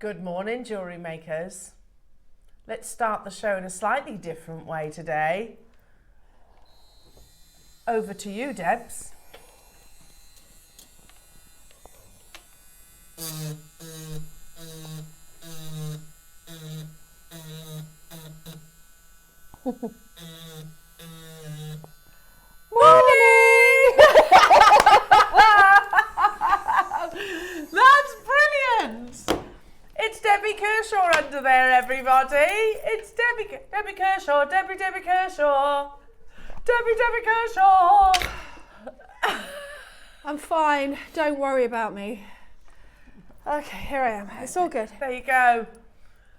Good morning, jewellery makers. Let's start the show in a slightly different way today. Over to you, Debs. Morning! That's brilliant! It's Debbie Kershaw under there, everybody. It's Debbie Kershaw, Debbie Kershaw. Debbie Kershaw. I'm fine. Don't worry about me. Okay, here I am. It's all good. There you go.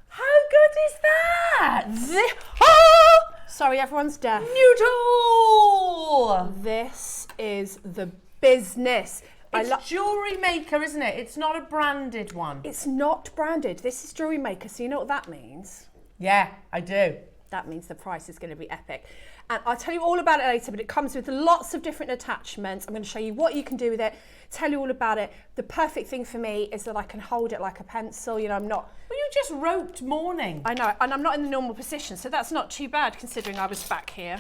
How good is that? Sorry, everyone's deaf. New tool. This is the business. It's JewelleryMaker, isn't it? It's not a branded one. It's not branded. This is JewelleryMaker, so you know what that means? Yeah, I do. That means the price is going to be epic. And I'll tell you all about it later, but it comes with lots of different attachments. I'm going to show you what you can do with it, tell you all about it. The perfect thing for me is that I can hold it like a pencil. You know, I'm not... Well, you just wrote morning. I know, and I'm not in the normal position, so that's not too bad considering I was back here.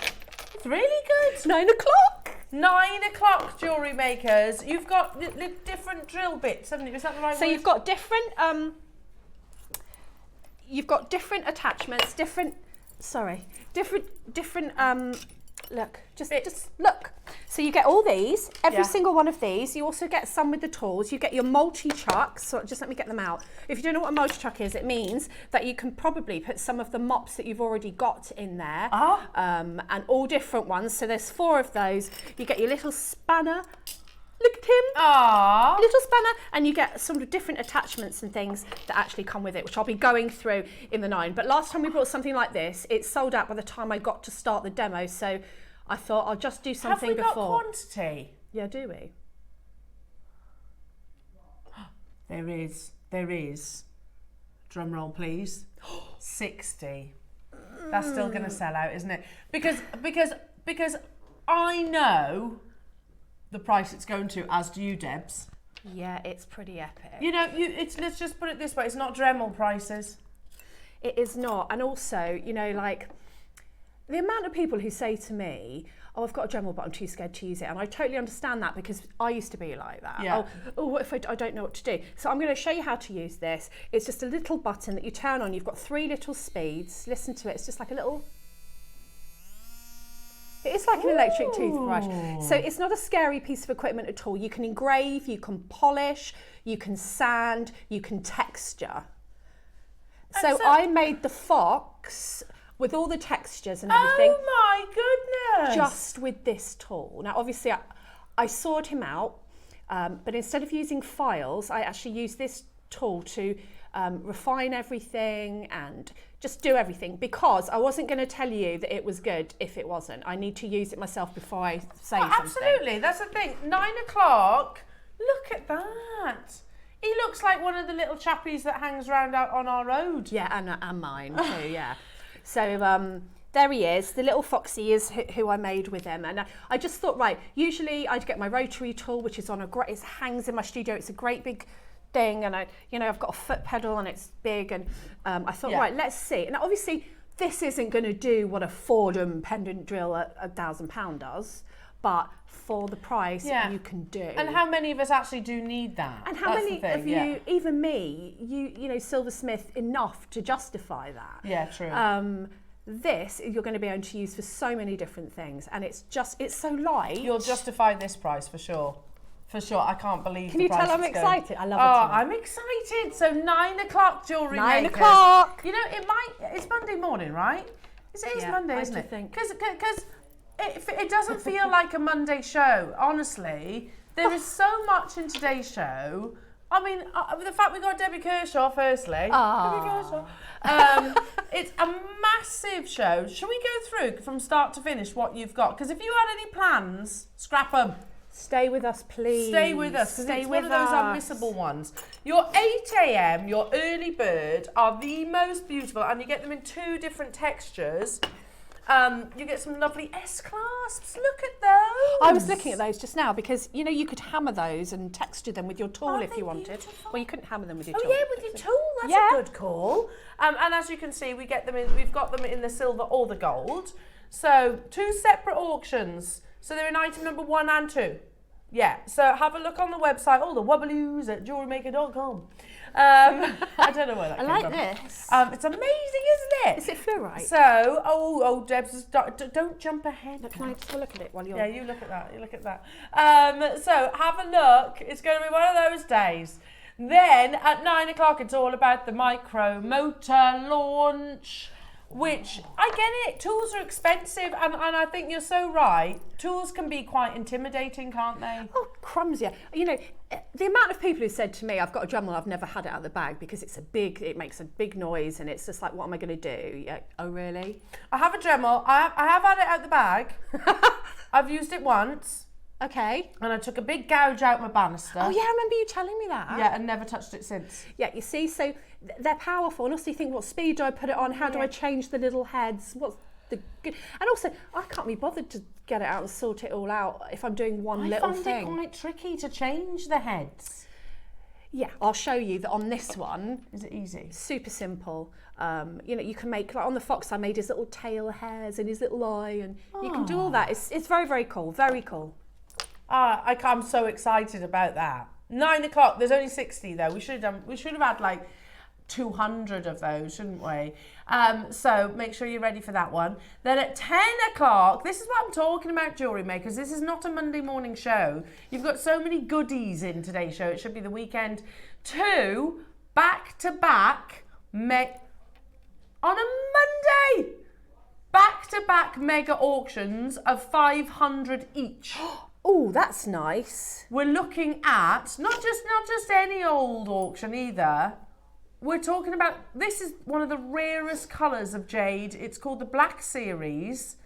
It's really good. 9 o'clock. 9 o'clock, jewellery makers. You've got different drill bits, haven't you? Is that the right word? So you've got different attachments, different look, just look. So you get all these, every single one of these. You also get some with the tools. You get your multi-chucks. So just let me get them out. If you don't know what a multi-chuck is, it means that you can probably put some of the mops that you've already got in there, and all different ones. So there's 4 of those. You get your little spanner. Look at him. Aww. Little spanner, and you get sort of different attachments and things that actually come with it, which I'll be going through in the 9. But last time we brought something like this, it sold out by the time I got to start the demo. So I thought I'll just do something before. Have we got quantity? Yeah, do we? There is. Drum roll, please. 60. That's still going to sell out, isn't it? Because I know the price it's going to, as do you, Debs. Yeah, it's pretty epic. You know, let's just put it this way, it's not Dremel prices. It is not. And also, you know, like, the amount of people who say to me, oh, I've got a Dremel, but I'm too scared to use it. And I totally understand that, because I used to be like that. Yeah. Oh, what if I don't know what to do? So I'm going to show you how to use this. It's just a little button that you turn on. You've got 3 little speeds. Listen to it. It's just like a little... It's like an electric toothbrush. So it's not a scary piece of equipment at all. You can engrave, you can polish, you can sand, you can texture. So I made the fox with all the textures and everything. Oh my goodness! Just with this tool. Now obviously I sawed him out, but instead of using files, I actually used this tool to refine everything and just do everything, because I wasn't going to tell you that it was good if it wasn't. I need to use it myself before I say something. Absolutely, that's the thing. 9 o'clock, look at that. He looks like one of the little chappies that hangs around out on our road. Yeah, and mine too, yeah. So there he is, the little foxy is who I made with him. And I just thought, right, usually I'd get my rotary tool, which is on it hangs in my studio. It's a great big thing, and I've got a foot pedal and it's big, and I thought, right, let's see. And obviously this isn't going to do what a Fordham pendant drill at £1,000 does, but for the price you can do. And how many of us actually do need that? And how many of you, even me, you know, silversmith enough to justify that? Yeah, true. This you're going to be able to use for so many different things, and it's so light. You'll justify this price for sure. For sure, I can't believe. Can you tell I'm excited? I love it. Oh, I'm excited. So 9 o'clock, jewellery 9 makers. o'clock. You know, it's Monday morning, right? It is Monday, isn't it? Because it doesn't feel like a Monday show. Honestly, there is so much in today's show. I mean, the fact we got Debbie Kershaw, firstly. Debbie Kershaw. It's a massive show. Shall we go through from start to finish what you've got? Because if you had any plans, scrap them. Stay with us, please. Stay with us, because it's one of those unmissable ones. Your 8 a.m, your early bird, are the most beautiful, and you get them in 2 different textures. You get some lovely S clasps. Look at those. I was looking at those just now because, you know, you could hammer those and texture them with your tool if you wanted. Beautiful? Well, you couldn't hammer them with your Oh tool. yeah, with your tool. That's a good call. And as you can see, we've got them in the silver or the gold. So 2 separate auctions. So they're in item number 1 and 2. Yeah. So have a look on the website. All the wobbleys at jewellerymaker.com. I don't know where that came from. I like this. It's amazing, isn't it? Is it fluorite? So, Debs, don't jump ahead. Can I just look at it while you're... Yeah, you look at that. You look at that. So have a look. It's going to be one of those days. Then at 9 o'clock, it's all about the micro motor launch, which I get it. Tools are expensive, and I think you're so right. Tools can be quite intimidating, can't they? Oh, crumbs, yeah. You know, the amount of people who said to me, I've got a Dremel, I've never had it out of the bag because it makes a big noise, and it's just like, what am I going to do? Yeah. Oh, really? I have a Dremel. I have had it out the bag. I've used it once. Okay. And I took a big gouge out my banister. Oh yeah, I remember you telling me that. Yeah, and never touched it since. Yeah, you see, so they're powerful, and also you think, what speed do I put it on? How do I change the little heads? What's the good? And also, I can't be bothered to get it out and sort it all out if I'm doing one little thing. I find it quite tricky to change the heads. Yeah, I'll show you that on this one. Is it easy? Super simple. You know, you can make, like on the fox, I made his little tail hairs and his little eye, and you can do all that. It's very, very cool. Very cool. I'm so excited about that. 9 o'clock. There's only 60 though. We should have had like 200 of those, shouldn't we? So make sure you're ready for that one. Then at 10 o'clock, this is what I'm talking about, Jewellery Makers. This is not a Monday morning show. You've got so many goodies in today's show. It should be the weekend. 2 back-to-back on a Monday. Back-to-back mega auctions of 500 each. Oh, that's nice. We're looking at not just any old auction either. We're talking about, this is one of the rarest colours of jade. It's called the Black Series.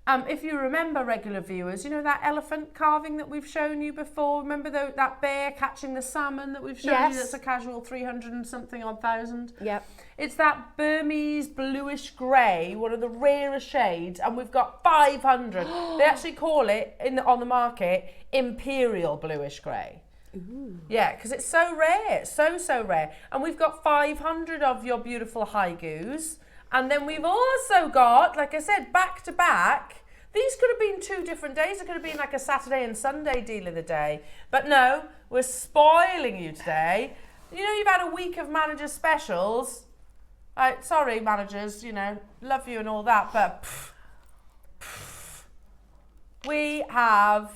If you remember, regular viewers, you know that elephant carving that we've shown you before? Remember that bear catching the salmon that we've shown you? That's a casual 300 and something odd thousand. Yep. It's that Burmese bluish grey, one of the rarest shades, and we've got 500. They actually call it, on the market, imperial bluish grey. Ooh. Yeah, because it's so rare, so rare. And we've got 500 of your beautiful haigus. And then we've also got, like I said, back to back. These could have been 2 different days. It could have been like a Saturday and Sunday deal of the day. But no, we're spoiling you today. You know, you've had a week of manager specials. Sorry, managers, you know, love you and all that, but we have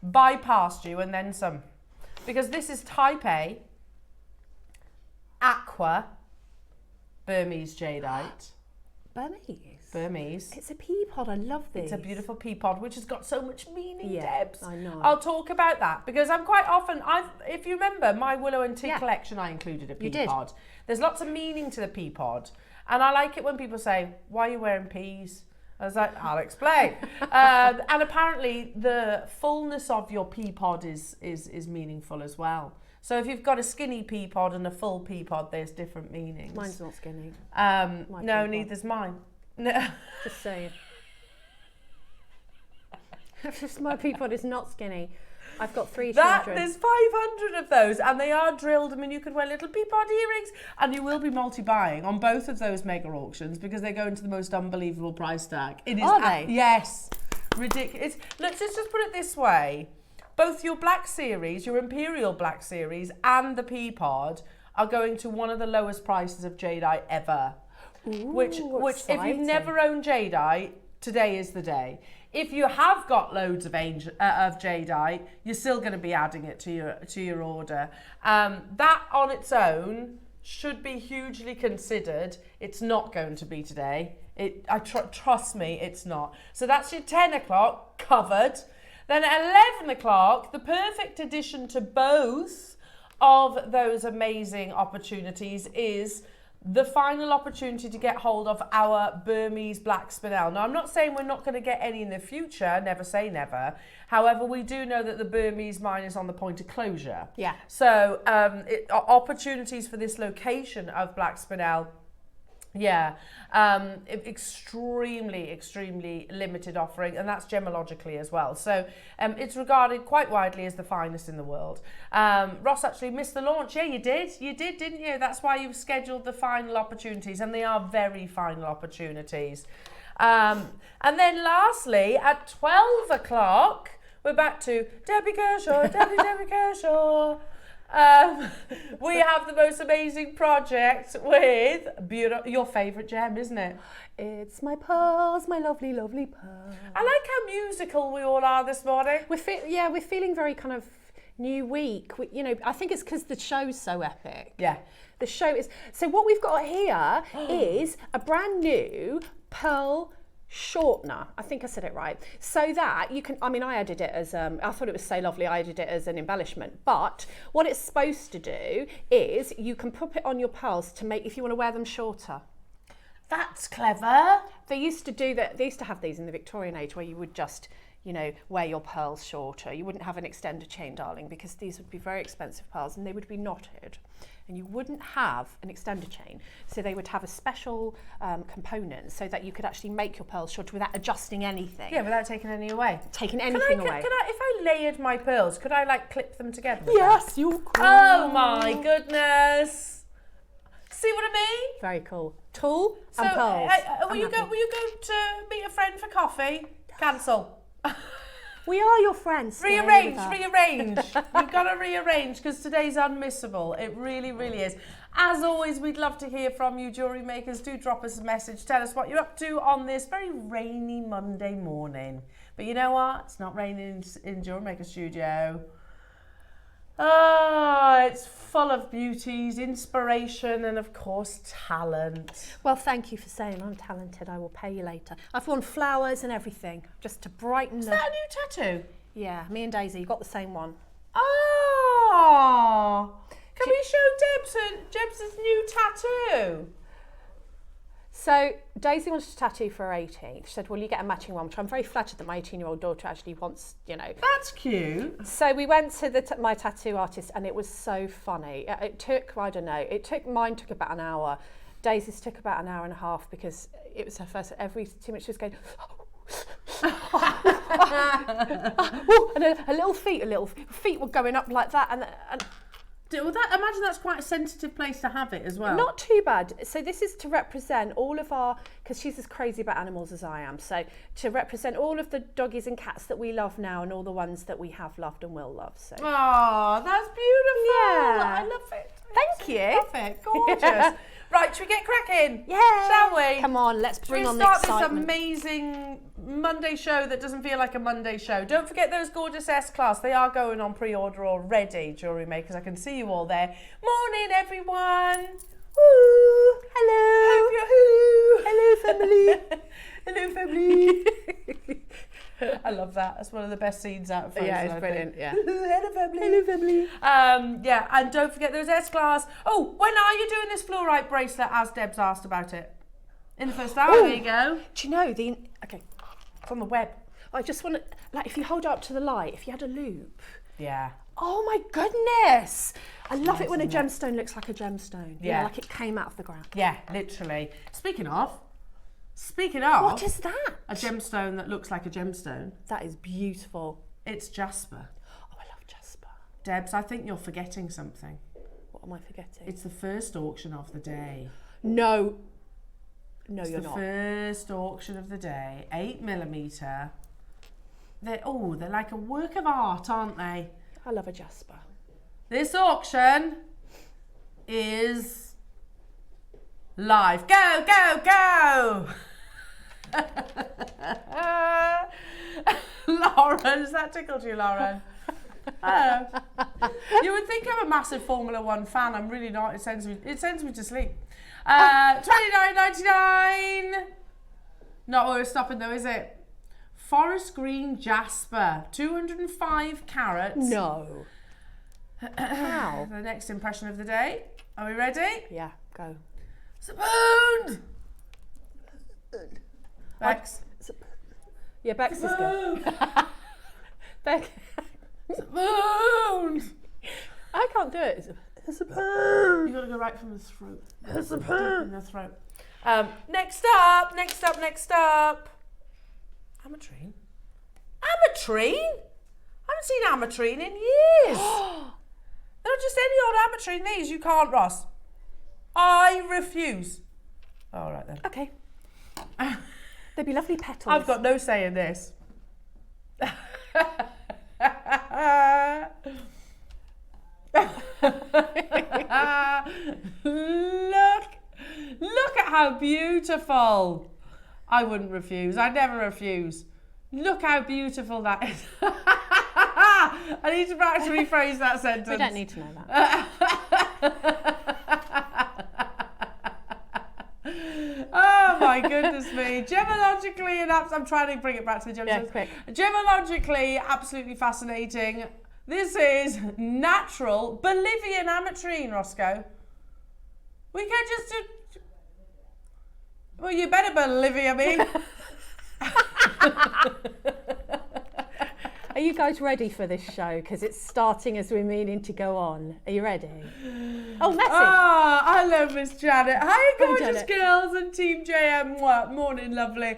bypassed you and then some. Because this is Type A, Aqua, Burmese jadeite. Burmese. It's a pea pod. I love this. It's a beautiful pea pod, which has got so much meaning, Debs. I know. I'll talk about that because I'm quite often, if you remember my Willow and Tea collection, I included a pea pod. There's lots of meaning to the pea pod. And I like it when people say, why are you wearing peas? I was like, I'll explain. And apparently the fullness of your pea pod is meaningful as well. So if you've got a skinny pea pod and a full pea pod, there's different meanings. Mine's not skinny. No, neither's mine. No. Just saying. My pea pod is not skinny. I've got 3 children. There's 500 of those, and they are drilled. I mean, you could wear little pea pod earrings, and you will be multi-buying on both of those mega auctions because they go into the most unbelievable price tag. It is. Are they? Yes. Ridiculous. Let's just put it this way. Both your Black Series, your Imperial Black Series, and the pea pod are going to one of the lowest prices of jadeite ever. Ooh, which if you've never owned jadeite, today is the day. If you have got loads of jadeite, you're still going to be adding it to your order. That on its own should be hugely considered. It's not going to be today. Trust me, it's not. So that's your 10 o'clock covered. Then at 11 o'clock, the perfect addition to both of those amazing opportunities is the final opportunity to get hold of our Burmese black spinel. Now, I'm not saying we're not going to get any in the future, never say never. However, we do know that the Burmese mine is on the point of closure. Yeah. So opportunities for this location of black spinel Yeah, extremely limited offering, and that's gemologically as well. So it's regarded quite widely as the finest in the world. Ross actually missed the launch. Yeah, you did, didn't you? That's why you've scheduled the final opportunities, and they are very final opportunities. And then lastly, at 12 o'clock, we're back to Debbie Kershaw, Debbie Kershaw. We have the most amazing project with your favourite gem, isn't it? It's my pearls, my lovely, lovely pearls. I like how musical we all are this morning. We're feeling very kind of new week. I think it's because the show's so epic. Yeah. The show is... So what we've got here is a brand new pearl shortener. I think I said it right. So that you can, I added it as, I thought it was so lovely, I added it as an embellishment. But what it's supposed to do is you can put it on your pearls to make, if you want to wear them shorter. That's clever. They used to do that. They used to have these in the Victorian age where you would just, wear your pearls shorter. You wouldn't have an extender chain, darling, because these would be very expensive pearls and they would be knotted. And you wouldn't have an extender chain. So they would have a special component so that you could actually make your pearls shorter without adjusting anything. Yeah, without taking any away. Taking anything away. If I layered my pearls, could I clip them together? Yes, you could. Oh my goodness. See what I mean? Very cool. Tool and pearls. Will you go to meet a friend for coffee? Cancel. We are your friends. Rearrange. We've got to rearrange because today's unmissable. It really, really is. As always, we'd love to hear from you, jewellery makers. Do drop us a message. Tell us what you're up to on this very rainy Monday morning. But you know what? It's not raining in Jewellery Maker Studio. Oh, it's full of beauties, inspiration, and of course, talent. Well, thank you for saying I'm talented. I will pay you later. I've worn flowers and everything just to brighten Is that a new tattoo? Yeah, me and Daisy, you got the same one. Oh! Can we show Deb's new tattoo? So Daisy wanted to tattoo for her 18th. She said, will you get a matching one? Which I'm very flattered that my 18-year-old daughter actually wants, That's cute. So we went to my tattoo artist and it was so funny. It took, mine took about an hour. Daisy's took about an hour and a half because it was her first, every 2 minutes she was going, and her little feet were going up like that. And imagine that's quite a sensitive place to have it as well. Not too bad. So this is to represent all of our, because she's as crazy about animals as I am, so to represent all of the doggies and cats that we love now and all the ones that we have loved and will love. So. Oh, that's beautiful. Yeah. I love it. Thank you. Love it. Gorgeous. Right, should we get cracking? Yeah. Shall we? Come on, let's bring on the excitement. This amazing Monday show that doesn't feel like a Monday show. Don't forget those gorgeous S Class. They are going on pre-order already, jewellery makers. I can see you all there. Morning, everyone. Woo. Hello. Hello, family. Hello, family. I love that. That's one of the best scenes out of Frozen. Yeah, it's brilliant. Yeah. Hello, family. Hello, family. Yeah, and don't forget those S Class. Oh, when are you doing this fluorite bracelet? As Deb's asked about it. In the first hour. There you go. Do you know okay? It's on the web. I just want to, if you hold it up to the light, if you had a loop. Yeah. Oh my goodness! I love it when a gemstone looks like a gemstone. Yeah, like it came out of the ground. Yeah, literally. Speaking of. What is that? A gemstone that looks like a gemstone. That is beautiful. It's jasper. Oh, I love jasper. Debs, I think you're forgetting something. What am I forgetting? It's the first auction of the day. No, you're not. It's the first auction of the day. 8mm. They're like a work of art, aren't they? I love a jasper. This auction is live. Go, go, go! Lauren, has that tickled you, Lauren? You would think I'm a massive Formula One fan. I'm really not. It sends me to sleep. $29.99. Not where we're stopping though, is it? Forest green jasper, 205 carats. No. How? The next impression of the day. Are we ready? Yeah, go. Spoon! Bex. Yeah, Bex is good. Bex. Spoon! I can't do it. It's a spoon. You got to go right from the throat. It's a spoon. In the throat. Next up. Ametrine? Ametrine? I haven't seen ametrine in years. They're just any old ametrine. These you can't, Ross. I refuse. All right then. Okay. They'd be lovely petals. I've got no say in this. Look at how beautiful. I wouldn't refuse. I never refuse. Look how beautiful that is. I need to practice rephrase that sentence. We don't need to know that. Oh my goodness me. Gemologically, and I'm trying to bring it back to the gemstones. Yeah, quick. Gemologically, absolutely fascinating. This is natural Bolivian ametrine, Roscoe. We can just do... Well, you better Bolivia me. Are you guys ready for this show? Because it's starting as we're meaning to go on. Are you ready? Oh, message. Ah, I love Miss Janet. Hi, gorgeous Janet. girls and Team JM. Morning, lovely.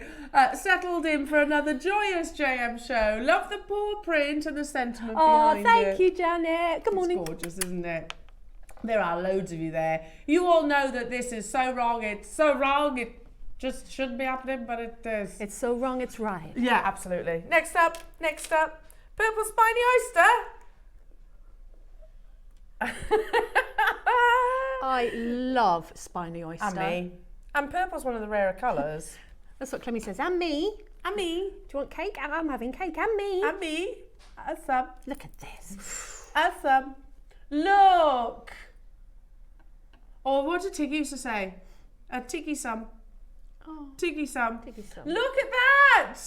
Settled in for another joyous JM show. Love the paw print and the sentiment behind it. Oh, thank you, Janet. Good morning. It's gorgeous, isn't it? There are loads of you there. You all know that this is so wrong. It's so wrong. It just shouldn't be happening, but it is. It's so wrong, it's right. Yeah, absolutely. Next up. Purple spiny oyster. I love spiny oyster. And me. And purple's one of the rarer colours. That's what Clemmy says. And me. And me. Do you want cake? I'm having cake. And me. And me. Awesome. Look at this. Awesome. Look. Or what did Tig used to say? A Tiggy Sum. Oh, Tiggy Sum. Tiggy Sum. Look at that.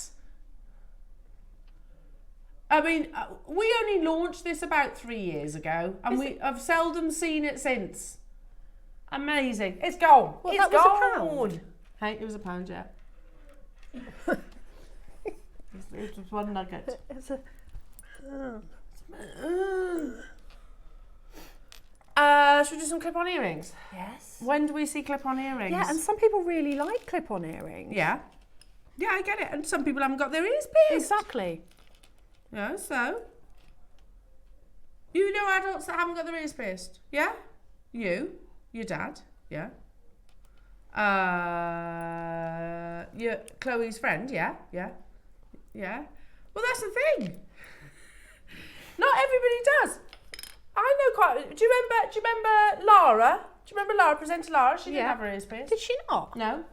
I mean, we only launched this about 3 years ago, and I've seldom seen it since. Amazing. It's gone. Well, It's that was gone. a pound. Hey, it was a pound, yeah. It was one nugget. It's a... Should we do some clip-on earrings? Yes. When do we see clip-on earrings? Yeah, and some people really like clip-on earrings. Yeah. Yeah, I get it. And some people haven't got their ears pierced. Exactly. Yeah, so? You know adults that haven't got their ears pierced? Yeah? You? Your dad? Yeah? Your Chloe's friend? Yeah? Yeah? Yeah? Well, that's the thing. Not everybody does. I know quite... Do you remember Lara? Do you remember Lara, presenter Lara? She didn't have her ears pierced. Did she not? No.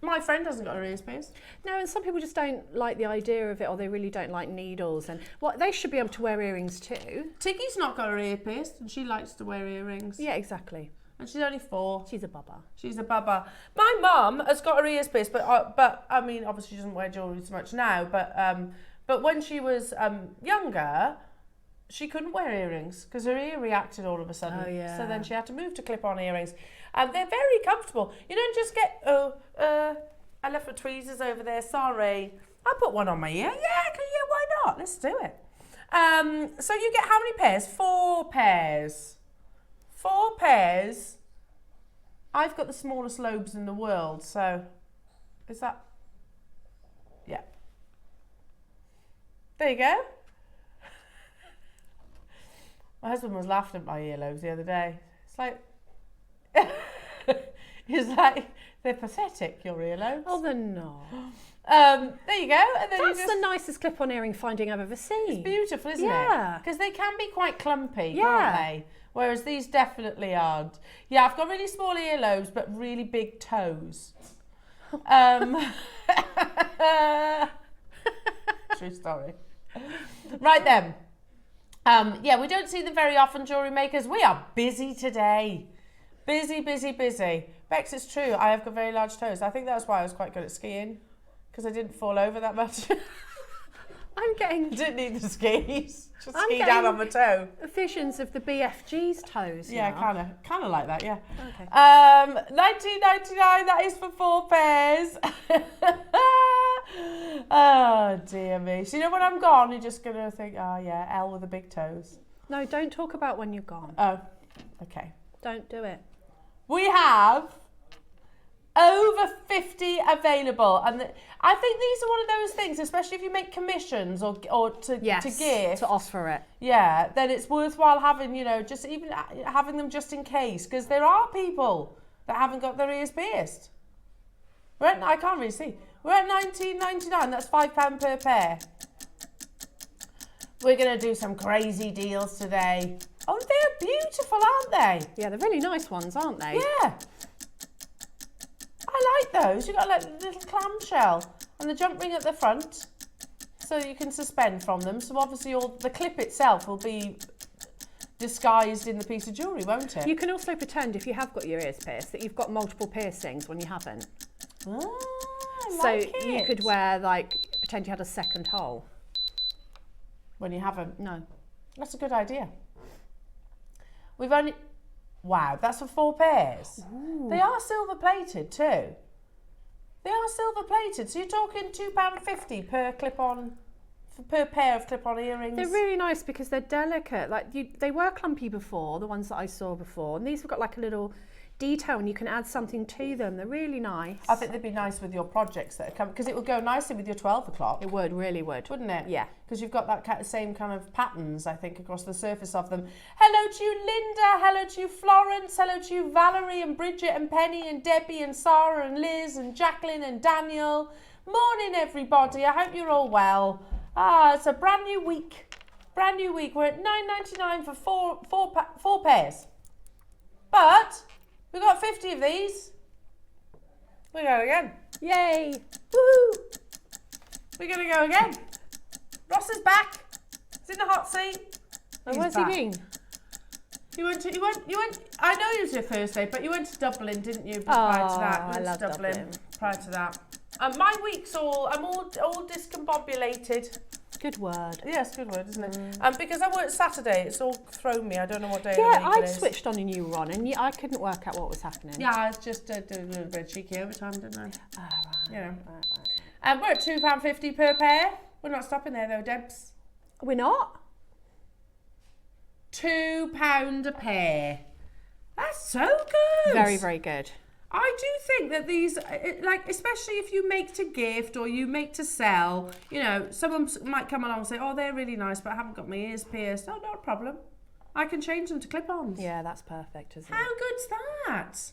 My friend hasn't got her ears pierced. No, and some people just don't like the idea of it, or they really don't like needles. And they should be able to wear earrings too. Tiggy's not got her ear pierced, and she likes to wear earrings. Yeah, exactly. And she's only 4. She's a bubba. She's a bubba. My mum has got her ears pierced, but I mean, obviously she doesn't wear jewellery so much now. But when she was younger, she couldn't wear earrings because her ear reacted all of a sudden. Oh, yeah. So then she had to move to clip-on earrings. And they're very comfortable. You don't just get, I left my tweezers over there, sorry. I'll put one on my ear. Yeah, why not? Let's do it. So you get how many pairs? 4 pairs. 4 pairs. I've got the smallest lobes in the world, so is that... Yeah. There you go. My husband was laughing at my earlobes the other day. It's like... He's like, they're pathetic, your earlobes. Oh, they're not. There you go. And then That's the nicest clip-on earring finding I've ever seen. It's beautiful, isn't it? Yeah. Because they can be quite clumpy, Yeah. can't they? Whereas these definitely aren't. Yeah, I've got really small earlobes, but really big toes. True story. Right then. Yeah, we don't see them very often, jewellery makers. We are busy today. Busy. Bex, it's true. I have got very large toes. I think that's why I was quite good at skiing, because I didn't fall over that much. I'm getting... Didn't need the skis. Just ski down on my toe. Visions of the BFG's toes. Yeah, now. kind of like that. Yeah. Okay. $19.99. That is for 4 pairs. Oh dear me. So you know when I'm gone, you're just gonna think, oh yeah, Elle with the big toes. No, don't talk about when you're gone. Oh, okay. Don't do it. We have Over 50 available, and I think these are one of those things, especially if you make commissions or to gift, to offer it. Yeah, then it's worthwhile having, you know, just even having them just in case, because there are people that haven't got their ears pierced. I can't really see. We're at £19.99. That's £5 per pair. We're gonna do some crazy deals today. Oh, they're beautiful, aren't they? Yeah, they're really nice ones, aren't they? Yeah. I like those. You've got like a little clamshell and the jump ring at the front, so you can suspend from them. So obviously the clip itself will be disguised in the piece of jewellery, won't it? You can also pretend, if you have got your ears pierced, that you've got multiple piercings when you haven't. You could wear, like, pretend you had a second hole. When you haven't? No. That's a good idea. We've only... Wow, that's for 4 pairs. Ooh. They are silver plated too. They are silver plated, so you're talking £2.50 per clip-on, per pair of clip-on earrings. They're really nice because they're delicate. Like they were clumpy before, the ones that I saw before, and these have got like a little detail, and you can add something to them. They're really nice. I think they'd be nice with your projects that are coming, because it would go nicely with your 12 o'clock. It would, really would. Wouldn't it? Yeah. Because you've got that same kind of patterns, I think, across the surface of them. Hello to you, Linda. Hello to you, Florence. Hello to you, Valerie and Bridget and Penny and Debbie and Sarah and Liz and Jacqueline and Daniel. Morning, everybody. I hope you're all well. It's a brand new week. Brand new week. We're at £9.99 for four pairs. But... we've got 50 of these. We go again. Yay! Woohoo! We're going to go again. Ross is back. He's in the hot seat. Where's he been? You went. I know it was your first day, but you went to Dublin, didn't you? Prior to that, I love Dublin. Prior to that, my week's I'm all discombobulated. Good word. Yes, good word, isn't it? Because I work Saturday, it's all thrown me. I don't know what day of the Yeah, week it I is. switched on and you were on, and I couldn't work out what was happening. Yeah, I just did a little bit of cheeky overtime, didn't I? Right. You know. Right. We're at £2.50 per pair. We're not stopping there though, Debs. We're not? £2 a pair. That's so good. Very, very good. I do think that these, like, especially if you make to gift or you make to sell, you know, someone might come along and say, oh, they're really nice, but I haven't got my ears pierced. Oh, not a problem. I can change them to clip-ons. Yeah, that's perfect, isn't it? How good's that?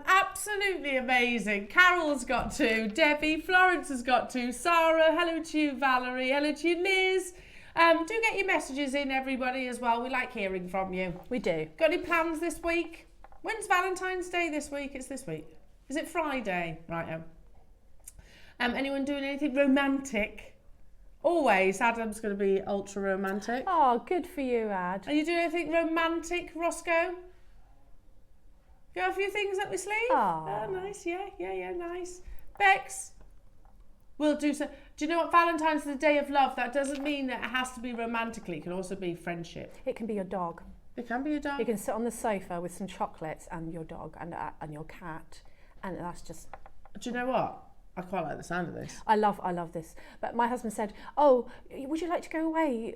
Absolutely amazing. Carol's got 2, Debbie, Florence has got 2, Sarah, hello to you, Valerie, hello to you, Liz. Do get your messages in, everybody, as well. We like hearing from you. We do. Got any plans this week? When's Valentine's Day this week? It's this week. Is it Friday? Right. Anyone doing anything romantic? Always. Adam's going to be ultra romantic. Oh, good for you, Ad. Are you doing anything romantic, Roscoe? You have a few things up your sleeve? Oh, nice. Yeah, nice. Bex? We'll do so. Do you know what? Valentine's is the day of love. That doesn't mean that it has to be romantically. It can also be friendship. It can be your dog. It can be your dog. You can sit on the sofa with some chocolates and your dog and your cat, and that's just... Do you know what? I quite like the sound of this. I love this. But my husband said, oh, would you like to go away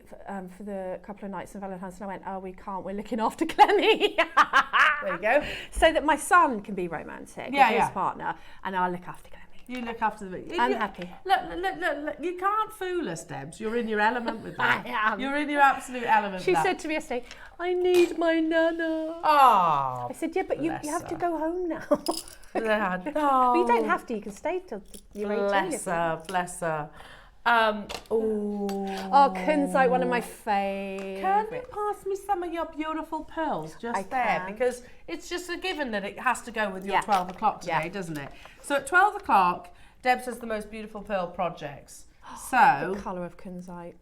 for the couple of nights on Valentine's? And I went, oh, we can't. We're looking after Clemmy. There you go. So that my son can be romantic with his partner, and I'll look after Clemmy. You look after the... I'm happy. Look, you can't fool us, Debs. You're in your element with that. I am. You're in your absolute element She said to me yesterday, I need my nana. Oh, I said, yeah, but you have to go home now. No. Well, you don't have to. You can stay till you're 18. Bless her. Oh, kunzite, one of my favourites. Can you pass me some of your beautiful pearls just there? Because it's just a given that it has to go with your 12 o'clock today, doesn't it? So at 12 o'clock, Debs has the most beautiful pearl projects. So the colour of kunzite.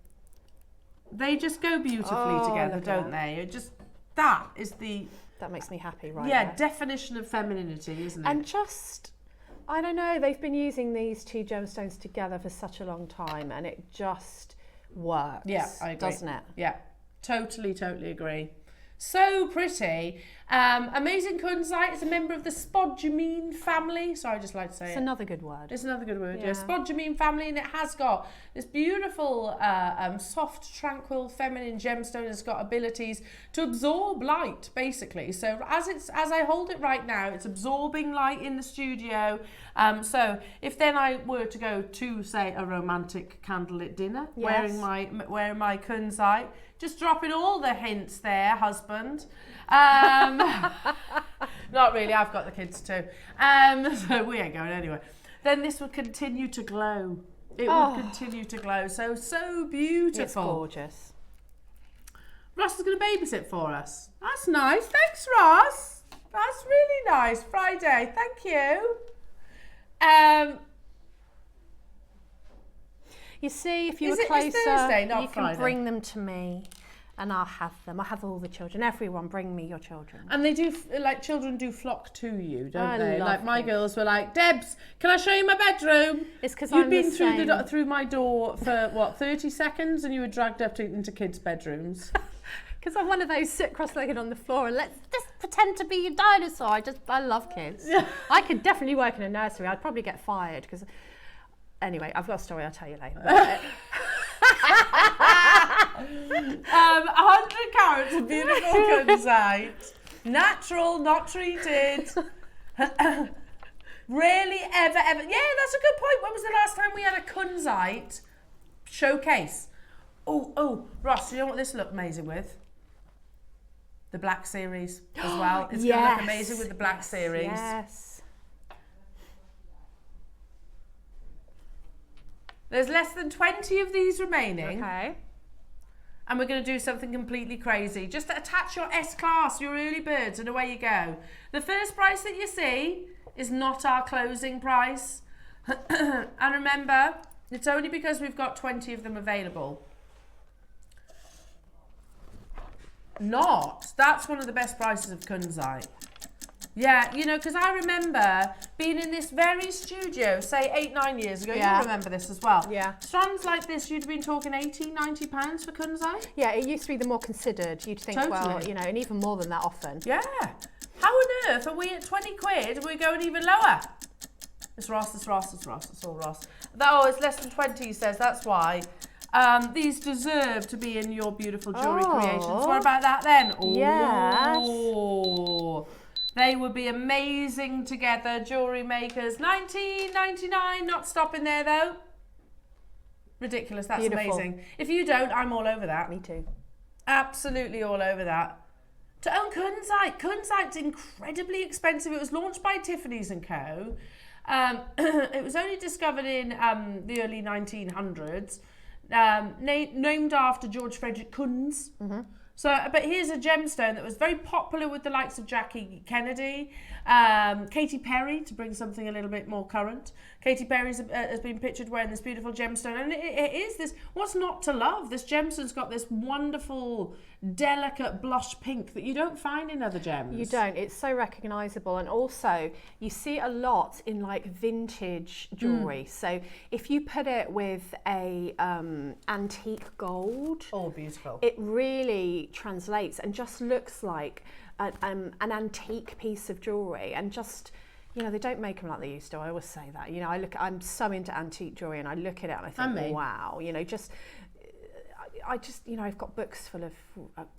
They just go beautifully together, don't they? It just, that is the... That makes me happy, right? Yeah, definition of femininity, isn't it? And just... I don't know, they've been using these 2 gemstones together for such a long time, and it just works. Yeah, I agree. Doesn't it? Yeah, totally agree. So pretty. Amazing kunzite is a member of the spodumene family. Sorry, I just like to say It's it. another good word. It's another good word, yeah. Spodumene family, and it has got this beautiful, soft, tranquil, feminine gemstone. It's got abilities to absorb light, basically. So as I hold it right now, it's absorbing light in the studio. So if then I were to go to, say, a romantic candlelit dinner, wearing my kunzite, just dropping all the hints there, husband. Not really, I've got the kids too. So we ain't going anywhere. Then this would continue to glow. It would continue to glow. So beautiful. It's gorgeous. Ross is going to babysit for us. That's nice. Thanks, Ross. That's really nice. Friday. Thank you. You see, if you were closer, it's Thursday, not you Friday. can bring them to me. And I'll have them. I'll have all the children. Everyone, bring me your children. And they do, like, children do flock to you, don't they? Love like, my them. girls were like, Debs, can I show you my bedroom? It's because You'd been through my door for, what, 30 seconds, and you were dragged up into kids' bedrooms. Because I'm one of those sit cross-legged on the floor and let's just pretend to be a dinosaur. I love kids. Yeah. I could definitely work in a nursery. I'd probably get fired because... Anyway, I've got a story I'll tell you later. 100 carats of beautiful kunzite. Natural, not treated. Rarely ever. Yeah, that's a good point. When was the last time we had a kunzite showcase? Oh, Ross, you know what this looked amazing with? The Black Series as well. It's going to look amazing with the Black Series. Yes. There's less than 20 of these remaining. Okay. And we're going to do something completely crazy. Just attach your S Class, your early birds, and away you go. The first price that you see is not our closing price. And remember, it's only because we've got 20 of them available. That's one of the best prices of kunzite. Yeah, you know, because I remember being in this very studio, say 8-9 years ago. Yeah. You remember this as well. Yeah. Strands like this, you'd have been talking £80-90 for kunzite. Yeah, it used to be the more considered. You'd think, well, you know, and even more than that often. Yeah. How on earth are we at 20 quid and we're going even lower? It's Ross, it's all Ross. It's less than 20, he says, that's why. These deserve to be in your beautiful jewellery creations. What about that then? Yes. They would be amazing together. Jewellery Makers, $19.99. Not stopping there though. Ridiculous. That's beautiful. Amazing. If you don't, I'm all over that. Me too. Absolutely all over that. To own kunzite. Kunzite's incredibly expensive. It was launched by Tiffany's & Co. It was only discovered in the early 1900s. Named after George Frederick Kunz. Mm-hmm. So, but here's a gemstone that was very popular with the likes of Jackie Kennedy, Katy Perry, to bring something a little bit more current. Katy Perry has been pictured wearing this beautiful gemstone, and it is this, what's not to love? This gemstone's got this wonderful, delicate blush pink that you don't find in other gems. You don't. It's so recognisable, and also you see a lot in like vintage jewellery. So if you put it with a antique gold, beautiful. It really translates and just looks like an antique piece of jewellery, and just, you know, they don't make them like they used to. I always say that. You know, I'm so into antique jewellery, and I look at it and I think, wow, you know, I just, you know, I've got books full of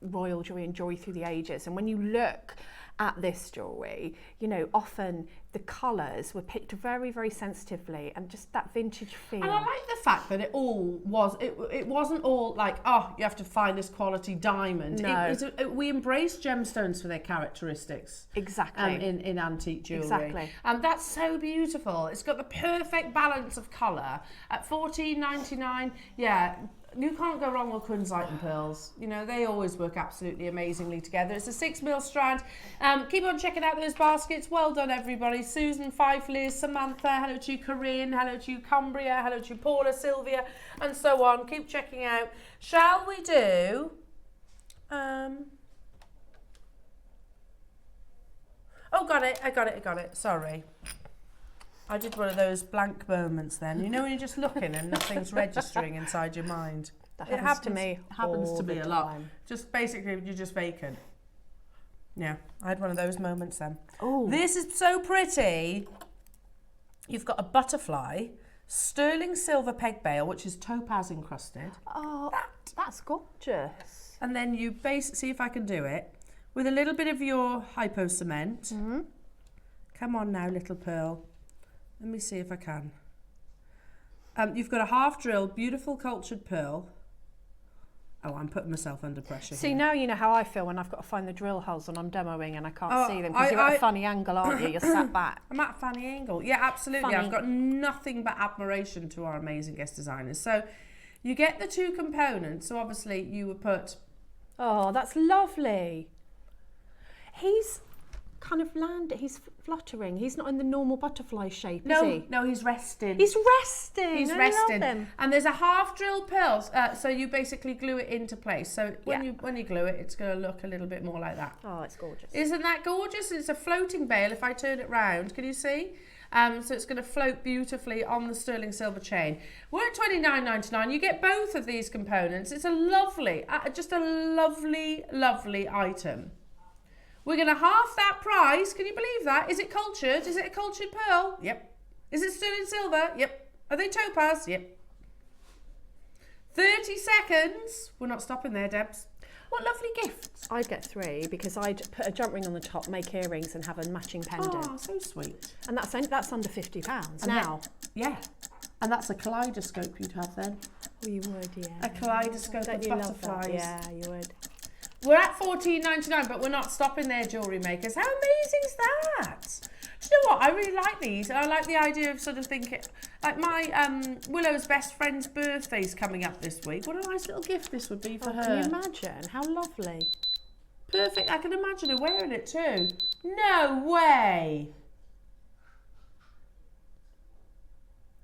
royal jewellery and jewellery through the ages, and when you look at this jewellery, you know, often the colours were picked very, very sensitively, and just that vintage feel. And I like the fact that it wasn't all like, oh, you have to find this quality diamond. No. We embrace gemstones for their characteristics. Exactly. In antique jewellery. Exactly. And that's so beautiful. It's got the perfect balance of colour. At $14.99, yeah, you can't go wrong with kunzite and pearls. You know, they always work absolutely amazingly together. It's a 6mm strand. Keep on checking out those baskets. Well done, everybody. Susan, Fife, Liz, Samantha, hello to you, Corinne, hello to you, Cumbria, hello to you, Paula, Sylvia, and so on. Keep checking out. Shall we do... Oh, got it. I got it. Sorry. I did one of those blank moments then. You know when you're just looking and nothing's registering inside your mind? That happens to me. Happens all to me the a lot. time. Just basically, you're just vacant. Yeah, I had one of those moments then. Oh. This is so pretty. You've got a butterfly, sterling silver peg bail, which is topaz encrusted. Oh, that's gorgeous. And then you see if I can do it, with a little bit of your hypo cement. Mm-hmm. Come on now, little pearl. Let me see if I can. You've got a half drilled, beautiful cultured pearl. Oh, I'm putting myself under pressure. See, here. now you know how I feel when I've got to find the drill holes and I'm demoing and I can't see them because you're at a funny angle, aren't you? You're sat back. I'm at a funny angle. Yeah, absolutely. Funny. I've got nothing but admiration to our amazing guest designers. So you get the two components. So obviously you would put... Oh, that's lovely. He's kind of he's fluttering. He's not in the normal butterfly shape, is he? No, he's resting. He's resting. He's I resting. love him. And there's a half drilled pearl, so you basically glue it into place. So when you glue it, it's going to look a little bit more like that. Oh, it's gorgeous. Isn't that gorgeous? It's a floating bail. If I turn it round, can you see? So it's going to float beautifully on the sterling silver chain. We're at $29.99. You get both of these components. It's a lovely, just a lovely, lovely item. We're going to half that price. Can you believe that? Is it cultured? Is it a cultured pearl? Yep. Is it sterling silver? Yep. Are they topaz? Yep. 30 seconds. We're not stopping there, Debs. What lovely gifts. I'd get 3 because I'd put a jump ring on the top, make earrings and have a matching pendant. Oh, so sweet. And that's under £50 now. Yeah. And that's a kaleidoscope you'd have then. Oh, you would, yeah. A kaleidoscope Don't of you love butterflies. that? Yeah, you would. We're at $14.99, but we're not stopping there, jewellery makers. How amazing is that? Do you know what? I really like these. I like the idea of sort of thinking, like my Willow's best friend's birthday's coming up this week. What a nice little gift this would be for her. Can you imagine? How lovely. Perfect. I can imagine her wearing it too. No way.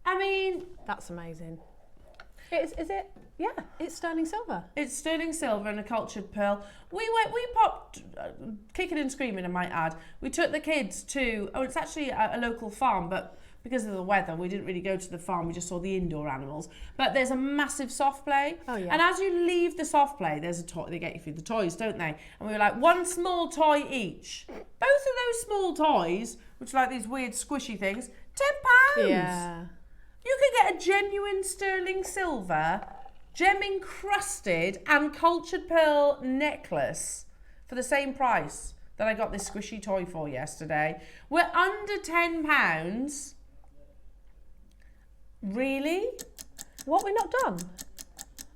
I mean... That's amazing. Is it? Yeah, it's sterling silver. It's sterling silver and a cultured pearl. We popped, kicking and screaming, I might add. We took the kids to, it's actually a local farm, but because of the weather, we didn't really go to the farm. We just saw the indoor animals. But there's a massive soft play. Oh, yeah. And as you leave the soft play, there's a toy. They get you through the toys, don't they? And we were like, one small toy each. Both of those small toys, which are like these weird squishy things, £10. Yeah. You could get a genuine sterling silver, gem encrusted and cultured pearl necklace for the same price that I got this squishy toy for yesterday. We're under £10. Really? What, we're not done?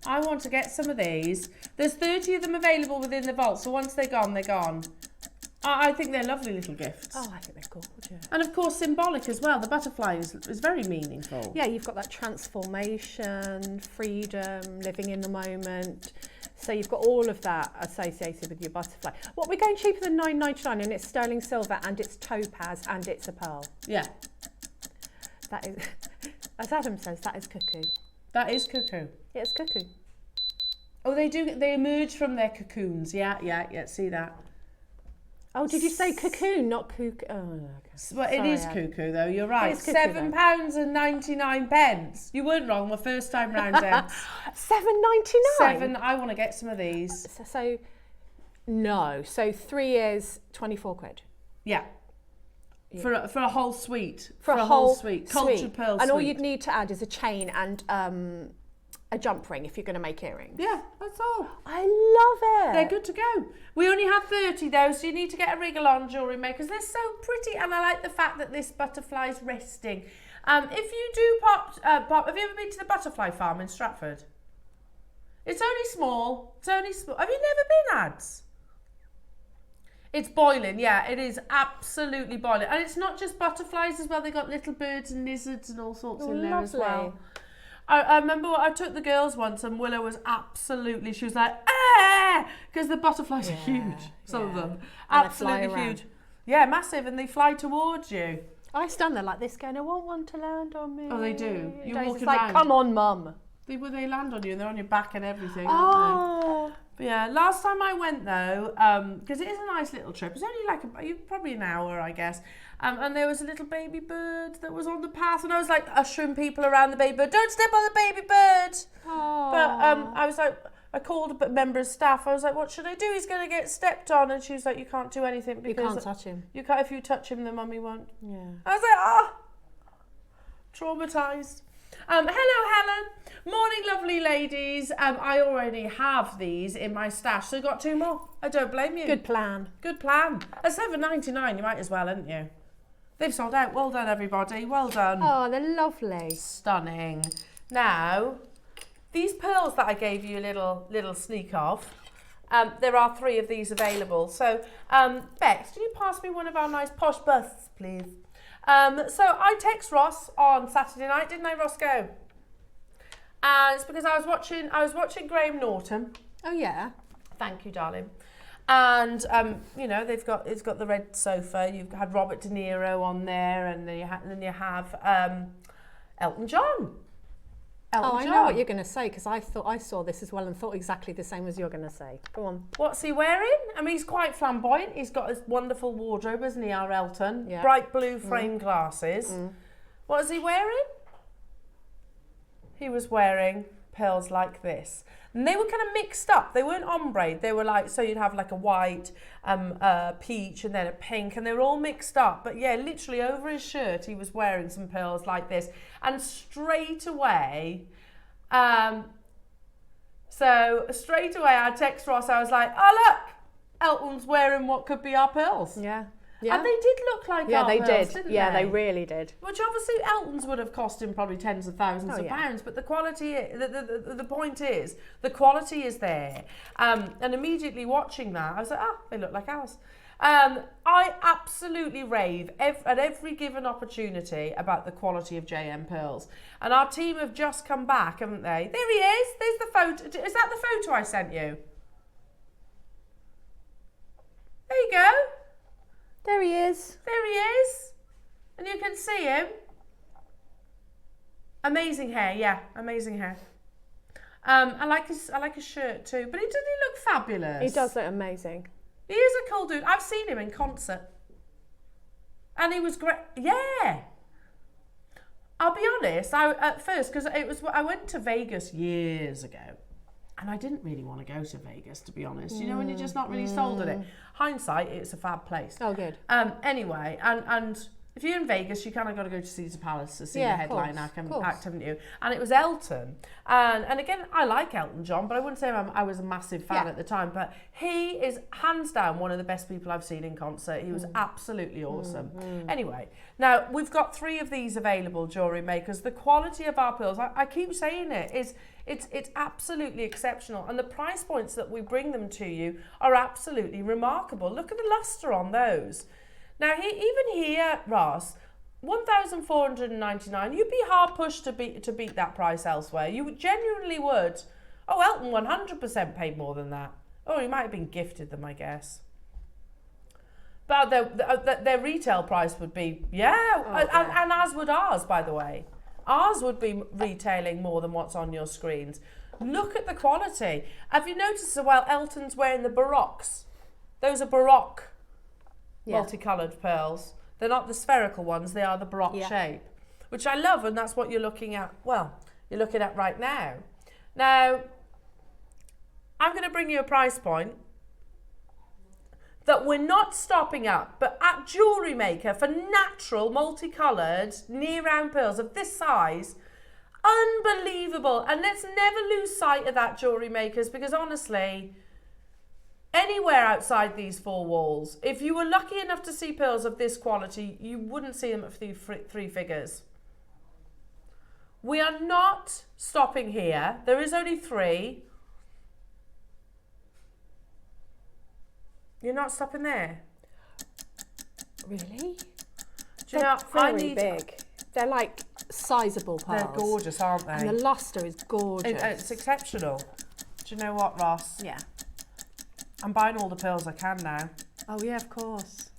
I want to get some of these. There's 30 of them available within the vault, so once they're gone, they're gone. I think they're lovely little gifts. Oh, I think they're gorgeous. And of course symbolic as well. The butterfly is very meaningful. Yeah, you've got that transformation, freedom, living in the moment. So you've got all of that associated with your butterfly. What, we're going cheaper than $9.99 and it's sterling silver and it's topaz and it's a pearl. Yeah. That is, as Adam says, that is cuckoo. That is cuckoo. Yeah, it's cuckoo. Oh, they emerge from their cocoons. Yeah, see that. Oh, did you say cocoon, not cuckoo? Oh, okay. Well, it is cuckoo, though. You're right. £7.99. You weren't wrong the first time round, Debs. $7.99. I want to get some of these. So 3 is 24 quid. Yeah. For a whole suite. For a whole suite. Cultured pearl suite. And all you'd need to add is a chain and a jump ring if you're going to make earrings. Yeah, that's all. I love it. They're good to go. We only have 30 though, so you need to get a wriggle on, jewellery makers. They're so pretty, and I like the fact that this butterfly's resting. If you do pop, have you ever been to the butterfly farm in Stratford? It's only small. Have you never been, Ads? It's boiling, yeah, it is absolutely boiling. And it's not just butterflies as well, they've got little birds and lizards and all sorts in there as well. I remember I took the girls once and Willow was absolutely, she was like, ah, because the butterflies are huge, some of them. Absolutely huge. Yeah, massive, and they fly towards you. I stand there like this going, I want one to land on me. Oh, they do? You're walking like, around. Come on, Mum. They land on you and they're on your back and everything, Oh. aren't they? But yeah, last time I went though, because it is a nice little trip, it's only like probably an hour, I guess, and there was a little baby bird that was on the path, and I was like ushering people around the baby bird, don't step on the baby bird. Oh. But I was like, I called a member of staff. I was like, what should I do? He's going to get stepped on. And she was like, you can't do anything because you can't touch him. You can't. If you touch him, the mummy won't. Yeah. I was like, traumatised. Hello, Helen. Morning, lovely ladies. I already have these in my stash, so I got 2 more. I don't blame you. Good plan. Good plan. At $7.99, you might as well, hadn't you? They've sold out. Well done, everybody. Well done. Oh, they're lovely. Stunning. Now, these pearls that I gave you a little sneak of, there are 3 of these available. So, Bex, can you pass me one of our nice posh busts, please? So I text Ross on Saturday night, didn't I, Roscoe? And it's because I was watching Graham Norton. Oh yeah. Thank you, darling. And you know, it's got the red sofa. You've had Robert De Niro on there, and then you have Elton John. I know what you're going to say, because I saw this as well and thought exactly the same as you're going to say. Go on. What's he wearing? I mean, he's quite flamboyant. He's got his wonderful wardrobe, hasn't he, our Elton? Yeah. Bright blue frame glasses. What is he wearing? He was wearing pearls like this. And they were kind of mixed up. They weren't ombre. They were like, so you'd have like a white, peach, and then a pink, and they were all mixed up. But yeah, literally over his shirt, he was wearing some pearls like this. And straight away, I text Ross, I was like, oh look, Elton's wearing what could be our pearls. Yeah. Yeah. And they did look like our pearls, didn't they? Yeah, they really did. Which obviously Elton's would have cost him probably tens of thousands of pounds, but the quality, the point is, the quality is there. And immediately watching that, I was like, they look like ours. I absolutely rave at every given opportunity about the quality of JM pearls. And our team have just come back, haven't they? There he is. There's the photo. Is that the photo I sent you? There you go. There he is. There he is. And you can see him. Amazing hair, yeah, amazing hair. I like his shirt too, but doesn't he look fabulous? He does look amazing. He is a cool dude. I've seen him in concert. And he was great. Yeah. I'll be honest, at first, because I went to Vegas years ago. And I didn't really want to go to Vegas, to be honest. You know, when you're just not really sold on it. Hindsight, it's a fab place. Oh, good. Anyway, and if you're in Vegas, you kind of got to go to Caesar Palace to see the headline act, haven't you? And it was Elton. And again, I like Elton John, but I wouldn't say I was a massive fan at the time. But he is hands down one of the best people I've seen in concert. He was absolutely awesome. Anyway, now we've got 3 of these available, jewellery makers. The quality of our pearls, I keep saying it, is it's absolutely exceptional. And the price points that we bring them to you are absolutely remarkable. Look at the lustre on those. Now, even here, Ross, $1,499, you'd be hard pushed to beat that price elsewhere. You genuinely would. Oh, Elton 100% paid more than that. Oh, he might have been gifted them, I guess. But their retail price would be, and as would ours, by the way. Ours would be retailing more than what's on your screens. Look at the quality. Have you noticed as well, Elton's wearing the Baroques? Those are Baroque multicoloured pearls. They're not the spherical ones, they are the Baroque shape, which I love, and that's what you're looking at. Well, you're looking at right now. Now, I'm going to bring you a price point that we're not stopping at, but at JewelleryMaker for natural multicoloured near round pearls of this size, unbelievable. And let's never lose sight of that, jewellery makers, because honestly, anywhere outside these 4 walls, if you were lucky enough to see pearls of this quality, you wouldn't see them at 3 figures. We are not stopping here. There is only 3. You're not stopping there? Really? Do you know, very big. They're like sizable pearls. They're gorgeous, aren't they? And the lustre is gorgeous. It's exceptional. Do you know what, Ross? Yeah. I'm buying all the pearls I can now. Oh yeah, of course.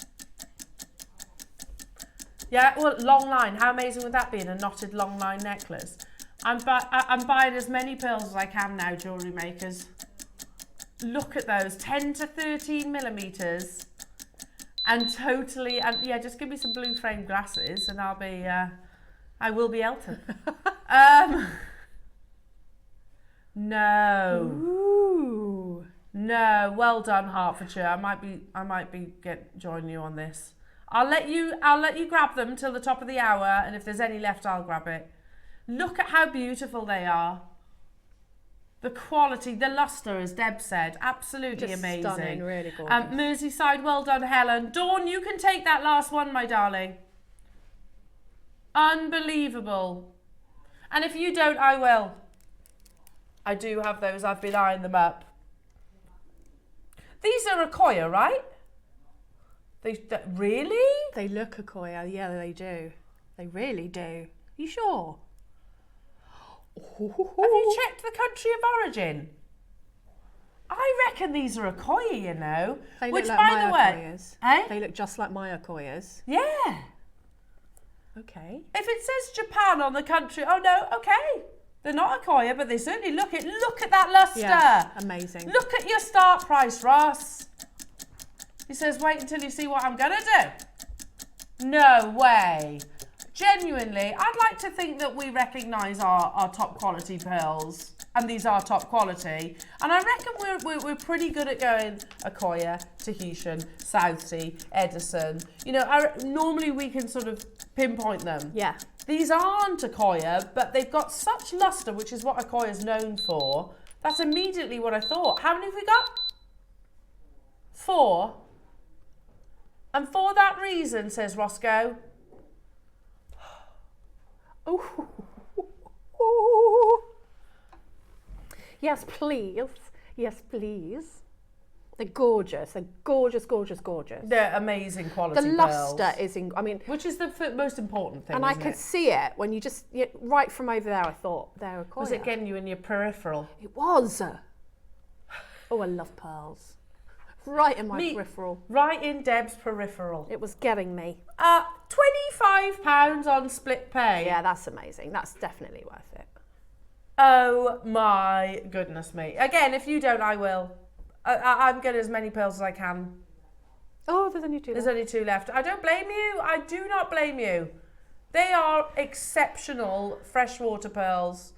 Yeah, well, long line. How amazing would that be in a knotted long line necklace? I'm buying as many pearls as I can now, jewellery makers. Look at those, 10 to 13 millimeters, and totally, and yeah, just give me some blue frame glasses, and I will be Elton. No. Ooh. no. Well done, Hertfordshire. I might be joining you on this. I'll let you grab them till the top of the hour, and if there's any left, I'll grab it. Look at how beautiful they are. The quality, the luster, as Deb said, absolutely Just amazing. Stunning, really gorgeous. Merseyside, well done, Helen. Dawn, you can take that last one, my darling. Unbelievable. And if you don't, I will. I do have those. I've been eyeing them up. These are Akoya, right? Really? They look Akoya. Yeah, they do. They really do. You sure? Have you checked the country of origin? I reckon these are Akoya, you know. They Which, look like by my the way, Akoyas. They look just like my Akoyas. Yeah. Okay. If it says Japan on the country, oh no, okay. They're not Akoya, but they certainly look it. Look at that luster. Yeah, amazing. Look at your start price, Ross. He says, wait until you see what I'm going to do. No way. Genuinely, I'd like to think that we recognise our top quality pearls, and these are top quality. And I reckon we're pretty good at going Akoya, Tahitian, South Sea, Edison. You know, normally we can sort of pinpoint them. Yeah. These aren't Akoya, but they've got such luster, which is what Akoya is known for. That's immediately what I thought. How many have we got? 4. And for that reason, says Roscoe. Oh. Yes, please. Yes, please. They're gorgeous. They're gorgeous, gorgeous, gorgeous. They're amazing quality The pearls. luster is, which is the most important thing, and I could see it when you just, right from over there, I thought, they're Akoya. Was it getting you in your peripheral? It was. Oh, I love pearls. Right in my peripheral. Right in Deb's peripheral. It was getting me. £25 on split pay. Yeah, that's amazing. That's definitely worth it. Oh my goodness me. Again, if you don't, I will. I'm getting as many pearls as I can. Oh, there's only 2 There's left. only 2 left. I don't blame you. I do not blame you. They are exceptional freshwater pearls.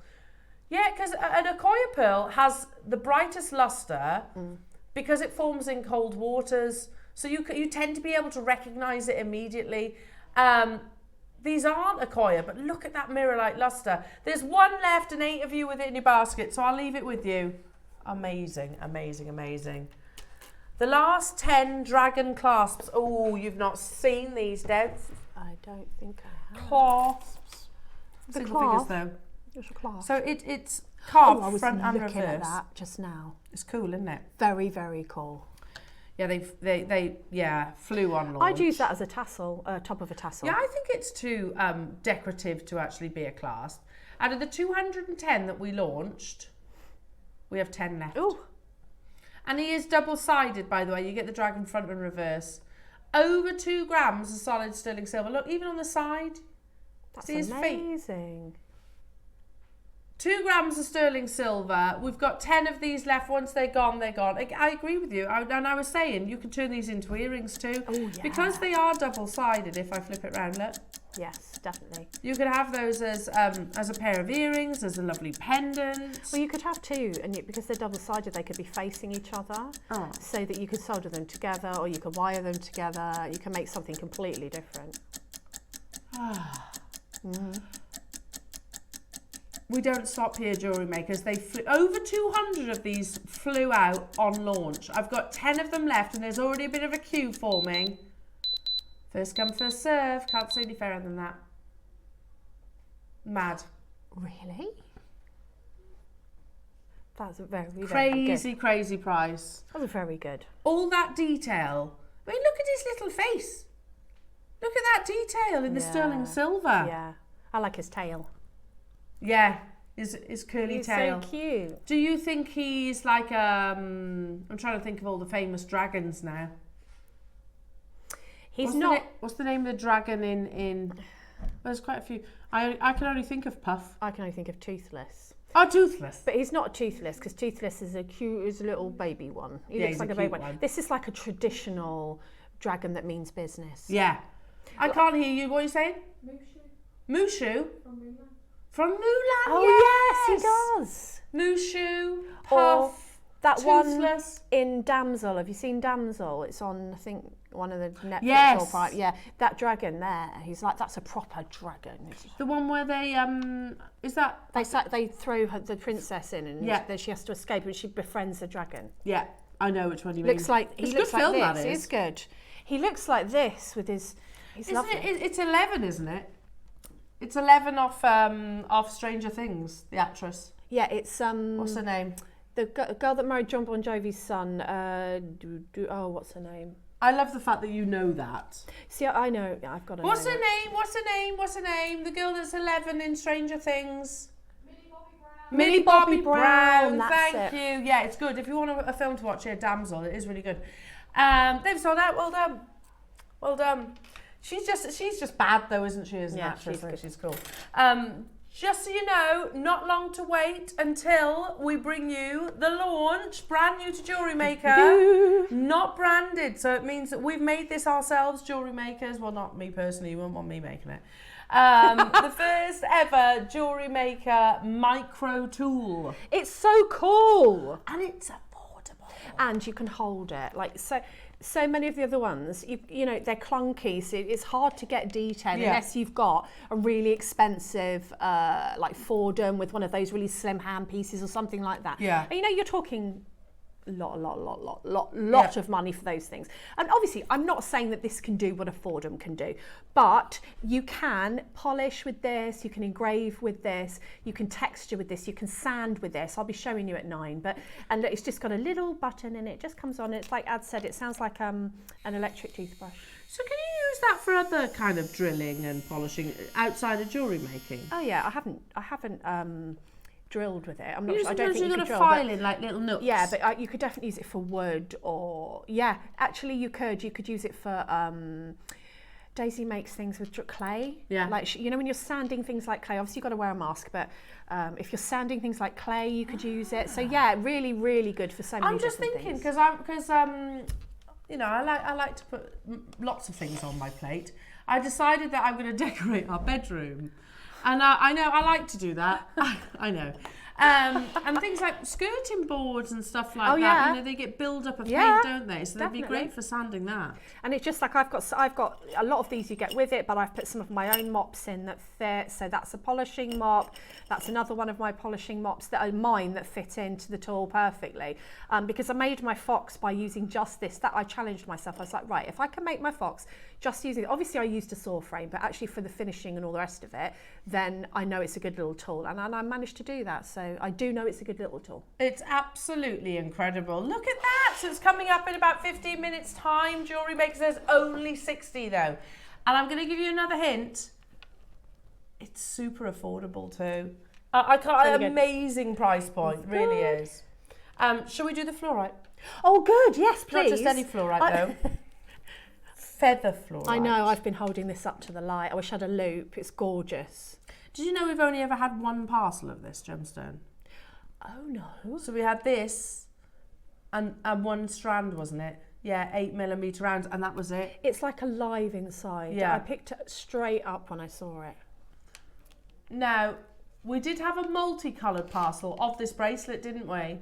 Yeah, because an Akoya pearl has the brightest luster because it forms in cold waters. So you tend to be able to recognise it immediately. These aren't Akoya, but look at that mirror-like luster. There's 1 left and 8 of you with it in your basket, so I'll leave it with you. Amazing, amazing, amazing. The last 10 dragon clasps. Oh, you've not seen these, Deb. I don't think I have. Clasps. The Single figures clasp. though. It's a clasp. So it's carved I was front and looking reverse. at that just now. It's cool, isn't it? Very, very cool. Yeah, they flew on launch. I'd use that as a tassel, top of a tassel. Yeah, I think it's too decorative to actually be a clasp. Out of the 210 that we launched, we have 10 left. Ooh. And he is double-sided, by the way. You get the dragon front and reverse. Over 2 grams of solid sterling silver. Look, even on the side. That's see his feet? amazing. 2 grams of sterling silver. We've got 10 of these left. Once they're gone, they're gone. I agree with you. And I was saying, you can turn these into earrings too. Oh, yeah. Because they are double-sided, if I flip it round, look. Yes, definitely. You could have those as a pair of earrings, as a lovely pendant. Well, you could have 2, and because they're double-sided, they could be facing each other, so that you could solder them together, or you could wire them together. You can make something completely different. We don't stop here, jewellery makers. They flew, over 200 of these flew out on launch. I've got 10 of them left, and there's already a bit of a queue forming. First come, first serve. Can't say any fairer than that. Mad. Really? That's very, very Crazy, good. crazy price. That was very good. All that detail. I mean, look at his little face. Look at that detail in the sterling silver. Yeah. I like his tail. Yeah, his curly tail. He's so cute. Do you think he's like I'm trying to think of all the famous dragons now. What's the name of the dragon in there's quite a few. I can only think of Puff. I can only think of Toothless. Oh, Toothless. But he's not Toothless, because Toothless is a cute little baby one. He looks he's like a a baby cute one. one. This is like a traditional dragon that means business. Yeah. I can't hear you. What are you saying? Mushu. From Mulan. Oh yes, he does. Mushu, Puff. That Toothless. one in Damsel. Have you seen Damsel? It's on, I think, one of the Netflix Yes. or Prime. Yeah, that dragon there. He's like, that's a proper dragon. The one where they is that They throw the princess in, and Yeah. then she has to escape, and she befriends the dragon. Yeah, I know which one you mean. Looks like it's he a looks good like film, this. that It is. is good. He looks like this with his. He's Isn't lovely. it's 11, isn't it? It's 11 off Stranger Things, the actress. Yeah, it's What's her name? the girl that married John Bon Jovi's son. What's her name? I love the fact that you know that. See, I know. I've got her. What's her name? What's her name? What's her name? The girl that's 11 in Stranger Things. Millie Bobby Brown. That's Thank it. you. Yeah, it's good. If you want a film to watch, Damsel. It is really good. They've sold out. Well done. Well done. She's just bad though, isn't she? As an actress, I think she's cool. Just so you know, not long to wait until we bring you the launch, brand new to JewelleryMaker, not branded. So it means that we've made this ourselves, jewellery makers. Well, not me personally, you won't want me making it. The first ever JewelleryMaker micro tool. It's so cool. And it's affordable. And you can hold it. Like, so many of the other ones, you know, they're clunky, so it's hard to get detail unless you've got a really expensive, like Fordham with one of those really slim hand pieces or something like that. Yeah. And, you know, you're talking lot of money for those things. And obviously, I'm not saying that this can do what a Fordham can do, but you can polish with this, you can engrave with this, you can texture with this, you can sand with this. I'll be showing you at 9, and look, it's just got a little button and it just comes on. It's like Ad said, it sounds like an electric toothbrush. So can you use that for other kind of drilling and polishing outside of jewellery making? Oh yeah, I haven't drilled with it. I'm not sure. I Sometimes don't think you've you got could to drill, file in like little nooks. yeah, but you could definitely use it for wood or actually you could use it for Daisy makes things with clay. Yeah. Like, you know, when you're sanding things like clay, obviously you've got to wear a mask, but if you're sanding things like clay, you could use it. So yeah, really, really good for so many I'm just different thinking things. because you know, I like to put lots of things on my plate. I decided that I'm going to decorate our bedroom, and I know I like to do that. I know. And things like skirting boards and stuff like that, yeah. you know, they get build up of Yeah, paint, don't they? So they'd be great for sanding that. And it's just like I've got a lot of these you get with it, but I've put some of my own mops in that fit. So that's a polishing mop. That's another one of my polishing mops that are mine that fit into the tool perfectly. Because I made my fox by using just this. That I challenged myself. I was like, right, if I can make my fox just using it, obviously I used a saw frame, but actually for the finishing and all the rest of it, then I know it's a good little tool. And I managed to do that. So I do know it's a good little tool. It's absolutely incredible. Look at that. So it's coming up in about 15 minutes time. Jewellery Maker says only 60 though. And I'm going to give you another hint. It's super affordable too. I can't, amazing price point, really is. Shall we do the fluorite? Oh, good. Yes, please. Not just any fluorite though. Feather fluorite. I know, I've been holding this up to the light. I wish I had a loop. It's gorgeous. Did you know we've only ever had one parcel of this gemstone? Oh no. So we had this and one strand, wasn't it? Yeah, 8mm rounds, and that was it. It's like alive inside. Yeah. I picked it straight up when I saw it. Now, we did have a multicoloured parcel of this bracelet, didn't we?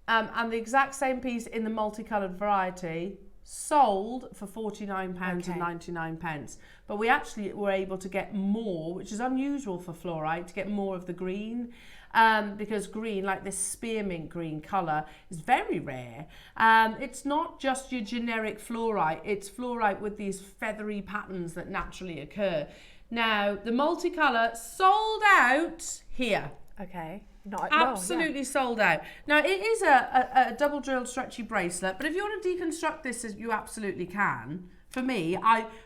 And the exact same piece in the multicoloured variety sold for £49.99. But we actually were able to get more, which is unusual for fluorite, to get more of the green. Because green, like this spearmint green colour, is very rare. It's not just your generic fluorite, it's fluorite with these feathery patterns that naturally occur. Now, the multicolour sold out here. Okay. Absolutely sold out. Now, it is a double drilled stretchy bracelet, but if you want to deconstruct this, you absolutely can. For me,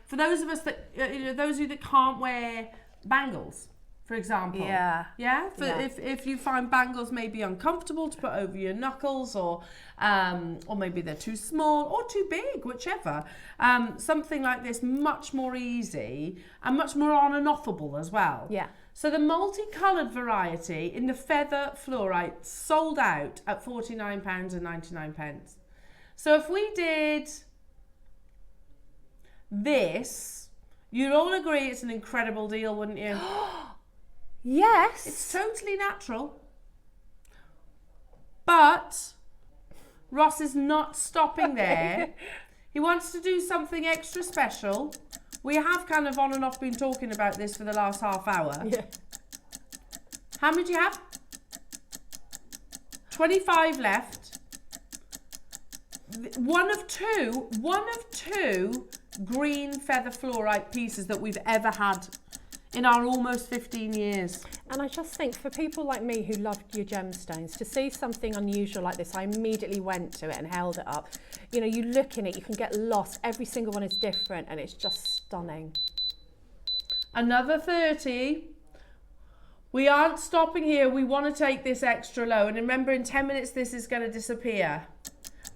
for those of us that, those of you that can't wear bangles, for example. Yeah. Yeah? If you find bangles maybe uncomfortable to put over your knuckles, or maybe they're too small or too big, whichever. Something like this, much more easy and much more on and offable as well. Yeah. So the multicoloured variety in the feather fluorite sold out at £49.99. So if we did this, you'd all agree it's an incredible deal, wouldn't you? Yes. It's totally natural. But Ross is not stopping there. He wants to do something extra special. We have kind of on and off been talking about this for the last half hour. Yeah. How many do you have? 25 left. One of two green feather fluorite pieces that we've ever had in our almost 15 years. And I just think for people like me who loved your gemstones, to see something unusual like this, I immediately went to it and held it up. You know, you look in it, you can get lost. Every single one is different and it's just stunning. Another 30. We aren't stopping here. We want to take this extra low. And remember, in 10 minutes, this is going to disappear.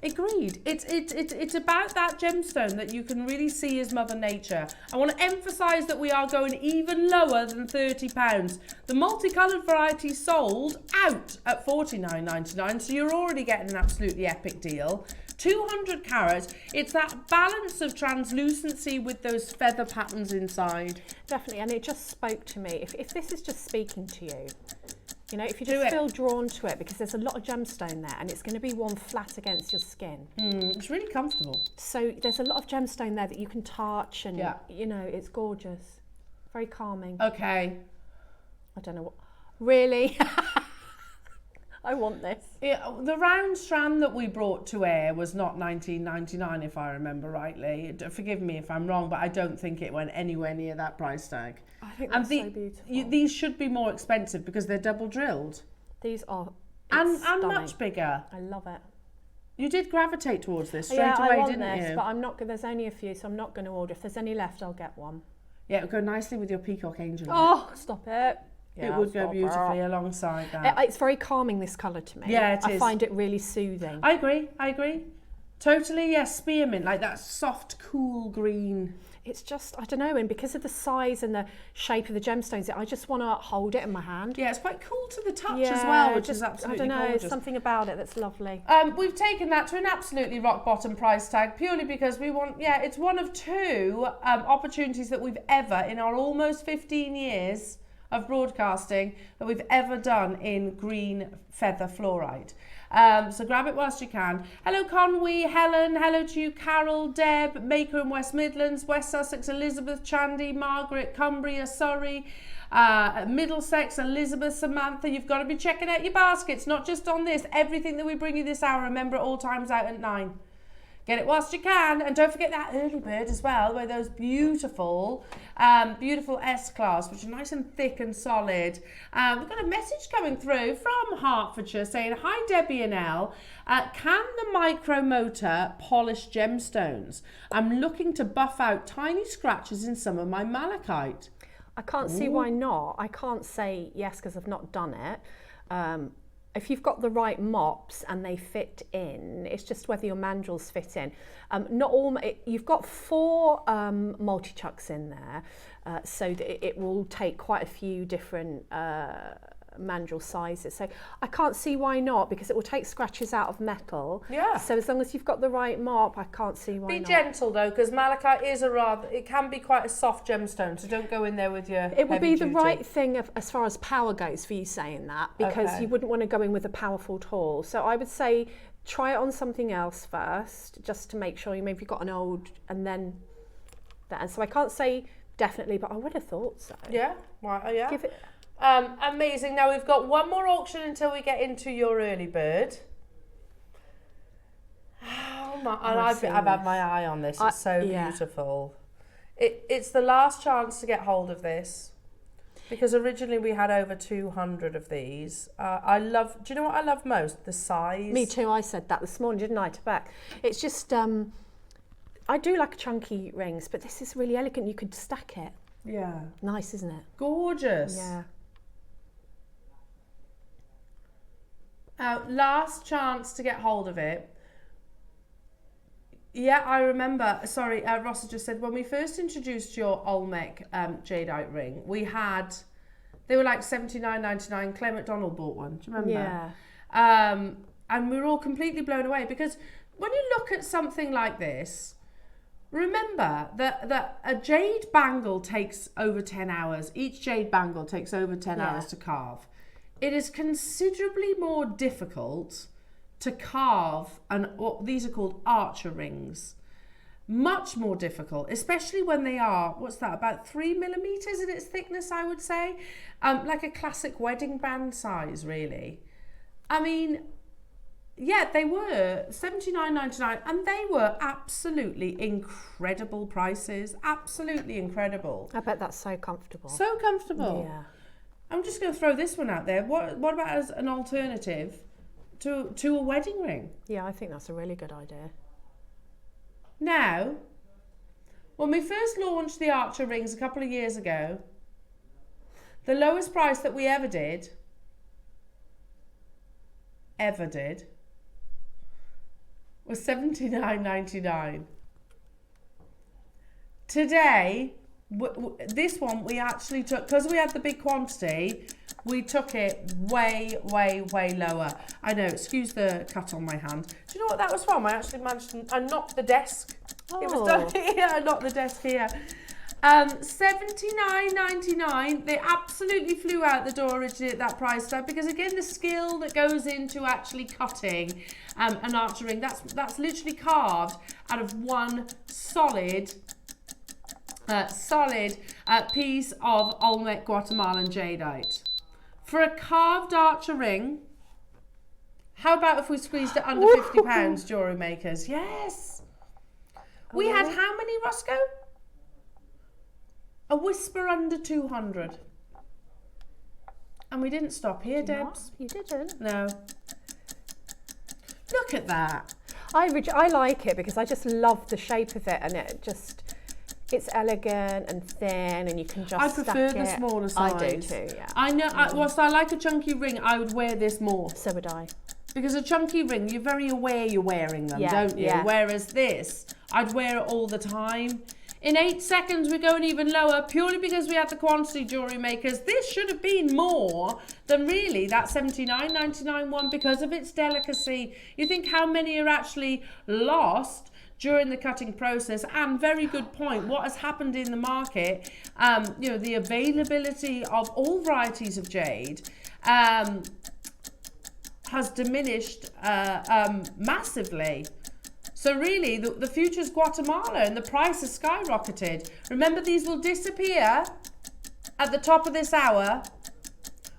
Agreed. It's about that gemstone that you can really see as Mother Nature. I want to emphasise that we are going even lower than £30. The multicoloured variety sold out at $49.99, so you're already getting an absolutely epic deal. 200 carats. It's that balance of translucency with those feather patterns inside. Definitely, and it just spoke to me. If this is just speaking to you, you know, if you just feel drawn to it, because there's a lot of gemstone there and it's going to be worn flat against your skin. It's really comfortable. So there's a lot of gemstone there that you can touch and, you know, it's gorgeous. Very calming. Okay. I don't know what. Really? I want this. Yeah, the round strand that we brought to air was not $19.99 if I remember rightly. Forgive me if I'm wrong, but I don't think it went anywhere near that price tag. I think that's so beautiful. These should be more expensive because they're double drilled. These are and much bigger. I love it. You did gravitate towards this straight away, didn't you? But I'm not. There's only a few, so I'm not going to order. If there's any left, I'll get one. Yeah, it would go nicely with your peacock angel. Oh, stop it. Yeah, it would go beautifully alongside that. It's very calming, this colour, to me. Yeah, it is. I find it really soothing. I agree. Totally, yes, spearmint, like that soft, cool green. It's just, I don't know, and because of the size and the shape of the gemstones, I just want to hold it in my hand. Yeah, it's quite cool to the touch as well, which is absolutely gorgeous. I don't know, there's something about it that's lovely. We've taken that to an absolutely rock bottom price tag purely because we want, it's one of two opportunities that we've ever, in our almost 15 years of broadcasting, that we've ever done in green feather fluorite. So grab it whilst you can. Hello Conway, Helen, hello to you Carol, Deb, Maker in West Midlands, West Sussex, Elizabeth, Chandy, Margaret, Cumbria, Surrey, Middlesex, Elizabeth, Samantha. You've got to be checking out your baskets, not just on this. Everything that we bring you this hour, remember, at all times out at 9. Get it whilst you can, and don't forget that early bird as well, where those beautiful S Clasps, which are nice and thick and solid. We've got a message coming through from Hertfordshire saying, "Hi Debbie and Elle, can the micro motor polish gemstones? I'm looking to buff out tiny scratches in some of my malachite." I can't see why not. I can't say yes because I've not done it. If you've got the right mops and they fit in, it's just whether your mandrels fit in. Not all. You've got 4 multi-chucks in there, so that it will take quite a few different mandrel sizes. So I can't see why not, because it will take scratches out of metal. Yeah. So as long as you've got the right mop, I can't see why not. Be gentle though, because malachite is it can be quite a soft gemstone, so don't go in there with your It would be the duty. right thing as far as power goes for you saying that, because you wouldn't want to go in with a powerful tool. So I would say try it on something else first, just to make sure maybe you've got an old, and then that. And so I can't say definitely, but I would have thought so. Yeah. Well, yeah. Give it. Amazing. Now we've got one more auction until we get into your early bird. Oh my! And I've had my eye on this. It's so beautiful. It's the last chance to get hold of this, because originally we had over 200 of these. I love. Do you know what I love most? The size. Me too. I said that this morning, didn't I? To back. It's just. I do like chunky rings, but this is really elegant. You could stack it. Yeah. Nice, isn't it? Gorgeous. Yeah. Last chance to get hold of it. Yeah, I remember. Sorry, Ross has just said, when we first introduced your Olmec jadeite ring, they were like $79.99. Claire McDonald bought one. Do you remember? Yeah. And we were all completely blown away, because when you look at something like this, remember that a jade bangle takes over 10 hours. Each jade bangle takes over 10 hours to carve. It is considerably more difficult to carve, these are called archer rings. Much more difficult, especially when they are, what's that, about 3 millimeters in its thickness, I would say. Like a classic wedding band size, really. I mean, yeah, they were $79.99, and they were absolutely incredible prices. Absolutely incredible. I bet that's so comfortable. So comfortable. Yeah. I'm just going to throw this one out there. What about as an alternative to a wedding ring? Yeah, I think that's a really good idea. Now, when we first launched the Archer rings a couple of years ago, the lowest price that we ever did, was $79.99. Today, this one we actually took, because we had the big quantity, we took it way, way, way lower. I know, excuse the cut on my hand. Do you know what that was from? I actually managed to, I knocked the desk. Oh. It was done here, I knocked the desk here. $79.99. They absolutely flew out the door at that price tag, because again, the skill that goes into actually cutting an archer ring, that's literally carved out of one solid piece of Olmec Guatemalan jadeite. For a carved archer ring, how about if we squeezed it under £50, jewellery makers? Yes. We had how many, Roscoe? A whisper under 200. And we didn't stop here, Debs. You didn't? No. Look at that. I like it because I just love the shape of it, and it's elegant and thin, and you can just I prefer stack the it. smaller size. I do too, yeah. I know, whilst I like a chunky ring, I would wear this more. So would I. Because a chunky ring, you're very aware you're wearing them, Yeah, don't you? yeah. Whereas this, I'd wear it all the time. In 8 seconds, we're going even lower, purely because we had the quantity, jewellery makers. This should have been more than really that $79.99 one, because of its delicacy. You think how many are actually lost during the cutting process? And very good point, what has happened in the market, you know, the availability of all varieties of jade has diminished massively. So really, the future's Guatemala, and the price has skyrocketed. Remember, these will disappear at the top of this hour.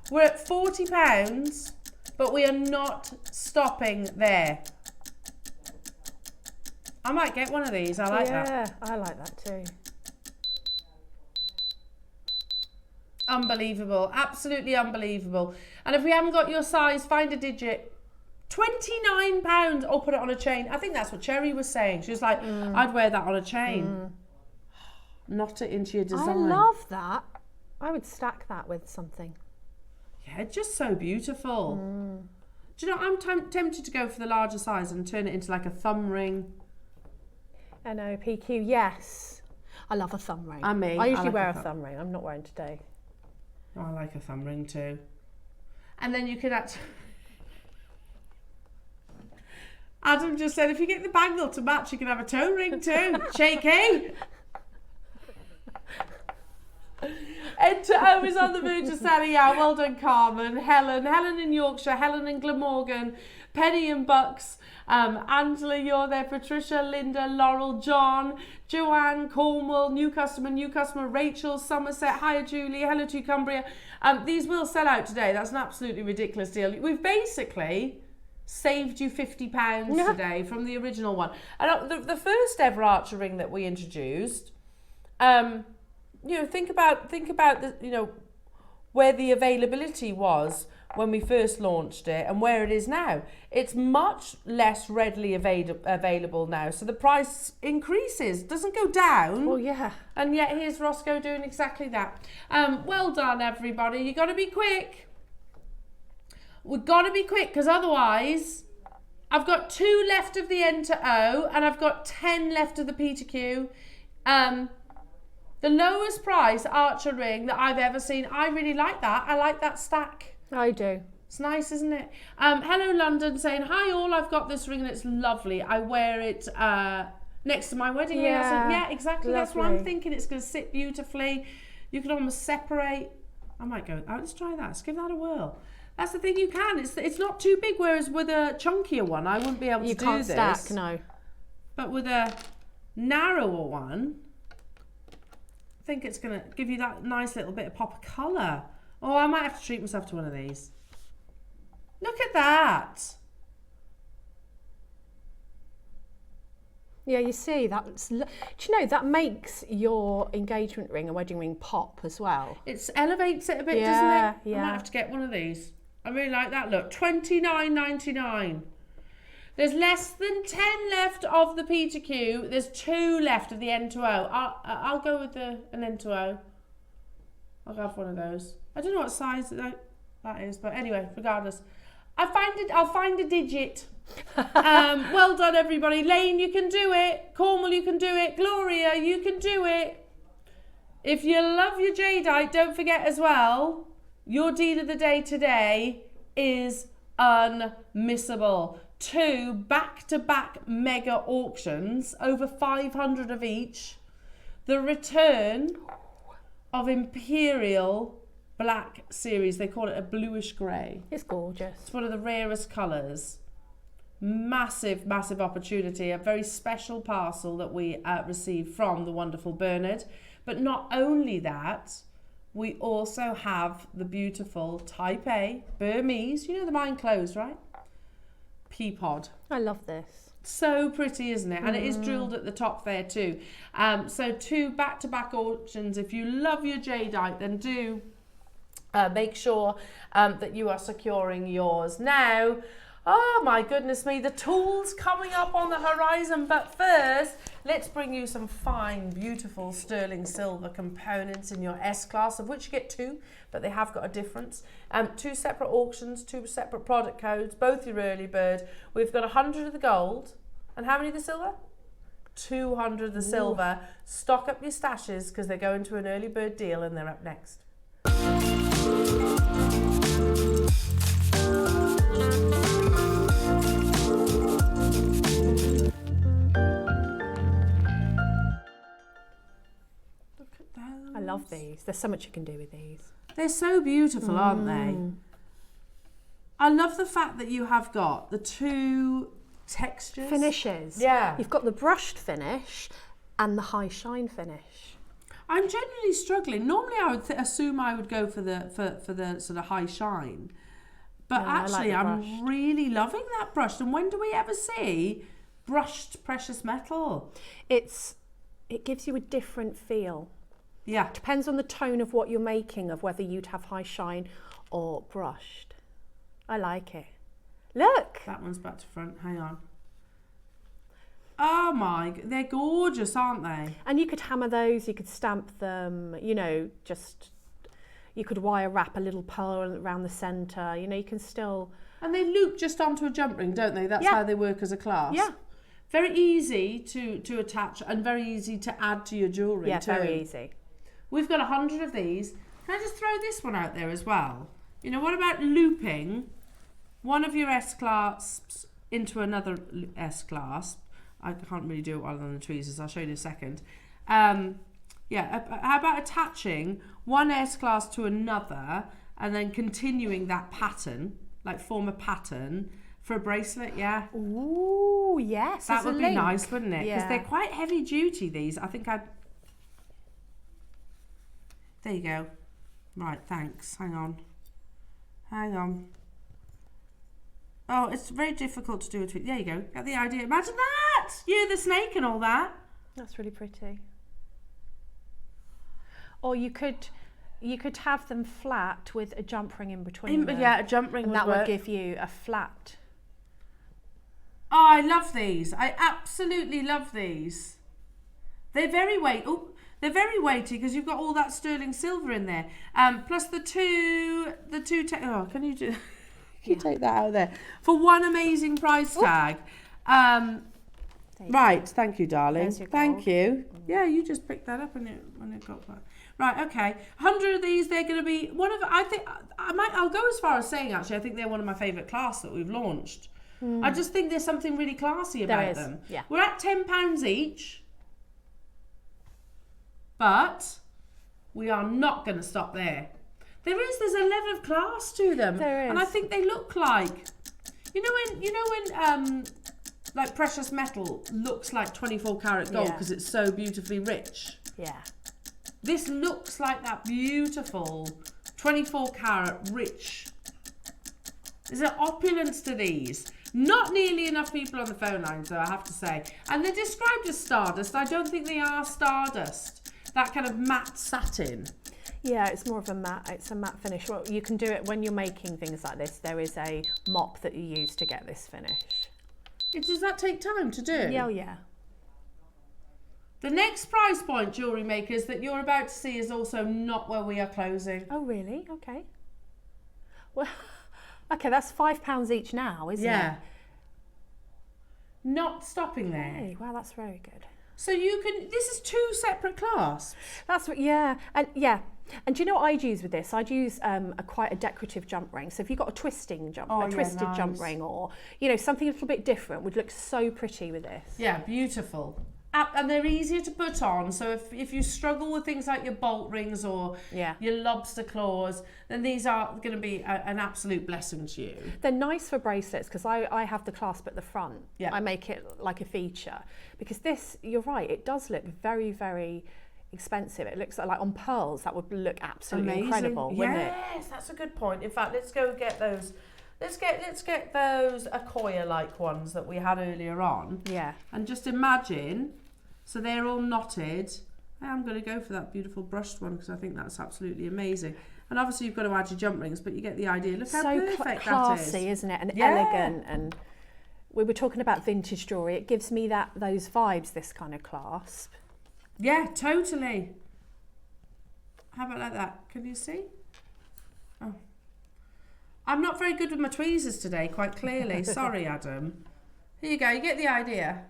We're at £40, but we are not stopping there. I might get one of these. I like that. Yeah, I like that too. Unbelievable. Absolutely unbelievable. And if we haven't got your size, find a digit. £29. I'll put it on a chain. I think that's what Cherry was saying. She was like, I'd wear that on a chain. Knot it into your design. I love that. I would stack that with something. Yeah, just so beautiful. Do you know, I'm tempted to go for the larger size and turn it into like a thumb ring. NOPQ, yes. I love a thumb ring. I usually like wear a thumb ring. I'm not wearing today. I like a thumb ring too. And then you can actually... Adam just said, if you get the bangle to match, you can have a toe ring too. Shaky. Enter O is on the verge of selling out. Well done, Carmen. Helen in Yorkshire, Helen in Glamorgan, Penny in Bucks, Angela, you're there, Patricia, Linda, Laurel, John, Joanne, Cornwall, new customer, Rachel, Somerset, hiya Julie, hello to Cumbria. These will sell out today. That's an absolutely ridiculous deal. We've basically saved you £50 today from the original one. And the first ever archer ring that we introduced, you know, think about the, you know, where the availability was when we first launched it and where it is now. It's much less readily available now, so the price increases, doesn't go down. Well, yeah. And yet here's Roscoe doing exactly that. Well done, everybody. You got to be quick. We've got to be quick, because otherwise I've got 2 left of the N to O and I've got 10 left of the P to Q. The lowest price archer ring that I've ever seen. I really like that. I like that stack. I do. It's nice, isn't it? Hello London saying, hi all, I've got this ring and it's lovely. I wear it next to my wedding ring. I said, yeah, exactly. Lovely. That's what I'm thinking. It's going to sit beautifully. You can almost separate. I might go, let's try that. Let's give that a whirl. That's the thing, you can. It's not too big, whereas with a chunkier one, I wouldn't be able to do this. You can't stack, no. But with a narrower one, I think it's going to give you that nice little bit of pop of colour. Oh, I might have to treat myself to one of these. Look at that. Yeah, you see, do you know, that makes your engagement ring and wedding ring pop as well. It elevates it a bit, doesn't it? Yeah. I might have to get one of these. I really like that look. $29.99. There's less than 10 left of the P to Q. There's 2 left of the N to O. I'll go with an N to O. I'll have one of those. I don't know what size that is, but anyway, regardless. I'll find a digit. Well done, everybody. Lane, you can do it. Cornwall, you can do it. Gloria, you can do it. If you love your jadeite, don't forget as well, your deal of the day today is unmissable. 2 back-to-back mega auctions, over 500 of each. The return of Imperial Black series. They call it a bluish grey. It's gorgeous. It's one of the rarest colours. Massive, massive opportunity. A very special parcel that we received from the wonderful Bernard. But not only that, we also have the beautiful Type A Burmese. You know the mine clothes, right? Pea pod. I love this. So pretty, isn't it? And it is drilled at the top there too. So 2 back-to-back auctions. If you love your jadeite, then do make sure that you are securing yours now. Oh my goodness me, the tools coming up on the horizon. But first, let's bring you some fine, beautiful sterling silver components in your S class, of which you get 2, but they have got a difference. 2 separate auctions, 2 separate product codes, both your early bird. We've got 100 of the gold, and how many of the silver? 200 of the silver. Stock up your stashes because they're going to an early bird deal and they're up next. I love these. There's so much you can do with these. They're so beautiful, aren't they? I love the fact that you have got the 2 textures. Finishes. Yeah. You've got the brushed finish and the high shine finish. I'm genuinely struggling. Normally I would assume I would go for the sort of high shine. But no, actually I'm really loving that brushed. And when do we ever see brushed precious metal? It gives you a different feel. Yeah. Depends on the tone of what you're making, of whether you'd have high shine or brushed. I like it. Look. That one's back to front. Hang on. Oh my, they're gorgeous, aren't they? And you could hammer those, you could stamp them, you know, you could wire wrap a little pearl around the centre, you know, you can still... And they loop just onto a jump ring, don't they? That's how they work as a clasp. Yeah. Very easy to attach and very easy to add to your jewellery too. Yeah, very easy. We've got 100 of these. Can I just throw this one out there as well? You know, what about looping one of your S clasps into another S clasp? I can't really do it while I'm on the tweezers. I'll show you in a second. How about attaching one S clasp to another and then continuing that pattern, like form a pattern for a bracelet, yeah? Ooh, yes. That would be nice, wouldn't it? Because Yeah. they're quite heavy duty, these. I think I'd... There you go. Right, thanks. Hang on. Oh, it's very difficult to do it. There you go. Got the idea. Imagine that! You, the snake and all that. That's really pretty. Or you could have them flat with a jump ring in between them. Yeah, a jump ring and would that work. would give you a flat. Oh, I love these. I absolutely love these. They're very weighty. Oh, they're very weighty because you've got all that sterling silver in there. Plus the two. Oh, can you do? You take that out of there for one amazing price tag. Right, thank you, darling. Thank you. Yeah, you just picked that up when it got back. Right, okay. 100 of these. They're going to be one of. I think I'll go as far as saying actually. I think they're one of my favourite class that we've launched. I just think there's something really classy about them. Yeah. We're at £10 each, but we are not going to stop there. There's a level of class to them. There is. And I think they look like, you know when like precious metal looks like 24 karat gold because it's so beautifully rich. Yeah. This looks like that beautiful 24 karat rich. There's an opulence to these. Not nearly enough people on the phone lines though, I have to say. And they're described as stardust. I don't think they are stardust. That kind of matte satin. Yeah, it's more of a matte, it's a matte finish. Well, you can do it when you're making things like this. There is a mop that you use to get this finish. Does that take time to do? Yeah, yeah. The next price point, jewellery makers, that you're about to see is also not where we are closing. Oh, really? Okay. Well, okay, that's £5 each now, isn't it? Yeah. Not stopping there. Hey, wow, that's very good. So you can, this is 2 separate clasps. That's what, yeah. And do you know what I'd use with this? I'd use quite a decorative jump ring. So if you've got a twisted jump ring, or, you know, something a little bit different would look so pretty with this. Yeah, beautiful. And they're easier to put on, so if you struggle with things like your bolt rings or your lobster claws, then these are going to be an absolute blessing to you. They're nice for bracelets because I have the clasp at the front. Yeah. I make it like a feature because this, you're right, it does look very, very expensive. It looks like on pearls that would look absolutely incredible, wouldn't it? Yes, that's a good point. In fact, let's go get those. Let's get those Accoya-like ones that we had earlier on. Yeah. And just imagine. So they're all knotted. I'm going to go for that beautiful brushed one because I think that's absolutely amazing. And obviously you've got to add your jump rings, but you get the idea. Look how perfect that is. Classy, isn't it? And elegant. And we were talking about vintage jewellery. It gives me those vibes, this kind of clasp. Yeah, totally. How about like that? Can you see? Oh. I'm not very good with my tweezers today, quite clearly. Sorry, Adam. Here you go. You get the idea.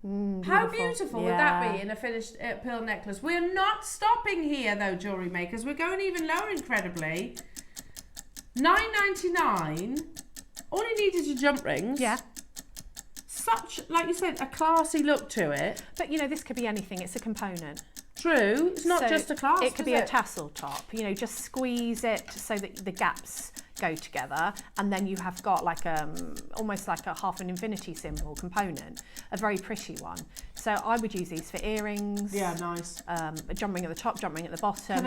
Beautiful. How beautiful would that be in a finished pearl necklace? We're not stopping here though, jewellery makers. We're going even lower, incredibly. $9.99. All you need is your jump rings. Yeah. Such, like you said, a classy look to it. But you know, this could be anything. It's a component. True. It's not just a clasp. It could be a tassel top. You know, just squeeze it so that the gaps go together, and then you have got like almost like a half an infinity symbol component, a very pretty one. So I would use these for earrings. Yeah, nice. A jump ring at the top, jump ring at the bottom.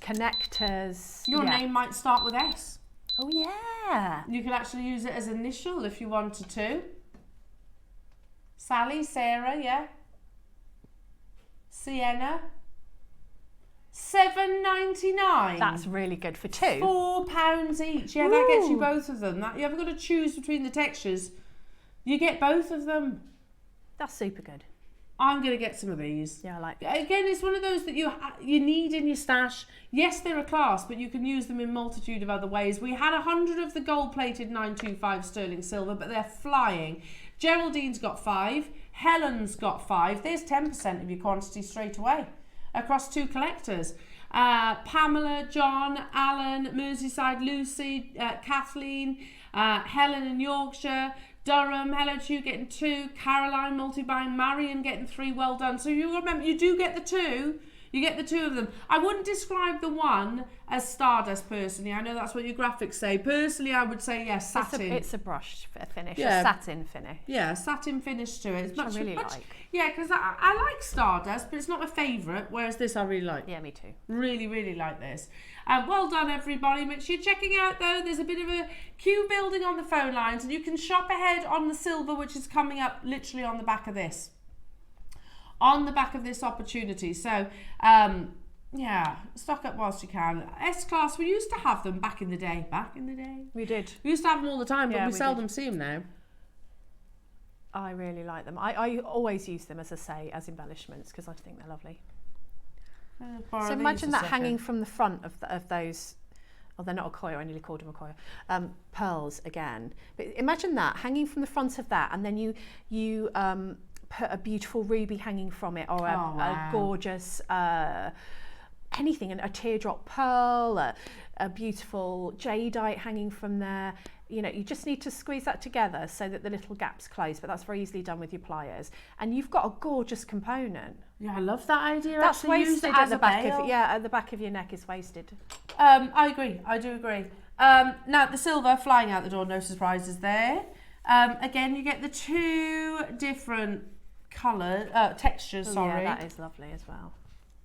Connectors. Your name might start with S. Oh yeah. You could actually use it as initial if you wanted to. Sally, Sarah, yeah. Sienna. $7.99. That's really good for 2. £4 each. Yeah, that gets you both of them. You haven't got to choose between the textures. You get both of them. That's super good. I'm going to get some of these. Yeah, I like that. Again, it's one of those that you need in your stash. Yes, they're a class, but you can use them in multitude of other ways. We had 100 of the gold-plated 925 sterling silver, but they're flying. Geraldine's got 5. Helen's got 5. There's 10% of your quantity straight away across 2 collectors. Pamela, John, Alan, Merseyside, Lucy, Kathleen, Helen in Yorkshire, Durham, hello to you, getting 2, Caroline multi-buying, Marion getting 3, well done. So you remember, you do get the 2. You get the 2 of them. I wouldn't describe the one as stardust personally. I know that's what your graphics say. Personally, I would say yes, satin. It's a brushed finish, a satin finish. Yeah, satin finish to it. It's much, I really like. Yeah, because I like stardust, but it's not my favourite, whereas this I really like. Yeah, me too. Really, really like this. Well done, everybody. Make sure you're checking out, though. There's a bit of a queue building on the phone lines, and you can shop ahead on the silver, which is coming up literally on the back of this. On the back of this opportunity. So, yeah, stock up whilst you can. S-Class, we used to have them back in the day. We did. We used to have them all the time, but we seldom see them now. I really like them. I always use them, as I say, as embellishments because I think they're lovely. So imagine that hanging from the front of those, oh, they're not Accoya, I nearly called them Accoya, pearls again. But imagine that, hanging from the front of that, and then you put a beautiful ruby hanging from it, or a gorgeous anything, a teardrop pearl, a beautiful jadeite hanging from there. You know, you just need to squeeze that together so that the little gaps close, but that's very easily done with your pliers. And you've got a gorgeous component. Yeah, I love that idea. That's actually, used wasted as at the a back veil. of at the back of your neck is wasted. I agree. I do agree. Now the silver flying out the door, no surprises there. Again, you get the two different colour textures. Sorry, yeah, that is lovely as well.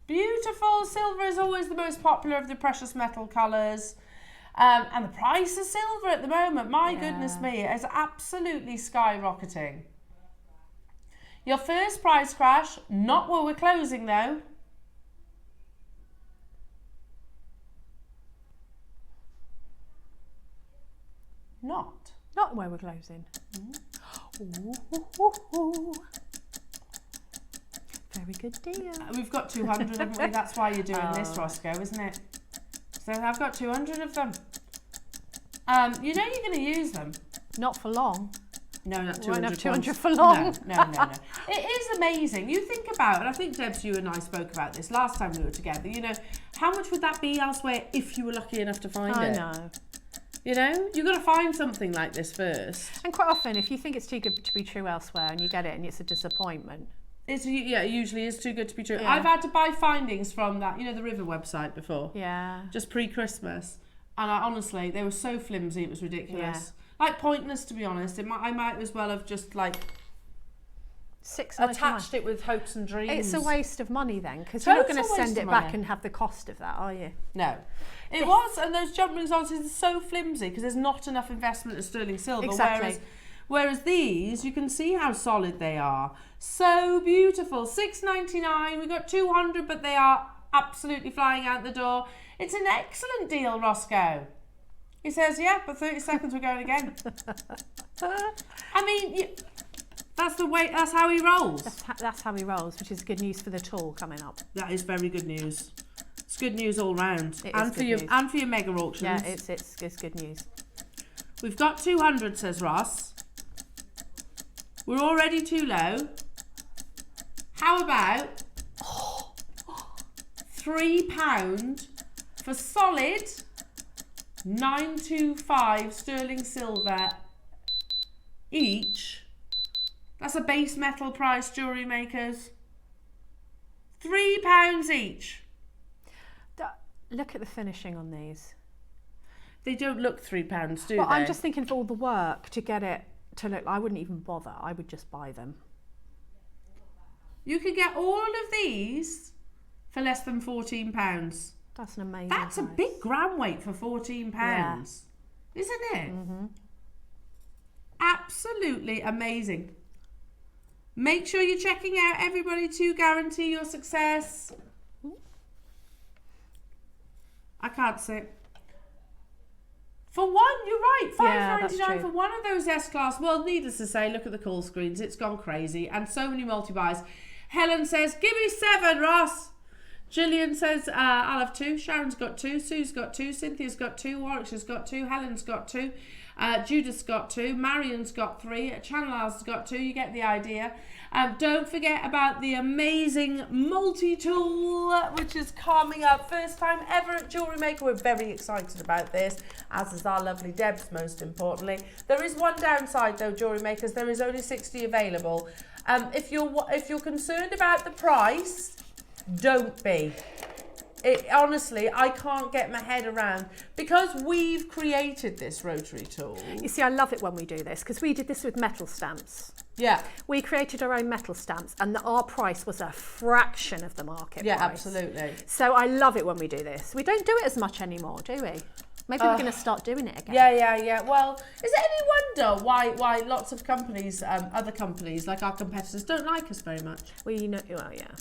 Beautiful. Silver is always the most popular of the precious metal colours. And the price of silver at the moment, my goodness me, is absolutely skyrocketing. Your first price crash, not where we're closing though. Not where we're closing. Ooh. Very good deal. We've got 200, haven't we? That's why you're doing this, Roscoe, isn't it? So I've got 200 of them. You know you're going to use them. Not for long. No, not 200. Won't have 200 for long. No. It is amazing. You think about, and I think Debs, you and I spoke about this last time we were together, you know, how much would that be elsewhere if you were lucky enough to find it? I know. You know, you've got to find something like this first. And quite often, if you think it's too good to be true elsewhere and you get it and it's a disappointment. It usually is too good to be true. Yeah. I've had to buy findings from that, you know, the River website before. Yeah. Just pre-Christmas. And honestly, they were so flimsy, it was ridiculous. Yeah. Like pointless, to be honest. I might as well have just like attached it with hopes and dreams. It's a waste of money then, because you're not going to send it back and have the cost of that, are you? No. It was, and those jump rings are so flimsy because there's not enough investment in sterling silver. Exactly. Whereas these, you can see how solid they are. So beautiful. $6.99. We got 200, but they are absolutely flying out the door. It's an excellent deal, Roscoe. He says, yeah, but 30 seconds we're going again. I mean, that's the way. That's how he rolls. That's how he rolls, which is good news for the tool coming up. That is very good news. It's good news all round, and for your mega auctions. Yeah, it's good news. We've got 200, says Ross. We're already too low. How about £3 for solid 925 sterling silver each? That's a base metal price, jewellery makers. £3 each. Look at the finishing on these. They don't look £3, do they? I'm just thinking of all the work to get it to look. I wouldn't even bother. I would just buy them. You could get all of these for less than £14. That's an amazing That's price. a big gram weight for £14, yeah. Isn't it? Mm-hmm. Absolutely amazing. Make sure you're checking out everybody to guarantee your success. I can't sit. For one, you're right, $5.99 for one of those S Class. Well, needless to say, look at the call screens. It's gone crazy. And so many multi-buys. Helen says, give me 7, Ross. Gillian says, I'll have 2. Sharon's got 2. Sue's got 2. Cynthia's got 2. Warwickshire's got 2. Helen's got 2. Judith's got 2. Marion's got 3. Channelar's got 2. You get the idea. Don't forget about the amazing multi-tool, which is coming up. First time ever at JewelleryMaker. We're very excited about this, as is our lovely Debs, most importantly. There is one downside, though, JewelleryMakers. There is only 60 available. If you're concerned about the price, don't be. Honestly, I can't get my head around, because we've created this rotary tool. You see, I love it when we do this, because we did this with metal stamps. Yeah. We created our own metal stamps, and our price was a fraction of the market price. Absolutely. So I love it when we do this. We don't do it as much anymore, do we? Maybe we're going to start doing it again. Yeah. Well, is it any wonder why lots of companies, other companies like our competitors, don't like us very much? Well, yeah.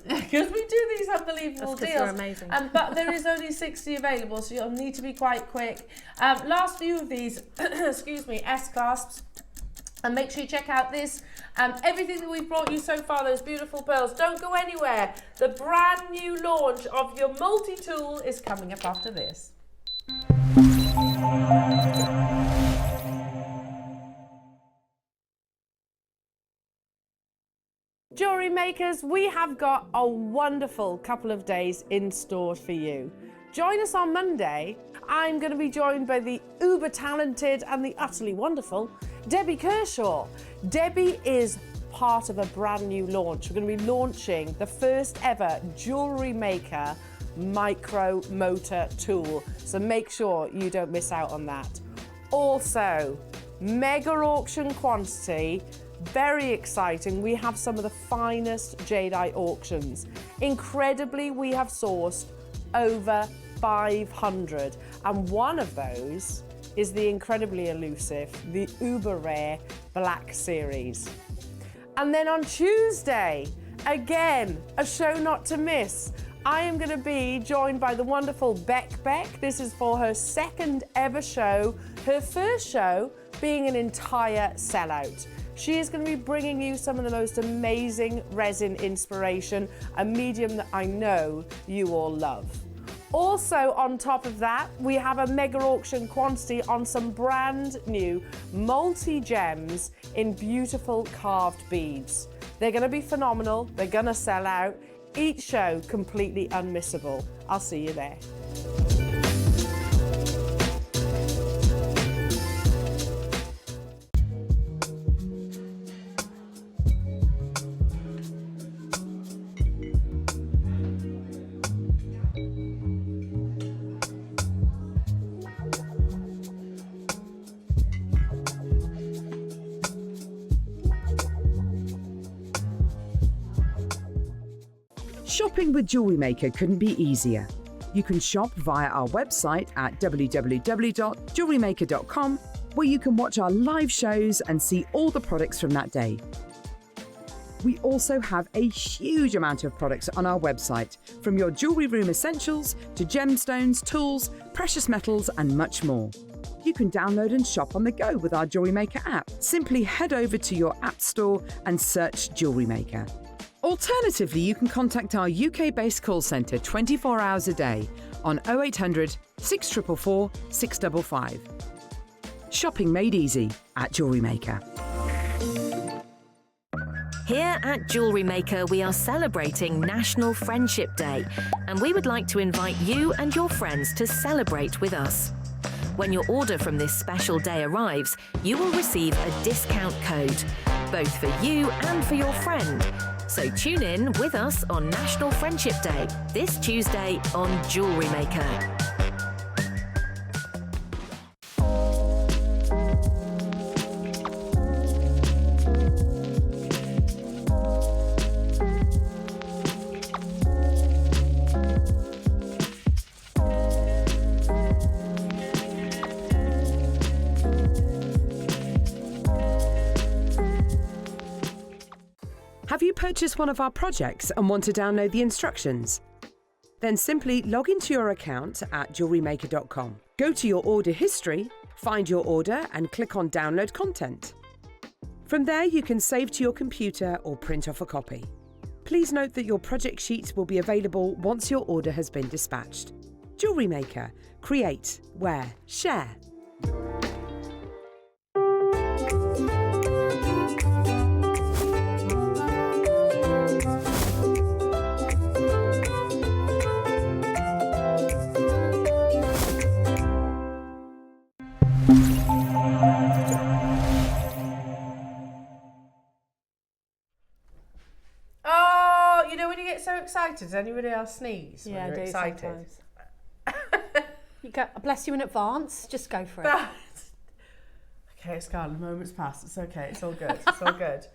Because we do these unbelievable deals. They're amazing. But there is only 60 available, so you'll need to be quite quick. Last few of these, excuse me, S Clasps. And make sure you check out this, everything that we've brought you so far, those beautiful pearls. Don't go anywhere. The brand new launch of your multi-tool is coming up after this. Jewellery makers, we have got a wonderful couple of days in store for you. Join us on Monday. I'm going to be joined by the uber talented and the utterly wonderful Debbie Kershaw. Debbie is part of a brand new launch. We're going to be launching the first ever JewelleryMaker micro motor tool. So make sure you don't miss out on that. Also, mega auction quantity. Very exciting. We have some of the finest Jadeite auctions. Incredibly, we have sourced over 500, and one of those is the incredibly elusive, the uber rare Black Series. And then on Tuesday, again, a show not to miss. I am going to be joined by the wonderful Beck. This is for her second ever show, her first show being an entire sellout. She is going to be bringing you some of the most amazing resin inspiration, a medium that I know you all love. Also, on top of that, we have a mega auction quantity on some brand new multi-gems in beautiful carved beads. They're going to be phenomenal. They're going to sell out. Each show completely unmissable. I'll see you there. Shopping with JewelleryMaker couldn't be easier. You can shop via our website at www.jewellerymaker.com, where you can watch our live shows and see all the products from that day. We also have a huge amount of products on our website, from your jewellery room essentials to gemstones, tools, precious metals and much more. You can download and shop on the go with our JewelleryMaker app. Simply head over to your app store and search JewelleryMaker. Alternatively, you can contact our UK-based call centre 24 hours a day on 0800 644 655. Shopping made easy at JewelleryMaker. Here at JewelleryMaker, we are celebrating National Friendship Day, and we would like to invite you and your friends to celebrate with us. When your order from this special day arrives, you will receive a discount code, both for you and for your friend. So tune in with us on National Friendship Day, this Tuesday on JewelleryMaker. Have you purchased one of our projects and want to download the instructions? Then simply log into your account at jewellerymaker.com. Go to your order history, find your order and click on Download Content. From there you can save to your computer or print off a copy. Please note that your project sheets will be available once your order has been dispatched. JewelleryMaker. Create, wear, share. So excited. Does anybody else sneeze? Yeah, when I you're do excited? sometimes. You go, bless you in advance. Just go for it. Okay, it's gone. The moment's passed. It's okay. It's all good. It's all good.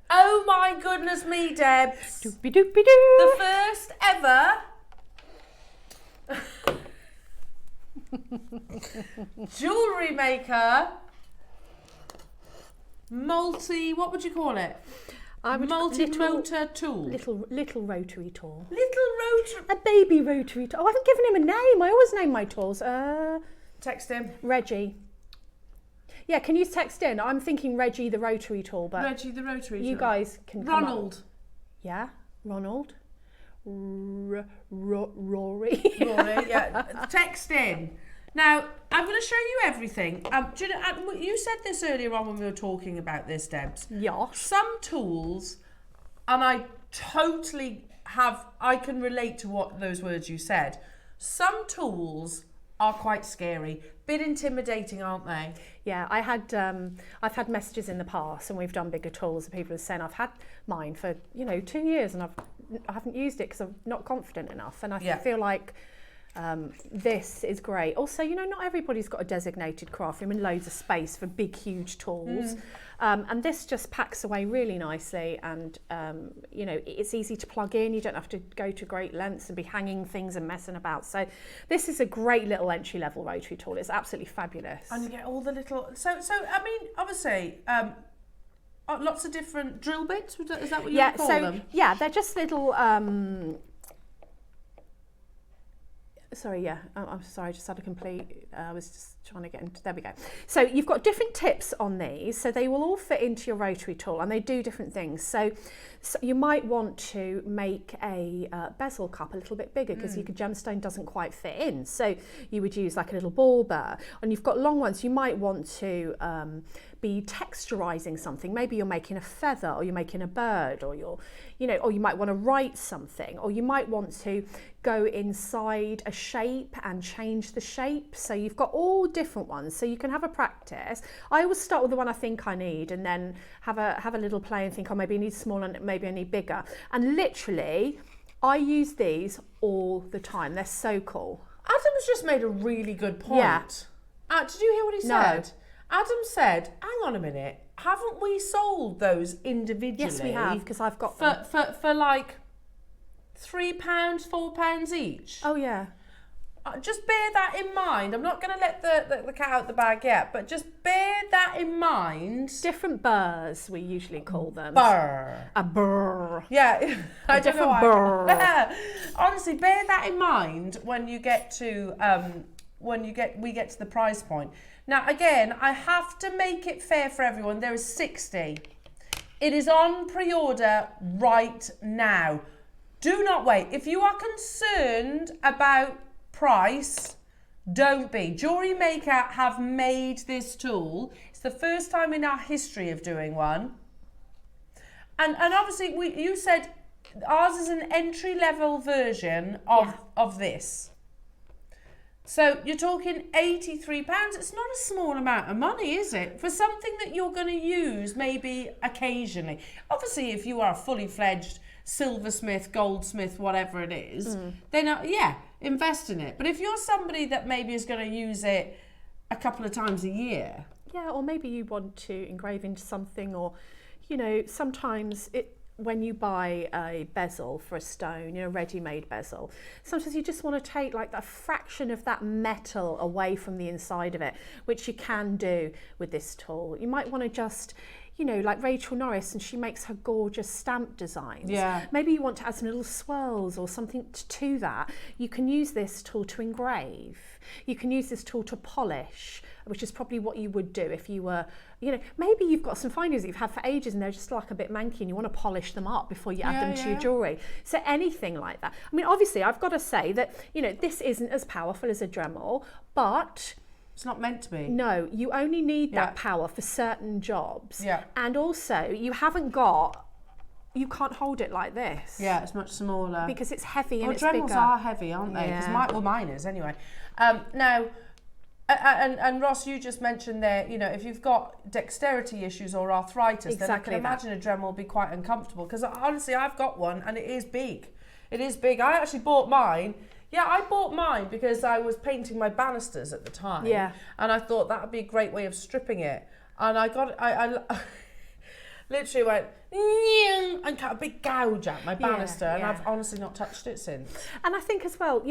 Oh my goodness me, Debs. Doopy doopy doo. The first ever JewelleryMaker what would you call it? Multi-motor tool. Little rotary tool. Little rotary. A baby rotary tool. Oh, I haven't given him a name. I always name my tools. Text him. Reggie. Yeah, can you text in? I'm thinking Reggie the rotary tool, but Reggie the rotary tool. You guys can come Ronald. up. Yeah, Ronald. Rory. Rory, yeah. Text in. Now, I'm going to show you everything. Do you know, you said this earlier on when we were talking about this, Debs. Yes. Some tools, and I totally I can relate to what those words you said. Some tools are quite scary. Bit intimidating, aren't they? Yeah, I've had messages in the past, and we've done bigger tools, and people are saying I've had mine for 2 years and I haven't used it because I'm not confident enough, and I feel like this is great. Also, not everybody's got a designated craft room and loads of space for big, huge tools. And this just packs away really nicely, and it's easy to plug in. You don't have to go to great lengths and be hanging things and messing about. So this is a great little entry-level rotary tool. It's absolutely fabulous. And you get all the little... So I mean, obviously... lots of different drill bits, is that what you call them? Yeah, they're just little... Sorry, yeah, I'm sorry, I just had a complete, I was just trying to get into, there we go. So you've got different tips on these, so they will all fit into your rotary tool, and they do different things. So you might want to make a bezel cup a little bit bigger because your gemstone doesn't quite fit in. So you would use like a little ball burr, and you've got long ones. You might want to be texturizing something. Maybe you're making a feather, or you're making a bird, or or you might want to write something, or you might want to go inside a shape and change the shape. So you've got all different ones, so you can have a practice. I always start with the one I think I need, and then have a little play and think, oh, maybe I need smaller, and maybe I need bigger. And literally, I use these all the time. They're so cool. Adam's just made a really good point. Yeah. Did you hear what he No. said? Adam said, hang on a minute, haven't we sold those individually? Yes, we have, because I've got them. For like £3, £4 each? Oh, yeah. Just bear that in mind. I'm not going to let the cat out the bag yet, but just bear that in mind. Different burrs, we usually call them. Burr. A burr. Yeah, I don't know different why. burr. Honestly, bear that in mind when you get to we get to the price point. Now, again, I have to make it fair for everyone. There is 60. It is on pre-order right now. Do not wait. If you are concerned about price, don't be. JewelleryMaker have made this tool. It's the first time in our history of doing one. And obviously, you said ours is an entry-level version of this. So you're talking £83. It's not a small amount of money, is it? For something that you're going to use maybe occasionally. Obviously, if you are a fully fledged silversmith, goldsmith, whatever it is, then invest in it. But if you're somebody that maybe is going to use it a couple of times a year. Yeah, or maybe you want to engrave into something, or, sometimes when you buy a bezel for a stone, ready-made bezel, sometimes you just want to take like a fraction of that metal away from the inside of it, which you can do with this tool. You might want to just, like Rachel Norris, and she makes her gorgeous stamp designs. Yeah. Maybe you want to add some little swirls or something to that. You can use this tool to engrave. You can use this tool to polish, which is probably what you would do if you were, maybe you've got some findings that you've had for ages and they're just like a bit manky and you want to polish them up before you add them to your jewellery. So anything like that. I mean, obviously, I've got to say that, this isn't as powerful as a Dremel, but... It's not meant to be. No, you only need that power for certain jobs. Yeah. And also, you can't hold it like this. Yeah, it's much smaller. Because it's heavy and it's Dremels bigger. are heavy, aren't they? Because mine is anyway. Now, and Ross, you just mentioned there, if you've got dexterity issues or arthritis, then I can imagine a Dremel will be quite uncomfortable. Because honestly, I've got one and it is big. It is big. I actually bought mine. Yeah, I bought mine because I was painting my banisters at the time. Yeah. And I thought that would be a great way of stripping it. And I literally went and cut a big gouge at my banister, and I've honestly not touched it since. And I think as well,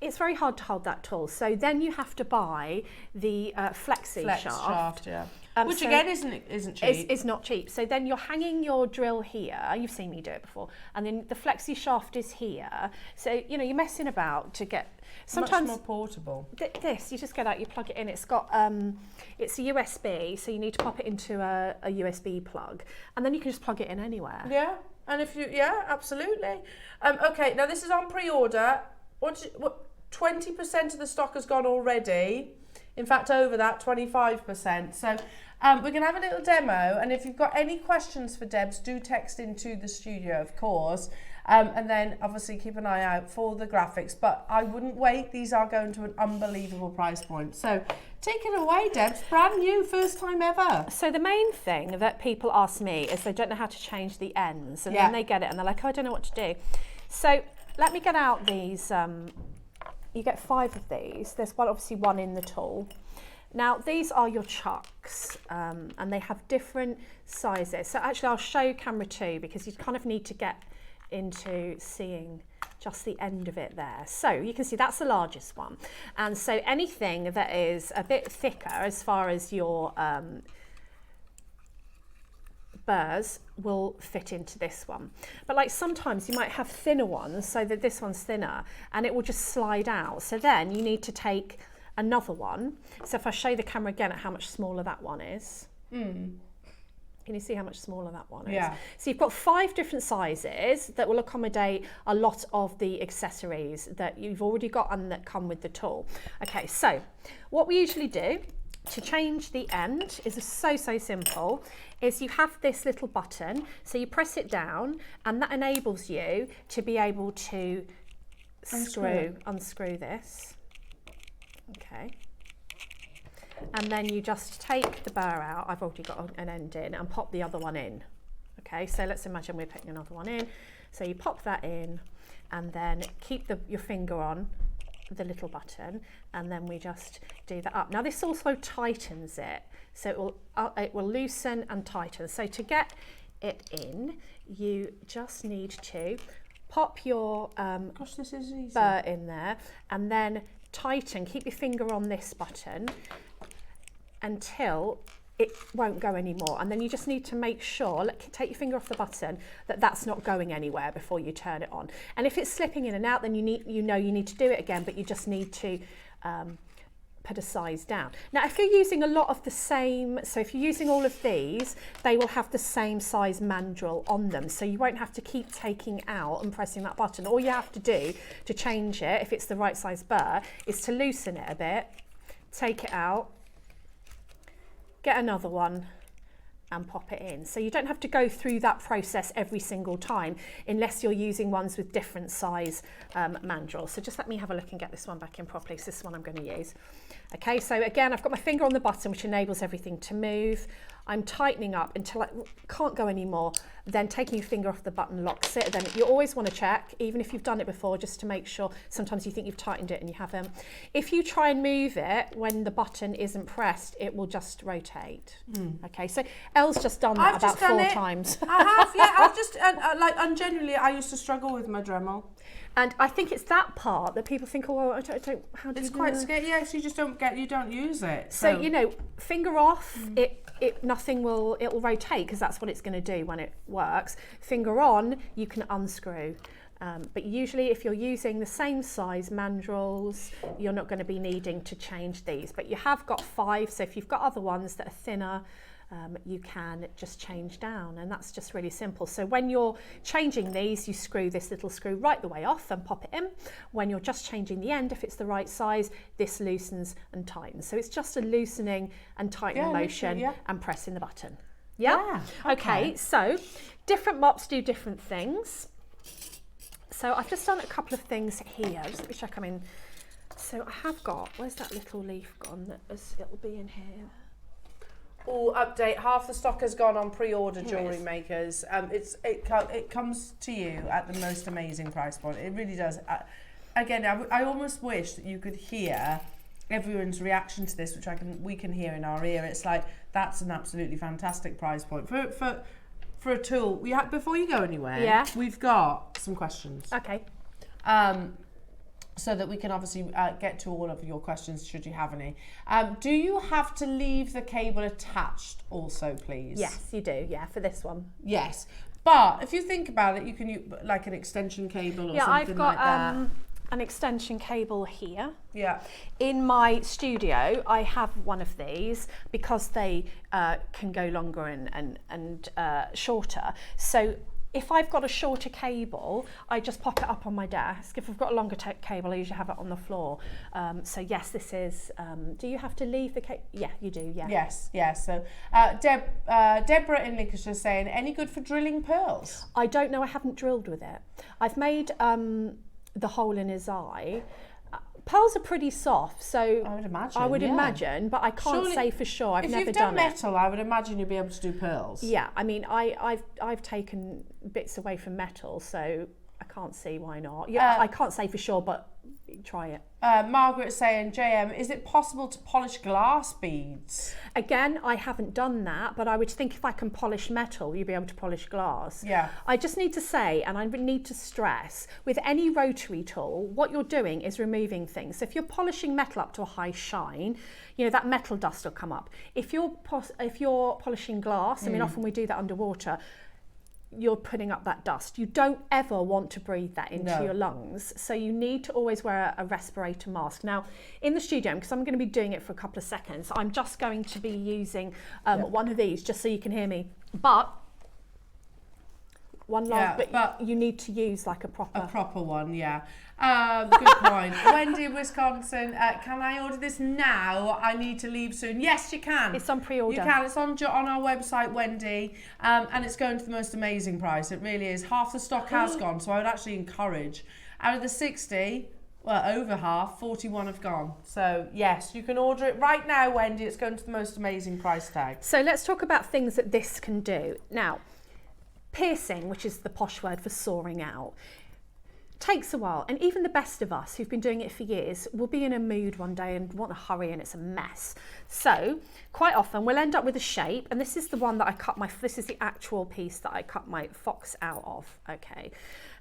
it's very hard to hold that tool. So then you have to buy the Flex shaft. Yeah. Which again isn't cheap. It's not cheap. So then you're hanging your drill here. You've seen me do it before. And then the flexi shaft is here. So, you're messing about to get... Sometimes much more portable. This, you just get out, you plug it in. It's got, it's a USB, so you need to pop it into a USB plug. And then you can just plug it in anywhere. Yeah. And if you... Yeah, absolutely. Okay, now this is on pre-order. What 20% of the stock has gone already. In fact, over that, 25%. So we're going to have a little demo. And if you've got any questions for Debs, do text into the studio, of course. And then obviously keep an eye out for the graphics, but I wouldn't wait. These are going to an unbelievable price point. So take it away, Debs. Brand new, first time ever. So the main thing that people ask me is they don't know how to change the ends, and then they get it and they're like, oh, I don't know what to do. So let me get out these. You get 5 of these. There's obviously one in the tool. Now these are your chucks, and they have different sizes. So actually I'll show camera 2 because you kind of need to get into seeing just the end of it there. So you can see that's the largest one. And so anything that is a bit thicker as far as your burrs will fit into this one. But like sometimes you might have thinner ones, so that this one's thinner and it will just slide out. So then you need to take another one. So if I show the camera again at how much smaller that one is. Can you see how much smaller that one is? Yeah. So you've got 5 different sizes that will accommodate a lot of the accessories that you've already got and that come with the tool. Okay, so what we usually do to change the end is so simple, is you have this little button, so you press it down and that enables you to be able to unscrew this. Okay. And then you just take the burr out, I've already got an end in, and pop the other one in. Okay, so let's imagine we're putting another one in. So you pop that in and then keep your finger on the little button, and then we just do that up. Now this also tightens it, so it will loosen and tighten. So to get it in, you just need to pop your This is easy. burr in there and then tighten, keep your finger on this button until it won't go anymore, and then you just need to make sure, take your finger off the button, that's not going anywhere before you turn it on. And if it's slipping in and out, then you need to do it again, but you just need to put a size down. Now if you're using a lot of the same, so if you're using all of these, they will have the same size mandrel on them, so you won't have to keep taking out and pressing that button. All you have to do to change it, if it's the right size burr, is to loosen it a bit, take it out, get another one and pop it in. So you don't have to go through that process every single time unless you're using ones with different size mandrels. So just let me have a look and get this one back in properly. So this is one I'm going to use. Okay, so again, I've got my finger on the button, which enables everything to move. I'm tightening up until I can't go anymore. Then taking your finger off the button locks it. Then you always want to check, even if you've done it before, just to make sure. Sometimes you think you've tightened it and you haven't. If you try and move it when the button isn't pressed, it will just rotate. Okay, so Elle's just done that about 4 times. I have, yeah. I've just and generally I used to struggle with my Dremel. And I think it's that part that people think, oh, well, I don't how do you do quite that? scary. Yeah, so you just don't use it. So you know, finger off, it'll rotate because that's what it's going to do when it works. Finger on, you can unscrew. But usually if you're using the same size mandrels, you're not going to be needing to change these. But you have got 5, so if you've got other ones that are thinner, you can just change down, and that's just really simple. So when you're changing these, you screw this little screw right the way off and pop it in. When you're just changing the end, if it's the right size, this loosens and tightens. So it's just a loosening and tightening motion and pressing the button. Yeah? Okay, so different mops do different things. So I've just done a couple of things here. Just let me check. So I have got, where's that little leaf gone? It'll be in here. Oh, update, half the stock has gone on pre-order, Jewellery Makers. It comes to you at the most amazing price point. It really does. Again, I almost wish that you could hear everyone's reaction to this, which we can hear in our ear. It's like, that's an absolutely fantastic price point for a tool. Before you go anywhere, we've got some questions. Okay. So that we can obviously get to all of your questions should you have any. Do you have to leave the cable attached also, please? Yes, you do, for this one. Yes, but if you think about it, you can use like an extension cable or something I've got like that. an extension cable here. Yeah. In my studio, I have one of these because they can go longer and shorter. So if I've got a shorter cable, I just pop it up on my desk. If I've got a longer cable, I usually have it on the floor. So yes, this is, do you have to leave the cable? Yeah, you do, yeah. Yes, yes. So Deborah in Lincolnshire saying, any good for drilling pearls? I don't know, I haven't drilled with it. I've made the hole in his eye. Pearls are pretty soft, so I would imagine, but I can't say for sure. I've never done it. If you've done metal, I would imagine you'd be able to do pearls. Yeah, I mean, I've taken bits away from metal, so I can't see why not. Yeah, I can't say for sure, but try it. Margaret saying, JM, is it possible to polish glass beads? Again, I haven't done that, but I would think if I can polish metal, you'll be able to polish glass. Yeah. I just need to say, and I need to stress, with any rotary tool, what you're doing is removing things. So if you're polishing metal up to a high shine, you know, that metal dust will come up. If you're polishing glass, I mean, often we do that underwater, you're putting up that dust. You don't ever want to breathe that into your lungs. So you need to always wear a respirator mask. Now, in the studio, because I'm going to be doing it for a couple of seconds, I'm just going to be using one of these just so you can hear me. But you need to use like a proper one, yeah. Good point. Wendy in Wisconsin, can I order this now? I need to leave soon. Yes, you can. It's on pre-order. You can. It's on our website, Wendy, and it's going to the most amazing price. It really is. Half the stock has gone, so I would actually encourage. Out of the 60, well, over half, 41 have gone. So yes, you can order it right now, Wendy. It's going to the most amazing price tag. So let's talk about things that this can do. Now, piercing, which is the posh word for sawing out, takes a while, and even the best of us who've been doing it for years will be in a mood one day and want to hurry, and it's a mess. So quite often we'll end up with a shape, and this is the one that I cut this is the actual piece that I cut my fox out of, okay?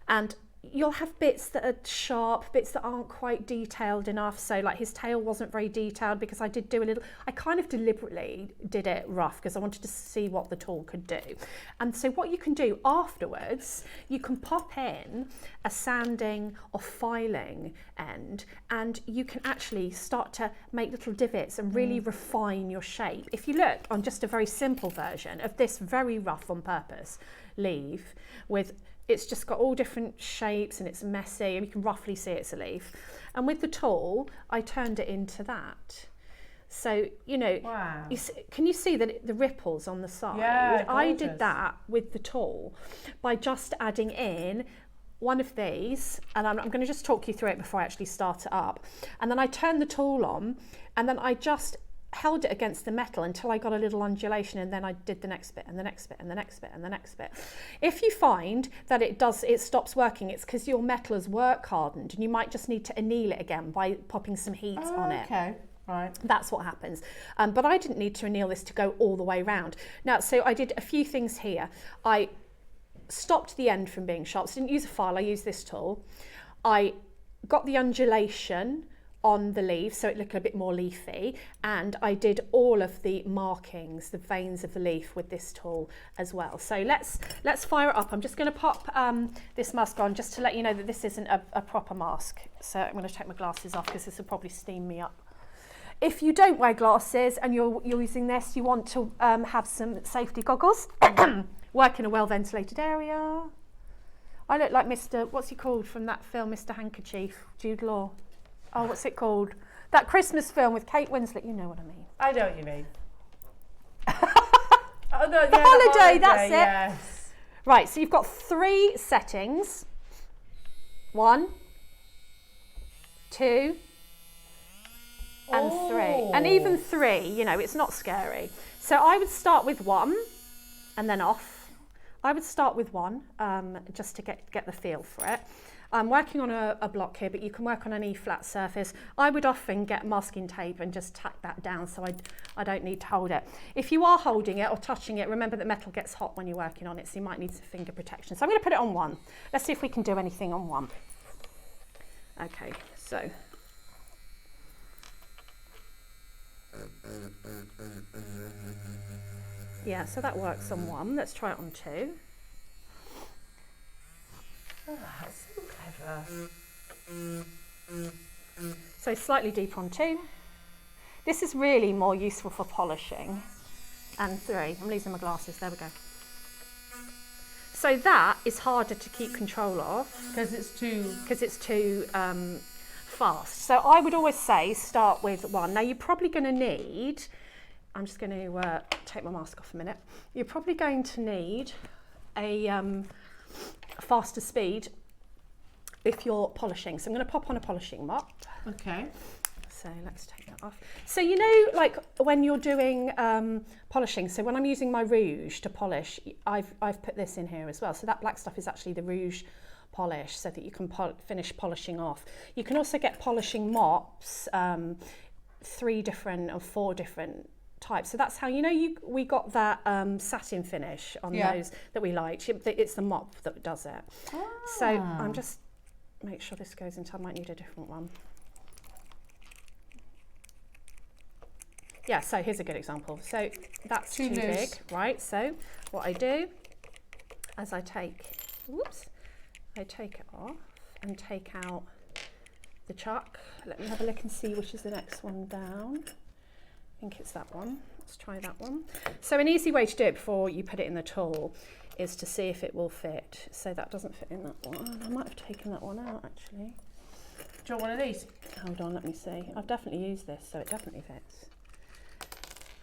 And you'll have bits that are sharp, bits that aren't quite detailed enough. So like his tail wasn't very detailed because I did do a little, I kind of deliberately did it rough because I wanted to see what the tool could do. And so what you can do afterwards, you can pop in a sanding or filing end, and you can actually start to make little divots and really refine your shape. If you look on just a very simple version of this very rough on purpose leaf with, it's just got all different shapes and it's messy, and you can roughly see it's a leaf. And with the tool, I turned it into that. So, you know, wow. Can you see that the ripples on the side? Yeah, I did that with the tool by just adding in one of these, and I'm going to just talk you through it before I actually start it up. And then I turned the tool on, and then I just held it against the metal until I got a little undulation, and then I did the next bit and the next bit and the next bit and the next bit. If you find that it stops working, it's because your metal has work hardened, and you might just need to anneal it again by popping some heat on it. Okay, right. That's what happens. But I didn't need to anneal this to go all the way round. Now, so I did a few things here. I stopped the end from being sharp. So I didn't use a file, I used this tool. I got the undulation on the leaf so it looked a bit more leafy, and I did all of the markings, the veins of the leaf with this tool as well. So let's fire it up. I'm just going to pop this mask on just to let you know that this isn't a proper mask. So I'm going to take my glasses off because this will probably steam me up. If you don't wear glasses and you're using this, you want to have some safety goggles. Work in a well ventilated area. I look like Mr. what's he called from that film, Mr. Handkerchief, Jude Law. Oh, what's it called? That Christmas film with Kate Winslet. You know what I mean. I know what you mean. The holiday, that's it. Yes. Right, so you've got 3 settings. 1, 2, and 3. And even 3, you know, it's not scary. So I would start with 1 and then off. I would start with 1 just to get the feel for it. I'm working on a block here, but you can work on any flat surface. I would often get masking tape and just tack that down so I don't need to hold it. If you are holding it or touching it, remember that metal gets hot when you're working on it, so you might need some finger protection. So I'm going to put it on 1. Let's see if we can do anything on 1. Okay, so. Yeah, so that works on 1. Let's try it on 2. Oh, that's so clever. So slightly deeper on 2. This is really more useful for polishing. And 3. I'm losing my glasses. There we go. So that is harder to keep control of. Because it's too fast. So I would always say start with one. Now you're probably going to need, I'm just going to take my mask off a minute. You're probably going to need a faster speed if you're polishing. So I'm going to pop on a polishing mop. Okay. So let's take that off. So you know, like when you're doing polishing, so when I'm using my rouge to polish, I've put this in here as well. So that black stuff is actually the rouge polish, so that you can finish polishing off. You can also get polishing mops, 3 different or 4 different types. So that's how, you know, we got that satin finish on those that we liked. It's the mop that does it. So I'm just make sure this goes into, I might need a different one. Yeah, so here's a good example. So that's too big, right? So what I do is I take it off and take out the chuck. Let me have a look and see which is the next one down. I think it's that one. Let's try that one. So an easy way to do it before you put it in the tool is to see if it will fit. So that doesn't fit in that one. I might have taken that one out actually. Do you want one of these? Hold on, let me see. I've definitely used this, so it definitely fits.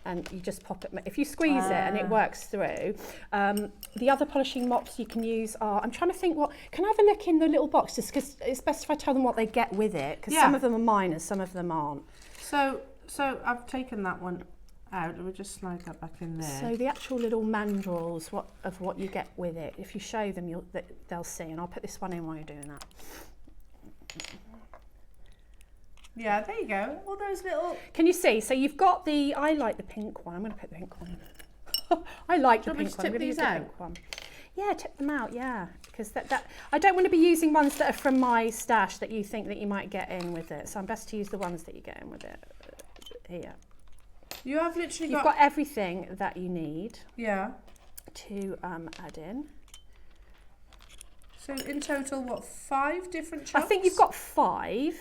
And you just pop it, if you squeeze it and it works through. The other polishing mops you can use are, I'm trying to think can I have a look in the little box, just because it's best if I tell them what they get with it, because some of them are mine and some of them aren't. So I've taken that one out, let me just slide that back in there. So the actual little mandrels of what you get with it, if you show them, they'll see, and I'll put this one in while you're doing that. Yeah, there you go. All those little... Can you see? So you've got I like the pink one. I'm going to put the pink one in. I like the pink one. I'm going to use the pink one. Yeah, tip them out, yeah. Because I don't want to be using ones that are from my stash that you think that you might get in with it. So I'm best to use the ones that you get in with it. Here. You have literally You've got everything that you need. Yeah. To add in. So in total, what, 5 different chunks? I think you've got 5.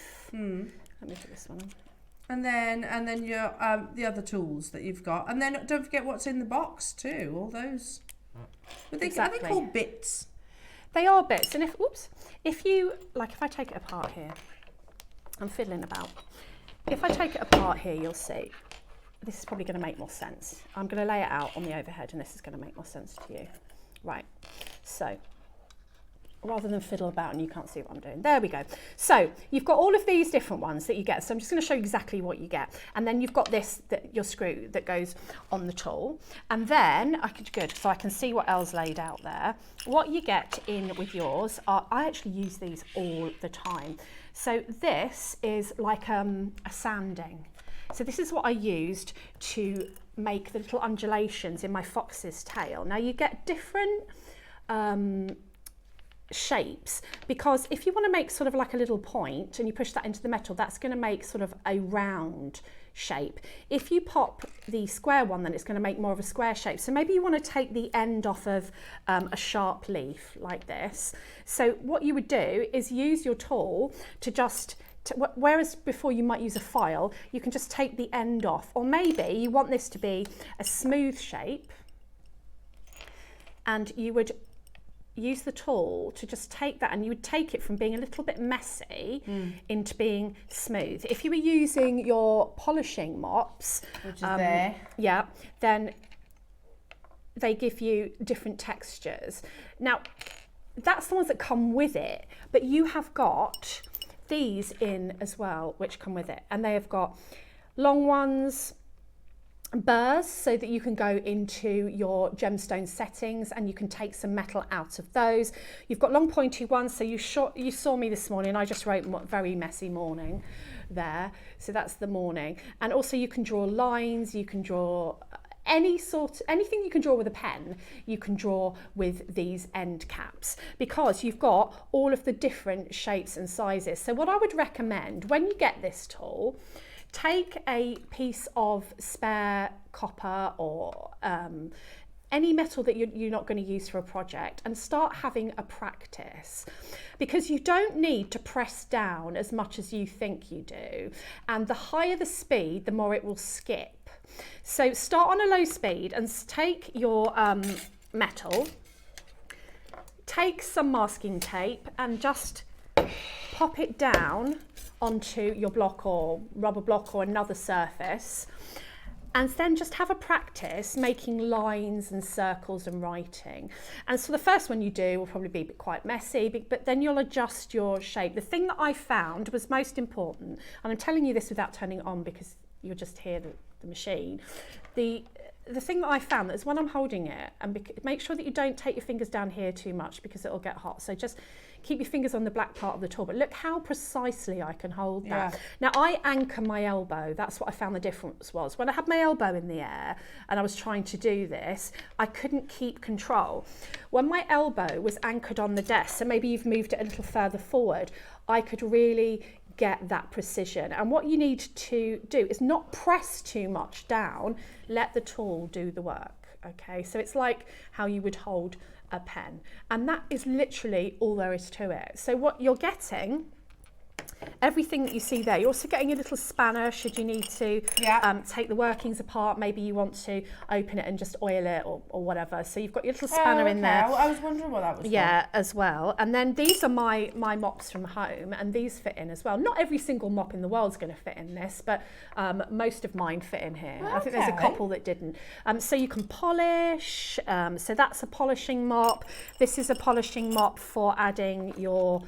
Let me put this one on. And then your the other tools that you've got, and then don't forget what's in the box too. All those. But are they called bits? They are bits. And if you like, if I take it apart here, I'm fiddling about. If I take it apart here, you'll see. This is probably going to make more sense. I'm going to lay it out on the overhead, and this is going to make more sense to you. Right. So. Rather than fiddle about and you can't see what I'm doing. There we go. So you've got all of these different ones that you get. So I'm just going to show you exactly what you get. And then you've got your screw that goes on the tool. And then, so I can see what else laid out there. What you get in with yours are, I actually use these all the time. So this is like a sanding. So this is what I used to make the little undulations in my fox's tail. Now you get different shapes, because if you want to make sort of like a little point and you push that into the metal, that's going to make sort of a round shape. If you pop the square one, then it's going to make more of a square shape. So maybe you want to take the end off of a sharp leaf like this. So what you would do is use your tool to whereas before you might use a file, you can just take the end off. Or maybe you want this to be a smooth shape, and you would use the tool to just take that, and you would take it from being a little bit messy into being smooth. If you were using your polishing mops, which is there, yeah, then they give you different textures. Now, that's the ones that come with it, but you have got these in as well, which come with it, and they have got long ones, burrs, so that you can go into your gemstone settings and you can take some metal out of those. You've got long pointy ones, so you saw me this morning, I just wrote very messy morning there, so that's the morning. And also you can draw lines, you can draw anything you can draw with a pen, you can draw with these end caps, because you've got all of the different shapes and sizes. So what I would recommend when you get this tool, take a piece of spare copper or any metal that you're not going to use for a project, and start having a practice, because you don't need to press down as much as you think you do, and the higher the speed, the more it will skip. So start on a low speed and take your metal take some masking tape and just pop it down onto your block or rubber block or another surface, and then just have a practice making lines and circles and writing. And so the first one you do will probably be quite messy, but then you'll adjust your shape. The thing that I found was most important, and I'm telling you this without turning it on because you'll just hear the machine. The thing that I found is when I'm holding it, and make sure that you don't take your fingers down here too much because it'll get hot. So just keep your fingers on the black part of the tool. But look how precisely I can hold that. Yeah. Now I anchor my elbow. That's what I found the difference was. When I had my elbow in the air and I was trying to do this, I couldn't keep control. When my elbow was anchored on the desk, so maybe you've moved it a little further forward, I could really get that precision. And what you need to do is not press too much down, let the tool do the work. Okay, so it's like how you would hold a pen, and that is literally all there is to it. So what you're getting, everything that you see there, you're also getting a little spanner should you need to take the workings apart. Maybe you want to open it and just oil it or whatever. So you've got your little spanner in there. I was wondering what that was for. As well. And then these are my mops from home, and these fit in as well. Not every single mop in the world is going to fit in this, but most of mine fit in here. Okay. I think there's a couple that didn't. So you can polish. So that's a polishing mop. This is a polishing mop for adding your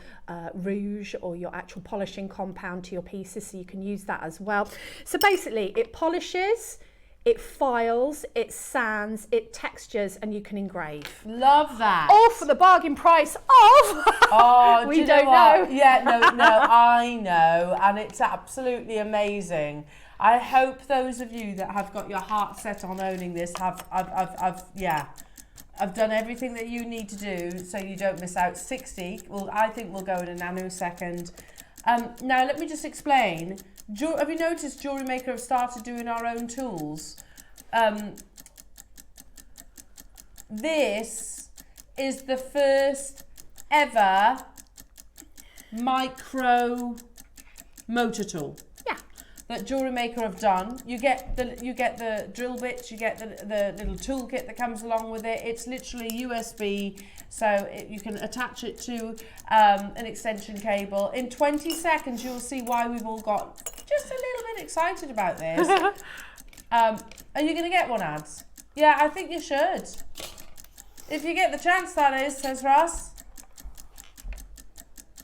rouge or your actual polishing compound to your pieces, so you can use that as well. So basically it polishes, it files, it sands, it textures, and you can engrave. Love that. All for the bargain price of we don't know. Yeah, no, I know, and it's absolutely amazing. I hope those of you that have got your heart set on owning this I've done everything that you need to do so you don't miss out. 60, well, I think we'll go in a nanosecond. Now, let me just explain. Have you noticed JewelleryMaker have started doing our own tools? This is the first ever micro motor tool that JewelleryMaker have done. You get the drill bits, you get the little toolkit that comes along with it. It's literally USB, so you can attach it to an extension cable. In 20 seconds, you'll see why we've all got just a little bit excited about this. Are you going to get one, Ads? Yeah, I think you should. If you get the chance, that is, says Russ.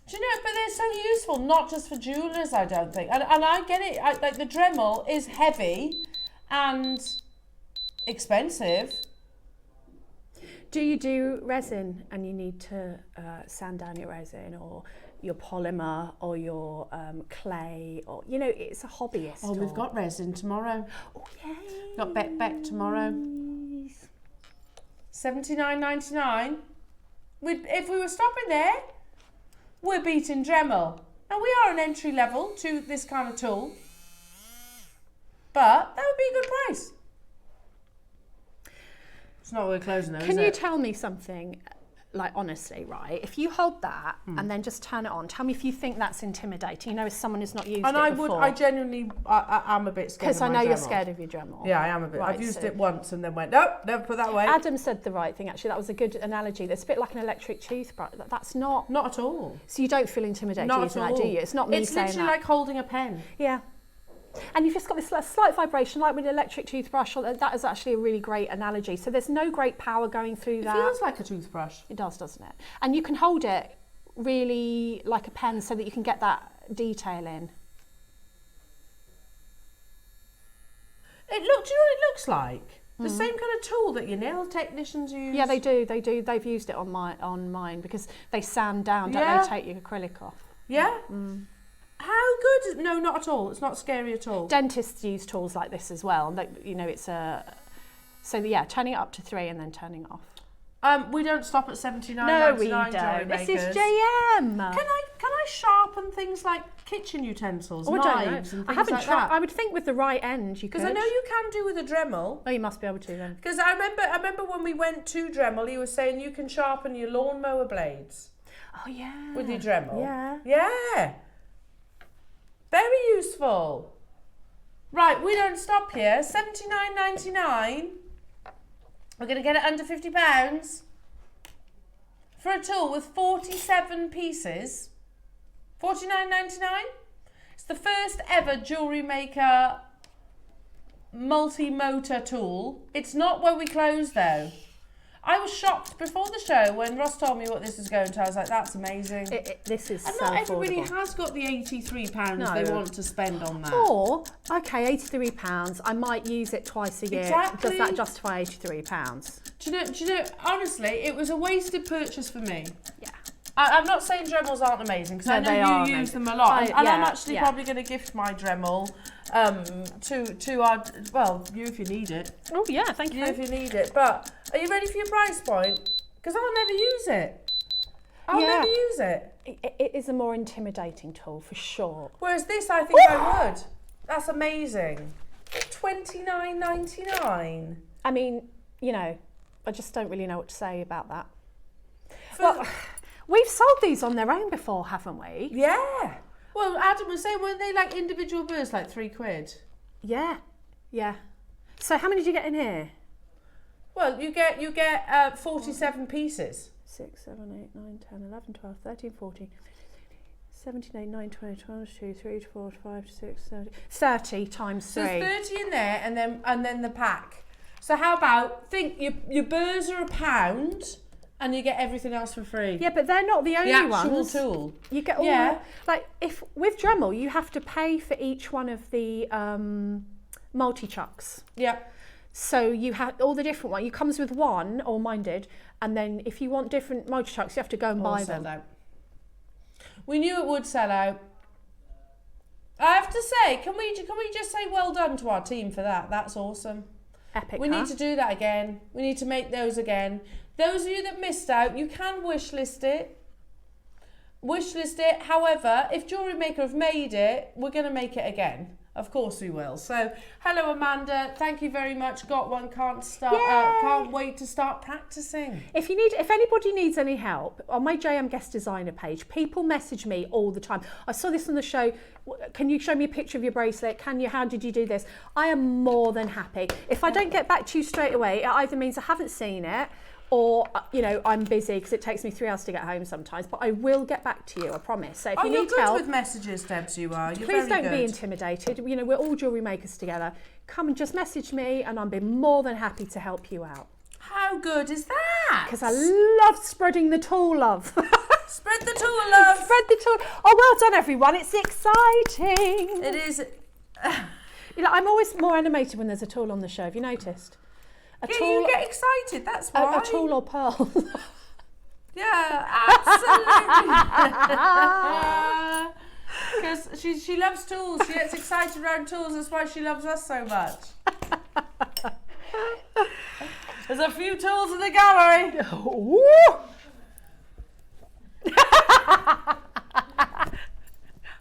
Do you know, but they're so useful, not just for jewellers, I don't think. And I get it, like the Dremel is heavy and expensive. Do you do resin and you need to sand down your resin or your polymer or your clay, or, you know, it's a hobbyist. Oh, we've got resin tomorrow. Oh, yay. Got Beck tomorrow. $79.99. If we were stopping there, we're beating Dremel. Now, we are an entry level to this kind of tool, but that would be a good price. It's not worth closing though, Can you tell me something, like honestly, right? If you hold that and then just turn it on, tell me if you think that's intimidating, you know, as someone who's not used it before. I genuinely, I'm a bit scared of my Because I know you're Dremel. scared of your Dremel. Yeah, I am a bit. Right, I've used it once and then went, nope, never put that away. Adam said the right thing, actually. That was a good analogy. It's a bit like an electric toothbrush. That's not... Not at all. So you don't feel intimidated Not using at that, all. do you? It's not me saying that. It's literally like holding a pen. Yeah. And you've just got this slight vibration, like with an electric toothbrush. That is actually a really great analogy. So there's no great power going through that. It feels like a toothbrush. It does, doesn't it? And you can hold it really like a pen so that you can get that detail in. Do you know what it looks like? The same kind of tool that your nail technicians use. Yeah, they do. They've used it on mine because they sand down, don't they? Take your acrylic off. Yeah? How good? No, not at all. It's not scary at all. Dentists use tools like this as well. And you know, it's a... So yeah, turning it up to 3 and then turning it off. We don't stop at $79.99. No, we don't. This is JM. Can I sharpen things like kitchen utensils, knives, and things like that? I would think with the right end you could. Because I know you can do with a Dremel. Oh, you must be able to then. Because I remember when we went to Dremel, he was saying you can sharpen your lawnmower blades. Oh yeah. With your Dremel. Yeah. Yeah. Very useful. Right, we don't stop here. $79.99. We're going to get it under £50. for a tool with 47 pieces, $49.99. It's the first ever JewelleryMaker multi-motor tool. It's not when we close though. I was shocked before the show when Ross told me what this was going to. I was like, that's amazing. This is and so not everybody affordable. has got the £83 they want to spend on that. Or, okay, £83, I might use it twice a year. Exactly. Does that justify £83? Do you know, honestly, it was a wasted purchase for me. Yeah. I'm not saying Dremels aren't amazing, because I know you use them a lot. And I'm actually probably going to gift my Dremel to our, well, you if you need it. Oh yeah, thank you. You if you need it. But are you ready for your price point? Because I'll never use it. I'll never use it. It is a more intimidating tool for sure. Whereas this, I think I would. That's amazing. $29.99. I mean, you know, I just don't really know what to say about that. Well, we've sold these on their own before, haven't we? Yeah. Well, Adam was saying, weren't they like individual burrs, like £3? Yeah, yeah. So how many did you get in here? Well, you get 47 pieces. 6, 7, 8, 9, 10, 11, 12, 13, 14, 17, 18, 19, 20, 21, 22, 23, 24, 25, 26, 30. 30 times 3. So there's 30 in there, and then the pack. So how about, think your burrs are £1, and you get everything else for free. Yeah, but they're not the only the ones. actual tool. You get all like if with Dremel you have to pay for each one of the multi-chucks. Yeah. So you have all the different ones. It comes with one, or mine did, and then if you want different multi-chucks, you have to go and buy them. Out. We knew it would sell out. I have to say, can we just say well done to our team for that? That's awesome. Epic. We need to do that again. We need to make those again. Those of you that missed out, you can wish list it. However, if JewelleryMaker have made it, we're going to make it again. Of course we will. So, hello Amanda. Thank you very much. Got one. Can't wait to start practicing. If anybody needs any help, on my JM Guest Designer page, people message me all the time. I saw this on the show. Can you show me a picture of your bracelet? How did you do this? I am more than happy. If I don't get back to you straight away, it either means I haven't seen it, or, you know, I'm busy because it takes me 3 hours to get home sometimes, but I will get back to you, I promise. So if you need help, with messages, Debs, you are. Please don't be intimidated. You know, we're all jewellery makers together. Come and just message me and I'll be more than happy to help you out. How good is that? Because I love spreading the tool love. Spread the tool love. Spread the tool. Oh, well done, everyone. It's exciting. It is. You know, I'm always more animated when there's a tool on the show. Have you noticed? You get excited, that's why. A tool or pearl. Yeah, absolutely. Because she loves tools. She gets excited around tools. That's why she loves us so much. There's a few tools in the gallery.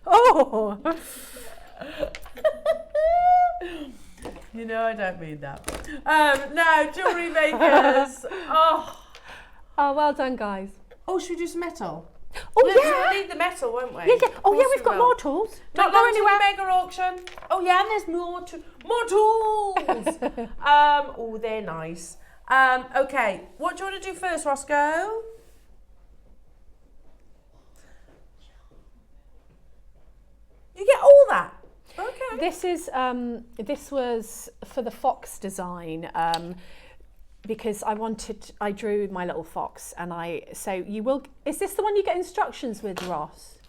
Oh. You know I don't mean that. Now, JewelleryMakers. Oh, well done, guys. Oh, should we do some metal? Oh, We'll need the metal, won't we? Yeah. Oh, yeah, we've got more tools. Not long anywhere. Mega auction. Oh, yeah, and there's more tools. Oh, they're nice. Okay, what do you want to do first, Roscoe? You get all that. Okay. This was for the fox design, because I drew my little fox, and is this the one you get instructions with, Ross?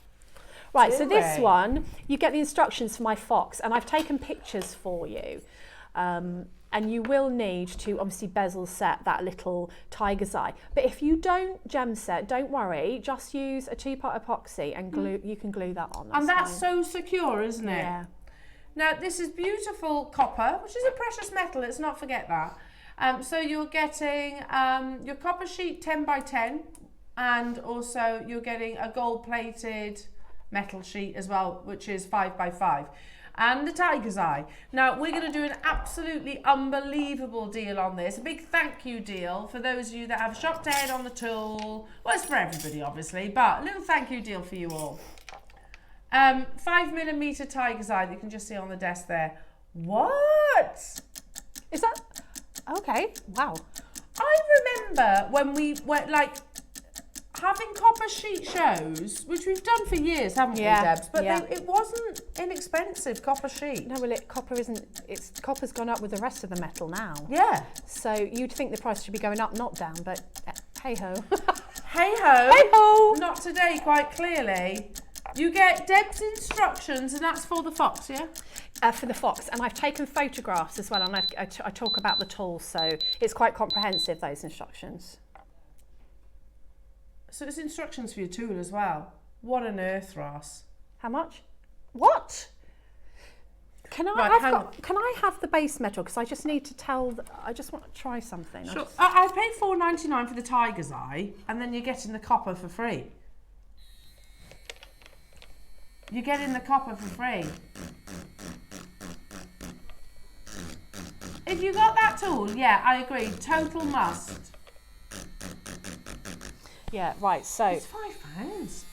Right, so this one, you get the instructions for my fox, and I've taken pictures for you. And you will need to obviously bezel set that little tiger's eye. But if you don't gem set, don't worry, just use a 2-part epoxy and glue. You can glue that on. That's so secure, isn't it? Yeah. Now this is beautiful copper, which is a precious metal, let's not forget that. So you're getting your copper sheet 10 by 10, and also you're getting a gold plated metal sheet as well, which is 5 by 5. And the tiger's eye. Now we're going to do an absolutely unbelievable deal on this. A big thank you deal for those of you that have shopped ahead on the tool. Well, it's for everybody obviously, but a little thank you deal for you all. 5mm tiger's eye that you can just see on the desk there. What? Is that? Okay, wow. I remember when we went, like, having copper sheet shows, which we've done for years, haven't we, Debs? But it wasn't inexpensive, copper sheet. No, well, copper's gone up with the rest of the metal now. Yeah. So you'd think the price should be going up, not down, but hey-ho. Hey-ho. Hey-ho. Not today, quite clearly. You get Deb's instructions, and that's for the fox, yeah? For the fox, and I've taken photographs as well, and I talk about the tools, so it's quite comprehensive, those instructions. So it's instructions for your tool as well. What on earth, Ross? How much? What? Can I have the base metal? Because I just need to I just want to try something. Sure. I paid $4.99 for the tiger's eye, and then you're getting the copper for free. You're getting the copper for free. If you got that tool, yeah, I agree. Total must. Yeah, right, so... It's £5.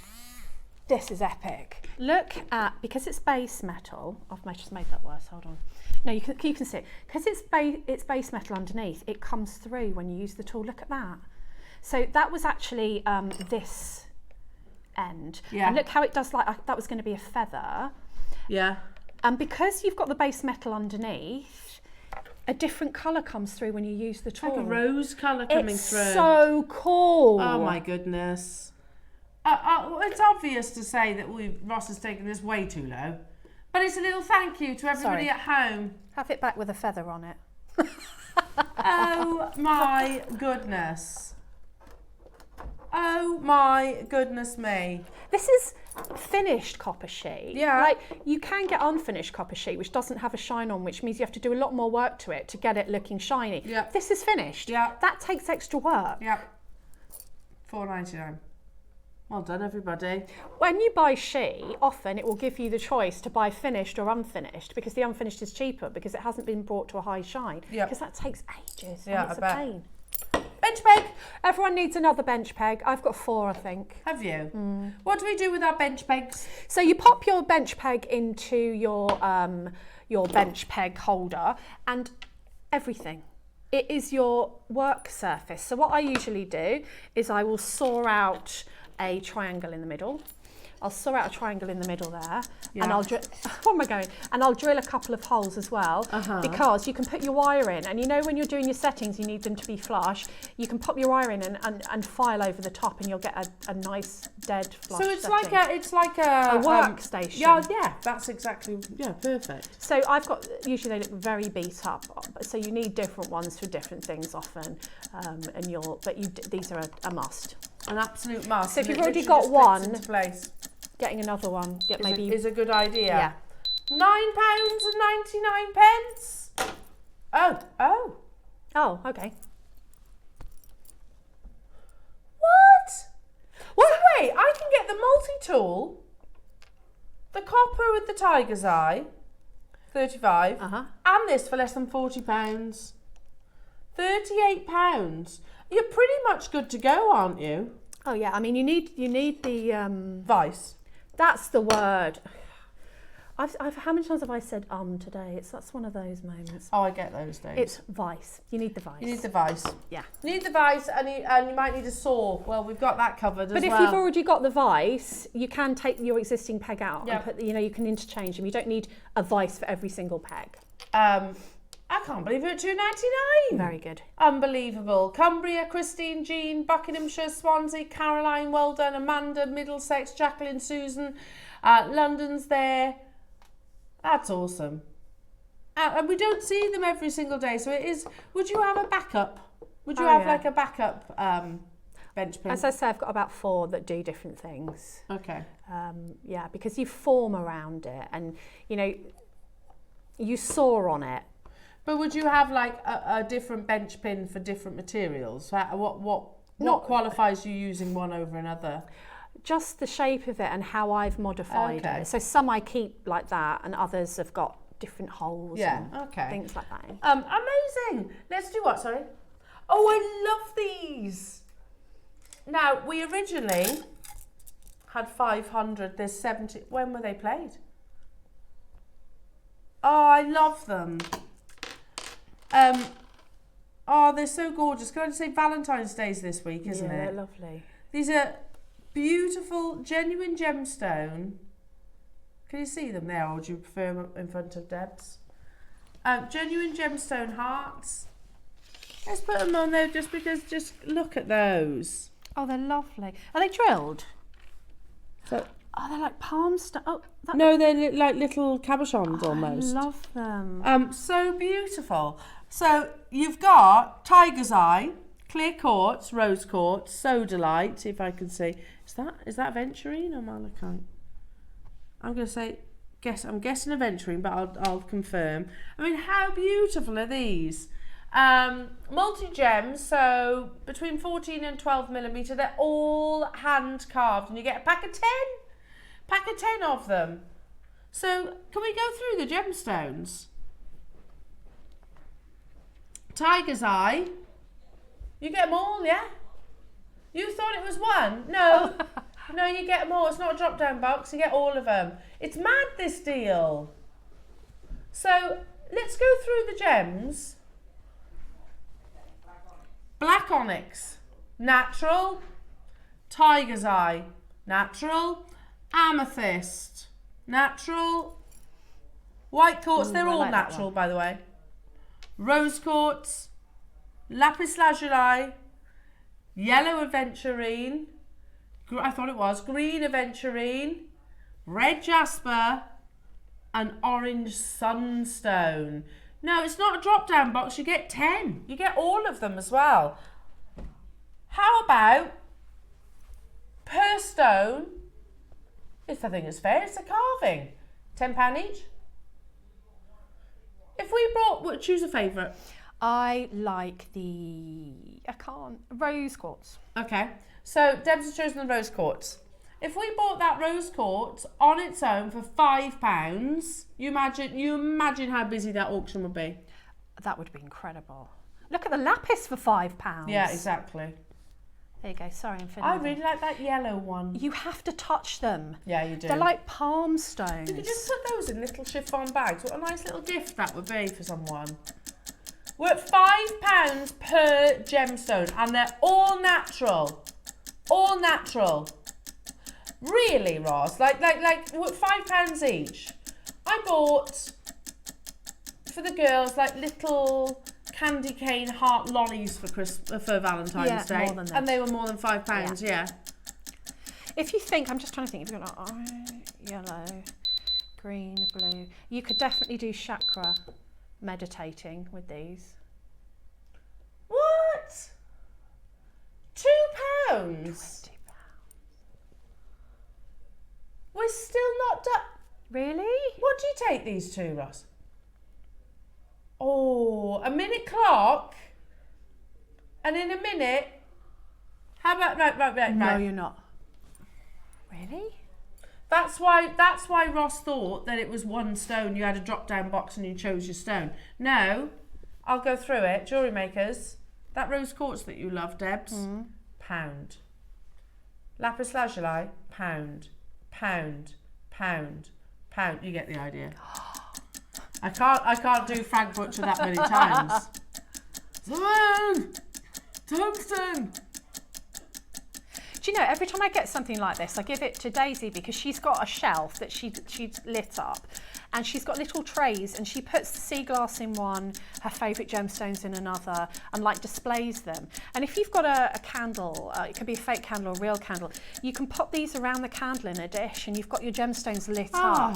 This is epic. Look at, because it's base metal, I've just made that worse, hold on. No, you can see it. Because it's base metal underneath, it comes through when you use the tool. Look at that. So that was actually this end. Yeah. And look how it does, like, that was going to be a feather. Yeah. And because you've got the base metal underneath, a different colour comes through when you use the tool. Like a rose colour coming through. It's so cool. Oh my goodness. It's obvious to say that Ross has taken this way too low, but it's a little thank you to everybody at home. Have it back with a feather on it. Oh my goodness. Oh my goodness me. This is finished copper sheet. Yeah. Like, you can get unfinished copper sheet, which doesn't have a shine on, which means you have to do a lot more work to it to get it looking shiny. Yeah. This is finished. Yeah. That takes extra work. Yeah. $4.99. Well done, everybody. When you buy sheet, often it will give you the choice to buy finished or unfinished, because the unfinished is cheaper because it hasn't been brought to a high shine. Yeah. Because that takes ages. Yeah, and it's I bet. a pain. Bench peg. Everyone needs another bench peg. I've got 4, I think. Have you? What do we do with our bench pegs? So you pop your bench peg into your bench peg holder and everything. It is your work surface. So what I usually do is I will saw out a triangle in the middle. I'll saw out a triangle in the middle there, and I'll and I'll drill a couple of holes as well, because you can put your wire in, and you know when you're doing your settings you need them to be flush. You can pop your wire in and file over the top, and you'll get a nice dead flush. So it's setting. like a workstation. Yeah, that's exactly perfect. So I've got, usually they look very beat up, so you need different ones for different things often, these are a must. An absolute must. So if you've already got one, into place. Getting another one is a good idea. Yeah. £9.99. Oh, okay. What? So wait, I can get the multi-tool, the copper with the tiger's eye, 35, and this for less than £40. £38. You're pretty much good to go, aren't you? Oh yeah, I mean you need the vice. That's the word. How many times have I said today? That's one of those moments. Oh, I get those days. It's vice. You need the vice. You need the vice. Yeah. You need the vice, and you might need a saw. Well, we've got that covered as well. But if you've already got the vice, you can take your existing peg out and put. You can interchange them. You don't need a vice for every single peg. I can't believe you're at $2.99. Very good. Unbelievable. Cumbria, Christine, Jean, Buckinghamshire, Swansea, Caroline, well done, Amanda, Middlesex, Jacqueline, Susan, London's there. That's awesome. And we don't see them every single day, so it is. Would you have a backup? Would you have like a backup bench pin? As I say, I've got about 4 that do different things. Okay. Yeah, because you form around it, and you saw on it. But would you have like a different bench pin for different materials? What qualifies you using one over another? Just the shape of it and how I've modified it. So some I keep like that, and others have got different holes. Yeah, and things like that. Amazing. Let's do what? Sorry. Oh, I love these. Now we originally had 500. There's 70. When were they played? Oh, I love them. Oh, they're so gorgeous. Can I just say Valentine's Day's this week, isn't it? Yeah, they're lovely. These are beautiful, genuine gemstone. Can you see them there, or would you prefer them in front of Deb's? Genuine gemstone hearts. Let's put them on there just because, just look at those. Oh, they're lovely. Are they drilled? So, oh, they're like palm stone. Oh, no, they're like little cabochons almost. I love them. So beautiful. So you've got tiger's eye, clear quartz, rose quartz, sodalite. See if I can see. Is that aventurine or malachite? I'm going to say I'm guessing aventurine, but I'll confirm. I mean, how beautiful are these? Multi-gems, so between 14 and 12 millimetre. They're all hand carved, and you get a pack of 10 of them. So can we go through the gemstones? Tiger's eye. You get them all, yeah? You thought it was one? No. No, you get them all. It's not a drop-down box. You get all of them. It's mad, this deal. So let's go through the gems. Black onyx, natural. Tiger's eye, natural. Amethyst, natural. White quartz, they're all natural, by the way. Rose quartz, lapis lazuli, yellow aventurine, I thought it was, green aventurine, red jasper, and orange sunstone. No, it's not a drop-down box, you get 10. You get all of them as well. How about per stone, if I think it's fair, it's a carving. £10 each. If we bought, choose a favourite. I like rose quartz. Okay, so Deb's has chosen the rose quartz. If we bought that rose quartz on its own for £5, you imagine how busy that auction would be. That would be incredible. Look at the lapis for £5. Yeah, exactly. There you go. Sorry, I'm fiddling. I really like that yellow one. You have to touch them. Yeah, you do. They're like palm stones. You could just put those in little chiffon bags. What a nice little gift that would be for someone. We're at £5 per gemstone, and they're all natural. All natural. Really, Ross? Like £5 each. I bought for the girls like little candy cane heart lollies for Valentine's Day, more than that. and they were more than £5. Yeah. If you think, I'm just trying to think, if you've got orange, yellow, green, blue, you could definitely do chakra meditating with these. What? £2? We're still not done. Really? What do you take these to, Ross? Oh, a minute clock. And in a minute. How about right. No, you're not. Really? That's why Ross thought that it was one stone. You had a drop-down box and you chose your stone. No, I'll go through it. Jewellery makers. That rose quartz that you love, Debs. £1. Lapis lazuli, £1. £1. You get the idea. I can't do Frank Butcher that many times. Tungsten. Do you know, every time I get something like this, I give it to Daisy because she's got a shelf that she'd lit up, and she's got little trays, and she puts the sea glass in one, her favourite gemstones in another, and like displays them. And if you've got a candle, it could be a fake candle or a real candle, you can pop these around the candle in a dish, and you've got your gemstones lit up.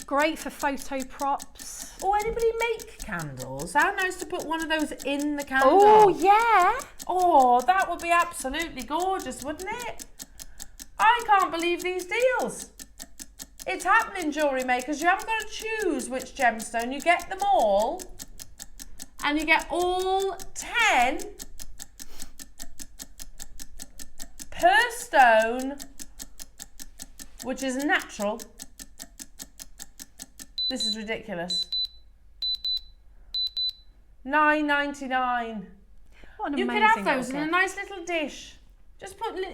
Great for photo props. Oh, anybody make candles? How nice to put one of those in the candle. Oh, yeah. Oh, that would be absolutely gorgeous, wouldn't it? I can't believe these deals. It's happening, jewellery makers. You haven't got to choose which gemstone. You get them all. And you get all 10 per stone, which is natural. This is ridiculous. $9.99. What an You could amazing have those in little a nice little dish. Just put your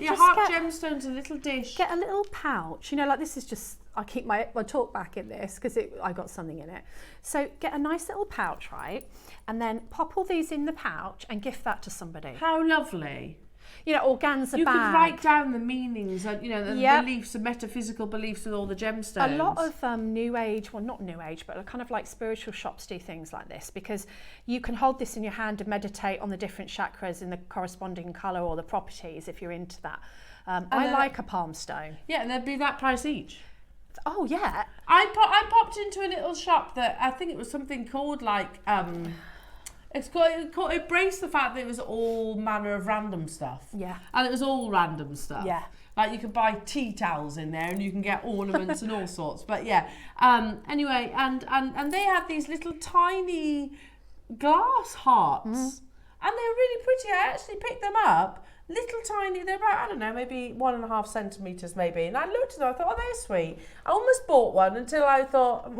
just heart gemstones in a little dish. Get a little pouch. You know, like this is just, I keep my talk back in this because I got something in it. So get a nice little pouch, right? And then pop all these in the pouch and gift that to somebody. How lovely. you know, organza You bag. could write down the meanings and, you know, the beliefs, the metaphysical beliefs with all the gemstones. A lot of new age, well, not new age, but kind of like spiritual shops do things like this, because you can hold this in your hand and meditate on the different chakras in the corresponding colour or the properties if you're into that. I like a palm stone. Yeah, and they'd be that price each. Oh yeah. I popped into a little shop that I think it was something called like it braced the fact that it was all manner of random stuff. Yeah. And it was all random stuff. Yeah. Like you could buy tea towels in there and you can get ornaments and all sorts. But yeah. Anyway, and they had these little tiny glass hearts. And they were really pretty. I actually picked them up. Little tiny, they're about, I don't know, maybe 1.5 centimetres maybe. And I looked at them, I thought, oh, they're sweet. I almost bought one until I thought,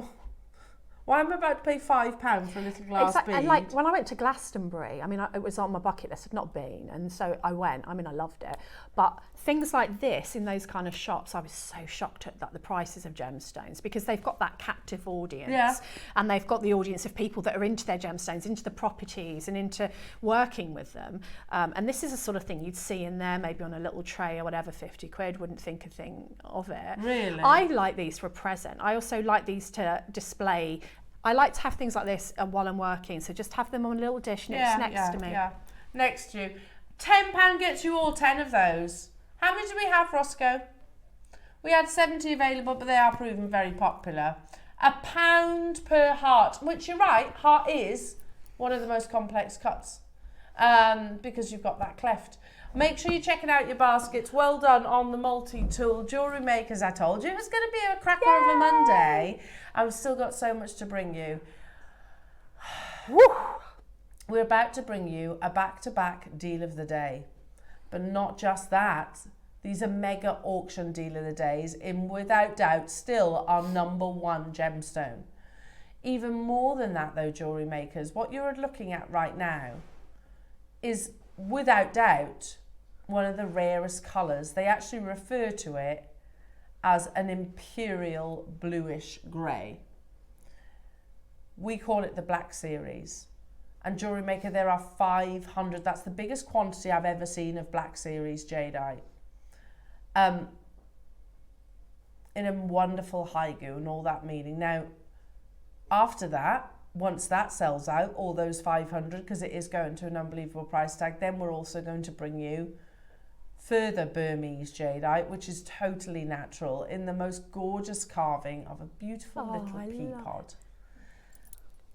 why am I about to pay £5 for a little glass bead? And like when I went to Glastonbury, I mean, it was on my bucket list. I'd not been, and so I went. I mean, I loved it. But things like this in those kind of shops, I was so shocked at the prices of gemstones, because they've got that captive audience, and they've got the audience of people that are into their gemstones, into the properties, and into working with them. And this is a sort of thing you'd see in there, maybe on a little tray or whatever, 50 quid. Wouldn't think a thing of it. Really? I like these for a present. I also like these to display. I like to have things like this while I'm working, so just have them on a little dish next to me. Yeah, next to you. £10 gets you all 10 of those. How many do we have, Roscoe? We had 70 available, but they are proven very popular. £1 per heart, which you're right, heart is one of the most complex cuts because you've got that cleft. Make sure you're checking out your baskets. Well done on the multi-tool jewellery makers. I told you it was going to be a cracker of a Monday. I've still got so much to bring you. We're about to bring you a back-to-back deal of the day. But not just that. These are mega auction deal of the days in, without doubt, still our #1 gemstone. Even more than that though, jewellery makers, what you're looking at right now is without doubt one of the rarest colours. They actually refer to it as an imperial bluish grey. We call it the Black Series. And Jewellery Maker, there are 500. That's the biggest quantity I've ever seen of Black Series jadeite. In a wonderful haiku and all that meaning. Now, after that, once that sells out, all those 500, because it is going to an unbelievable price tag, then we're also going to bring you further Burmese jadeite, which is totally natural, in the most gorgeous carving of a beautiful little pea pod.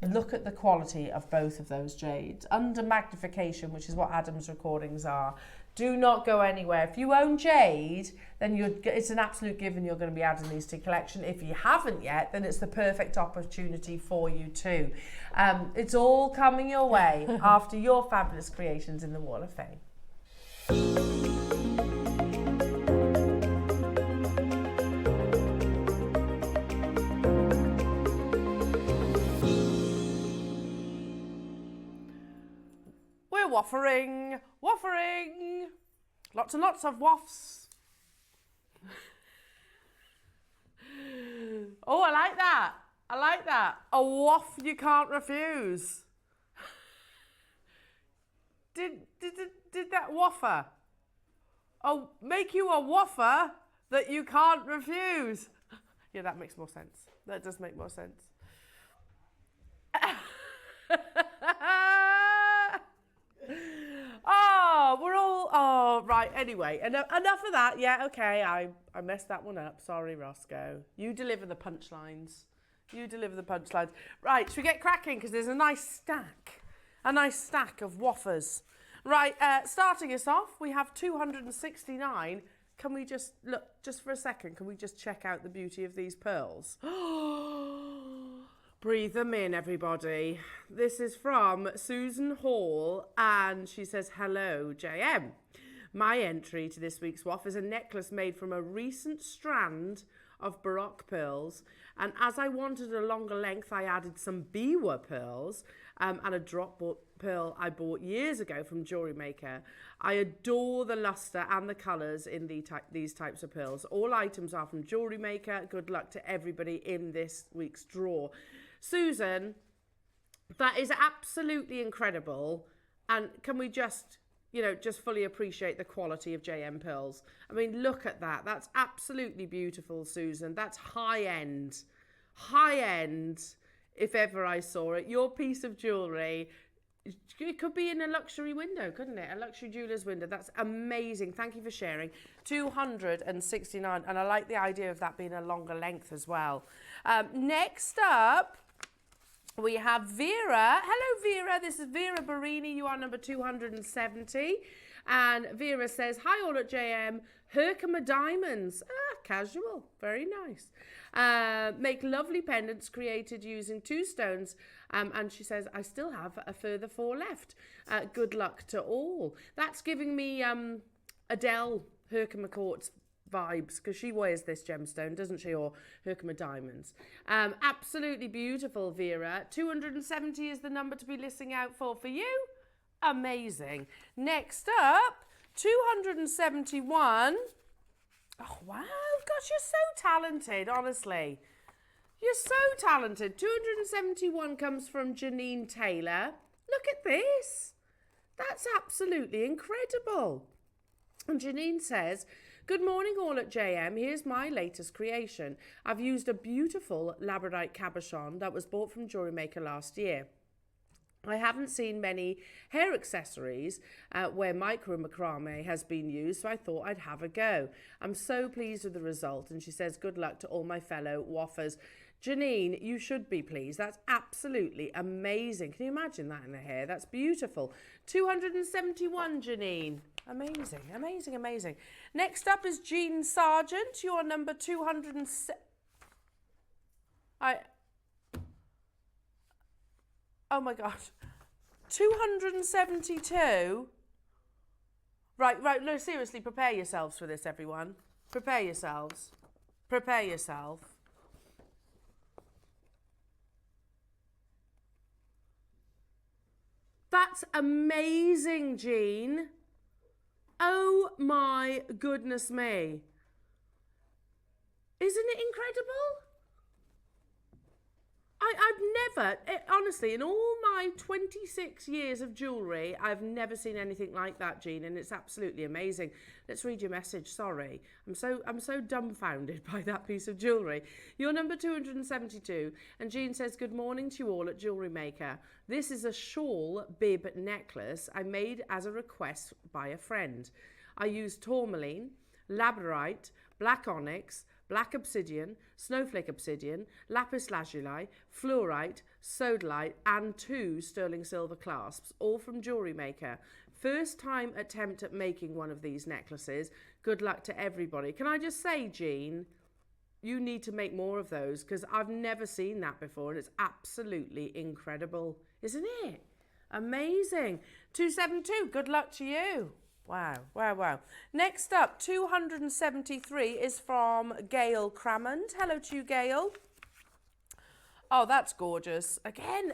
Look at the quality of both of those jades. Under magnification, which is what Adam's recordings are. Do not go anywhere. If you own jade, then it's an absolute given you're going to be adding these to your collection. If you haven't yet, then it's the perfect opportunity for you too. It's all coming your way after your fabulous creations in the Wall of Fame. Waffering, waffering, lots and lots of waffs. Oh, I like that. I like that. A waff you can't refuse. Did that waffer? Oh, make you a waffer that you can't refuse. Yeah, that makes more sense. That does make more sense. Right, anyway, enough of that. Yeah, okay, I messed that one up. Sorry, Roscoe. You deliver the punchlines. You deliver the punchlines. Right, should we get cracking? Because there's a nice stack of waffers. Right, starting us off, we have 269. Can we just, look, just for a second, can we just check out the beauty of these pearls? Breathe them in, everybody. This is from Susan Hall, and she says, hello, JM. My entry to this week's waff is a necklace made from a recent strand of Baroque pearls, and as I wanted a longer length, I added some Biwa pearls and a drop pearl I bought years ago from Jewellery Maker. I adore the luster and the colours in these types of pearls. All items are from Jewellery Maker. Good luck to everybody in this week's draw. Susan, that is absolutely incredible. And can we just, you know, just fully appreciate the quality of JM pearls. I mean, look at that. That's absolutely beautiful, Susan. That's high end. High end, if ever I saw it. Your piece of jewellery, it could be in a luxury window, couldn't it? A luxury jeweller's window. That's amazing. Thank you for sharing. 269. And I like the idea of that being a longer length as well. Next up, we have Vera. Hello, Vera. This is Vera Barini. You are number 270. And Vera says, hi all at JM. Herkimer diamonds. Ah, casual. Very nice. Make lovely pendants created using 2 stones. And she says, I still have a further 4 left. Good luck to all. That's giving me Adele Herkimer Quartz vibes, because she wears this gemstone, doesn't she, or Herkimer diamonds. Absolutely beautiful, Vera. 270 is the number to be listening out for you. Amazing. Next up, 271. Oh wow, gosh, you're so talented, honestly. You're so talented. 271 comes from Janine Taylor. Look at this. That's absolutely incredible. And Janine says, good morning all at JM. Here's my latest creation. I've used a beautiful labradorite cabochon that was bought from JewelleryMaker last year. I haven't seen many hair accessories where micro macrame has been used, so I thought I'd have a go. I'm so pleased with the result, and she says good luck to all my fellow waffers. Janine, you should be pleased. That's absolutely amazing. Can you imagine that in the hair? That's beautiful. 271, Janine. Amazing, amazing, amazing. Next up is Jean Sargent. You're number 207. Oh my gosh. 272. Right, no, seriously, prepare yourselves for this, everyone. Prepare yourselves. Prepare yourself. That's amazing, Jean. Oh my goodness me. Isn't it incredible? I've never, honestly, in all my 26 years of jewellery, I've never seen anything like that, Jean, and it's absolutely amazing. Let's read your message. Sorry. I'm so dumbfounded by that piece of jewellery. You're number 272, and Jean says, good morning to you all at JewelleryMaker. This is a shawl bib necklace I made as a request by a friend. I used tourmaline, labradorite, black onyx, black obsidian, snowflake obsidian, lapis lazuli, fluorite, sodalite, and 2 sterling silver clasps, all from JewelleryMaker. First time attempt at making one of these necklaces. Good luck to everybody. Can I just say, Jean, you need to make more of those, because I've never seen that before, and it's absolutely incredible, isn't it? Amazing. 272, good luck to you. Wow, wow, wow. Next up, 273 is from Gail Cramond. Hello to you, Gail. Oh, that's gorgeous. Again,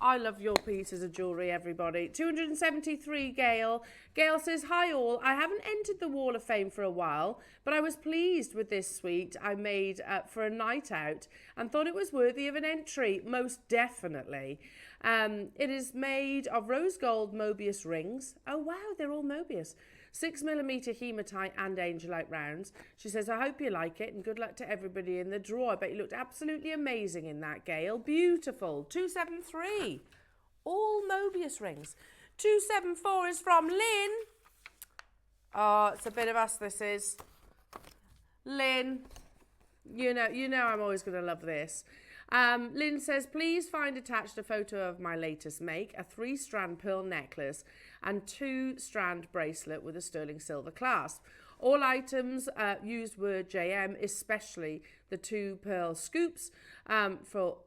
I love your pieces of jewellery, everybody. 273, Gail. Gail says, hi all. I haven't entered the Wall of Fame for a while, but I was pleased with this suite I made for a night out and thought it was worthy of an entry, most definitely. It is made of rose gold Mobius rings. Oh, wow, they're all Mobius. 6mm hematite and angelite rounds. She says, I hope you like it and good luck to everybody in the draw. I bet you looked absolutely amazing in that, Gail. Beautiful. 273. All Mobius rings. 274 is from Lynn. Oh, it's a bit of us, this is. Lynn, you know I'm always going to love this. Lynn says, please find attached a photo of my latest make, a 3-strand pearl necklace and 2-strand bracelet with a sterling silver clasp. All items used were JM, especially the 2 pearl scoops for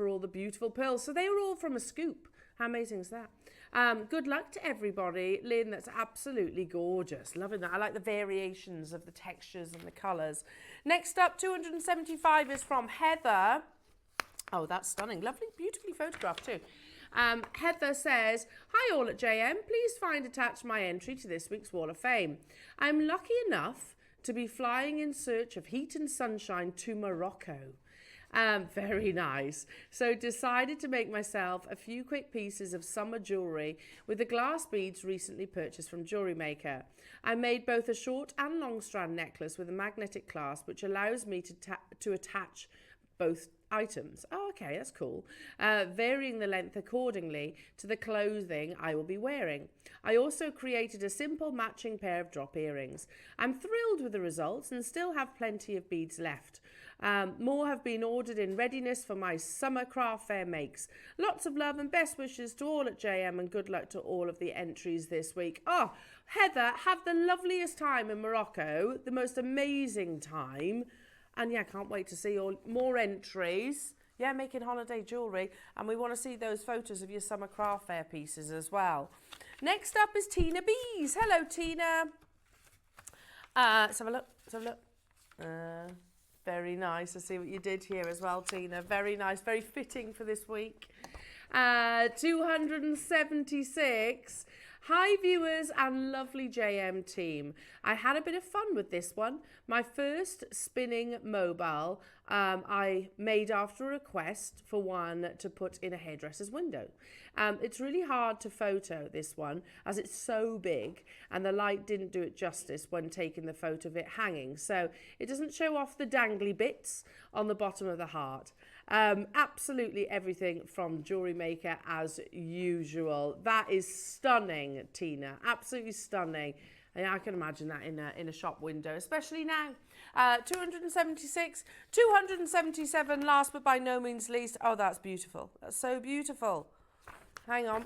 all the beautiful pearls. So they were all from a scoop. How amazing is that? Good luck to everybody. Lynn, that's absolutely gorgeous. Loving that. I like the variations of the textures and the colours. Next up, 275 is from Heather. Oh, that's stunning. Lovely, beautifully photographed too. Heather says, hi all at JM. Please find attached my entry to this week's Wall of Fame. I'm lucky enough to be flying in search of heat and sunshine to Morocco. Very nice. So decided to make myself a few quick pieces of summer jewellery with the glass beads recently purchased from JewelleryMaker. I made both a short and long strand necklace with a magnetic clasp which allows me to attach both items. Oh, okay, that's cool. Varying the length accordingly to the clothing I will be wearing. I also created a simple matching pair of drop earrings. I'm thrilled with the results and still have plenty of beads left. More have been ordered in readiness for my summer craft fair makes. Lots of love and best wishes to all at JM, and good luck to all of the entries this week. Oh, Heather, have the loveliest time in Morocco, the most amazing time. And yeah, can't wait to see more entries. Yeah, making holiday jewellery. And we want to see those photos of your summer craft fair pieces as well. Next up is Tina Bees. Hello, Tina. Let's have a look. Let's have a look. Very nice. I see what you did here as well, Tina. Very nice. Very fitting for this week. 276. Hi viewers and lovely JM team. I had a bit of fun with this one. My first spinning mobile I made after a request for one to put in a hairdresser's window. It's really hard to photo this one as it's so big and the light didn't do it justice when taking the photo of it hanging. So it doesn't show off the dangly bits on the bottom of the heart. Absolutely everything from JewelleryMaker as usual. That is stunning, Tina. Absolutely stunning. And I can imagine that in a shop window, especially now. 276, 277, last but by no means least. Oh, that's beautiful. That's so beautiful. Hang on.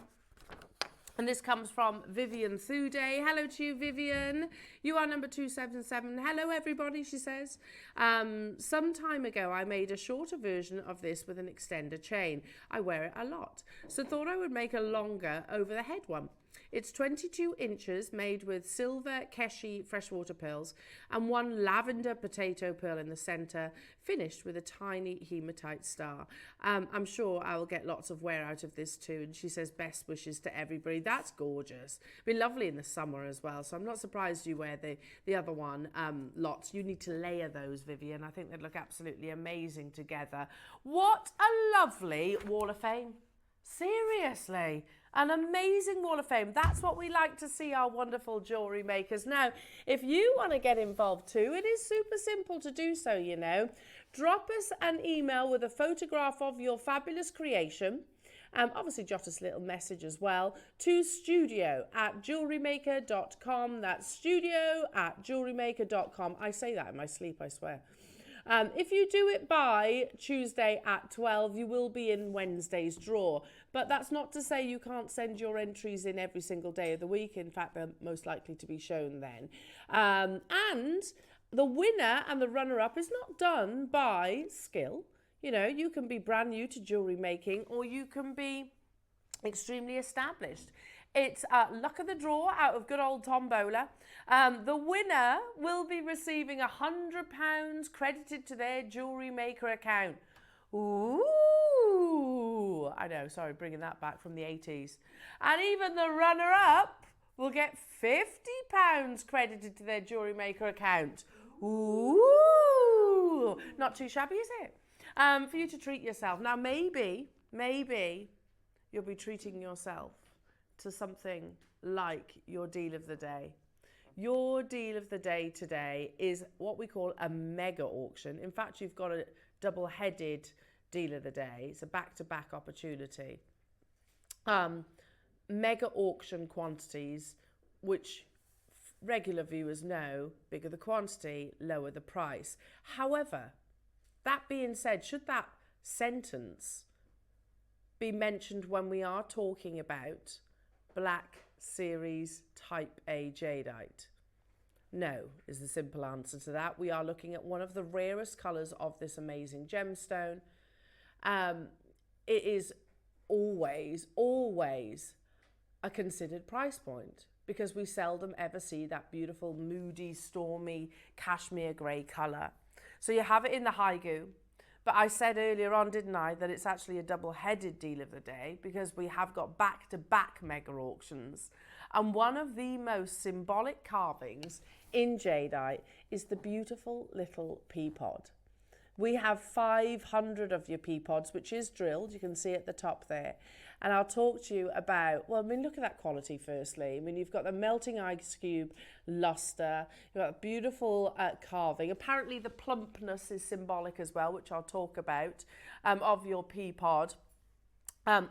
And this comes from Vivian Thude. Hello to you, Vivian. You are number 277. Hello, everybody, she says. Some time ago, I made a shorter version of this with an extender chain. I wear it a lot. So thought I would make a longer over the head one. It's 22 inches, made with silver Keshi freshwater pearls and one lavender potato pearl in the centre, finished with a tiny hematite star. I'm sure I will get lots of wear out of this too. And she says best wishes to everybody. That's gorgeous. It'll be lovely in the summer as well. So I'm not surprised you wear the other one lots. You need to layer those, Vivian. I think they'd look absolutely amazing together. What a lovely wall of fame. Seriously, an amazing wall of fame. That's what we like to see our wonderful jewellery makers. Now, if you want to get involved too, it is super simple to do so, you know. Drop us an email with a photograph of your fabulous creation. Obviously, jot us a little message as well to studio@jewellerymaker.com. That's studio@jewellerymaker.com. I say that in my sleep, I swear. If you do it by Tuesday at 12, you will be in Wednesday's draw. But that's not to say you can't send your entries in every single day of the week. In fact, they're most likely to be shown then. And the winner and the runner-up is not done by skill. You know, you can be brand new to jewellery making or you can be extremely established. It's luck of the draw out of good old Tombola. The winner will be receiving £100 credited to their JewelleryMaker account. Ooh, I know, sorry, bringing that back from the 80s. And even the runner-up will get £50 credited to their JewelleryMaker account. Ooh, not too shabby, is it? For you to treat yourself. Now, maybe you'll be treating yourself to something like your deal of the day. Your deal of the day today is what we call a mega auction. In fact, you've got a double-headed deal of the day. It's a back-to-back opportunity. Mega auction quantities, which regular viewers know, bigger the quantity, lower the price. However, that being said, should that sentence be mentioned when we are talking about Black Series Type A Jadeite? No, is the simple answer to that. We are looking at one of the rarest colours of this amazing gemstone. It is always a considered price point because we seldom ever see that beautiful, moody, stormy cashmere grey colour. So you have it in the Haigu. But I said earlier on, didn't I, that it's actually a double-headed deal of the day because we have got back-to-back mega auctions. And one of the most symbolic carvings in jadeite is the beautiful little pea pod. We have 500 of your pea pods, which is drilled. You can see at the top there. And I'll talk to you about, well, I mean, look at that quality firstly. I mean, you've got the melting ice cube luster. You've got beautiful carving. Apparently the plumpness is symbolic as well, which I'll talk about, of your pea pod.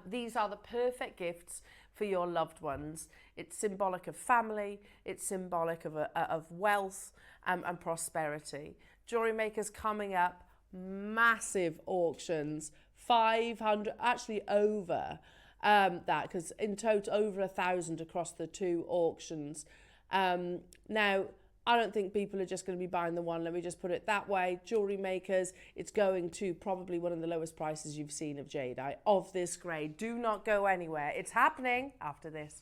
These are the perfect gifts for your loved ones. It's symbolic of family. It's symbolic of wealth and prosperity. Jewellery Maker's coming up. Massive auctions. 500, actually over that, because in total over 1,000 across the 2 auctions. Now, I don't think people are just going to be buying the one, let me just put it that way. Jewellery Makers, it's going to probably one of the lowest prices you've seen of jadeite of this grade. Do not go anywhere. It's happening after this.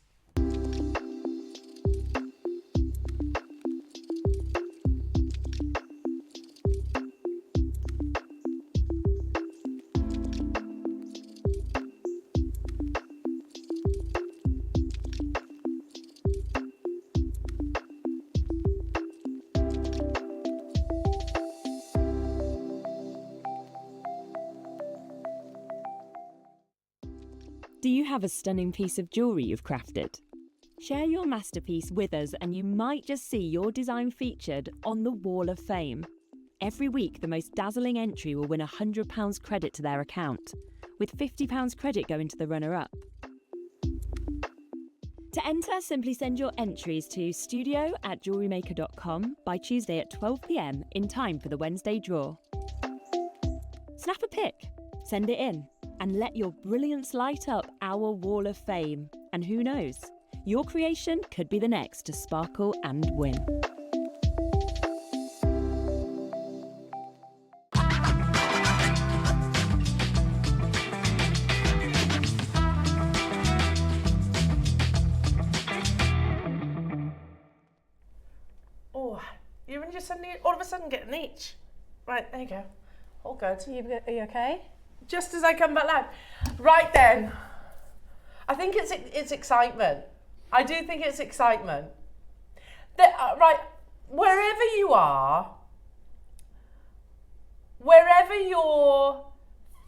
Do you have a stunning piece of jewellery you've crafted? Share your masterpiece with us and you might just see your design featured on the Wall of Fame. Every week, the most dazzling entry will win £100 credit to their account, with £50 credit going to the runner-up. To enter, simply send your entries to studio@jewellerymaker.com by Tuesday at 12 p.m. in time for the Wednesday draw. Snap a pic, send it in, and let your brilliance light up our Wall of Fame. And who knows, your creation could be the next to sparkle and win. Oh, you're just suddenly, all of a sudden get an itch. Right, there you go. All good. Are you okay? Just as I come back live. Right then, I think it's excitement. I do think it's excitement. Right, wherever you are, wherever you're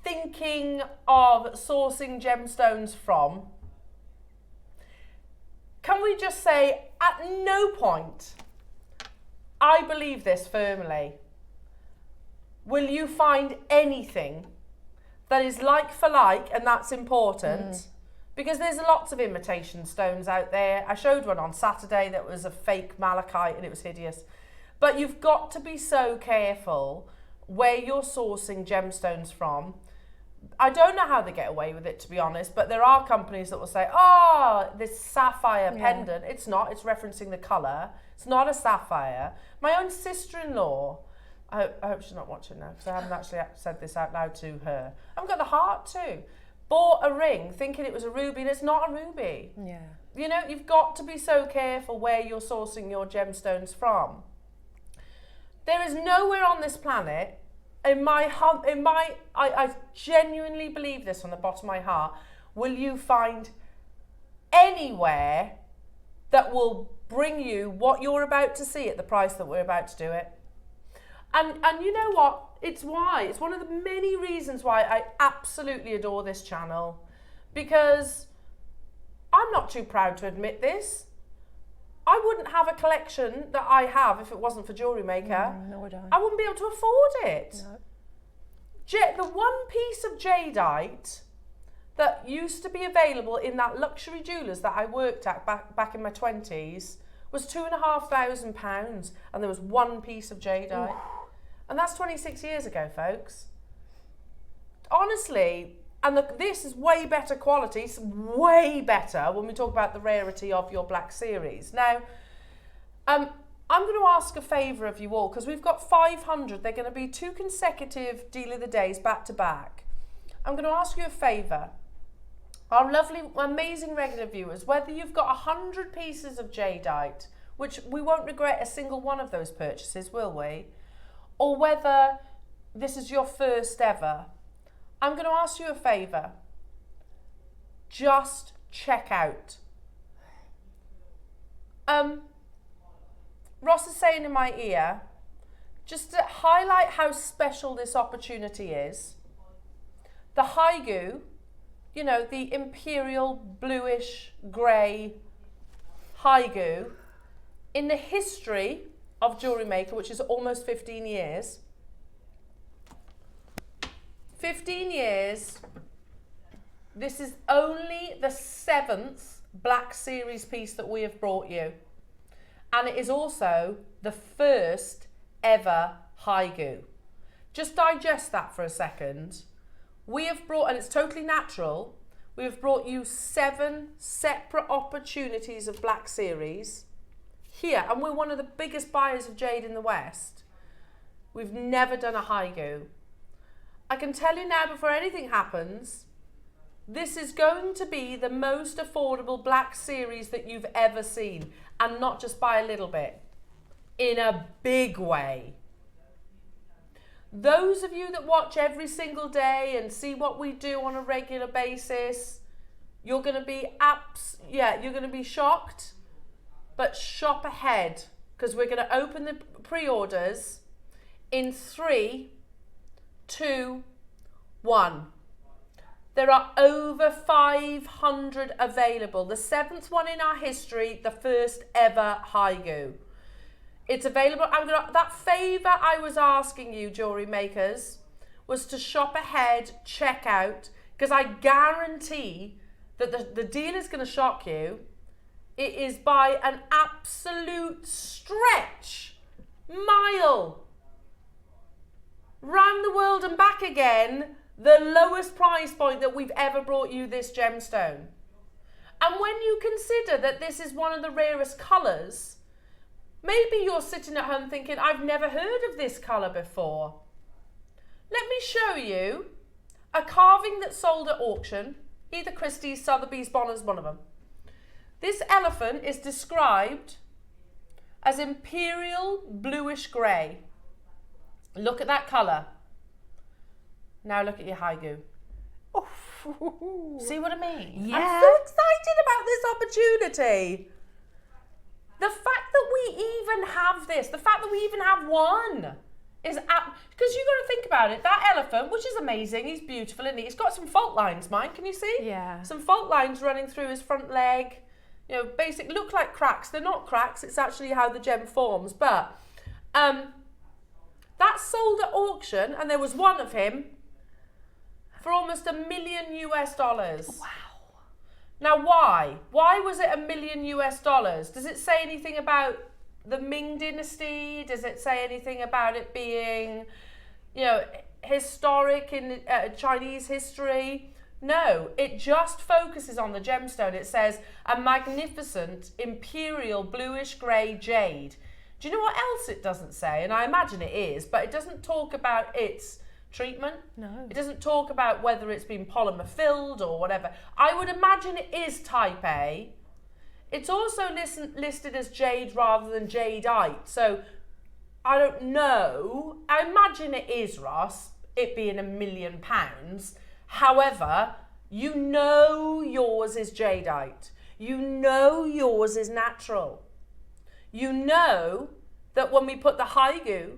thinking of sourcing gemstones from, can we just say at no point, I believe this firmly, will you find anything that is like for like, and that's important, because there's lots of imitation stones out there. I showed one on Saturday that was a fake malachite and it was hideous. But you've got to be so careful where you're sourcing gemstones from. I don't know how they get away with it, to be honest, but there are companies that will say, oh, this sapphire pendant. It's not, it's referencing the colour. It's not a sapphire. My own sister-in-law, I hope she's not watching now, because I haven't actually said this out loud to her. I've got the heart too. Bought a ring thinking it was a ruby, and it's not a ruby. Yeah. You know, you've got to be so careful where you're sourcing your gemstones from. There is nowhere on this planet, I genuinely believe this from the bottom of my heart, will you find anywhere that will bring you what you're about to see at the price that we're about to do it. And you know what? It's one of the many reasons why I absolutely adore this channel, because I'm not too proud to admit this. I wouldn't have a collection that I have if it wasn't for Jewellery Maker. No, I don't. I wouldn't be able to afford it. No. The one piece of jadeite that used to be available in that luxury jewellers that I worked at back in my 20s was £2,500, and there was one piece of jadeite. Ooh. And that's 26 years ago, folks. Honestly, and this is way better quality, it's way better when we talk about the rarity of your Black Series. Now, I'm going to ask a favour of you all, because we've got 500. They're going to be 2 consecutive Deal of the Days back to back. I'm going to ask you a favour. Our lovely, amazing regular viewers, whether you've got 100 pieces of jadeite, which we won't regret a single one of those purchases, will we? Or whether this is your first ever, I'm going to ask you a favour. Just check out. Ross is saying in my ear, just to highlight how special this opportunity is, the Haigu, you know, the imperial bluish grey Haigu, in the history of JewelleryMaker, which is almost 15 years, 15 years, this is only the 7th Black Series piece that we have brought you. And it is also the first ever Haigu. Just digest that for a second. We have brought, and it's totally natural, we have brought you 7 separate opportunities of Black Series here, and we're one of the biggest buyers of jade in the West. We've never done a Haigu. I can tell you now, before anything happens, this is going to be the most affordable Black Series that you've ever seen, and not just by a little bit, in a big way. Those of you that watch every single day and see what we do on a regular basis, you're going to be you're going to be shocked, but shop ahead, because we're going to open the pre-orders in 3, 2, 1. There are over 500 available. The 7th one in our history, the first ever Haigu. It's available. That favour I was asking you, jewellery makers, was to shop ahead, check out, because I guarantee that the deal is going to shock you. It is by an absolute stretch, mile, round the world and back again, the lowest price point that we've ever brought you this gemstone. And when you consider that this is one of the rarest colours, maybe you're sitting at home thinking, I've never heard of this colour before. Let me show you a carving that sold at auction, either Christie's, Sotheby's, Bonner's, one of them. This elephant is described as imperial bluish grey. Look at that colour. Now look at your Haigu. Oh. See what I mean? Yeah. I'm so excited about this opportunity. The fact that we even have this, the fact that we even have one, is because you've got to think about it. That elephant, which is amazing, he's beautiful, isn't he? He's got some fault lines, Mike. Can you see? Yeah. Some fault lines running through his front leg. You know, basic, look like cracks. They're not cracks. It's actually how the gem forms. But that sold at auction, and there was one of him for almost $1 million US. Wow. Now, why? Why was it $1 million US? Does it say anything about the Ming Dynasty? Does it say anything about it being, you know, historic in Chinese history? No, it just focuses on the gemstone. It says a magnificent imperial bluish grey jade. Do you know what else it doesn't say? And I imagine it is, but it doesn't talk about its treatment. No. It doesn't talk about whether it's been polymer filled or whatever. I would imagine it is type A. It's also listed as jade rather than jadeite. So I don't know. I imagine it is, Ross, it being £1 million. However, you know yours is jadeite. You know yours is natural. You know that when we put the Haigu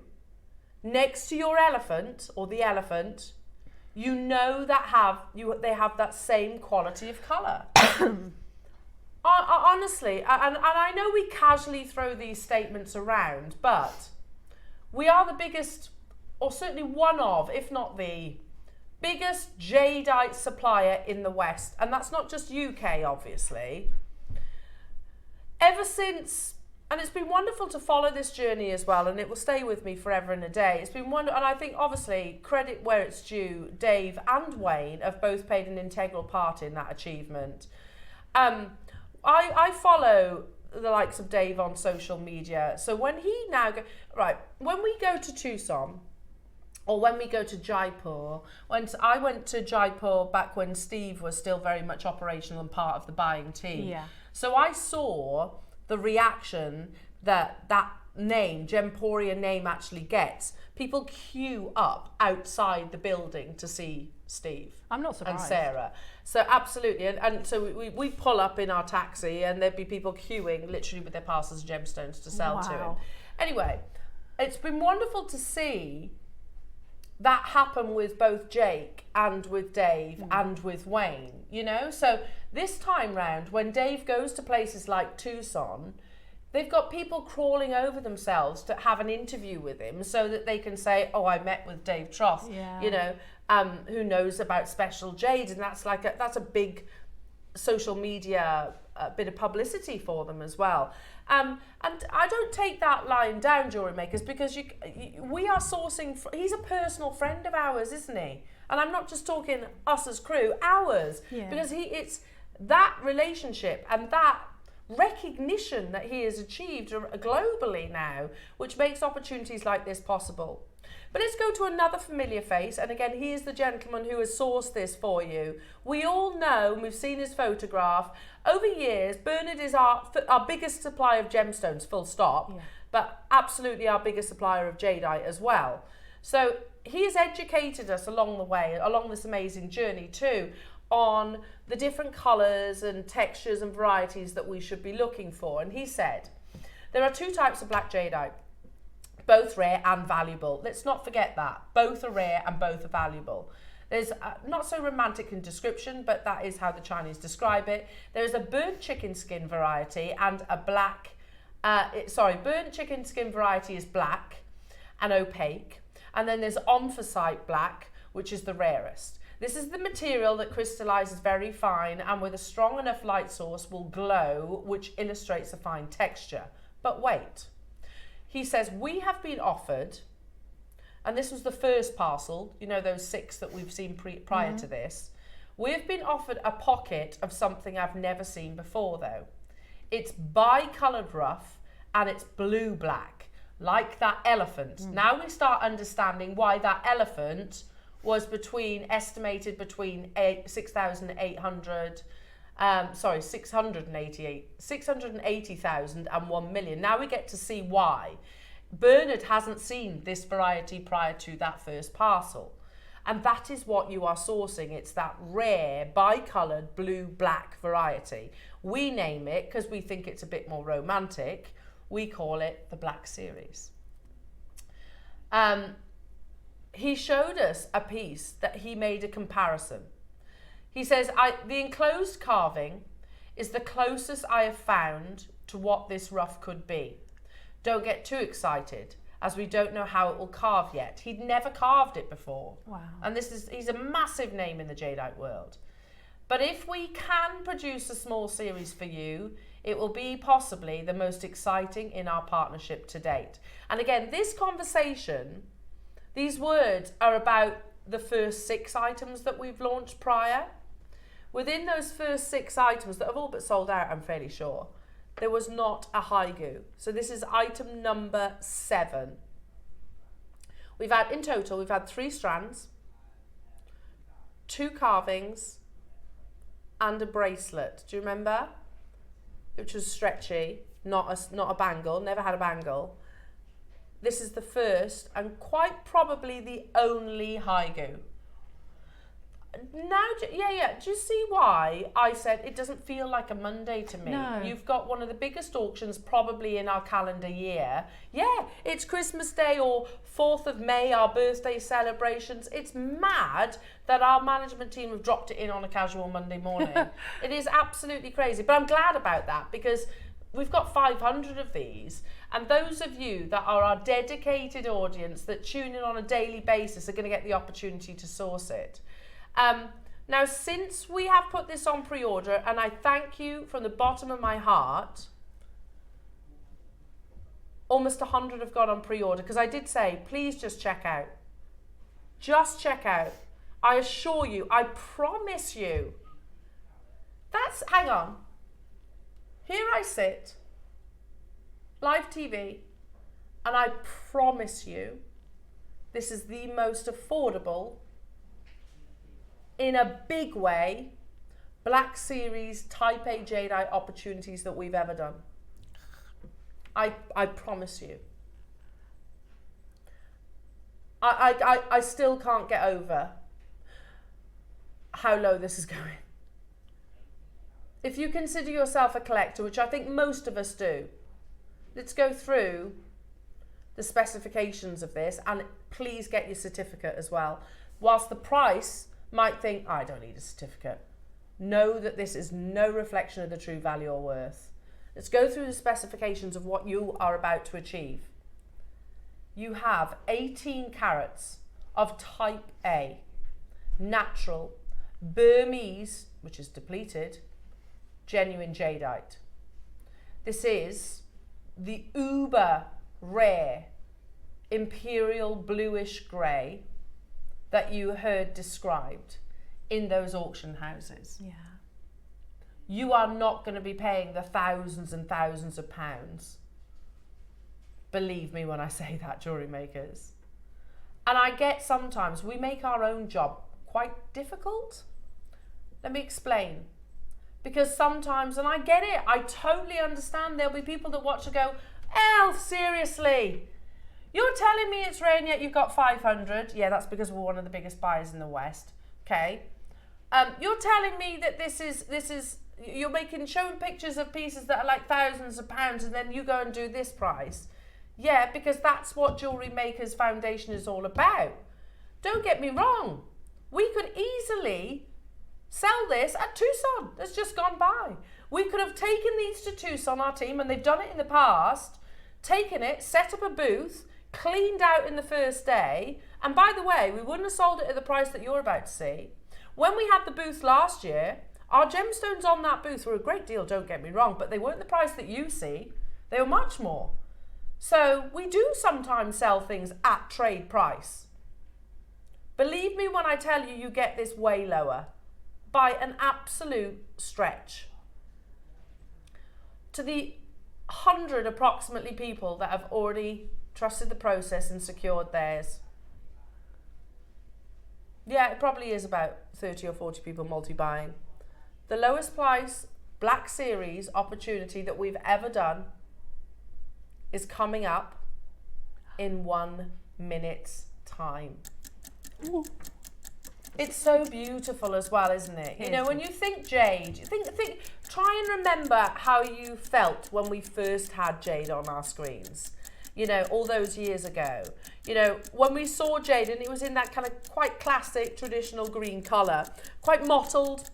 next to your elephant, or the elephant, you know that they have that same quality of colour. Honestly, and I know we casually throw these statements around, but we are the biggest, or certainly one of, if not the biggest jadeite supplier in the West, and that's not just UK, obviously. Ever since, and it's been wonderful to follow this journey as well, and it will stay with me forever and a day. It's been wonderful, and I think obviously credit where it's due. Dave and Wayne have both played an integral part in that achievement. I follow the likes of Dave on social media, so when he now when we go to Tucson, or when we go to Jaipur, I went to Jaipur back when Steve was still very much operational and part of the buying team. Yeah. So I saw the reaction that name, Gemporia name, actually gets. People queue up outside the building to see Steve. I'm not surprised. And Sarah. So absolutely. And so we pull up in our taxi and there'd be people queuing literally with their parcels of gemstones to sell to him. Wow. Anyway, it's been wonderful to see that happen with both Jake and with Dave and with Wayne, you know? So this time round, when Dave goes to places like Tucson, they've got people crawling over themselves to have an interview with him so that they can say, oh, I met with Dave Troth, you know, who knows about Special Jade. And that's that's a big social media bit of publicity for them as well. And I don't take that lying down, jewellery makers, because we are sourcing, he's a personal friend of ours, isn't he? And I'm not just talking us as crew, ours, because it's that relationship and that recognition that he has achieved globally now, which makes opportunities like this possible. But let's go to another familiar face, and again, he is the gentleman who has sourced this for you. We all know, and we've seen his photograph. Over years, Bernard is our biggest supplier of gemstones, full stop, but absolutely our biggest supplier of jadeite as well. So he has educated us along the way, along this amazing journey too, on the different colours and textures and varieties that we should be looking for. And he said, there are two types of black jadeite, both rare and valuable. Let's not forget that. Both are rare and both are valuable. There's not so romantic in description, but that is how the Chinese describe it. There's a burnt chicken skin variety and a black, burnt chicken skin variety is black and opaque. And then there's omphacite black, which is the rarest. This is the material that crystallizes very fine and with a strong enough light source will glow, which illustrates a fine texture. But wait. He says, we have been offered, and this was the first parcel, you know, those 6 that we've seen prior to this. We've been offered a pocket of something I've never seen before, though. It's bi-coloured rough, and it's blue-black, like that elephant. Now we start understanding why that elephant was estimated between 680,000 and 1 million. Now we get to see why. Bernard hasn't seen this variety prior to that first parcel. And that is what you are sourcing. It's that rare, bi-coloured, blue-black variety. We name it, because we think it's a bit more romantic, we call it the Black Series. He showed us a piece that he made a comparison. He says, the enclosed carving is the closest I have found to what this rough could be. Don't get too excited, as we don't know how it will carve yet. He'd never carved it before. Wow. And he's a massive name in the jadeite world. But if we can produce a small series for you, it will be possibly the most exciting in our partnership to date. And again, this conversation, these words are about the first 6 items that we've launched prior. Within those first 6 items that have all but sold out, I'm fairly sure, there was not a haigu. So this is item number 7. In total, we've had 3 strands, 2 carvings, and a bracelet. Do you remember? Which was stretchy, not a bangle, never had a bangle. This is the first and quite probably the only haigu. Now, do you see why I said it doesn't feel like a Monday to me? No. You've got one of the biggest auctions probably in our calendar year. Yeah, it's Christmas Day or 4th of May, our birthday celebrations. It's mad that our management team have dropped it in on a casual Monday morning. It is absolutely crazy, but I'm glad about that because we've got 500 of these, and those of you that are our dedicated audience that tune in on a daily basis are going to get the opportunity to source it. Now, since we have put this on pre-order, and I thank you from the bottom of my heart, almost 100 have gone on pre-order, because I did say, please just check out. Just check out. I assure you, I promise you. Hang on. Here I sit, live TV, and I promise you, this is the most affordable, in a big way, Black Series Type A jadeite opportunities that we've ever done. I promise you. I still can't get over how low this is going. If you consider yourself a collector, which I think most of us do, let's go through the specifications of this, and please get your certificate as well. Whilst the price might think, I don't need a certificate, know that this is no reflection of the true value or worth. Let's go through the specifications of what you are about to achieve. You have 18 carats of type A, natural, Burmese, which is depleted, genuine jadeite. This is the uber rare imperial bluish grey that you heard described in those auction houses. Yeah. You are not going to be paying the thousands and thousands of pounds. Believe me when I say that, jewellery makers. And I get sometimes we make our own job quite difficult. Let me explain. Because sometimes, and I get it, I totally understand, there'll be people that watch and go, Elf, seriously, you're telling me it's rare and yet you've got 500. Yeah, that's because we're one of the biggest buyers in the West. Okay. You're telling me that this is, you're showing pictures of pieces that are like thousands of pounds and then you go and do this price. Yeah, because that's what Jewellery Makers Foundation is all about. Don't get me wrong. We could easily sell this at Tucson. That's just gone by. We could have taken these to Tucson, our team, and they've done it in the past, taken it, set up a booth, cleaned out in the first day, and by the way, we wouldn't have sold it at the price that you're about to see. When we had the booth last year, our gemstones on that booth were a great deal, don't get me wrong, but they weren't the price that you see. They were much more. So we do sometimes sell things at trade price. Believe me when I tell you, you get this way lower by an absolute stretch. To the 100 approximately people that have already trusted the process and secured theirs. Yeah, it probably is about 30 or 40 people multi-buying. The lowest price Black Series opportunity that we've ever done is coming up in 1 minute's time. Ooh. It's so beautiful as well, isn't it? You know, when you think jade, try and remember how you felt when we first had jade on our screens. You know, all those years ago. You know, when we saw jade and it was in that kind of quite classic traditional green colour, quite mottled,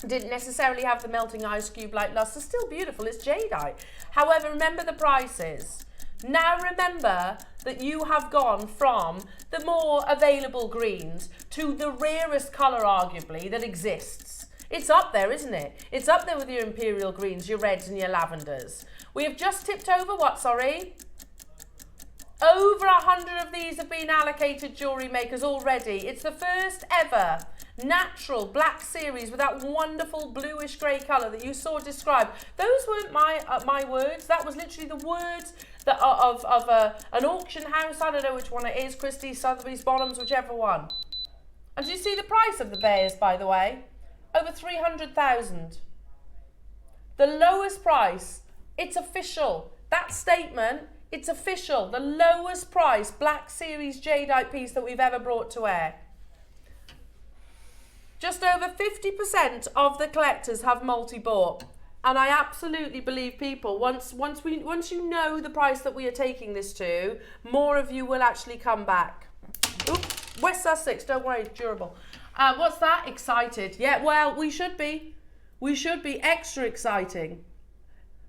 didn't necessarily have the melting ice cube like luster, still beautiful, it's jadeite. However, remember the prices. Now remember that you have gone from the more available greens to the rarest colour arguably that exists. It's up there, isn't it? It's up there with your imperial greens, your reds and your lavenders. We have just tipped over what, sorry? Over 100 of these have been allocated, jewellery makers, already. It's the first ever natural Black Series with that wonderful bluish grey colour that you saw described. Those weren't my words. That was literally the words that of an auction house. I don't know which one it is, Christie's, Sotheby's, Bonhams, whichever one. And do you see the price of the bears, by the way? Over 300,000. The lowest price. It's official. That statement, it's official. The lowest price Black Series jadeite piece that we've ever brought to air. Just over 50% of the collectors have multi-bought. And I absolutely believe people, once you know the price that we are taking this to, more of you will actually come back. Oop, West Sussex, don't worry, it's durable. What's that? Excited. Yeah, well, we should be. We should be extra exciting.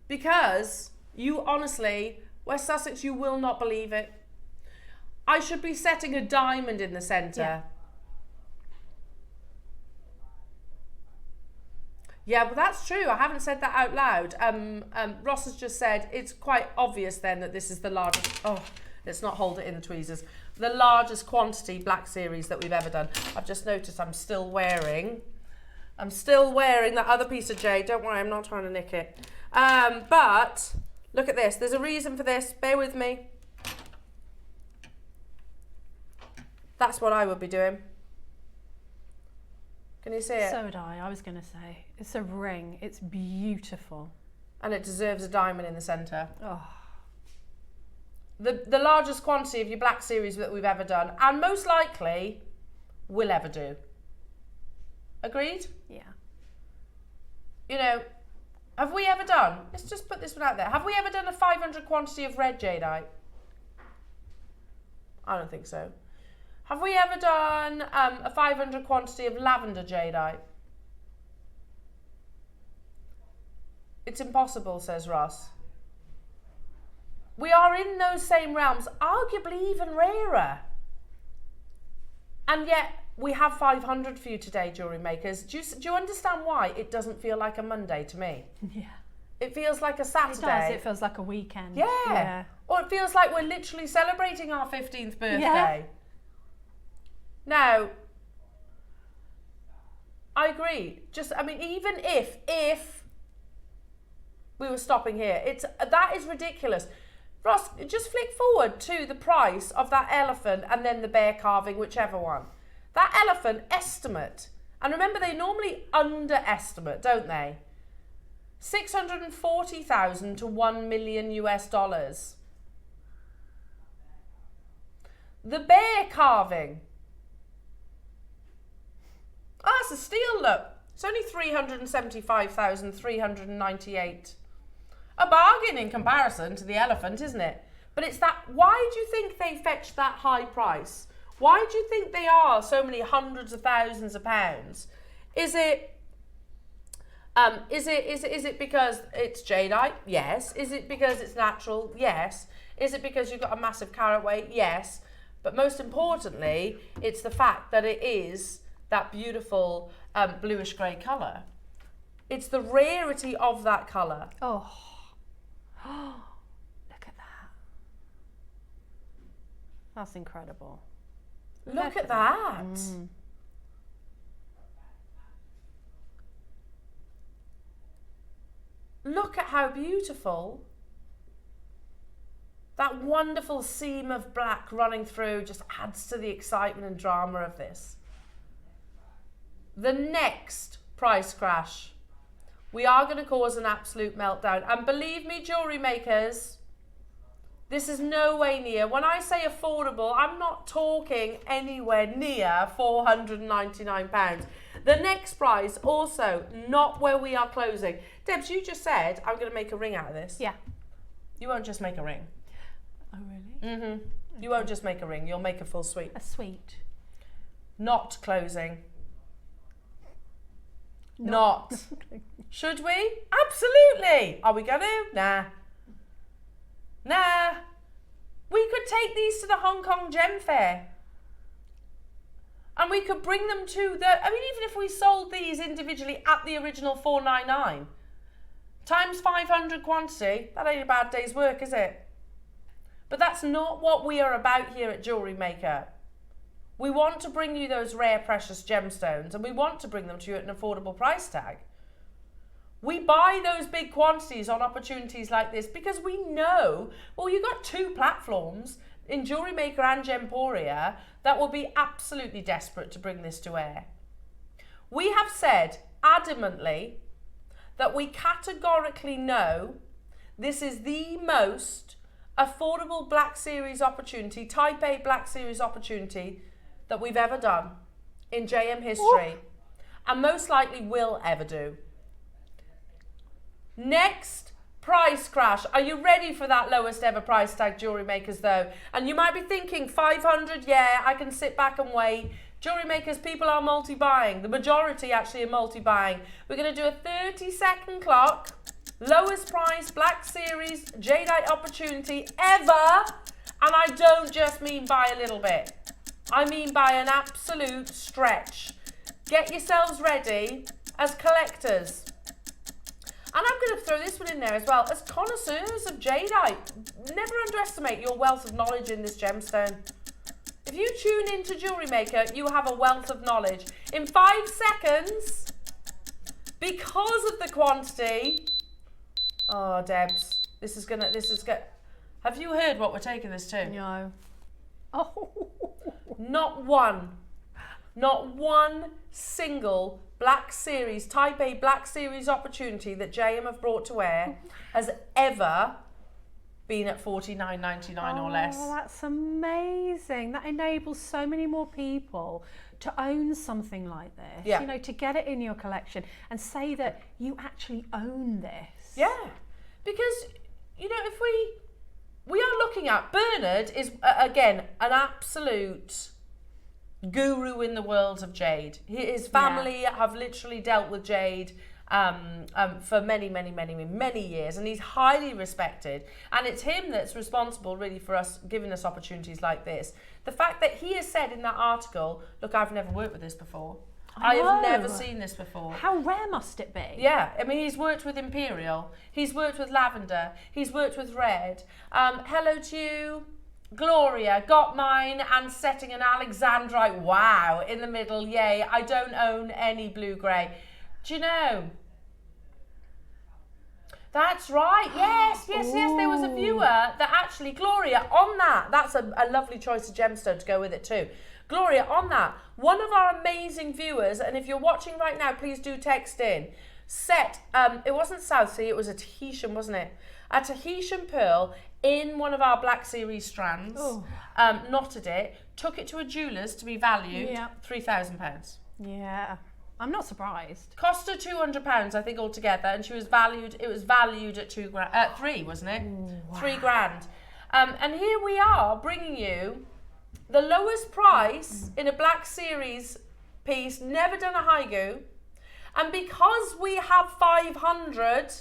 Because you honestly, West Sussex, you will not believe it. I should be setting a diamond in the centre. Yeah. Yeah, well, that's true. I haven't said that out loud. Ross has just said it's quite obvious then that this is the largest. Oh, let's not hold it in the tweezers. The largest quantity Black Series that we've ever done. I've just noticed I'm still wearing that other piece of jade. Don't worry, I'm not trying to nick it. But look at this. There's a reason for this. Bear with me. That's what I would be doing. Can you see it? So would I was going to say. It's a ring. It's beautiful. And it deserves a diamond in the centre. Oh. The largest quantity of your Black Series that we've ever done. And most likely will ever do. Agreed? Yeah. You know, have we ever done, let's just put this one out there. Have we ever done a 500 quantity of red jadeite? I don't think so. Have we ever done a 500 quantity of lavender jadeite? It's impossible, says Ross. We are in those same realms, arguably even rarer. And yet, we have 500 for you today, jewellery makers. Do you understand why it doesn't feel like a Monday to me? Yeah. It feels like a Saturday. It does. It feels like a weekend. Yeah. Or it feels like we're literally celebrating our 15th birthday. Yeah. Now, I agree. Even if we were stopping here, that is ridiculous. Ross, just flick forward to the price of that elephant and then the bear carving, whichever one. That elephant estimate, and remember they normally underestimate, don't they? 640,000 to $1 million US. The bear carving. Oh, it's a steal, look. It's only 375,398. A bargain in comparison to the elephant, isn't it? But it's that, why do you think they fetched that high price? Why do you think they are so many hundreds of thousands of pounds? Is it because it's jadeite? Yes. Is it because it's natural? Yes. Is it because you've got a massive carat weight? Yes. But most importantly, it's the fact that it is that beautiful bluish grey colour. It's the rarity of that colour. Oh, look at that. That's incredible. Look at that. Look at how beautiful. That wonderful seam of black running through just adds to the excitement and drama of this. The next price crash, we are going to cause an absolute meltdown. And believe me, jewellery makers, this is no way near. When I say affordable, I'm not talking anywhere near £499. The next price, also not where we are closing. Debs, you just said, I'm going to make a ring out of this. Yeah. You won't just make a ring. Oh, really? Mm-hmm. Okay. You won't just make a ring, you'll make a full suite. A suite. Not closing. Not. Should we? Absolutely. Are we going to? Nah. Nah. We could take these to the Hong Kong Gem Fair. And we could bring them to even if we sold these individually at the original $499, times 500 quantity, that ain't a bad day's work, is it? But that's not what we are about here at Jewellery Maker. We want to bring you those rare, precious gemstones, and we want to bring them to you at an affordable price tag. We buy those big quantities on opportunities like this because we know, well, you've got two platforms in Jewellery Maker and Gemporia that will be absolutely desperate to bring this to air. We have said adamantly that we categorically know this is the most affordable Black Series opportunity, Type A Black Series opportunity that we've ever done in JM history. Ooh. And most likely will ever do. Next price crash. Are you ready for that lowest ever price tag, Jewellery Makers, though? And you might be thinking, 500, yeah, I can sit back and wait. Jewellery Makers, people are multi-buying. The majority actually are multi-buying. We're going to do a 30-second clock. Lowest price Black Series jadeite opportunity ever. And I don't just mean by a little bit. I mean by an absolute stretch. Get yourselves ready as collectors. And I'm going to throw this one in there as well. As connoisseurs of jadeite, never underestimate your wealth of knowledge in this gemstone. If you tune into Jewellery Maker, you have a wealth of knowledge. In 5 seconds, because of the quantity... Oh, Debs, this is good. Have you heard what we're taking this to? No. Oh. Not one single Black Series, Type A Black Series opportunity that JM have brought to air has ever been at $49.99 or less. Oh, that's amazing. That enables so many more people to own something like this. Yeah. You know, to get it in your collection and say that you actually own this. Yeah. Because, you know, if we we are looking at, Bernard is, again, an absolute guru in the world of jade. His family have literally dealt with jade for many years, and he's highly respected, and it's him that's responsible really for us, giving us opportunities like this. The fact that he has said in that article, look, I've never worked with this before. I have never seen this before. How rare must it be? Yeah, I mean, he's worked with Imperial, he's worked with Lavender, he's worked with Red. Hello to you, Gloria, got mine and setting an Alexandrite, wow, in the middle, yay. I don't own any blue-grey. Do you know? That's right, yes, there was a viewer that actually, Gloria, on that, that's a lovely choice of gemstone to go with it too. Gloria, on that, one of our amazing viewers, and if you're watching right now, please do text in, set, it wasn't South Sea, it was a Tahitian, wasn't it? A Tahitian pearl in one of our Black Series strands, knotted it, took it to a jeweller's to be valued, £3,000. Yeah, I'm not surprised. Cost her £200, I think, altogether, and she was valued, it was valued at £3, wasn't it? Ooh, wow. £3,000. And here we are bringing you the lowest price in a Black Series piece, never done a haigu, and because we have 500,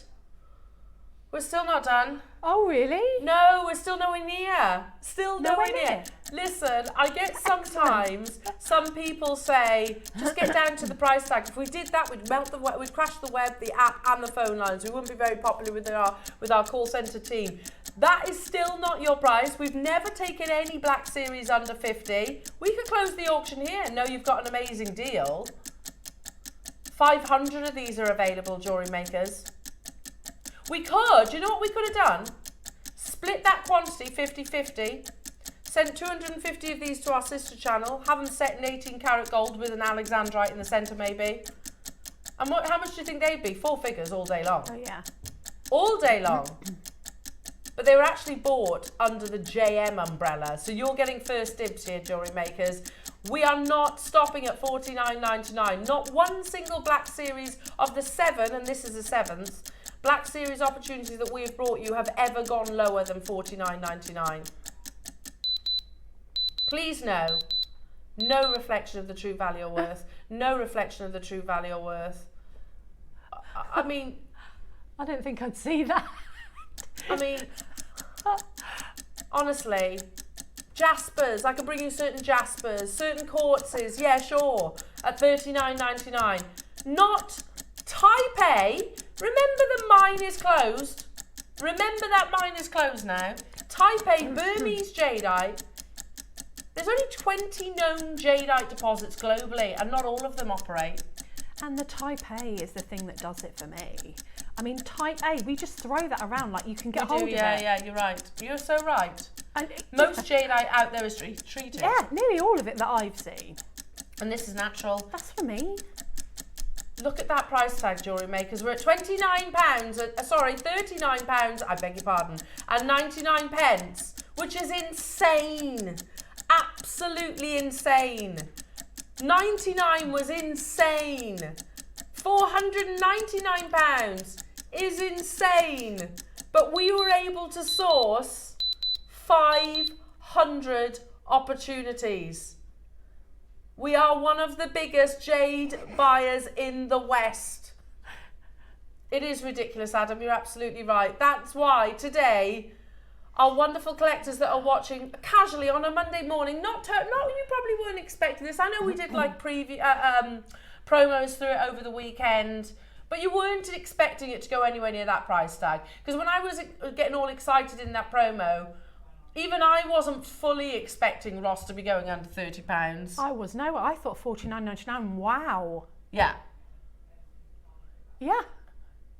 we're still not done. Oh, really? No, we're still nowhere near. Still nowhere near. Listen, I get sometimes some people say, just get down to the price tag. If we did that, we'd melt the web, we'd crash the web, the app, and the phone lines. We wouldn't be very popular with our call centre team. That is still not your price. We've never taken any Black Series under 50. We could close the auction here and know you've got an amazing deal. 500 of these are available, jewellery makers. We could, you know what we could have done? Split that quantity 50-50, sent 250 of these to our sister channel, have them set in 18 karat gold with an Alexandrite in the centre maybe. And how much do you think they'd be? 4 figures all day long. Oh yeah. All day long. But they were actually bought under the JM umbrella. So you're getting first dibs here, jewellery makers. We are not stopping at $49.99. Not one single Black Series of the 7, and this is the 7th, Black Series opportunities that we have brought you have ever gone lower than $49.99. Please know, no reflection of the true value or worth. No reflection of the true value or worth. I mean... I don't think I'd see that. I mean, honestly, Jaspers, I can bring you certain Jaspers, certain quartzes, yeah, sure, at $39.99. Not Taipei. Remember the mine is closed. Remember that mine is closed now. Taipei, Burmese jadeite. There's only 20 known jadeite deposits globally, and not all of them operate. And the Taipei is the thing that does it for me. I mean, Type A, we just throw that around like you can get hold of it. Yeah, you're right. You're so right. And most jadeite out there is treated. Yeah, nearly all of it that I've seen. And this is natural. That's for me. Look at that price tag, jewellery makers. We're at £39, £39, I beg your pardon, and 99 pence, which is insane. Absolutely insane. 99 was insane. £499 is insane. But we were able to source 500 opportunities. We are one of the biggest jade buyers in the West. It is ridiculous, Adam. You're absolutely right. That's why today, our wonderful collectors that are watching casually on a Monday morning, you probably weren't expecting this. I know we did like promos through it over the weekend, but you weren't expecting it to go anywhere near that price tag. Because when I was getting all excited in that promo, even I wasn't fully expecting Ross to be going under £30. I thought $49.99. Wow. Yeah. Yeah.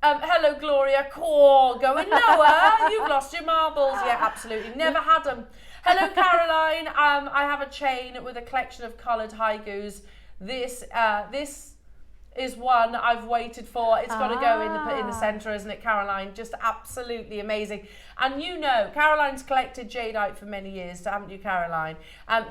Hello, Gloria. Core going lower. You've lost your marbles. Yeah, absolutely. Never had them. Hello, Caroline. I have a chain with a collection of coloured haigus. This is one I've waited for. It's got to go in the centre, isn't it, Caroline? Just absolutely amazing. And you know, Caroline's collected jadeite for many years, haven't you, Caroline?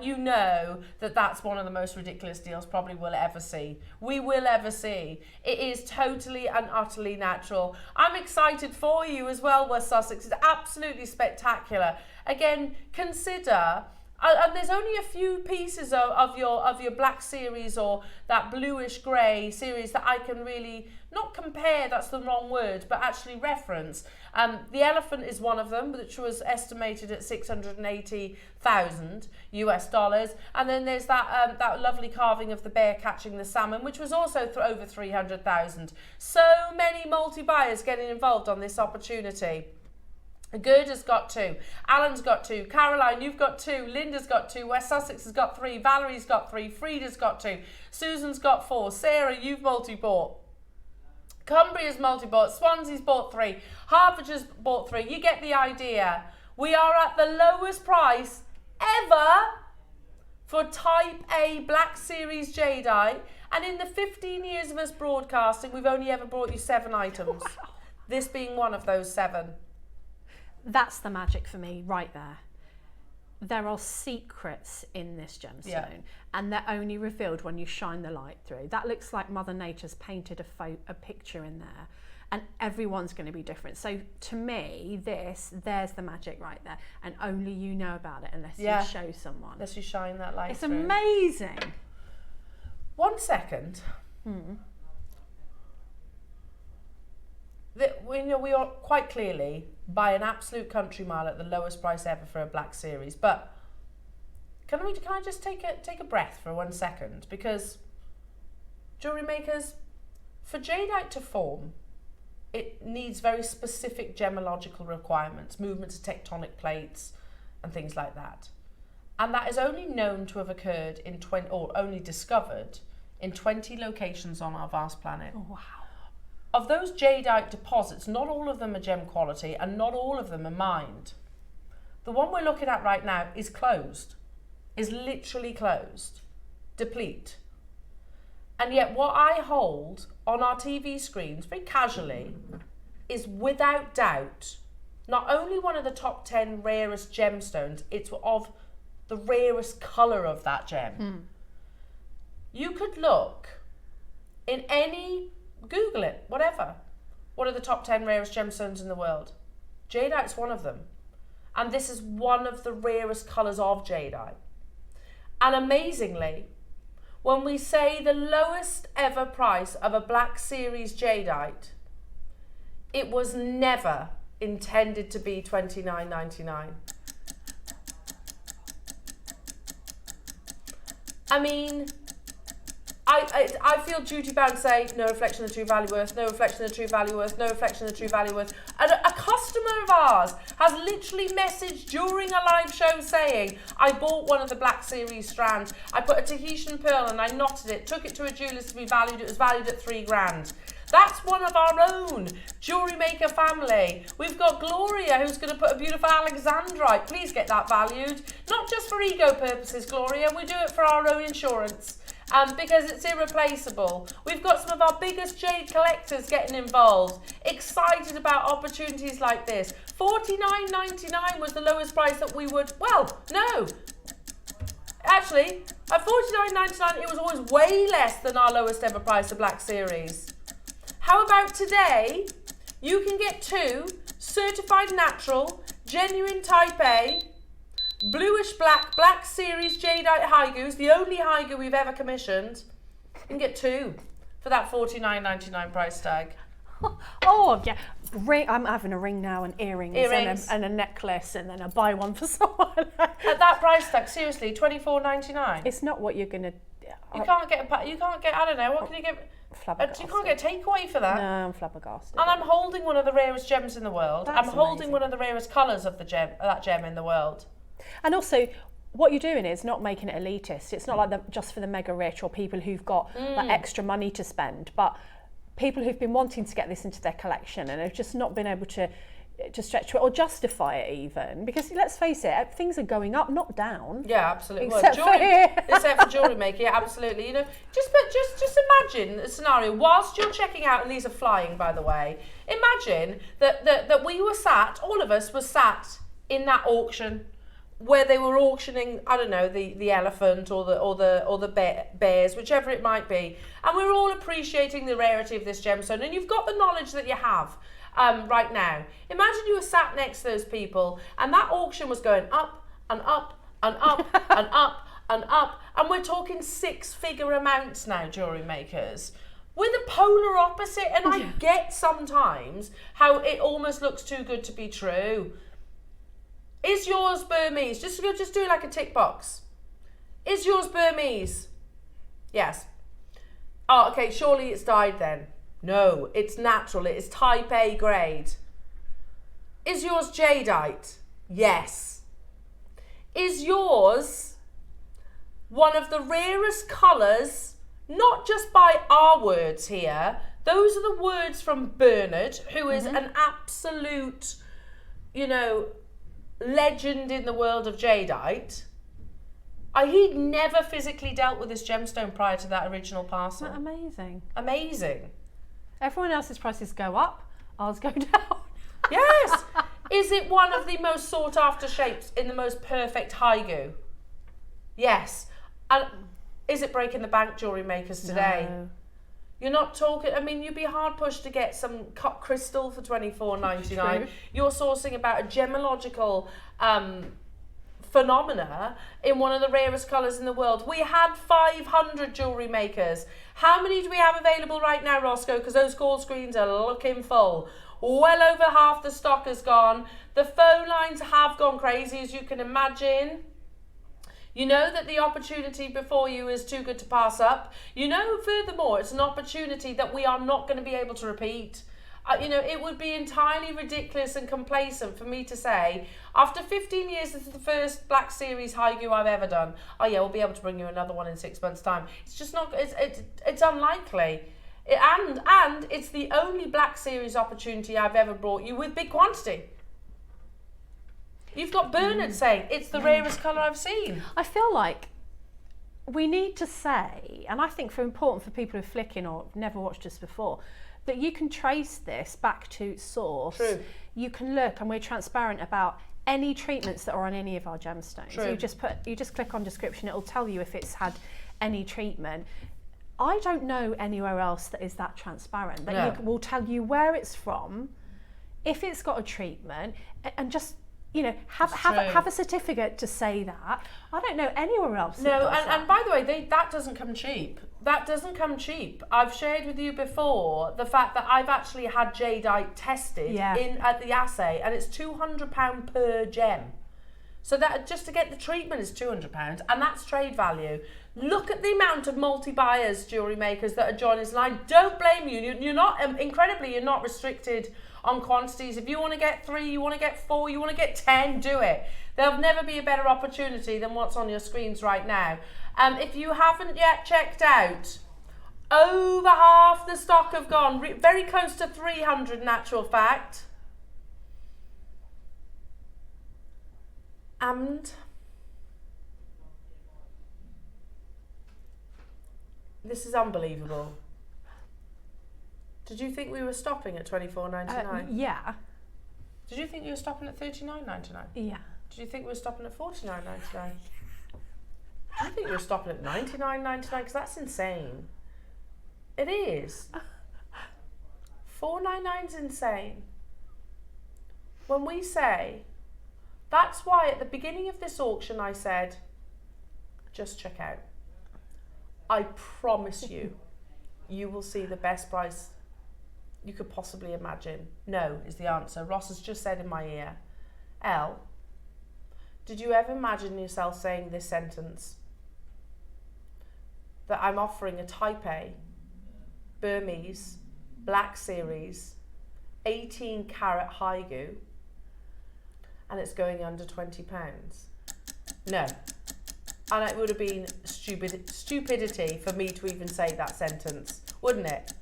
You know that that's one of the most ridiculous deals probably we'll ever see. We will ever see. It is totally and utterly natural. I'm excited for you as well, West Sussex. It's absolutely spectacular. Again, consider... and there's only a few pieces of your black series or that bluish grey series that I can really, not compare, that's the wrong word, but actually reference. The elephant is one of them, which was estimated at $680,000 US dollars. And then there's that lovely carving of the bear catching the salmon, which was also over 300,000. So many multi-buyers getting involved on this opportunity. Gerda's got 2, Alan's got 2, Caroline, you've got 2, Linda's got 2, West Sussex has got 3, Valerie's got 3, Frieda's got 2, Susan's got 4, Sarah, you've multi-bought, Cumbria's multi-bought, Swansea's bought 3, Hertfordshire's bought 3. You get the idea. We are at the lowest price ever for Type A Black Series jadeite, and in the 15 years of us broadcasting, we've only ever brought you 7 items. Wow. This being one of those 7. That's the magic for me right there. There are secrets in this gemstone, and they're only revealed when you shine the light through. That looks like Mother Nature's painted a picture in there, and everyone's going to be different. So to me, there's the magic right there, and only you know about it unless you show someone. Unless you shine that light through. It's amazing. 1 second. We are quite clearly by an absolute country mile at the lowest price ever for a black series, but can I just take a breath for 1 second? Because jewellery makers, for jadeite to form, it needs very specific gemological requirements, movements of tectonic plates and things like that, and that is only known to have occurred in only discovered in 20 locations on our vast planet. Oh, wow. Of those jadeite deposits, not all of them are gem quality and not all of them are mined. The one we're looking at right now is closed, is literally closed, deplete. And yet what I hold on our TV screens very casually is without doubt not only one of the top 10 rarest gemstones, it's of the rarest colour of that gem. You could look in any... Google it, whatever. What are the top 10 rarest gemstones in the world? Jadeite's one of them. And this is one of the rarest colours of jadeite. And amazingly, when we say the lowest ever price of a black series jadeite, it was never intended to be $29.99. I mean... I feel duty bound to say no reflection of the true value worth, no reflection of the true value worth, no reflection of the true value worth. And a customer of ours has literally messaged during a live show saying, I bought one of the black series strands, I put a Tahitian pearl and I knotted it, took it to a jeweller's to be valued, it was valued at $3,000. That's one of our own jewellery maker family. We've got Gloria, who's going to put a beautiful Alexandrite. Please get that valued. Not just for ego purposes, Gloria, we do it for our own insurance. Because it's irreplaceable. We've got some of our biggest jade collectors getting involved, excited about opportunities like this. $49.99 was the lowest price that we would, well, no. Actually, at $49.99 it was always way less than our lowest ever price of Black Series. How about today, you can get 2 certified natural, genuine Type A, bluish black series jadeite haigus, the only haigu we've ever commissioned. You can get 2 for that $49.99 price tag. Oh yeah, ring. I'm having a ring now and earrings. And a necklace, and then I buy one for someone. At that price tag, seriously, $24.99. It's not what you're gonna. You can't get. I don't know. What can you get? You can't get a takeaway for that. No, I'm flabbergasted. And I'm holding one of the rarest gems in the world. That's holding amazing. one of the rarest colours of that gem in the world. And also, what you're doing is not making it elitist. It's not like just for the mega rich or people who've got like extra money to spend, but people who've been wanting to get this into their collection and have just not been able to to stretch it or justify it even, because let's face it, things are going up, not down. Yeah, absolutely. Except for here. Except for jewellery maker, yeah, absolutely. You know, just imagine a scenario whilst you're checking out, and these are flying, by the way. Imagine that we were sat, all of us were sat in that auction where they were auctioning, I don't know, the elephant or the bears, whichever it might be, and we're all appreciating the rarity of this gemstone, and you've got the knowledge that you have. Right now, imagine you were sat next to those people and that auction was going up and up and up and up and up, and we're talking 6-figure amounts now, jewellery makers, with a polar opposite. And I get sometimes how it almost looks too good to be true. Is yours Burmese? Just do like a tick box. Is yours Burmese? Yes. Oh, okay, surely it's dyed then. No, it's natural. It is type A grade. Is yours jadeite? Yes. Is yours one of the rarest colours, not just by our words here, those are the words from Bernard, who is an absolute, you know, legend in the world of jadeite. He'd never physically dealt with this gemstone prior to that original parcel. Isn't that amazing? Amazing. Everyone else's prices go up, ours go down. Yes. Is it one of the most sought after shapes in the most perfect haigu? Yes. And is it breaking the bank, jewellery makers, today? No. You're not talking, I mean, you'd be hard pushed to get some cut crystal for $24.99. You're sourcing about a gemological phenomena in one of the rarest colours in the world. We had 500 jewellery makers. How many do we have available right now, Roscoe? Because those call screens are looking full. Well over half the stock has gone. The phone lines have gone crazy, as you can imagine. You know that the opportunity before you is too good to pass up. You know, furthermore, it's an opportunity that we are not going to be able to repeat. You know, it would be entirely ridiculous and complacent for me to say, after 15 years, this is the first Black Series haigu I've ever done. Oh yeah, we'll be able to bring you another one in 6 months' time. It's just not, it's unlikely. And it's the only Black Series opportunity I've ever brought you with big quantity. You've got Bernard saying, it's the rarest colour I've seen. I feel like we need to say, and I think important for people who are flicking or never watched us before, that you can trace this back to source. True. You can look, and we're transparent about any treatments that are on any of our gemstones. True. You just click on description, it'll tell you if it's had any treatment. I don't know anywhere else that is that transparent, that will tell you where it's from, if it's got a treatment, and just, you know, have a certificate to say that. I don't know anywhere else. No, and by the way, that doesn't come cheap. That doesn't come cheap. I've shared with you before the fact that I've actually had jadeite tested at the assay, and it's £200 per gem. So that just to get the treatment is £200, and that's trade value. Look at the amount of multi-buyers, jewellery makers, that are joining us, and I don't blame you. You're not, incredibly, you're not restricted on quantities. If you want to get 3, you want to get 4, you want to get 10, do it. There'll never be a better opportunity than what's on your screens right now. If you haven't yet checked out, over half the stock have gone, very close to 300 in actual fact. And this is unbelievable. Did you think we were stopping at $24.99? Yeah. Did you think you were stopping at $39.99? Yeah. Did you think we were stopping at $49.99? Do you think you were stopping at $99.99? Because that's insane. It is. $4.99 is insane. When we say, that's why at the beginning of this auction I said, just check out. I promise you, you will see the best price you could possibly imagine. No is the answer. Ross has just said in my ear, Elle, did you ever imagine yourself saying this sentence? That I'm offering a Type A, Burmese, Black Series, 18 carat haigu, and it's going under £20. No. And it would have been stupidity for me to even say that sentence, wouldn't it?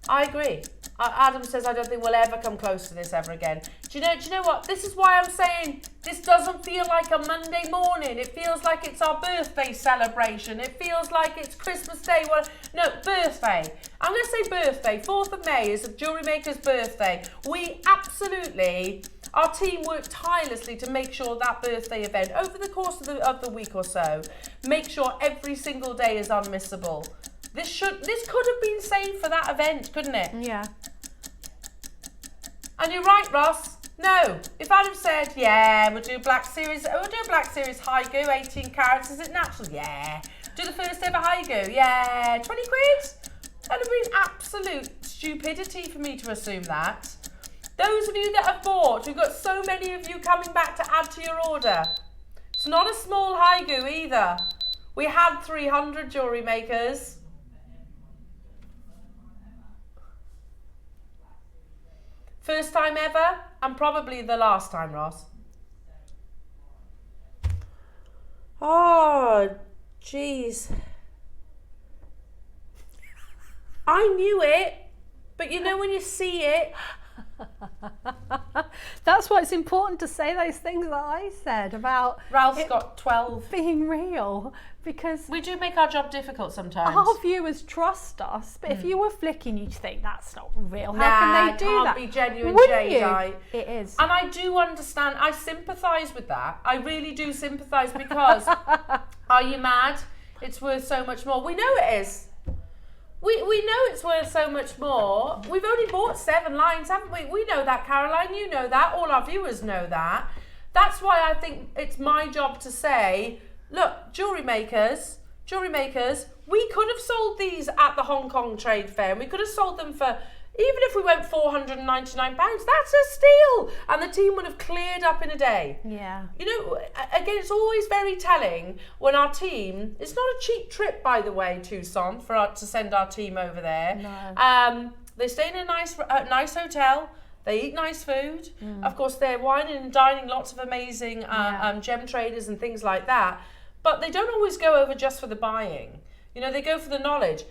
I agree. Adam says, I don't think we'll ever come close to this ever again. Do you know what? This is why I'm saying this doesn't feel like a Monday morning. It feels like it's our birthday celebration. It feels like it's Christmas Day. Well, no, birthday. I'm going to say birthday. 4th of May is Jewellery Maker's birthday. We absolutely, our team worked tirelessly to make sure that birthday event, over the course of the week or so, make sure every single day is unmissable. This could have been saved for that event, couldn't it? Yeah. And you're right, Ross. No. If I'd have said, yeah, we'll do a Black Series Haigu, 18 carats, is it natural? Yeah. Do the first ever Haigu? Yeah. 20 quid? That'd have been absolute stupidity for me to assume that. Those of you that have bought, we've got so many of you coming back to add to your order. It's not a small Haigu either. We had 300 jewellery makers. First time ever, and probably the last time, Ross. Oh, jeez. I knew it, but you know when you see it. That's why it's important to say those things that I said about Ralph's got 12. being real, because we do make our job difficult sometimes. Our viewers trust us, but if you were flicking, you'd think that's not real. How can they do can't that? Be genuine Jadeite. It is. And I do understand. I sympathise with that. I really do sympathise because are you mad? It's worth so much more. We know it is. We know it's worth so much more. We've only bought 7 lines, haven't we? We know that, Caroline. You know that. All our viewers know that. That's why I think it's my job to say, look, jewellery makers, we could have sold these at the Hong Kong Trade Fair, and we could have sold them for, even if we went £499, that's a steal. And the team would have cleared up in a day. Yeah. You know, again, it's always very telling when our team, it's not a cheap trip, by the way, Tucson, to send our team over there. No. They stay in a nice hotel. They eat nice food. Of course, they're wining and dining lots of amazing gem traders and things like that. But they don't always go over just for the buying. You know, they go for the knowledge.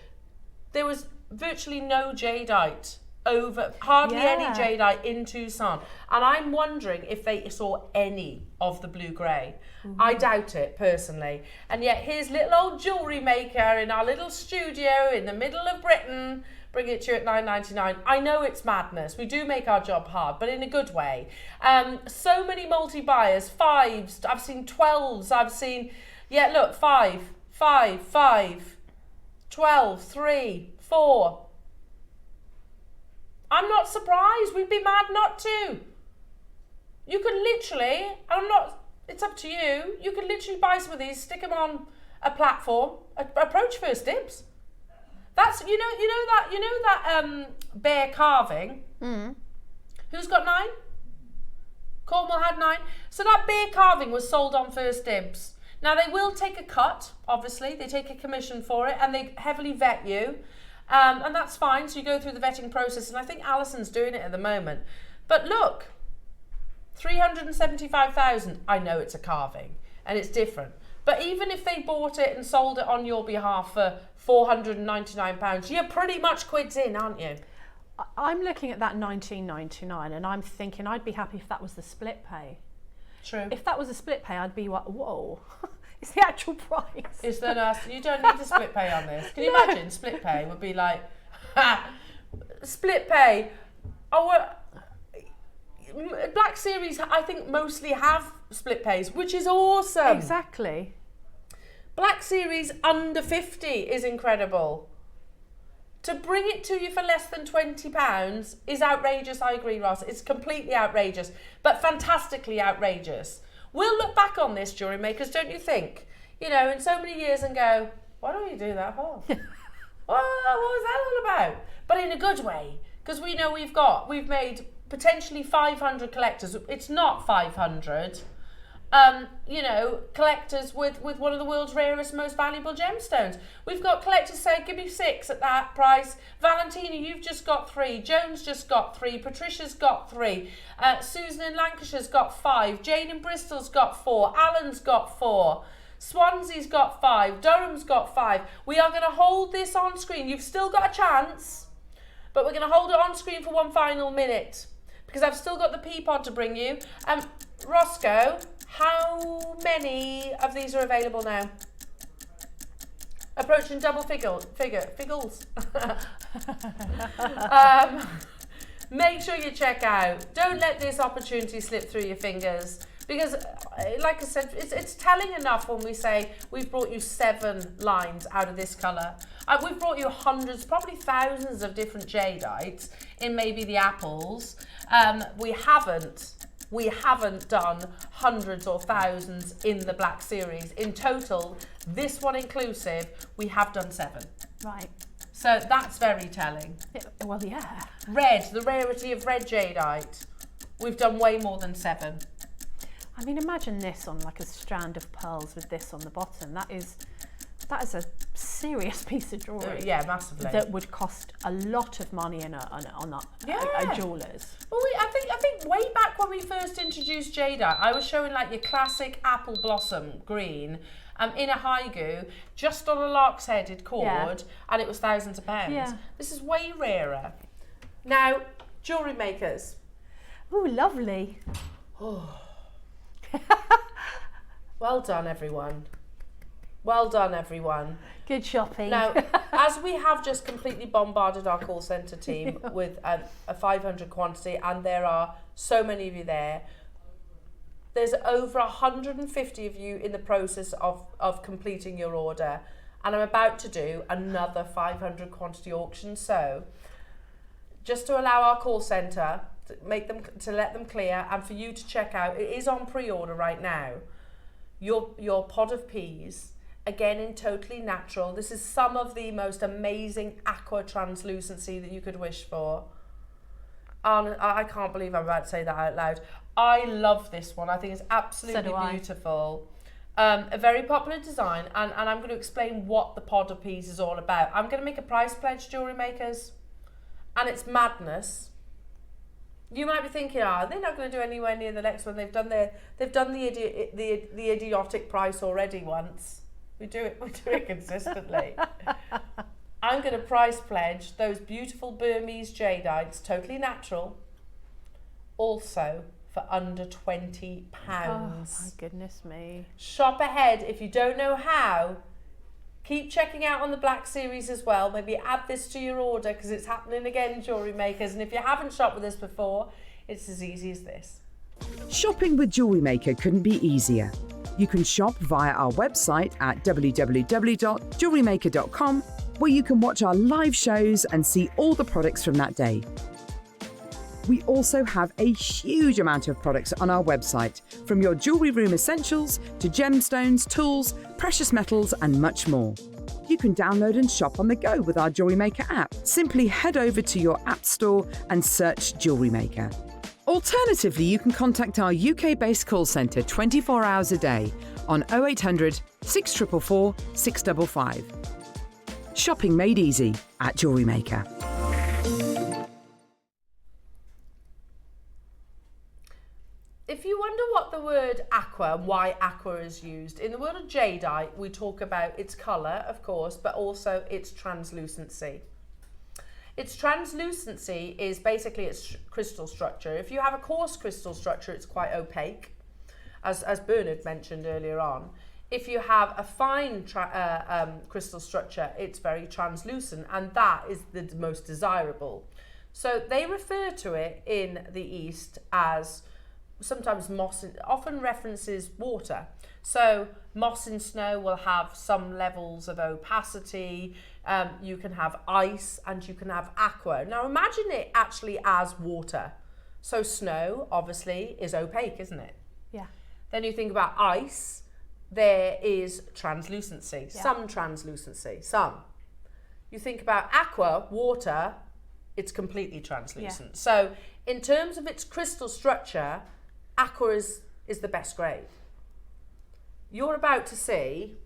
There was virtually no jadeite hardly any jadeite in Tucson. And I'm wondering if they saw any of the blue grey. I doubt it, personally. And yet here's little old Jewellery Maker in our little studio in the middle of Britain, bring it to you at $9.99. I know it's madness. We do make our job hard, but in a good way. So many multi-buyers, 5s, I've seen 12s, I've seen, 5, 12, 3, 4. I'm not surprised. We'd be mad not to. You can literally, it's up to you, you can literally buy some of these, stick them on a platform, approach first dibs. That's, you know that bear carving? Who's got 9? Cornwall had 9. So that bear carving was sold on first dibs. Now they will take a cut, obviously, they take a commission for it, and they heavily vet you. And that's fine, so you go through the vetting process, and I think Alison's doing it at the moment. But look, 375,000, I know it's a carving, and it's different. But even if they bought it and sold it on your behalf for £499, you're pretty much quids in, aren't you? I'm looking at that $19.99, and I'm thinking I'd be happy if that was the split pay. True. If that was a split pay, I'd be like, whoa, it's the actual price. Is there you don't need to split pay on this. Can you imagine split pay would be like, split pay. Black Series, I think, mostly have split pays, which is awesome. Exactly. Black Series under 50 is incredible. To bring it to you for less than £20 is outrageous, I agree, Ross. It's completely outrageous, but fantastically outrageous. We'll look back on this, jewellery makers, don't you think? You know, in so many years and go, why don't you do that for? What was that all about? But in a good way, because we know we've made potentially 500 collectors. It's not 500. Collectors with one of the world's rarest, most valuable gemstones. We've got collectors saying, give me 6 at that price. Valentina, you've just got 3. Jones just got 3. Patricia's got 3. Susan in Lancashire's got 5. Jane in Bristol's got 4. Alan's got 4. Swansea's got 5. Durham's got 5. We are going to hold this on screen. You've still got a chance. but we're going to hold it on screen for one final minute because I've still got the pea pod to bring you. Roscoe, how many of these are available now? Approaching double figures. Make sure you check out. Don't let this opportunity slip through your fingers. Because, like I said, it's telling enough when we say we've brought you 7 lines out of this colour. We've brought you hundreds, probably thousands of different jadeites in maybe the apples. We haven't done hundreds or thousands in the black series. In total, this one inclusive, we have done 7. Right. So that's very telling. Well, yeah. Red, the rarity of red jadeite. We've done way more than 7. I mean, imagine this on like a strand of pearls with this on the bottom. That is a serious piece of jewellery. Yeah, massively. That would cost a lot of money on a jeweller's. Well, I think way back when we first introduced jadeite, I was showing like your classic apple blossom green in a haigu, just on a lark's-headed cord, and it was thousands of pounds. Yeah. This is way rarer. Now, jewellery makers. Ooh, lovely. Oh. Well done, everyone. Well done, everyone. Good shopping. Now, as we have just completely bombarded our call centre team with a 500 quantity, and there are so many of you there, there's over 150 of you in the process of completing your order, and I'm about to do another 500 quantity auction. So, just to allow our call centre to let them clear, and for you to check out, it is on pre-order right now. Your pod of peas, again in totally natural. This is some of the most amazing aqua translucency that you could wish for. I can't believe I'm about to say that out loud. I love this one. I think it's absolutely beautiful. A very popular design, and I'm going to explain what the pod of peas is all about. I'm going to make a price pledge, jewellery makers, and it's madness. You might be thinking, they're not going to do anywhere near the next one. They've done the idiotic price already once. We do it consistently. I'm going to price pledge those beautiful Burmese jadeites, totally natural, also for under £20. Oh my goodness me. Shop ahead. If you don't know how, keep checking out on the Black Series as well. Maybe add this to your order because it's happening again, jewellery makers. And if you haven't shopped with us before, it's as easy as this. Shopping with Jewellery Maker couldn't be easier. You can shop via our website at www.jewellerymaker.com, where you can watch our live shows and see all the products from that day. We also have a huge amount of products on our website, from your jewellery room essentials to gemstones, tools, precious metals and much more. You can download and shop on the go with our Jewellery Maker app. Simply head over to your app store and search Jewellery Maker. Alternatively, you can contact our UK-based call centre 24 hours a day on 0800 644 655. Shopping made easy at Jewellery Maker. If you wonder what the word aqua, why aqua is used, in the world of jadeite, we talk about its colour, of course, but also its translucency. Its translucency is basically its crystal structure. If you have a coarse crystal structure, it's quite opaque, as Bernard mentioned earlier on. If you have a fine crystal structure, it's very translucent, and that is the most desirable. So they refer to it in the East as sometimes moss, often references water. So moss in snow will have some levels of opacity. You can have ice and you can have aqua. Now imagine it actually as water. So snow obviously is opaque, isn't it? Yeah. Then you think about ice, there is translucency, Yeah. some translucency, some. You think about aqua, water, it's completely translucent. Yeah. So in terms of its crystal structure, aqua is the best grade. You're about to see,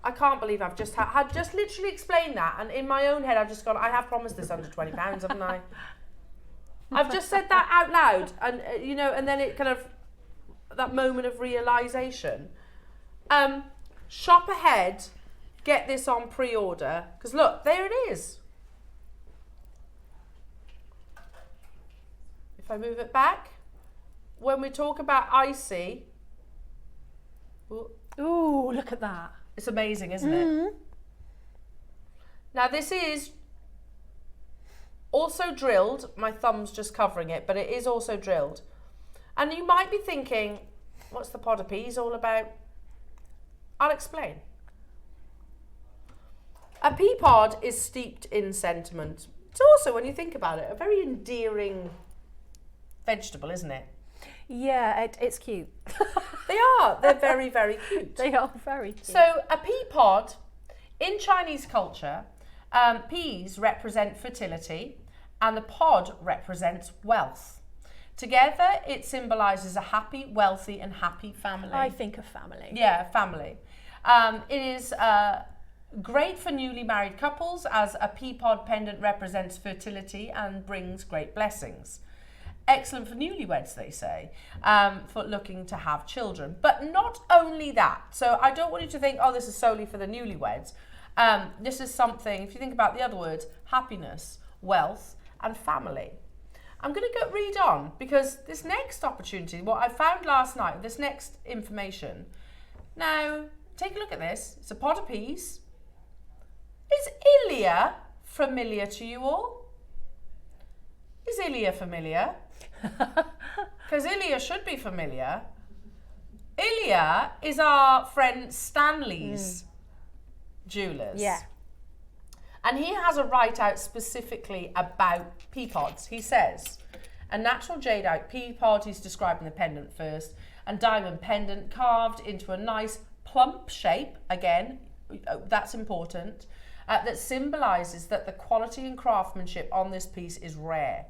I can't believe I've just had just literally explained that, and in my own head I've just gone, I have promised this under £20, haven't I? I've just said that out loud, and you know, and then it kind of, that moment of realisation. Shop ahead, get this on pre-order, because look, there it is. if I move it back, when we talk about icy, ooh, look at that. It's amazing, isn't it? Now this is also drilled. My thumb's just covering it, but it is also drilled. And you might be thinking, what's the pod of peas all about? I'll explain. A pea pod is steeped in sentiment. It's also, when you think about it, a very endearing vegetable, isn't it? Yeah, it's cute. They are. They're very, very cute. They are very cute. So a pea pod, in Chinese culture, peas represent fertility and the pod represents wealth. Together, it symbolises a happy, wealthy and happy family. I think of family. Yeah, family. It is great for newly married couples, as a pea pod pendant represents fertility and brings great blessings. Excellent for newlyweds, they say, for looking to have children. But not only that. So I don't want you to think, oh, this is solely for the newlyweds. This is something, if you think about the other words, happiness, wealth, and family. I'm going to read on, because this next opportunity, what I found last night, this next information. Now, take a look at this. It's a pod of peas. Is Ilia familiar to you all? Is Ilia familiar? Because Ilia should be familiar. Ilia is our friend Stanley's jewellers. Yeah. And he has a write-out specifically about pea pods. He says, a natural jadeite pea pod, he's describing the pendant first, and diamond pendant carved into a nice plump shape, again, that's important, that symbolises that the quality and craftsmanship on this piece is rare.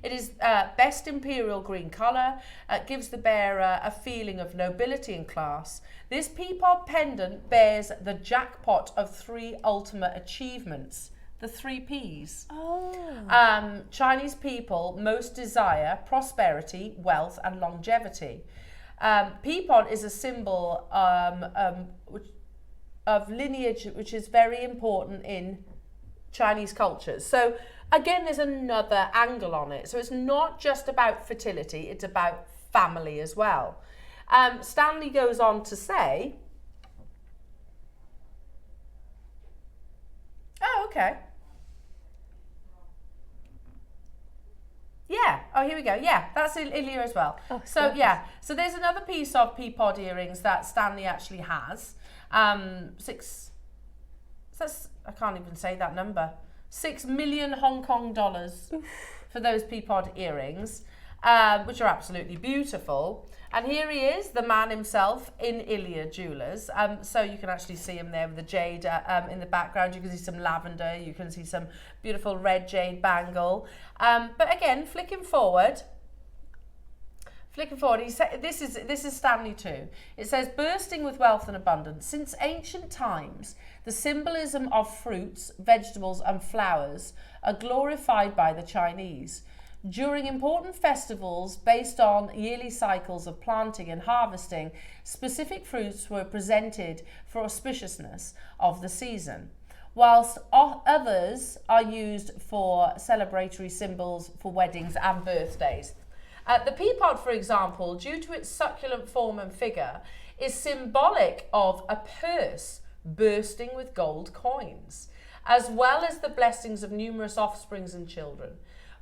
It is best imperial green colour, gives the bearer a feeling of nobility and class. This pea pod pendant bears the jackpot of 3 ultimate achievements, the 3 Ps. Oh. Chinese people most desire prosperity, wealth and longevity. Pea pod is a symbol of lineage, which is very important in Chinese cultures. So again, there's another angle on it. So it's not just about fertility, it's about family as well. Stanley goes on to say, oh, okay. Yeah, oh, here we go. Yeah, that's Ilia as well. Oh, so yeah, so there's another piece of pea pod earrings that Stanley actually has. I can't even say that number. 6 million Hong Kong dollars for those pea pod earrings, which are absolutely beautiful. And here he is, the man himself, in Ilia Jewellers. So you can actually see him there with the jade in the background. You can see some lavender. You can see some beautiful red jade bangle. But again, flicking forward, he said, this is Stanley too. It says, bursting with wealth and abundance. Since ancient times, the symbolism of fruits, vegetables and flowers are glorified by the Chinese. During important festivals based on yearly cycles of planting and harvesting, specific fruits were presented for auspiciousness of the season, whilst others are used for celebratory symbols for weddings and birthdays. The pea pod, for example, due to its succulent form and figure, is symbolic of a purse bursting with gold coins, as well as the blessings of numerous offsprings and children.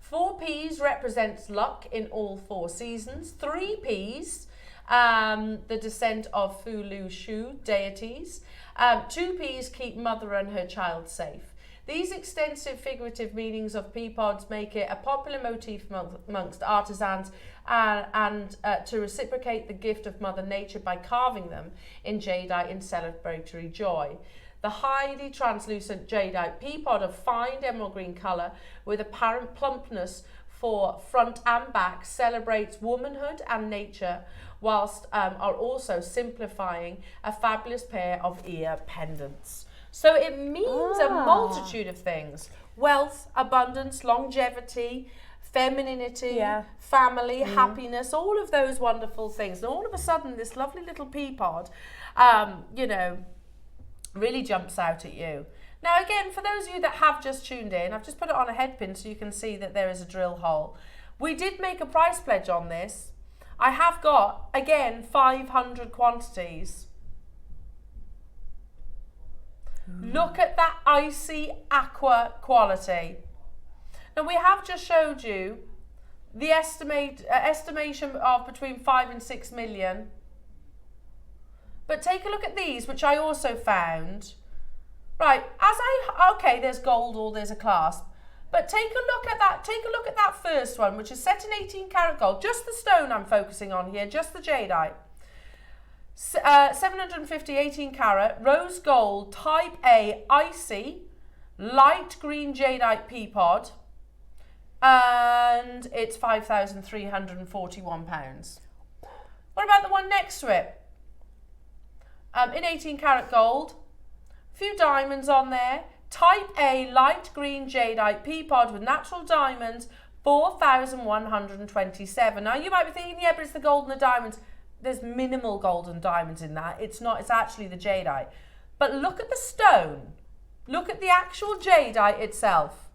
4 Ps represents luck in all 4 seasons. 3 Ps, the descent of Fu Lu Shu deities. 2 Ps keep mother and her child safe. These extensive figurative meanings of pea pods make it a popular motif amongst artisans and to reciprocate the gift of Mother Nature by carving them in jadeite in celebratory joy. The highly translucent jadeite pea pod of fine emerald green colour with apparent plumpness for front and back celebrates womanhood and nature, whilst are also simplifying a fabulous pair of ear pendants. So it means a multitude of things: wealth, abundance, longevity, femininity, family, happiness, all of those wonderful things. And all of a sudden, this lovely little pea pod, you know, really jumps out at you. Now again, for those of you that have just tuned in, I've just put it on a head pin so you can see that there is a drill hole. We did make a price pledge on this. I have got, again, 500 quantities. Look at that icy aqua quality. Now we have just showed you the estimation of between 5 and 6 million. But take a look at these, which I also found. Right, okay, there's gold or there's a clasp. But take a look at that first one, which is set in 18 karat gold. Just the stone I'm focusing on here, just the jadeite. 750 18 karat rose gold type A icy light green jadeite pea pod, and it's £5,341. What about the one next to it? In 18 karat gold, a few diamonds on there. Type A light green jadeite pea pod with natural diamonds, 4,127. Now you might be thinking, yeah, but it's the gold and the diamonds. There's minimal gold and diamonds in that. It's not, it's actually the jadeite. But look at the stone. Look at the actual jadeite itself.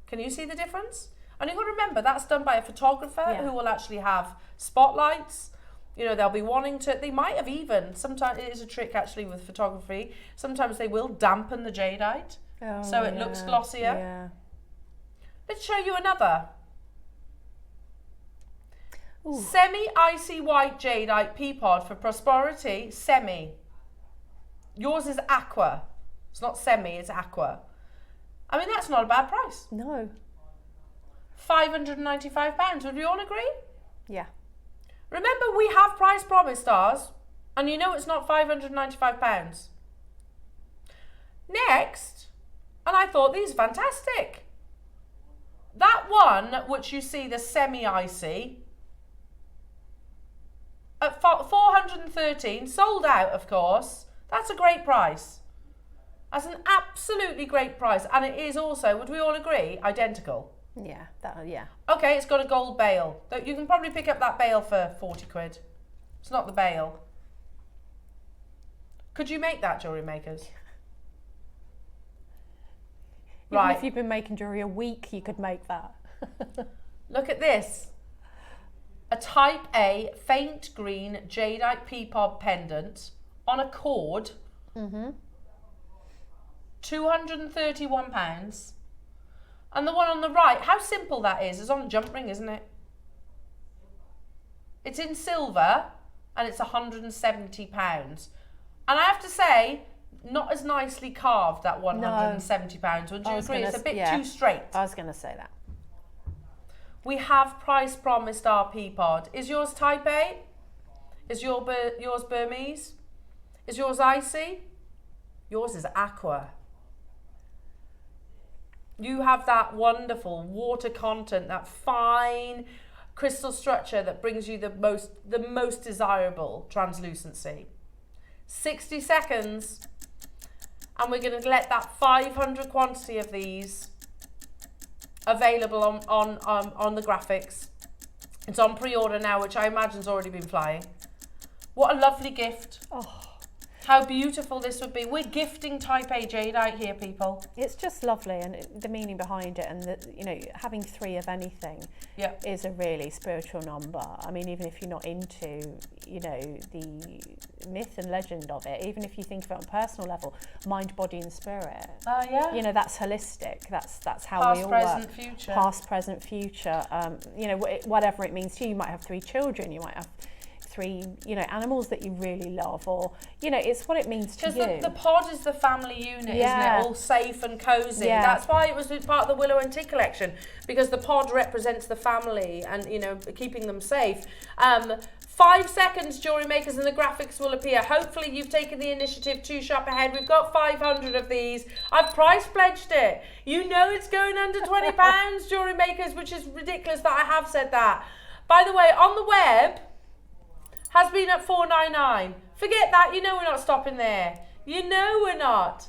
Can you see the difference? And you've got to remember, that's done by a photographer who will actually have spotlights. You know, they'll be wanting to, they might have even, sometimes it is a trick actually with photography, sometimes they will dampen the jadeite so it looks glossier. Yeah. Let's show you another. Semi-icy white jadeite pea pod for prosperity, semi. Yours is aqua. It's not semi, it's aqua. I mean, that's not a bad price. No. £595, would we all agree? Yeah. Remember, we have price promised ours, and you know it's not £595. Next, and I thought these are fantastic. That one, which you see, the semi-icy, at 413, sold out, of course. That's a great price. That's an absolutely great price, and it is also, would we all agree, identical? Yeah, yeah. Okay, it's got a gold bail. You can probably pick up that bail for 40 quid. It's not the bail. Could you make that, jewellery makers? Even if you've been making jewellery a week, you could make that. Look at this. A type A faint green jadeite pea pod pendant on a cord. £231. And the one on the right, how simple that is. It's on a jump ring, isn't it? It's in silver and it's £170. And I have to say, not as nicely carved, that £170. Would you agree? It's a bit too straight. I was going to say that. We have price promised our pea pod. Is yours type A? Is yours Burmese? Is yours icy? Yours is aqua. You have that wonderful water content, that fine crystal structure that brings you the most desirable translucency. 60 seconds, and we're going to let that 500 quantity of these available on the graphics. It's on pre-order now, which I imagine's already been flying. What a lovely gift. Oh. How beautiful this would be. We're gifting type A jadeite here, people. It's just lovely, and the meaning behind it, and having 3 of anything is a really spiritual number. I mean, even if you're not into, the myth and legend of it, even if you think of it on a personal level, mind, body, and spirit. That's holistic. That's how past, we all present, work. future. Past, present, future. Whatever it means to you. You might have 3 children. You might have 3, animals that you really love, or, it's what it means to you. Because the pod is the family unit, isn't it? All safe and cosy. Yeah. That's why it was part of the Willow and Tea collection, because the pod represents the family and, keeping them safe. 5 seconds, jewellery makers, and the graphics will appear. Hopefully you've taken the initiative to shop ahead. We've got 500 of these. I've price pledged it. You know it's going under £20, jewellery makers, which is ridiculous that I have said that. By the way, on the web, has been at $4.99. Forget that, we're not stopping there. We're not.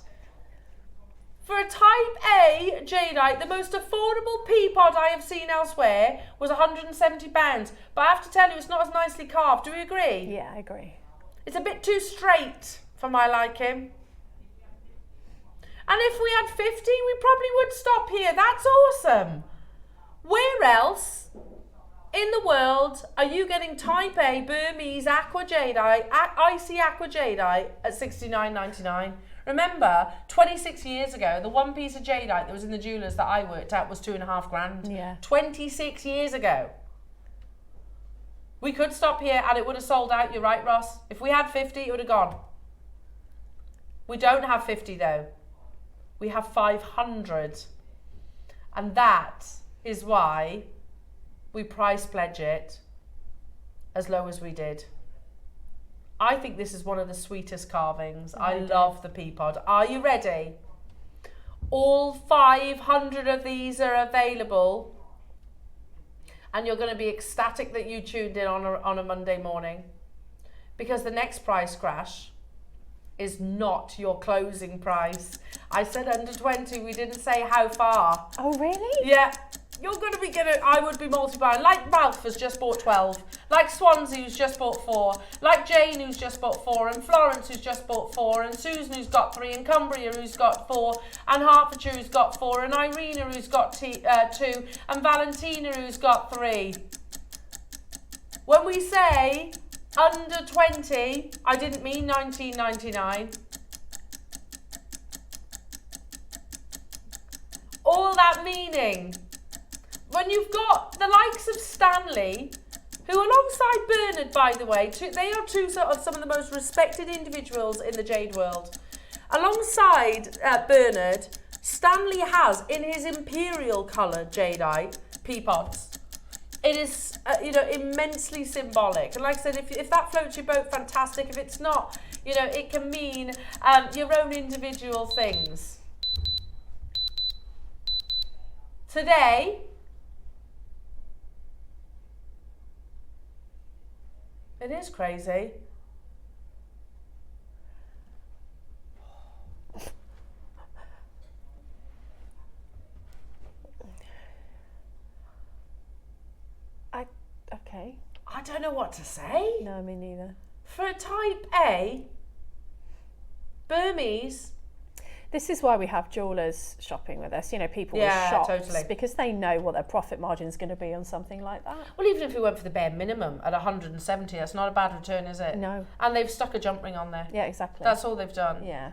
For a type A jadeite, the most affordable pea pod I have seen elsewhere was £170. But I have to tell you, it's not as nicely carved. Do we agree? Yeah, I agree. It's a bit too straight for my liking. And if we had 50, we probably would stop here. That's awesome. Where else in the world are you getting Type A Burmese aqua jadeite, icy aqua jadeite at $69.99? Remember, 26 years ago, the one piece of jadeite that was in the jewellers that I worked at was $2.5 grand. Yeah. 26 years ago. We could stop here and it would have sold out, you're right, Ross. If we had 50, it would have gone. We don't have 50 though. We have 500. And that is why we price pledge it as low as we did. I think this is one of the sweetest carvings. I love the pea pod. Are you ready? All 500 of these are available. And you're going to be ecstatic that you tuned in on a Monday morning. Because the next price crash is not your closing price. I said under 20, we didn't say how far. Oh, really? Yeah. You're going to be I would be multiplying. Like Ralph has just bought 12. Like Swansea who's just bought 4. Like Jane who's just bought 4. And Florence who's just bought 4. And Susan who's got 3. And Cumbria who's got 4. And Hertfordshire who's got 4. And Irina who's got 2. And Valentina who's got 3. When we say under 20, I didn't mean 19.99. All that meaning. When you've got the likes of Stanley, who alongside Bernard, by the way, they are two sort of some of the most respected individuals in the jade world. Alongside Bernard, Stanley has in his imperial colour jadeite pea pods. It is, immensely symbolic. And like I said, if that floats your boat, fantastic. If it's not, it can mean your own individual things. Today, it is crazy. Okay. I don't know what to say. No, me neither. For a Type A, Burmese. This is why we have jewellers shopping with us, people with Yeah, shops. totally. Because they know what their profit margin is going to be on something like that. Well, even if we went for the bare minimum at 170, that's not a bad return, is it? No. And they've stuck a jump ring on there. Yeah, exactly. That's all they've done. Yeah.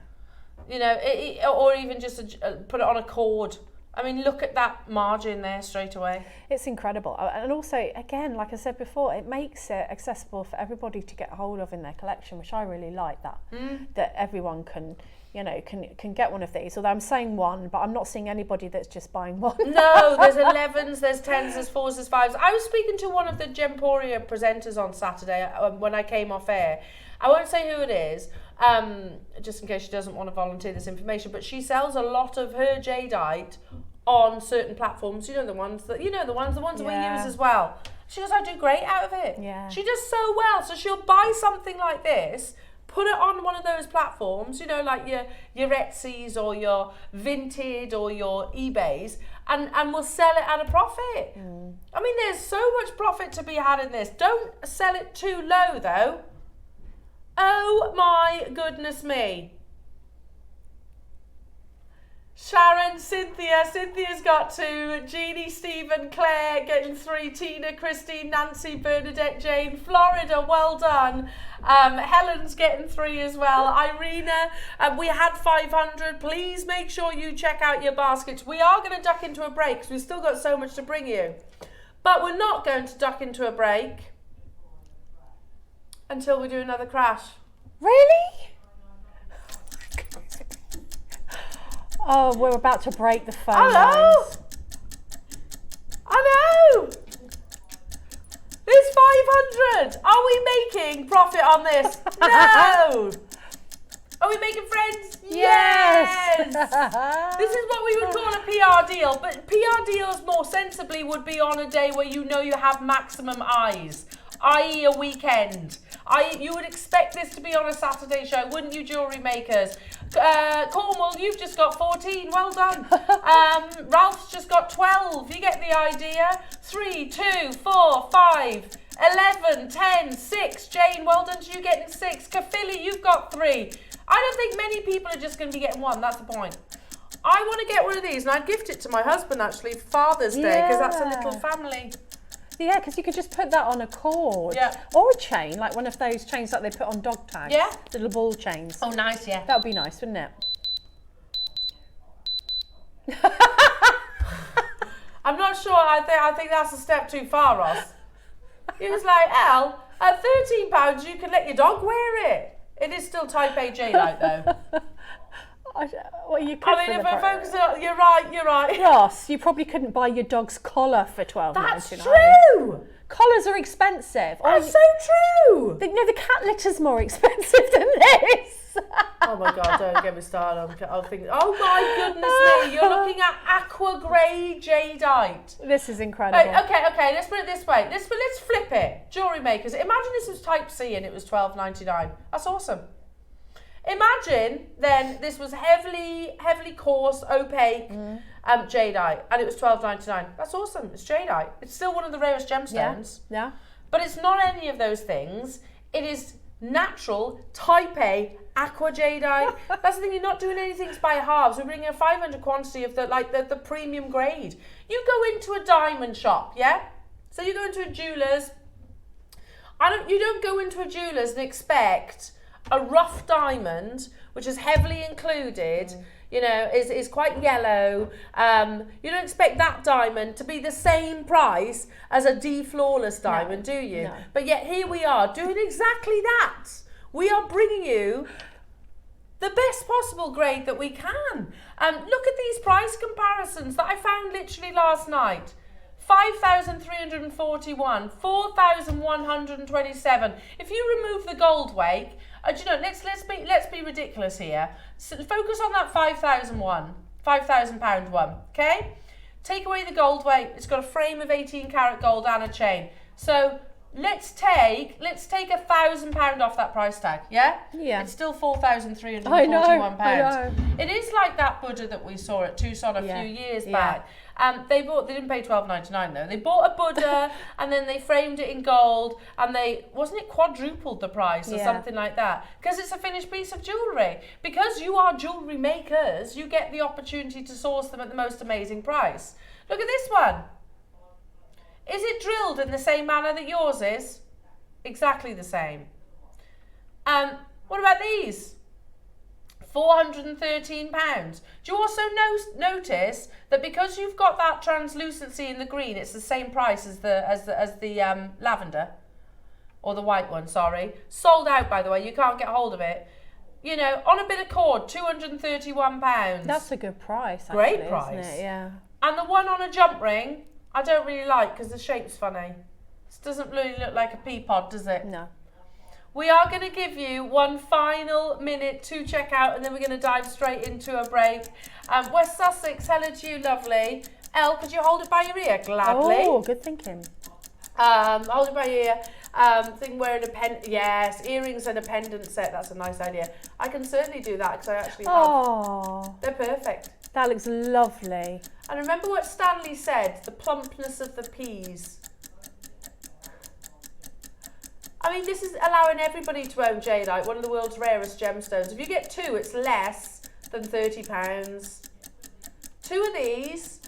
Or even just put it on a cord. I mean, look at that margin there straight away. It's incredible. And also, again, like I said before, it makes it accessible for everybody to get hold of in their collection, which I really like that. That everyone can get one of these. Although I'm saying one, but I'm not seeing anybody that's just buying one. No, there's 11s, there's 10s, there's 4s, there's 5s. I was speaking to one of the Gemporia presenters on Saturday when I came off air. I won't say who it is, just in case she doesn't want to volunteer this information, but she sells a lot of her jadeite on certain platforms. The ones that we use as well. She goes, I do great out of it. Yeah. She does so well. So she'll buy something like this, put it on one of those platforms, like your Etsy's or your Vinted or your eBays, and we'll sell it at a profit. I mean, there's so much profit to be had in this. Don't sell it too low, though. Oh my goodness me. Sharon, Cynthia's got 2, Jeannie, Stephen, Claire getting 3, Tina, Christine, Nancy, Bernadette, Jane, Florida, well done. Helen's getting 3 as well. Irina, we had 500. Please make sure you check out your baskets. We are going to duck into a break because we've still got so much to bring you. But we're not going to duck into a break until we do another crash. Really? Oh, we're about to break the phone lines. I know! It's 500! Are we making profit on this? No! Are we making friends? Yes! This is what we would call a PR deal, but PR deals more sensibly would be on a day where you have maximum eyes, i.e. a weekend. You would expect this to be on a Saturday show, wouldn't you, jewellery makers? Cornwall, you've just got 14, well done. Ralph's just got 12, you get the idea. 3, 2, 4, 5, 11, 10, 6. Jane, well done to you getting 6. Kafili, you've got 3. I don't think many people are just going to be getting 1, that's the point. I want to get one of these, and I'd gift it to my husband, actually, for Father's Day, because that's a little family. Yeah, because you could just put that on a cord. Yeah. Or a chain, like one of those chains that they put on dog tags. Yeah. Little ball chains. Oh, nice, yeah. That would be nice, wouldn't it? I'm not sure. I think that's a step too far, Ross. He was like, Elle, at £13, you can let your dog wear it. It is still Type A jadeite, though. Well, you could. I mean, if we're focusing on, you're right. Ross, you probably couldn't buy your dog's collar for $12.99. That's true. Collars are expensive. That's so true. The cat litter's more expensive than this. Oh my God, don't get me started on I'll think, oh my goodness me, you're looking at aqua grey jadeite. This is incredible. Okay, let's put it this way. Let's flip it. Jewellery makers, imagine this was Type C and it was $12.99. That's awesome. Imagine then this was heavily coarse, opaque jadeite and it was $12.99. That's awesome. It's jadeite. It's still one of the rarest gemstones. Yeah. But it's not any of those things. It is natural Type A aqua jadeite. That's the thing, you're not doing anything by halves. We're bringing a 500 quantity of the premium grade. You go into a diamond shop, yeah? So you go into a jeweller's. You don't go into a jeweller's and expect a rough diamond, which is heavily included, you know, is quite yellow. You don't expect that diamond to be the same price as a flawless diamond, do you? No. But yet here we are doing exactly that. We are bringing you the best possible grade that we can. Look at these price comparisons that I found literally last night. 5,341, 4,127. If you remove the gold weight, do you know? Let's be ridiculous here. So focus on that £5,000 one. Okay. Take away the gold weight. It's got a frame of 18 karat gold and a chain. So let's take £1,000 off that price tag. Yeah. Yeah. It's still £4,341. I know. It is like that Buddha that we saw at Tucson a few years back. They didn't pay $12.99 though. They bought a Buddha and then they framed it in gold and wasn't it quadrupled the price or something like that? Because it's a finished piece of jewellery. Because you are jewellery makers, you get the opportunity to source them at the most amazing price. Look at this one. Is it drilled in the same manner that yours is? Exactly the same. What about these? £413. Do you also notice that because you've got that translucency in the green, it's the same price as the lavender, or the white one? Sorry, sold out by the way. You can't get hold of it. You know, on a bit of cord, £231. That's a good price. Actually, great price, isn't it? Yeah. And the one on a jump ring, I don't really like because the shape's funny. This doesn't really look like a pea pod, does it? No. We are going to give you one final minute to check out and then we're going to dive straight into a break. West Sussex, hello to you, lovely. Elle, could you hold it by your ear? Gladly. Oh, good thinking. Hold it by your ear. Thing wearing yes, earrings and a pendant set. That's a nice idea. I can certainly do that because I actually have. Oh. They're perfect. That looks lovely. And remember what Stanley said, the plumpness of the peas. I mean, this is allowing everybody to own jadeite, one of the world's rarest gemstones. If you get two, it's less than £30. Two of these,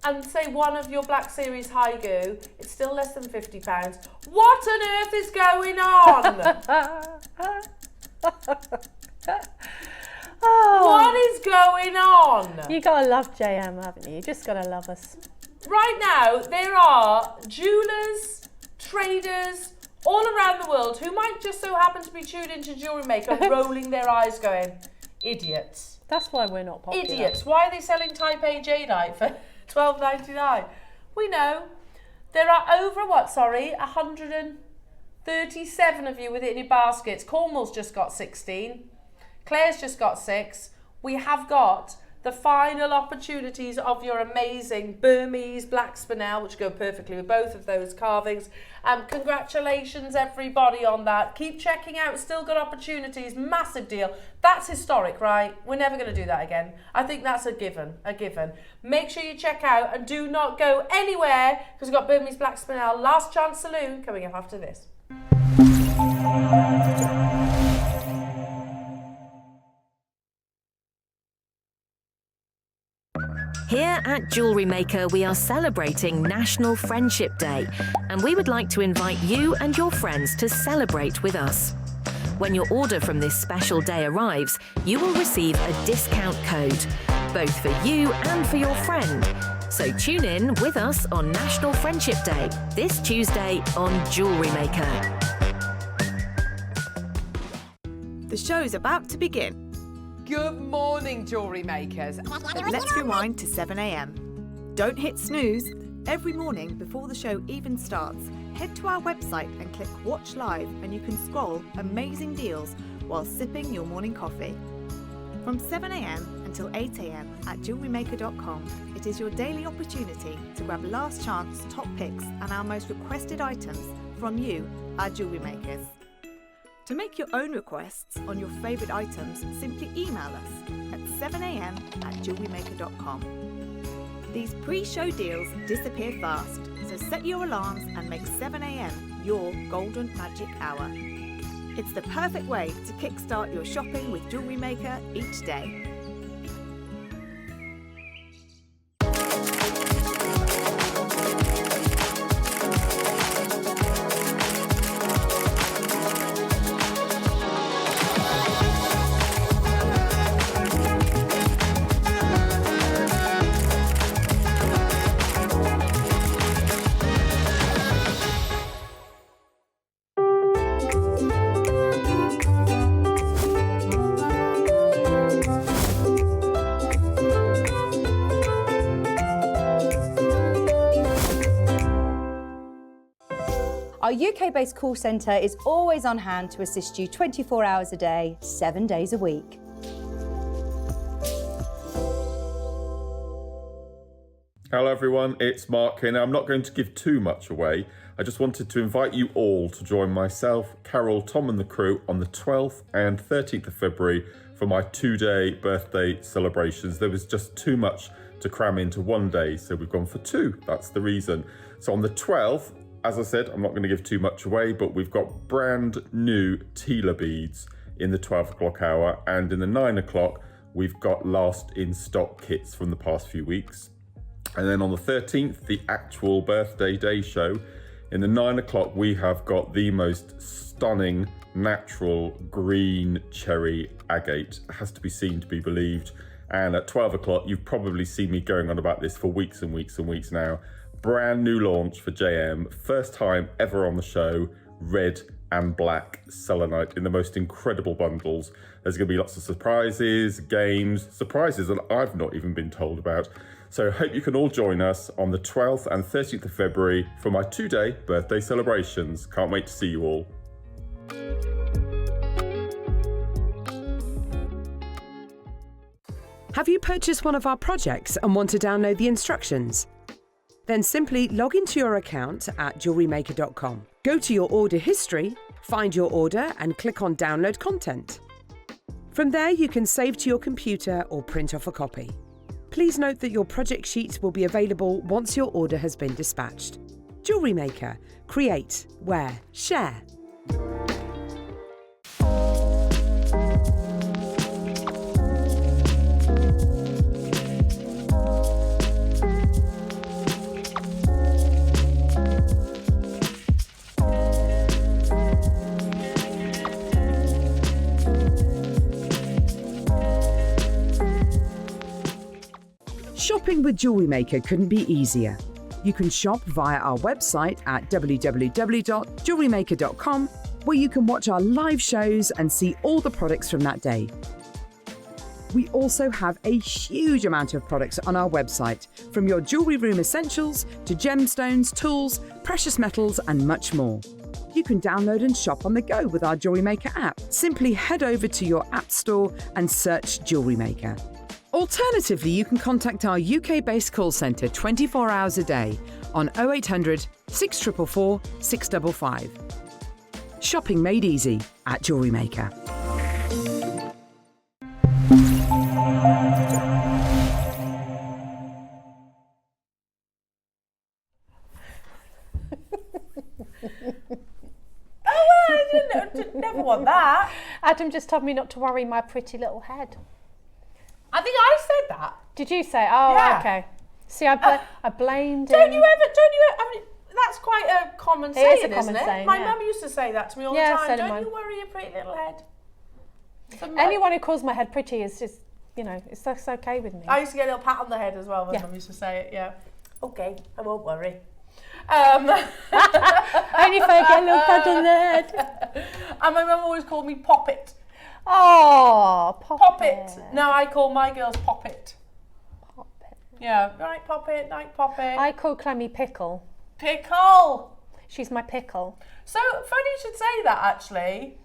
and say one of your Black Series Haigu, it's still less than £50. What on earth is going on? What is going on? You gotta love JM, haven't you? You just gotta love us. Right now, there are jewellers, traders, all around the world who might just so happen to be tuned into Jewellery Maker rolling their eyes going, idiots. That's why we're not popular. Idiots. Why are they selling Type A jadeite for $12.99? We know. There are over, 137 of you with it in your baskets. Cornwall's just got 16. Claire's just got 6. We have got the final opportunities of your amazing Burmese black spinel, which go perfectly with both of those carvings. Congratulations everybody on that. Keep checking out, still got opportunities, massive deal. That's historic, right? We're never going to do that again. I think that's a given. Make sure you check out and do not go anywhere because we've got Burmese black spinel Last Chance Saloon coming up after this. Here at JewelleryMaker, we are celebrating National Friendship Day, and we would like to invite you and your friends to celebrate with us. When your order from this special day arrives, you will receive a discount code, both for you and for your friend. So tune in with us on National Friendship Day, this Tuesday on JewelleryMaker. The show's about to begin. Good morning, jewellery makers. Let's rewind to 7 a.m. Don't hit snooze. Every morning before the show even starts, head to our website and click Watch Live, and you can scroll amazing deals while sipping your morning coffee. From 7 a.m. until 8 a.m. at jewellerymaker.com, it is your daily opportunity to grab last chance top picks and our most requested items from you, our jewellery makers. To make your own requests on your favourite items, simply email us at 7 a.m. at jewellerymaker.com. These pre-show deals disappear fast, so set your alarms and make 7 a.m. your golden magic hour. It's the perfect way to kickstart your shopping with Jewellery Maker each day. Our UK-based call centre is always on hand to assist you 24 hours a day, 7 days a week. Hello everyone, it's Mark here. Now I'm not going to give too much away. I just wanted to invite you all to join myself, Carol, Tom and the crew on the 12th and 13th of February for my 2-day birthday celebrations. There was just too much to cram into one day, so we've gone for 2. That's the reason. So on the 12th, as I said, I'm not going to give too much away, but we've got brand new Tela beads in the 12 o'clock hour, and in the 9 o'clock, we've got last in stock kits from the past few weeks. And then on the 13th, the actual birthday day show, in the 9 o'clock, we have got the most stunning natural green cherry agate. It has to be seen to be believed. And at 12 o'clock, you've probably seen me going on about this for weeks and weeks and weeks now. Brand new launch for JM, first time ever on the show, red and black selenite in the most incredible bundles. There's going to be lots of surprises, games, surprises that I've not even been told about. So hope you can all join us on the 12th and 13th of February for my 2-day birthday celebrations. Can't wait to see you all. Have you purchased one of our projects and want to download the instructions? Then simply log into your account at jewellerymaker.com. Go to your order history, find your order and click on Download Content. From there you can save to your computer or print off a copy. Please note that your project sheets will be available once your order has been dispatched. Jewellery Maker. Create, wear, share. Shopping with Jewellery Maker couldn't be easier. You can shop via our website at www.jewellerymaker.com, where you can watch our live shows and see all the products from that day. We also have a huge amount of products on our website, from your jewellery room essentials to gemstones, tools, precious metals and much more. You can download and shop on the go with our Jewellery Maker app. Simply head over to your app store and search Jewellery Maker. Alternatively, you can contact our UK-based call centre 24 hours a day on 0800 644 655. Shopping made easy at Jewellery Maker. I didn't never want that. Adam just told me not to worry my pretty little head. I think I said that. Did you say? Oh, Yeah. okay. See, I blamed Don't him. you ever, I mean, that's quite a common saying, is a common isn't it? saying, My yeah. mum used to say that to me all Yeah, the so time. did Don't mine. you worry your pretty little head. Anyone who calls my head pretty is just, it's okay with me. I used to get a little pat on the head as well when mum used to say it, yeah. Okay, I won't worry. Only if I get a little pat on the head. And my mum always called me Poppet. Oh, Poppet. No, I call my girls Poppet. Yeah, right, Poppet, night Poppet. I call Clemmy Pickle. Pickle. She's my pickle. So funny you should say that, actually.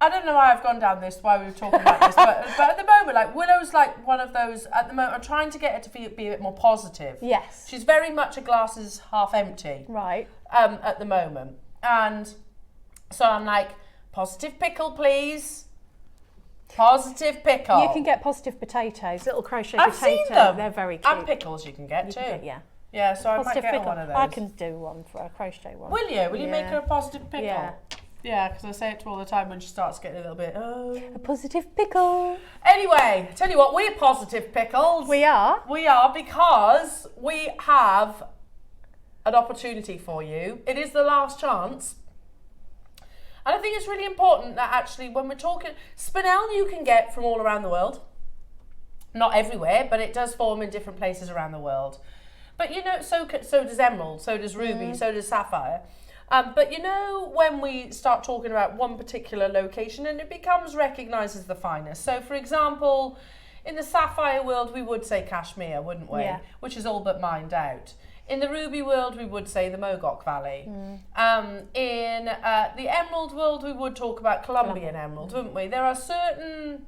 I don't know why I've gone down this, why we were talking about this, but at the moment, like, Willow's like one of those, at the moment, I'm trying to get her to be a bit more positive. Yes. She's very much a glass is half empty. Right. At the moment. And so I'm like, positive pickle, please. Positive pickle. You can get positive potatoes, little crochet I've potatoes. seen them. They're very cute. And pickles you can get too. Yeah. Yeah, so I might Positive get her pickle. one of those. I can do one for a crochet one. Will you? Will you make Yeah. her a positive pickle? Yeah. Yeah, because I say it to her all the time when she starts getting a little bit, A positive pickle. Anyway, tell you what, we're positive pickles. We are. We are, because we have an opportunity for you. It is the last chance. And I think it's really important that actually when we're talking, Spinel you can get from all around the world. Not everywhere, but it does form in different places around the world. But so does emerald, so does ruby, so does sapphire. But when we start talking about one particular location, and it becomes recognised as the finest. So for example, in the sapphire world, we would say Kashmir, wouldn't we? Yeah. Which is all but mined out. In the ruby world, we would say the Mogok Valley. In the emerald world, we would talk about Colombian emerald, wouldn't we? There are certain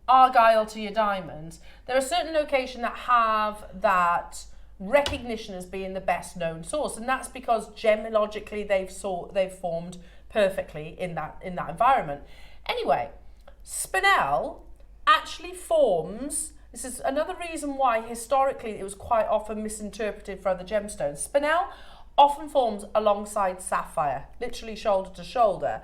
Argyle to your diamonds. There are certain locations that have that recognition as being the best known source, and that's because gemologically they've formed perfectly in that environment. Anyway, Spinel actually forms. This is another reason why historically it was quite often misinterpreted for other gemstones. Spinel often forms alongside sapphire, literally shoulder to shoulder.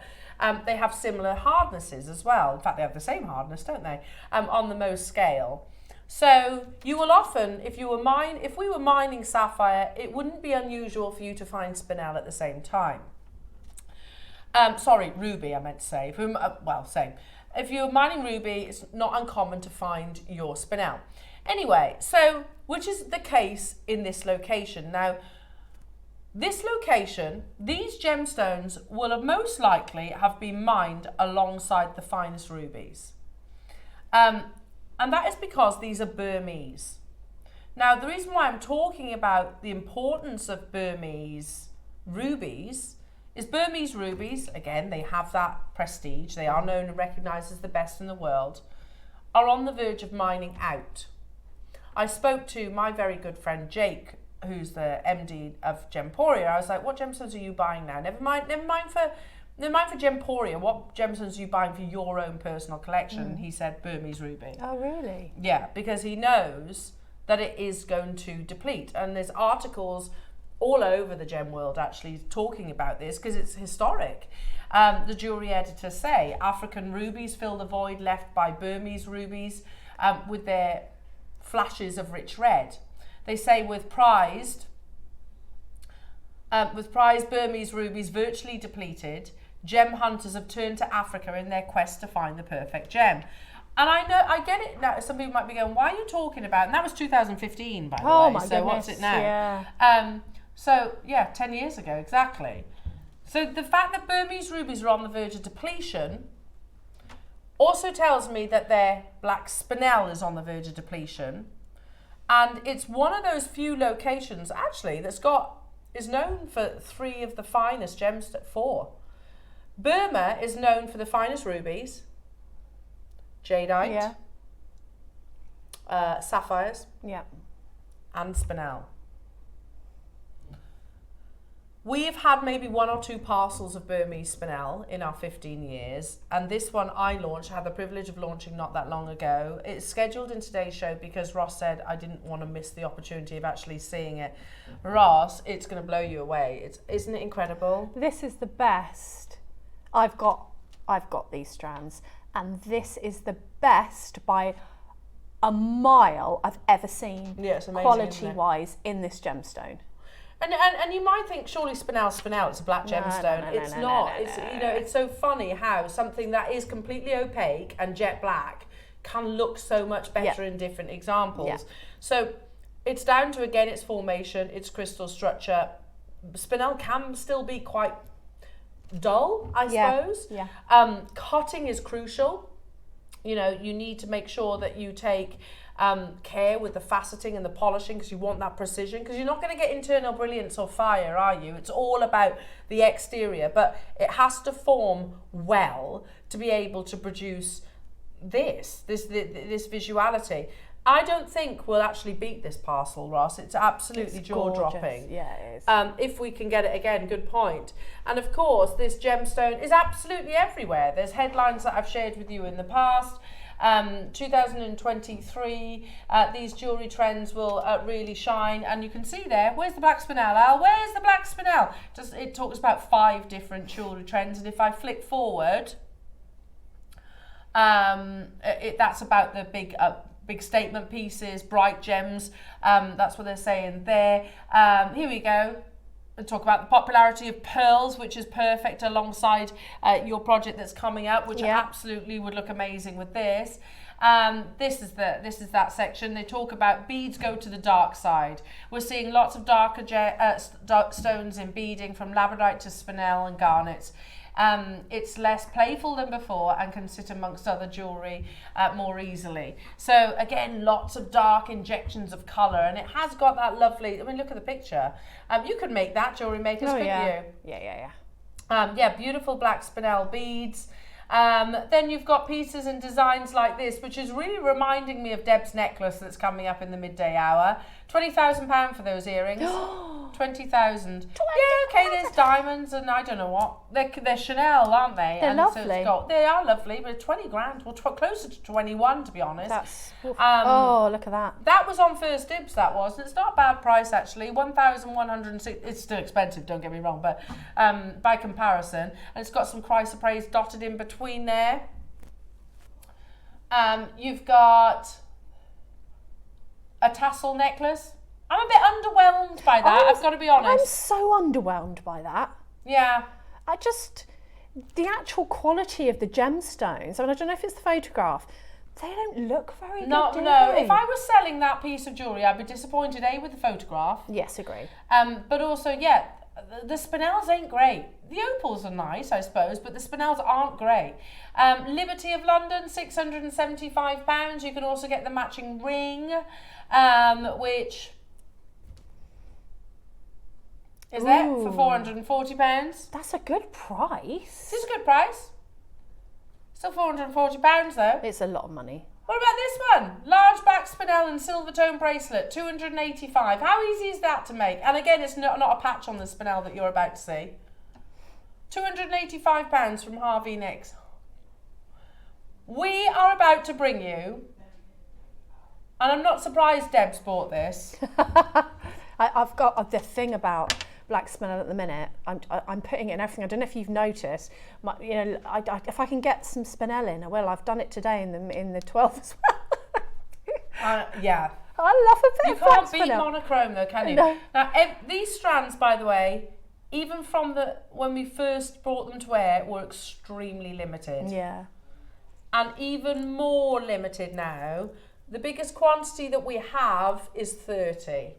They have similar hardnesses as well. In fact, they have the same hardness, don't they? On the Mohs scale. So you will often, if we were mining sapphire, it wouldn't be unusual for you to find Spinel at the same time. Sorry, ruby, I meant to say. Same. If you're mining ruby, it's not uncommon to find your Spinel. Anyway, so, which is the case in this location. Now, this location, these gemstones will have most likely have been mined alongside the finest rubies. And that is because these are Burmese. Now, the reason why I'm talking about the importance of Burmese rubies is Burmese rubies, again, they have that prestige, they are known and recognised as the best in the world, are on the verge of mining out. I spoke to my very good friend Jake, who's the MD of Gemporia. I was like, what gemstones are you buying now? Never mind for Gemporia, what gemstones are you buying for your own personal collection? And he said Burmese ruby. Oh, really? Yeah, because he knows that it is going to deplete. And there's articles all over the gem world actually talking about this because it's historic. The jewellery editors say African rubies fill the void left by Burmese rubies with their flashes of rich red. They say with prized Burmese rubies virtually depleted, gem hunters have turned to Africa in their quest to find the perfect gem. And I get it now. Some people might be going, why are you talking about? And that was 2015, by the way. Oh my so goodness. what's it now? Yeah. 10 years ago, exactly. So the fact that Burmese rubies are on the verge of depletion also tells me that their black Spinel is on the verge of depletion. And it's one of those few locations, actually, is known for 3 of the finest gems, 4. Burma is known for the finest rubies, jadeite, sapphires, and Spinel. We've had maybe 1 or 2 parcels of Burmese Spinel in our 15 years, and this one I had the privilege of launching not that long ago. It's scheduled in today's show because Ross said I didn't want to miss the opportunity of actually seeing it. Ross, it's going to blow you away. Isn't it incredible? This is the best. I've got these strands, and this is the best by a mile I've ever seen, Yeah, it's amazing, quality-wise, in this gemstone. And you might think surely Spinel, it's a black gemstone. It's not. It's so funny how something that is completely opaque and jet black can look so much better in different examples. Yeah. So it's down to, again, its formation, its crystal structure. Spinel can still be quite dull, I suppose. Yeah. Cutting is crucial. You know, you need to make sure that you take care with the faceting and the polishing, because you want that precision, because you're not going to get internal brilliance or fire, are you? It's all about the exterior, but it has to form well to be able to produce this visuality. I don't think we'll actually beat this parcel, Ross. It's absolutely jaw-dropping. Yeah, it is. If we can get it again, good point. And of course, this gemstone is absolutely everywhere. There's headlines that I've shared with you in the past. 2023, these jewellery trends will really shine. And you can see there, where's the black Spinel, Al? Where's the black Spinel? It talks about 5 different jewellery trends. And if I flick forward, that's about the big statement pieces, bright gems. That's what they're saying there. Here we go. We'll talk about the popularity of pearls, which is perfect alongside your project that's coming up, which absolutely would look amazing with this. This is that section. They talk about beads go to the dark side. We're seeing lots of darker dark stones in beading, from labradorite to spinel and garnets. It's less playful than before and can sit amongst other jewellery more easily. So again, lots of dark injections of colour, and it has got that lovely, I mean, look at the picture. You could make that, jewellery makers, couldn't you? Yeah. Beautiful black spinel beads. Then you've got pieces and designs like this, which is really reminding me of Deb's necklace that's coming up in the midday hour. £20,000 for those earrings. 20,000. Yeah, okay, there's diamonds and I don't know what. They're Chanel, aren't they? They're and lovely. So it's got, they are lovely, but 20 grand, well, closer to 21 to be honest. That's, oh, look at that. That was on first dibs, that was. And it's not a bad price actually. 1,106. It's still expensive, don't get me wrong, but by comparison. And it's got some chrysoprase dotted in between there. You've got a tassel necklace. I'm a bit underwhelmed by that, I've got to be honest. I'm so underwhelmed by that. Yeah. The actual quality of the gemstones, I mean, I don't know if it's the photograph, they don't look very good, do No. they? If I was selling that piece of jewellery, I'd be disappointed, A, with the photograph. Yes, agree. But also, yeah, the spinels ain't great. The opals are nice, I suppose, but the spinels aren't great. Liberty of London, £675. You can also get the matching ring, which is there for £440. That's a good price. It's a good price. Still £440 though. It's a lot of money. What about this one? Large back spinel and silver tone bracelet, £285. How easy is that to make? And again, it's not a patch on the spinel that you're about to see. £285 from Harvey Nicks. We are about to bring you, and I'm not surprised Deb's bought this. I've got the thing about black spinel at the minute. I'm putting it in everything. I don't know if you've noticed. If I can get some spinel in, I will. I've done it today in the 12 as well. Yeah. I love a bit of black spinel. You can't beat monochrome though, can you? No. Now, these strands, by the way, even from when we first brought them to air, were extremely limited. Yeah. And even more limited now. The biggest quantity that we have is 30.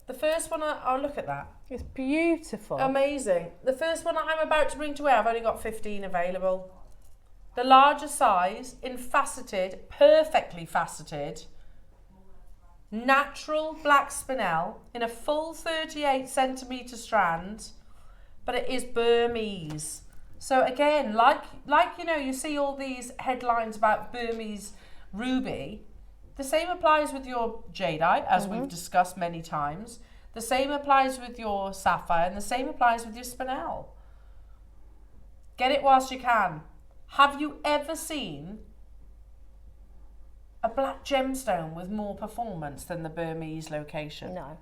The first one, oh look at that. It's beautiful. Amazing. The first one I'm about to bring to air, I've only got 15 available. The larger size, in faceted, perfectly faceted, natural black spinel in a full 38 centimetre strand, but it is Burmese. So again, like you see all these headlines about Burmese ruby. The same applies with your jadeite, as we've discussed many times. The same applies with your sapphire, and the same applies with your spinel. Get it whilst you can. Have you ever seen a black gemstone with more performance than the Burmese location? No.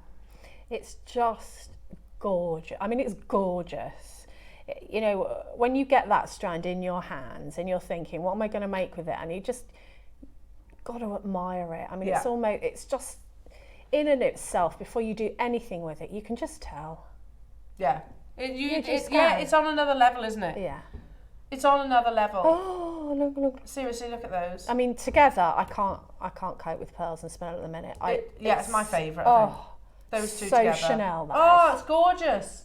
It's just gorgeous. I mean, it's gorgeous. You know, when you get that strand in your hands and you're thinking, what am I going to make with it? And you just got to admire it. I mean, it's just in and itself. Before you do anything with it, you can just tell. Yeah, it's on another level, isn't it? Yeah, it's on another level. Oh, look! Seriously, look at those. I mean, together, I can't cope with pearls and Spinel at the minute. It's my favourite. Oh, those two together. So Chanel. It's gorgeous.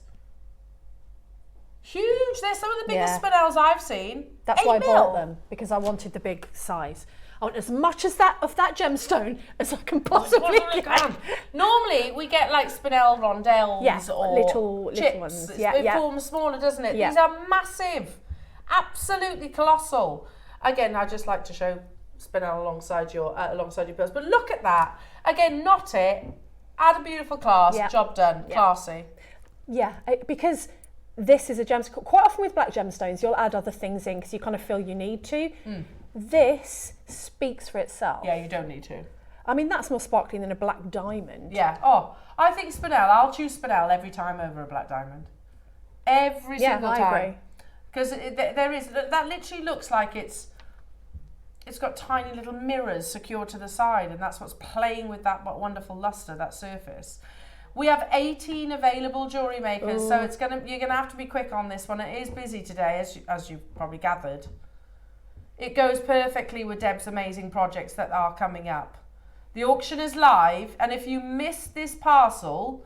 Huge. They're some of the biggest Spinels I've seen. That's why I bought them, because I wanted the big size. I want as much as that of that gemstone as I can possibly get. Normally we get like Spinel rondelles or little chips. ones. It forms smaller, doesn't it? Yeah. These are massive, absolutely colossal. Again, I just like to show Spinel alongside your pearls. But look at that. Again, knot it, add a beautiful clasp, job done, classy. Yeah, because this is a gemstone. Quite often with black gemstones, you'll add other things in because you kind of feel you need to. This speaks for itself. Yeah, you don't need to. I mean, that's more sparkly than a black diamond. Yeah. Oh, I think Spinel. I'll choose Spinel every time over a black diamond. Every single time. I agree. Because that literally looks like it's got tiny little mirrors secured to the side, and that's what's playing with that wonderful luster, that surface. We have 18 available jewellery makers, so you're gonna have to be quick on this one. It is busy today, as you've probably gathered. It goes perfectly with Deb's amazing projects that are coming up. The auction is live, and if you missed this parcel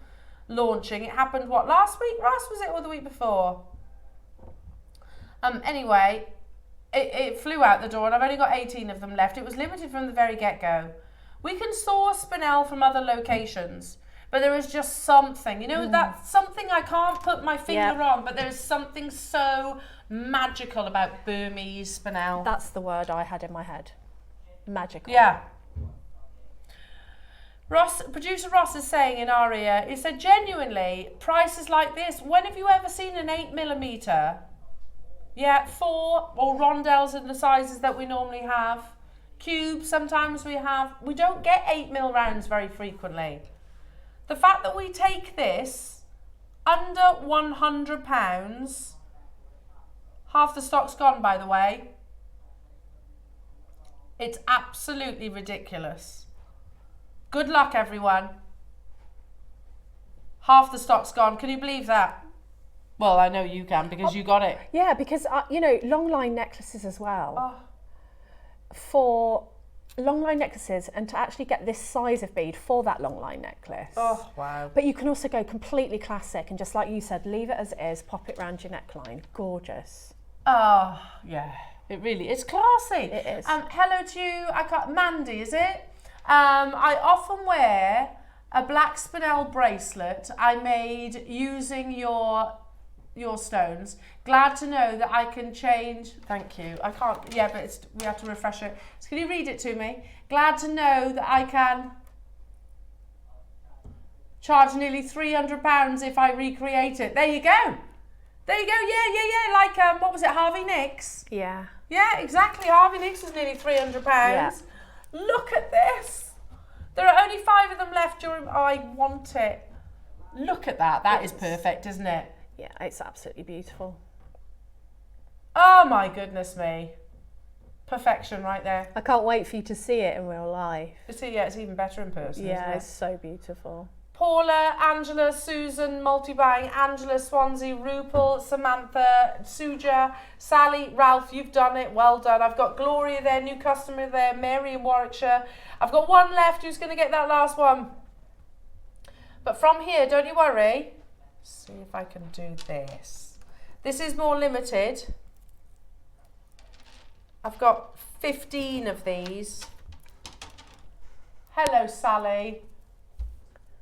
launching, it happened last week? Ross, was it, or the week before? Anyway, it flew out the door, and I've only got 18 of them left. It was limited from the very get-go. We can source Spinel from other locations, but there is just something, that's something I can't put my finger on, but there is something so magical about Burmese Spinel. That's the word I had in my head. Magical. Yeah. Producer Ross is saying in our ear, he said, genuinely, prices like this, when have you ever seen an 8mm? Yeah, 4 or rondelles in the sizes that we normally have. Cubes sometimes we have. We don't get 8mm rounds very frequently. The fact that we take this under £100, half the stock's gone, by the way. It's absolutely ridiculous. Good luck, everyone. Half the stock's gone. Can you believe that? Well, I know you can because you got it. Yeah, because, long line necklaces as well. For long line necklaces, and to actually get this size of bead for that long line necklace. Oh, wow. But you can also go completely classic and just like you said, leave it as it is, pop it around your neckline. Gorgeous. Oh, yeah. It really is classy. It is. Hello to you. Mandy, is it? I often wear a black Spinel bracelet I made using your stones. Glad to know that I can change. Thank you. I can't. Yeah, but we have to refresh it. So can you read it to me? Glad to know that I can charge nearly £300 if I recreate it. There you go. There you go. Yeah. Like what was it? Harvey Nicks. Yeah. Yeah, exactly. Harvey Nicks was nearly £300. Yeah. Look at this. There are only 5 of them left. I want it. Look at that. That is perfect, isn't it? Yeah, it's absolutely beautiful. Oh my goodness me. Perfection right there. I can't wait for you to see it in real life. It's even better in person, Yeah, isn't it? it's so beautiful. Paula, Angela, Susan, Multibuying, Angela, Swansea, Rupal, Samantha, Suja, Sally, Ralph, you've done it. Well done. I've got Gloria there, new customer there, Mary in Warwickshire. I've got one left. Who's going to get that last one? But from here, don't you worry. See if I can do this. This is more limited. I've got 15 of these. Hello, Sally.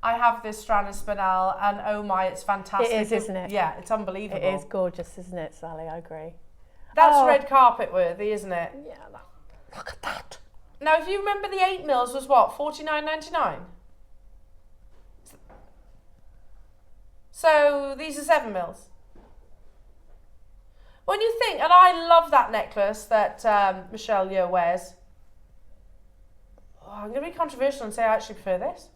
I have this strand of Spinel, and oh my, it's fantastic. It is, isn't it? Yeah, it's unbelievable. It is gorgeous, isn't it, Sally? I agree. That's red carpet worthy, isn't it? Yeah, look at that. Now, if you remember, the 8mm was what, $49.99? So these are 7mm. When you think, and I love that necklace that Michelle Yeoh wears. Oh, I'm going to be controversial and say I actually prefer this.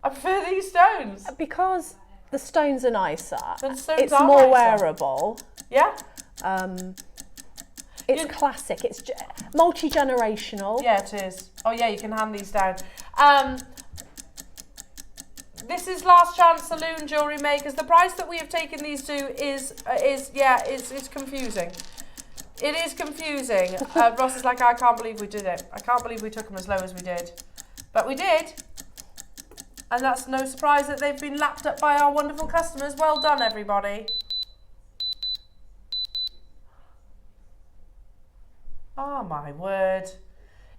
I prefer these stones. Because the stones are nicer. The stones it's are more nicer. wearable. Yeah. It's classic. It's multi-generational. Yeah, it is. Oh yeah, you can hand these down. This is last chance saloon jewellery makers. The price that we have taken these to is confusing. It is confusing. Ross is like, I can't believe we did it. I can't believe we took them as low as we did. But we did. And that's no surprise that they've been lapped up by our wonderful customers. Well done, everybody. Oh my word.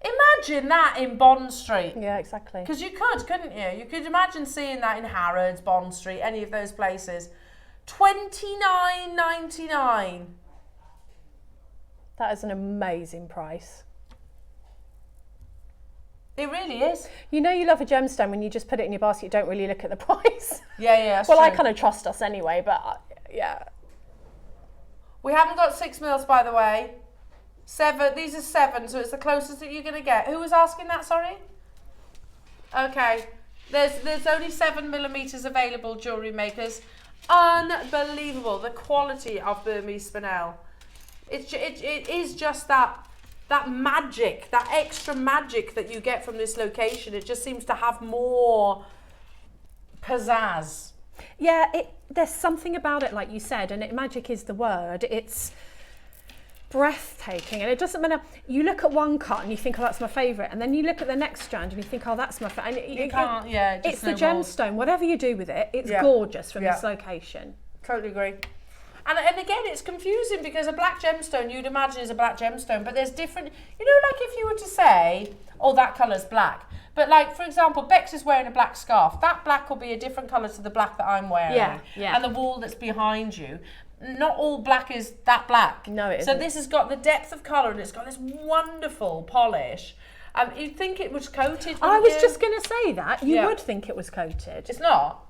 Imagine that in Bond Street. Yeah, exactly. Because you could, couldn't you? You could imagine seeing that in Harrods, Bond Street, any of those places. $29.99. That is an amazing price. It really is. You know you love a gemstone when you just put it in your basket, you don't really look at the price. Yeah, that's well, true. I kind of trust us anyway, but yeah. We haven't got 6 mils, by the way. 7, these are 7, so it's the closest that you're going to get. Who was asking that, sorry? Okay, there's only 7mm available, jewellery makers. Unbelievable, the quality of Burmese Spinel. It is just that magic, that extra magic that you get from this location. It just seems to have more pizzazz. Yeah, there's something about it, like you said, and magic is the word. It's breathtaking, and it doesn't matter. You look at one cut and you think, oh, that's my favourite, and then you look at the next strand and you think, oh, that's my favourite. You can't, yeah. It's the gemstone. Whatever you do with it, it's gorgeous from this location. Totally agree. And again, it's confusing because a black gemstone, you'd imagine is a black gemstone, but there's different, you know, like if you were to say, oh, that colour's black. But like, for example, Bex is wearing a black scarf. That black will be a different colour to the black that I'm wearing. Yeah. And the wall that's behind you. Not all black is that black. No, it isn't. So this has got the depth of colour and it's got this wonderful polish. You'd think it was coated. I was just going to say that. You would think it was coated. It's not.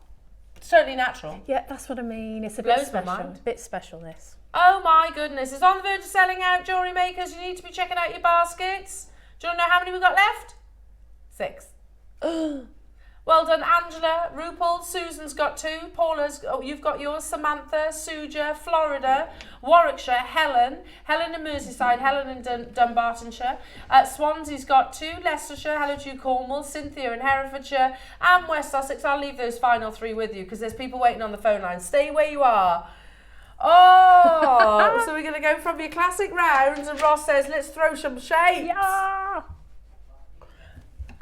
It's certainly natural. Yeah, that's what I mean. It's a bit Blows my special. mind. Bit special, this. Oh my goodness. It's on the verge of selling out, jewellery makers. You need to be checking out your baskets. Do you want to know how many we've got left? 6. Well done, Angela, Rupaul, Susan's got 2, Paula's, oh, you've got yours, Samantha, Suja, Florida, Warwickshire, Helen in Merseyside, Helen in Dunbartonshire, Swansea's got 2, Leicestershire, hello to you, Cornwall, Cynthia in Herefordshire, and West Sussex. I'll leave those final 3 with you because there's people waiting on the phone line. Stay where you are. Oh, so we're going to go from your classic rounds, and Ross says, let's throw some shapes. Yeah.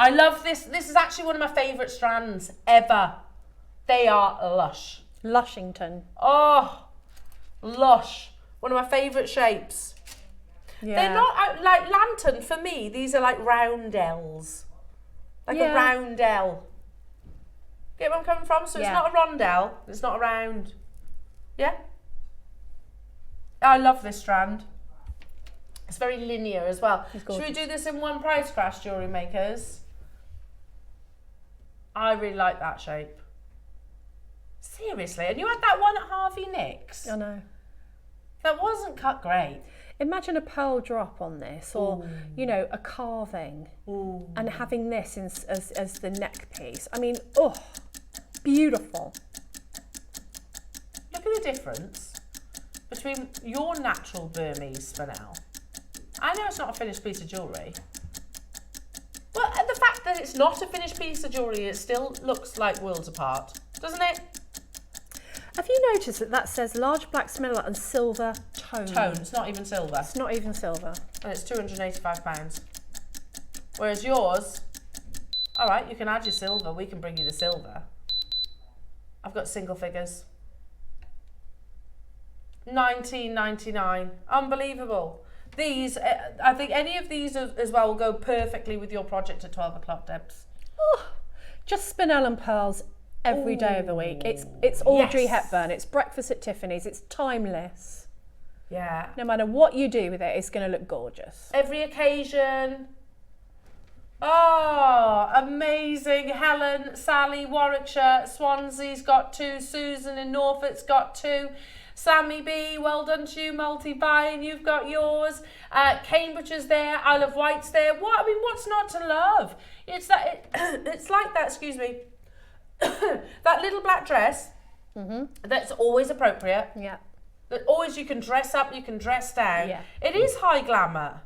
I love this. This is actually one of my favourite strands ever. They are lush. Lushington. Oh, lush. One of my favourite shapes. Yeah. They're not like lantern for me. These are like roundels. Like a roundel. Get where I'm coming from? So it's not a rondelle. It's not a round. Yeah? I love this strand. It's very linear as well. Should we do this in one price crash, jewellery makers? I really like that shape. Seriously, and you had that one at Harvey Nicks. I know. That wasn't cut great. Imagine a pearl drop on this, or you know, a carving, and having this as the neck piece. I mean, oh, beautiful. Look at the difference between your natural Burmese Spinel. I know it's not a finished piece of jewellery. But the fact that it's not a finished piece of jewellery, it still looks like worlds apart, doesn't it? Have you noticed that says large black Spinel and silver tone? Tone, it's not even silver. It's not even silver. And it's £285. Whereas yours, all right, you can add your silver, we can bring you the silver. I've got single figures. $19.99, unbelievable. These, I think any of these as well will go perfectly with your project at 12 o'clock, Debs. Oh, just Spinel and pearls every day of the week. It's Audrey Hepburn, it's breakfast at Tiffany's, it's timeless. Yeah. No matter what you do with it, it's going to look gorgeous. Every occasion. Oh, amazing. Helen, Sally, Warwickshire, Swansea's got 2, Susan in Norfolk's got 2. Sammy B, well done to you, multi-buying, you've got yours. Cambridge's there, Isle of Wight's there. What, I mean, what's not to love? It's that, it's like that, excuse me, that little black dress that's always appropriate. Yeah. Always you can dress up, you can dress down. Yeah. It is high glamour.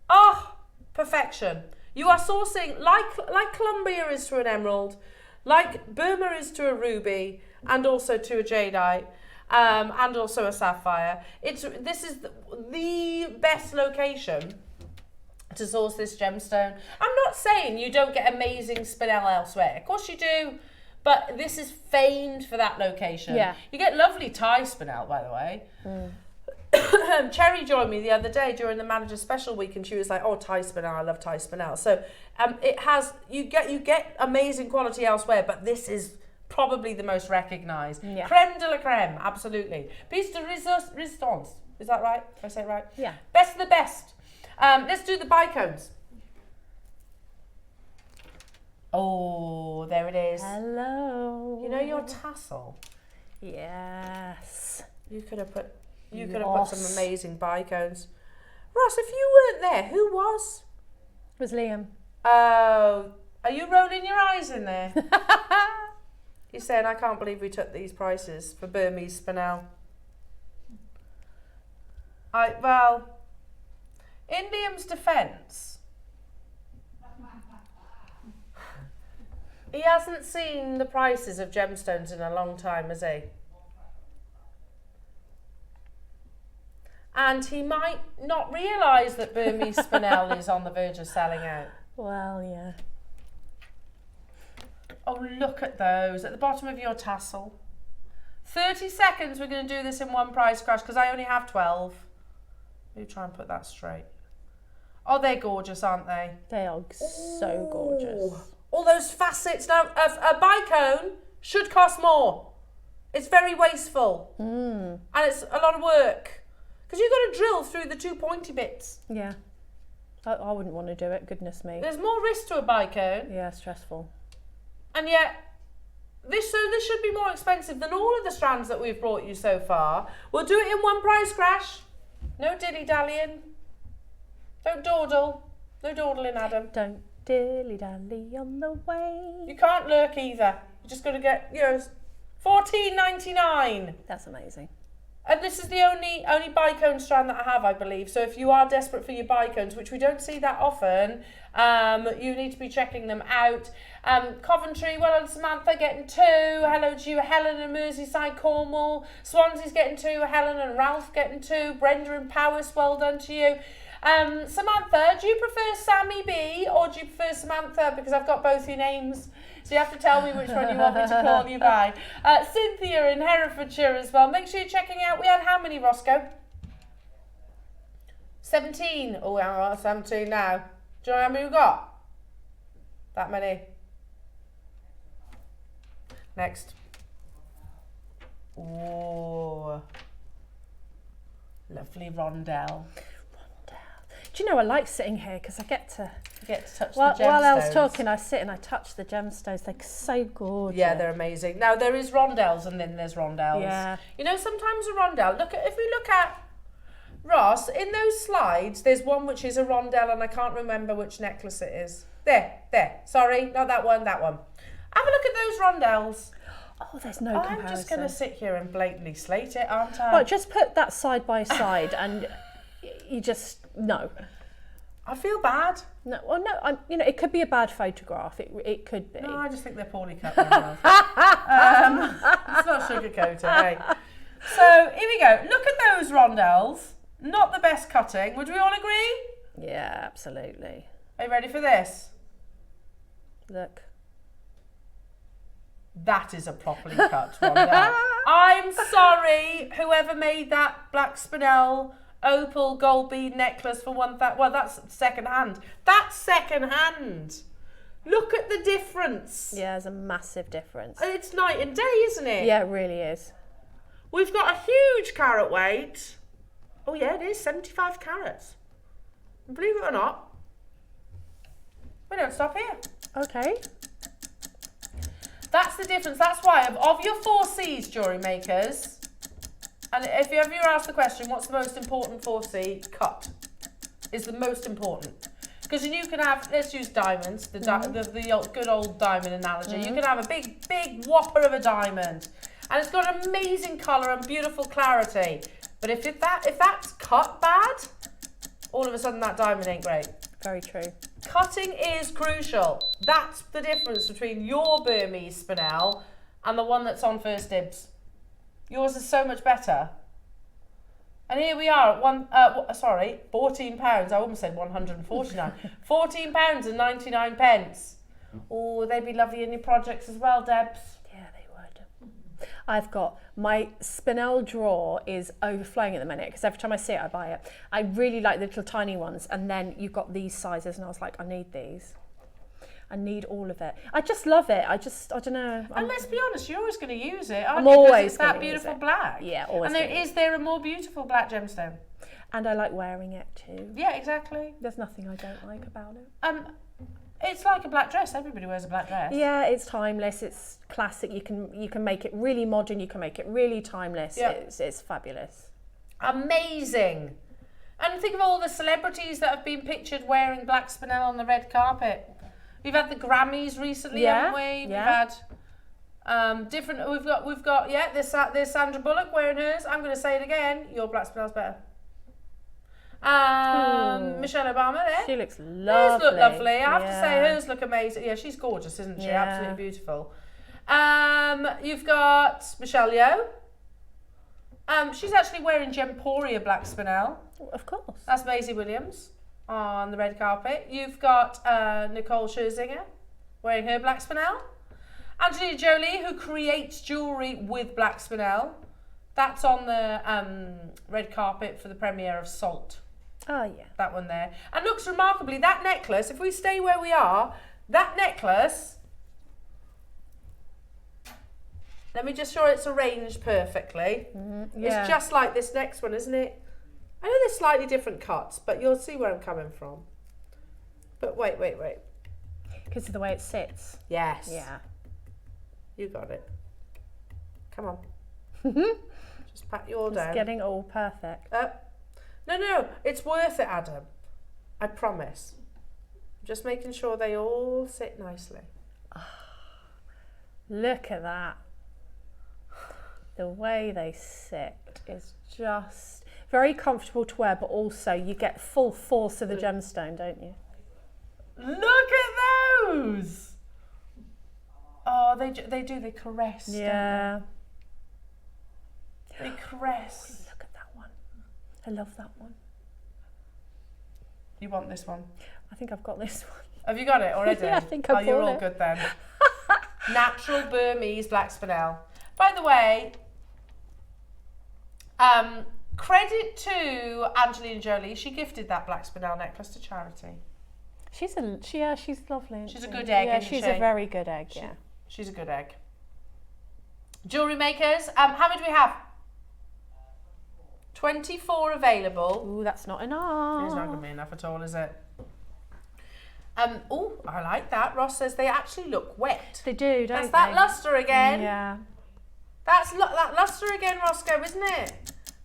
Oh, perfection. You are sourcing, like Columbia is to an emerald, like Burma is to a ruby, and also to a jadeite, and also a sapphire. This is the best location to source this gemstone. I'm not saying you don't get amazing Spinel elsewhere. Of course you do. But this is famed for that location. Yeah. You get lovely Thai Spinel, by the way. Cherry joined me the other day during the manager special week, and she was like, "Oh, Thai Spinel, I love Thai Spinel." So it has you get amazing quality elsewhere, but this is probably the most recognised. Yeah. Creme de la creme, absolutely. Piece de resistance. Is that right? Did I say it right? Yeah. Best of the best. Let's do the bicones. Oh, there it is. Hello. You know your tassel? Yes. You could have put some amazing bicones. Ross, if you weren't there, who was? It was Liam. Oh, are you rolling your eyes in there? You're saying, I can't believe we took these prices for Burmese Spinel. Well, in Liam's defence, he hasn't seen the prices of gemstones in a long time, has he? And he might not realise that Burmese Spinel is on the verge of selling out. Well, yeah. Oh, look at those at the bottom of your tassel. 30 seconds, we're going to do this in one price crash because I only have 12. Let me try and put that straight. Oh, they're gorgeous, aren't they? They are so gorgeous. All those facets. Now, a bicone should cost more. It's very wasteful. And it's a lot of work. Because you've got to drill through the two pointy bits. Yeah. I wouldn't want to do it, goodness me. There's more risk to a bicone. Yeah, stressful. And yet, this should be more expensive than all of the strands that we've brought you so far. We'll do it in one price crash. No dilly-dallying. Don't dawdle. No dawdling, Adam. Don't dilly-dally on the way. You can't lurk either. You just got to get, $14.99. That's amazing. And this is the only bicone strand that I have, I believe. So if you are desperate for your bicones, which we don't see that often, you need to be checking them out. Coventry, well done Samantha, getting 2. Hello to you, Helen and Merseyside, Cornwall. Swansea's getting 2. Helen and Ralph getting 2. Brenda and Powys, well done to you. Samantha, do you prefer Sammy B or do you prefer Samantha? Because I've got both your names. So you have to tell me which one you want me to call you by. Cynthia in Herefordshire as well. Make sure you're checking out. We had how many, Roscoe? 17. Oh, we're on 17 now. Do you know how many we got? That many. Next. Oh. Lovely rondelle. Do you know, I like sitting here because I get to touch the gemstones. While I was talking, I sit and I touch the gemstones. They're so gorgeous. Yeah, they're amazing. Now, there is rondelles and then there's rondelles. Yeah. You know, sometimes a rondelle, if we look at Ross, in those slides, there's one which is a rondelle and I can't remember which necklace it is. There. Sorry, not that one, that one. Have a look at those rondelles. Oh, there's no comparison. I'm just going to sit here and blatantly slate it, aren't I? Well, just put that side by side and you just... No. I feel bad. No, well, no. It could be a bad photograph. It could be. No, I just think they're poorly cut. It's not sugarcoated, eh? So here we go. Look at those rondelles. Not the best cutting. Would we all agree? Yeah, absolutely. Are you ready for this? Look. That is a properly cut rondelle. I'm sorry, whoever made that black Spinel opal gold bead necklace for well, that's second hand. That's second hand. Look at the difference. Yeah, there's a massive difference. It's night and day, isn't it? Yeah, it really is. We've got a huge carat weight. Oh yeah, it is 75 carats. Believe it or not, we don't stop here. Okay. That's the difference. That's why of your 4 C's, jewellery makers, and if you ever ask the question, what's the most important 4C? Cut is the most important. Because you can have, let's use diamonds, the good old diamond analogy. You can have a big whopper of a diamond. And it's got an amazing colour and beautiful clarity. But if that's cut bad, all of a sudden that diamond ain't great. Very true. Cutting is crucial. That's the difference between your Burmese Spinel and the one that's on First Dibs. Yours is so much better. And here we are at £14. I almost said 149. £14 and 99 pence. Oh, they'd be lovely in your projects as well, Debs. Yeah, they would. I've got my Spinel drawer is overflowing at the minute because every time I see it, I buy it. I really like the little tiny ones, and then you've got these sizes, and I was like, I need these. I need all of it. I just love it. I don't know. And let's be honest, you're always going to use it, aren't I'm you? 'Cause always it's that gonna use beautiful it. black. Yeah, always. And is there a more beautiful black gemstone? And I like wearing it too. Yeah, exactly. There's nothing I don't like about it. It's like a black dress. Everybody wears a black dress. Yeah, it's timeless. It's classic. You can make it really modern. You can make it really timeless. Yeah. It's fabulous. Amazing. And think of all the celebrities that have been pictured wearing black Spinel on the red carpet. We've had the Grammys recently, haven't we? Yeah. We've had different. We've got there's Sandra Bullock wearing hers. I'm going to say it again. Your black Spinel's better. Michelle Obama there. She looks lovely. Hers look lovely. I have to say hers look amazing. Yeah, she's gorgeous, isn't she? Yeah. Absolutely beautiful. You've got Michelle Yeoh. She's actually wearing Gemporia black Spinel. Of course. That's Maisie Williams on the red carpet. You've got Nicole Scherzinger wearing her black Spinel. Angelina Jolie, who creates jewellery with black Spinel. That's on the red carpet for the premiere of Salt. Oh, yeah. That one there. And looks remarkably, that necklace, if we stay where we are, that necklace, let me just sure it's arranged perfectly. Yeah. It's just like this next one, isn't it? I know there's slightly different cuts, but you'll see where I'm coming from. But wait. Because of the way it sits. Yes. Yeah. You got it. Come on. Just pat you all down. It's getting all perfect. No, it's worth it, Adam. I promise. I'm just making sure they all sit nicely. Look at that. The way they sit is just very comfortable to wear, but also you get full force of the gemstone, don't you? Look at those! Oh, they caress. Yeah. They caress. Look at that one. I love that one. You want this one? I think I've got this one. Have you got it already? Yeah, I think I bought you're all it. good then. Natural Burmese black Spinel. By the way, credit to Angelina Jolie. She gifted that black Spinel necklace to charity. She's lovely. She's a good egg, Yeah, isn't she's she? a very good egg. Yeah. She's a good egg. Jewellery makers, how many do we have? 24 available. Ooh, that's not enough. It's not going to be enough at all, is it? Oh, I like that. Ross says they actually look wet. They do, don't That's they? that lustre again. Yeah. That's that lustre again, Roscoe, isn't it?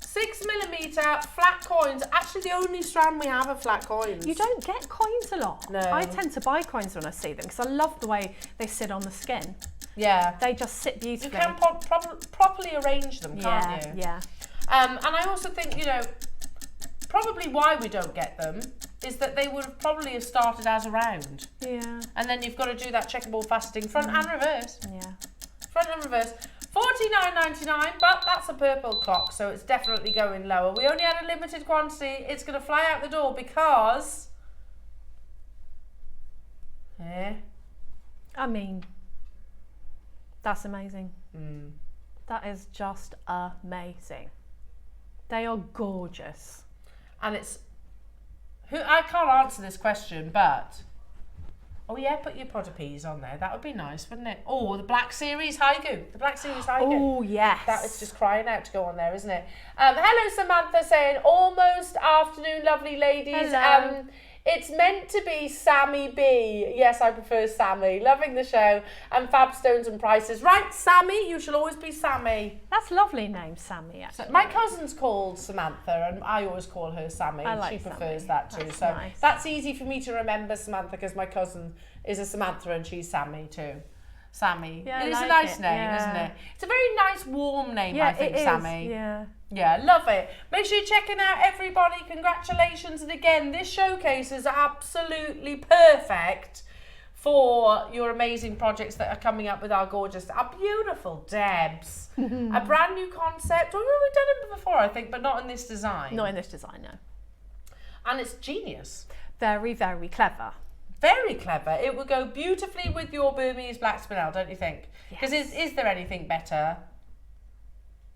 6mm flat coins. Actually, the only strand we have of flat coins. You don't get coins a lot. No. I tend to buy coins when I see them because I love the way they sit on the skin. Yeah. They just sit You beautifully. can properly arrange them, can't you? Yeah. And I also think, probably why we don't get them is that they would have probably started as a round. Yeah. And then you've got to do that checkerboard faceting front and reverse. Yeah. Front and reverse. $49.99, but that's a purple clock, so it's definitely going lower. We only had a limited quantity. It's going to fly out the door because... Yeah. I mean, that's amazing. That is just amazing. They are gorgeous. And it's... I can't answer this question, but... Oh yeah, put your pot of peas on there. That would be nice, wouldn't it? Oh, the Black Series Haiku. The Black Series Haiku. Oh, yes. That is just crying out to go on there, isn't it? Hello, Samantha, saying, almost afternoon, lovely ladies. Hello. It's meant to be Sammy B. Yes, I prefer Sammy. Loving the show. And Fab Stones and Prices. Right, Sammy, you shall always be Sammy. That's a lovely name, Sammy, actually. So my cousin's called Samantha, and I always call her Sammy. I like she prefers Sammy. that too. That's so nice. that's easy for me to remember, Samantha, because my cousin is a Samantha and she's Sammy too. Sammy. Yeah, it is I a like nice it, name, yeah. isn't it? It's a very nice, warm name, Yeah, I think, it is. Sammy. Yeah. Yeah, love it. Make sure you're checking out everybody. Congratulations. And again, this showcase is absolutely perfect for your amazing projects that are coming up with our gorgeous, our beautiful Debs. A brand new concept. Oh, we've done it before, I think, but not in this design. Not in this design, no. And it's genius. Very, very clever. Very clever. It would go beautifully with your Burmese black spinel, don't you think? Because is there anything better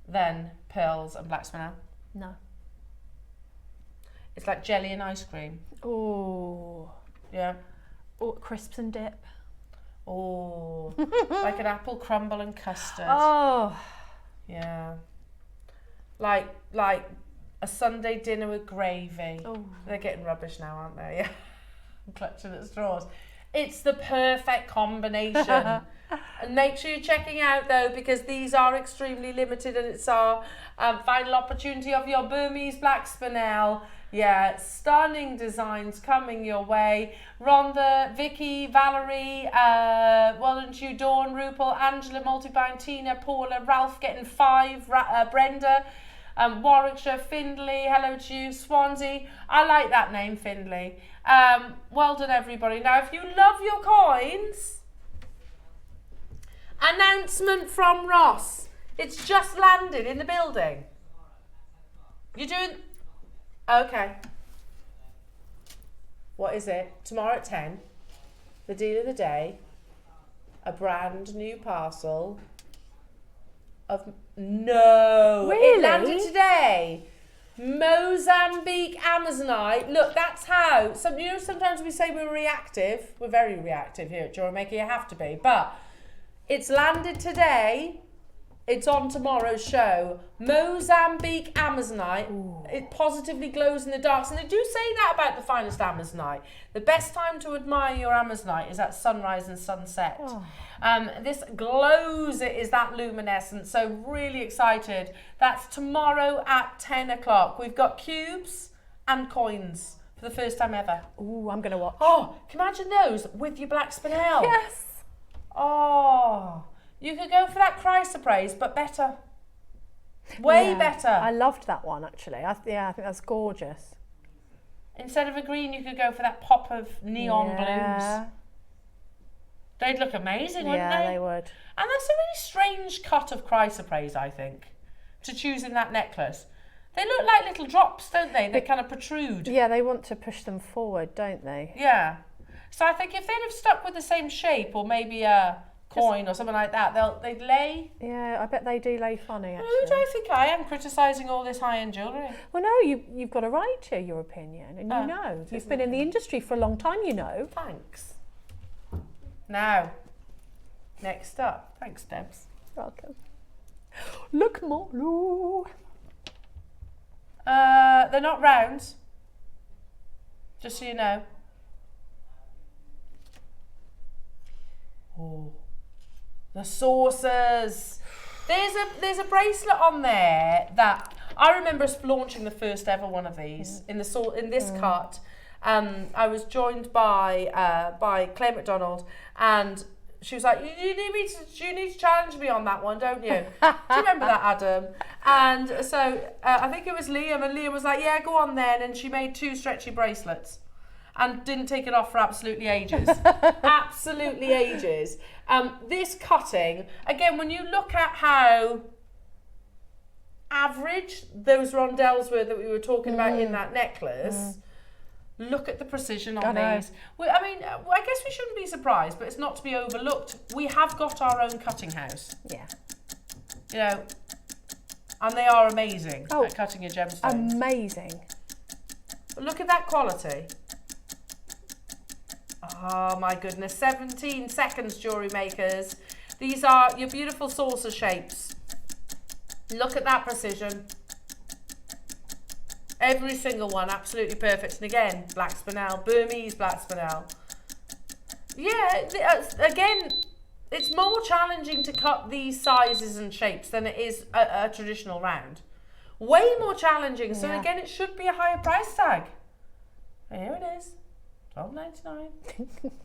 than pearls and black spinel? No. It's like jelly and ice cream. Oh. Yeah. Oh, crisps and dip. Oh. Like an apple crumble and custard. Oh. Yeah. Like a Sunday dinner with gravy. Oh. They're getting rubbish now, aren't they? Yeah. I'm clutching at straws. It's the perfect combination. And make sure you're checking out though, because these are extremely limited, and it's our final opportunity of your Burmese black spinel. Yeah, stunning designs coming your way. Rhonda, Vicky, Valerie, well done to you, Dawn, Rupal, Angela, multiplying, Tina, Paula, Ralph getting 5, Brenda, Warwickshire, Findlay, hello to you, Swansea. I like that name, Findlay. Well done everybody. Now if you love your coins, announcement from Ross. It's just landed in the building. You doing? Okay. What is it? Tomorrow at 10. The deal of the day. A brand new parcel of... No. Really? It landed today. Mozambique Amazonite. Look, that's how... sometimes we say we're reactive. We're very reactive here at JewelleryMaker. You have to be. But it's landed today. It's on tomorrow's show. Mozambique Amazonite. Ooh. It positively glows in the darks. And they do say that about the finest Amazonite. The best time to admire your Amazonite is at sunrise and sunset. Oh. This glows, it is that luminescent. So really excited. That's tomorrow at 10 o'clock. We've got cubes and coins for the first time ever. Ooh, I'm going to watch. Oh, can you imagine those with your black spinel? Yes. Oh, you could go for that chrysoprase, but better. Way better. I loved that one, actually. I think that's gorgeous. Instead of a green, you could go for that pop of neon blues. They'd look amazing, wouldn't they? Yeah, they would. And that's a really strange cut of chrysoprase, I think, to choose in that necklace. They look like little drops, don't they? They kind of protrude. Yeah, they want to push them forward, don't they? Yeah. So I think if they'd have stuck with the same shape, or maybe a coin or something like that, they'd lay. Yeah, I bet they do lay funny, actually. Who do I think I am, criticising all this high-end jewellery? Well, no, you've got a right to your opinion, and you know. You've been in the industry for a long time, you know. Thanks. Now, next up. Thanks, Debs. Welcome. Look more. They're not round. Just so you know. Oh, the saucers. There's a bracelet on there that I remember us launching the first ever one of these in this cut. I was joined by Claire McDonald, and she was like, you need to challenge me on that one, don't you? Do you remember that, Adam? And so I think it was Liam, and Liam was like, yeah, go on then. And she made 2 stretchy bracelets and didn't take it off for absolutely ages. Absolutely ages. This cutting, again, when you look at how average those rondelles were that we were talking about in that necklace, look at the precision on these. I mean, I guess we shouldn't be surprised, but it's not to be overlooked. We have got our own cutting house. Yeah. You know, and they are amazing at cutting your gemstones. Amazing. But look at that quality. Oh my goodness, 17 seconds, jewellery makers. These are your beautiful saucer shapes. Look at that precision. Every single one absolutely perfect. And again, black spinel, Burmese black spinel. Yeah, again, it's more challenging to cut these sizes and shapes than it is a traditional round. Way more challenging. So again, it should be a higher price tag. Here it is. $12.99.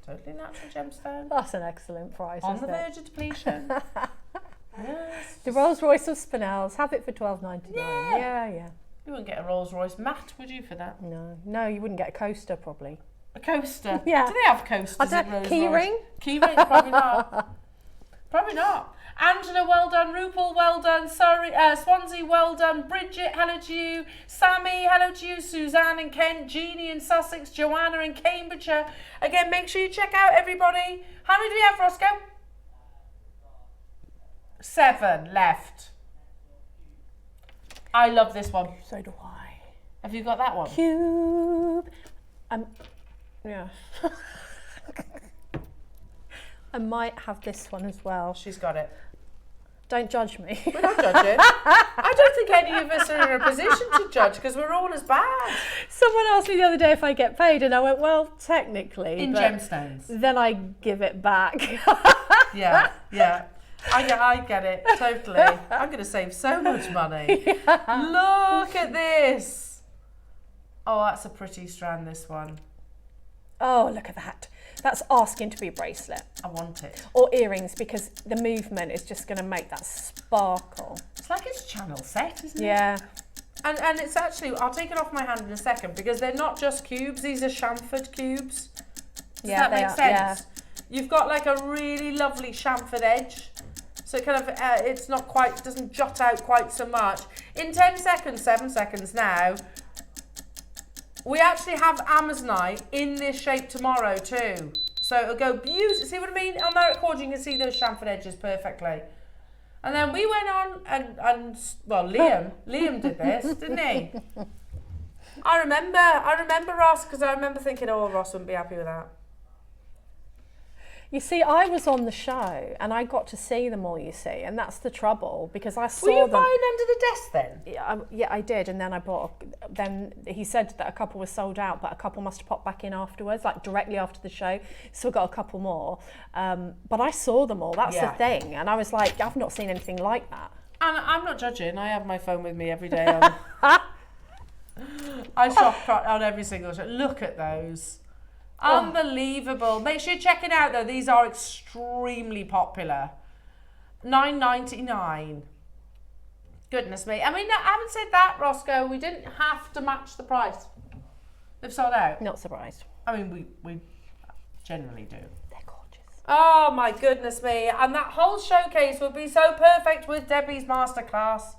Totally natural gemstone. That's an excellent price. On the isn't it? verge of depletion. Yes. The Rolls Royce of Spinels. Have it for $12.99. Yeah. You wouldn't get a Rolls Royce matte, would you, for that? No, you wouldn't get a coaster probably. A coaster? Yeah. Do they have coasters I at don't, Rolls key Royce? ring? Key ring? Probably not. Probably not. Angela, well done. Rupal, well done. Sorry, Swansea, well done. Bridget, hello to you. Sammy, hello to you. Suzanne in Kent. Jeannie in Sussex. Joanna in Cambridgeshire. Again, make sure you check out everybody. How many do we have, Roscoe? 7 left. I love this one. So do I. Have you got that one? Cube. Yeah. I might have this one as well. She's got it. Don't judge me. We're not judging. I don't think any of us are in a position to judge because we're all as bad. Someone asked me the other day if I get paid, and I went, well, technically. In but gemstones. Then I give it back. Yeah. I get it, totally. I'm going to save so much money. Yeah. Look at this. Oh, that's a pretty strand, this one. Oh, look at that. That's asking to be a bracelet. I want it. Or earrings, because the movement is just going to make that sparkle. It's like it's channel set, isn't it? Yeah. And it's actually, I'll take it off my hand in a second, because they're not just cubes, these are chamfered cubes. Does that make sense? Yeah. You've got like a really lovely chamfered edge. So it kind of, it's not quite, doesn't jut out quite so much. In 10 seconds, 7 seconds now, we actually have Amazonite in this shape tomorrow too. So it'll go beautiful. See what I mean? On that record, you can see those chamfered edges perfectly. And then we went on and well, Liam did this, didn't he? I remember Ross, because I remember thinking, oh, Ross wouldn't be happy with that. You see, I was on the show and I got to see them all, you see, and that's the trouble, because I saw them. Were you buying under the desk then? Yeah, I did, and then I bought, then he said that a couple was sold out, but a couple must have popped back in afterwards, like directly after the show, so we got a couple more. But I saw them all, that's the thing, and I was like, I've not seen anything like that. And I'm not judging, I have my phone with me every day. I shop on every single show. Look at those. Unbelievable. Make sure you check it out though. These are extremely popular. $9.99. Goodness me. I mean, I haven't said that, Roscoe. We didn't have to match the price. They've sold out. Not surprised. I mean, we generally do. They're gorgeous. Oh my goodness me. And that whole showcase would be so perfect with Debbie's Masterclass.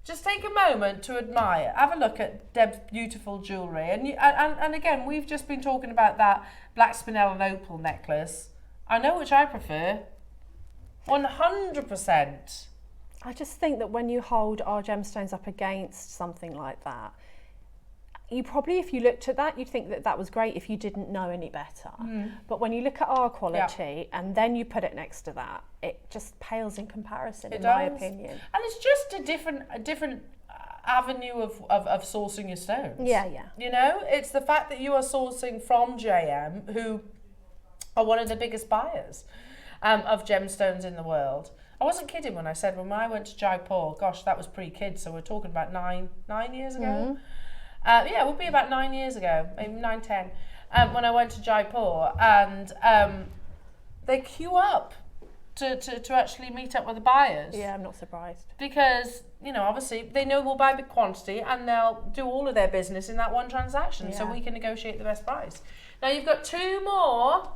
Just take a moment to admire. Have a look at Deb's beautiful jewellery. And again, we've just been talking about that black spinel and opal necklace. I know which I prefer. 100%. I just think that when you hold our gemstones up against something like that, you probably, if you looked at that, you'd think that that was great if you didn't know any better. But when you look at our quality and then you put it next to that, it just pales in comparison, in my opinion. And it's just a different avenue of sourcing your stones. Yeah. You know, it's the fact that you are sourcing from JM, who are one of the biggest buyers of gemstones in the world. I wasn't kidding when I said when I went to Jaipur, gosh, that was pre-kids, so we're talking about nine years ago. Yeah, it would be about 9 years ago, maybe 9, 10, when I went to Jaipur, and they queue up to actually meet up with the buyers. Yeah, I'm not surprised. Because, you know, obviously they know we'll buy big quantity and they'll do all of their business in that one transaction, so we can negotiate the best price. Now you've got 2 more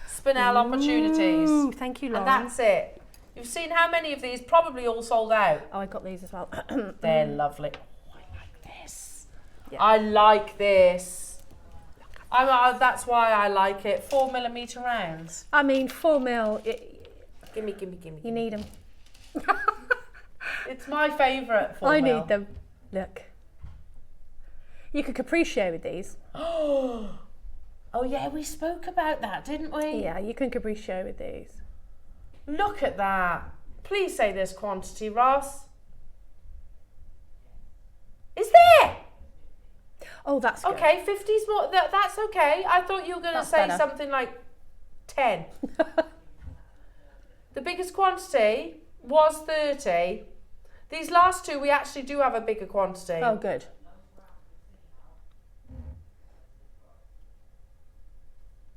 Spinel opportunities. Ooh, thank you, Lauren. And that's it. You've seen how many of these, probably all sold out. Oh, I got these as well. They're lovely. I like this. That's why I like it. 4mm rounds. I mean, 4mm. Gimme. You need them. It's my favourite 4mm. I need them. Look. You could capriccio with these. Oh yeah, we spoke about that, didn't we? Yeah, you can capriccio with these. Look at that. Please say there's quantity, Ross. Is there? Oh, that's good. Okay, 50's more. That's okay. I thought you were going to say something like 10. The biggest quantity was 30. These last 2, we actually do have a bigger quantity. Oh, good.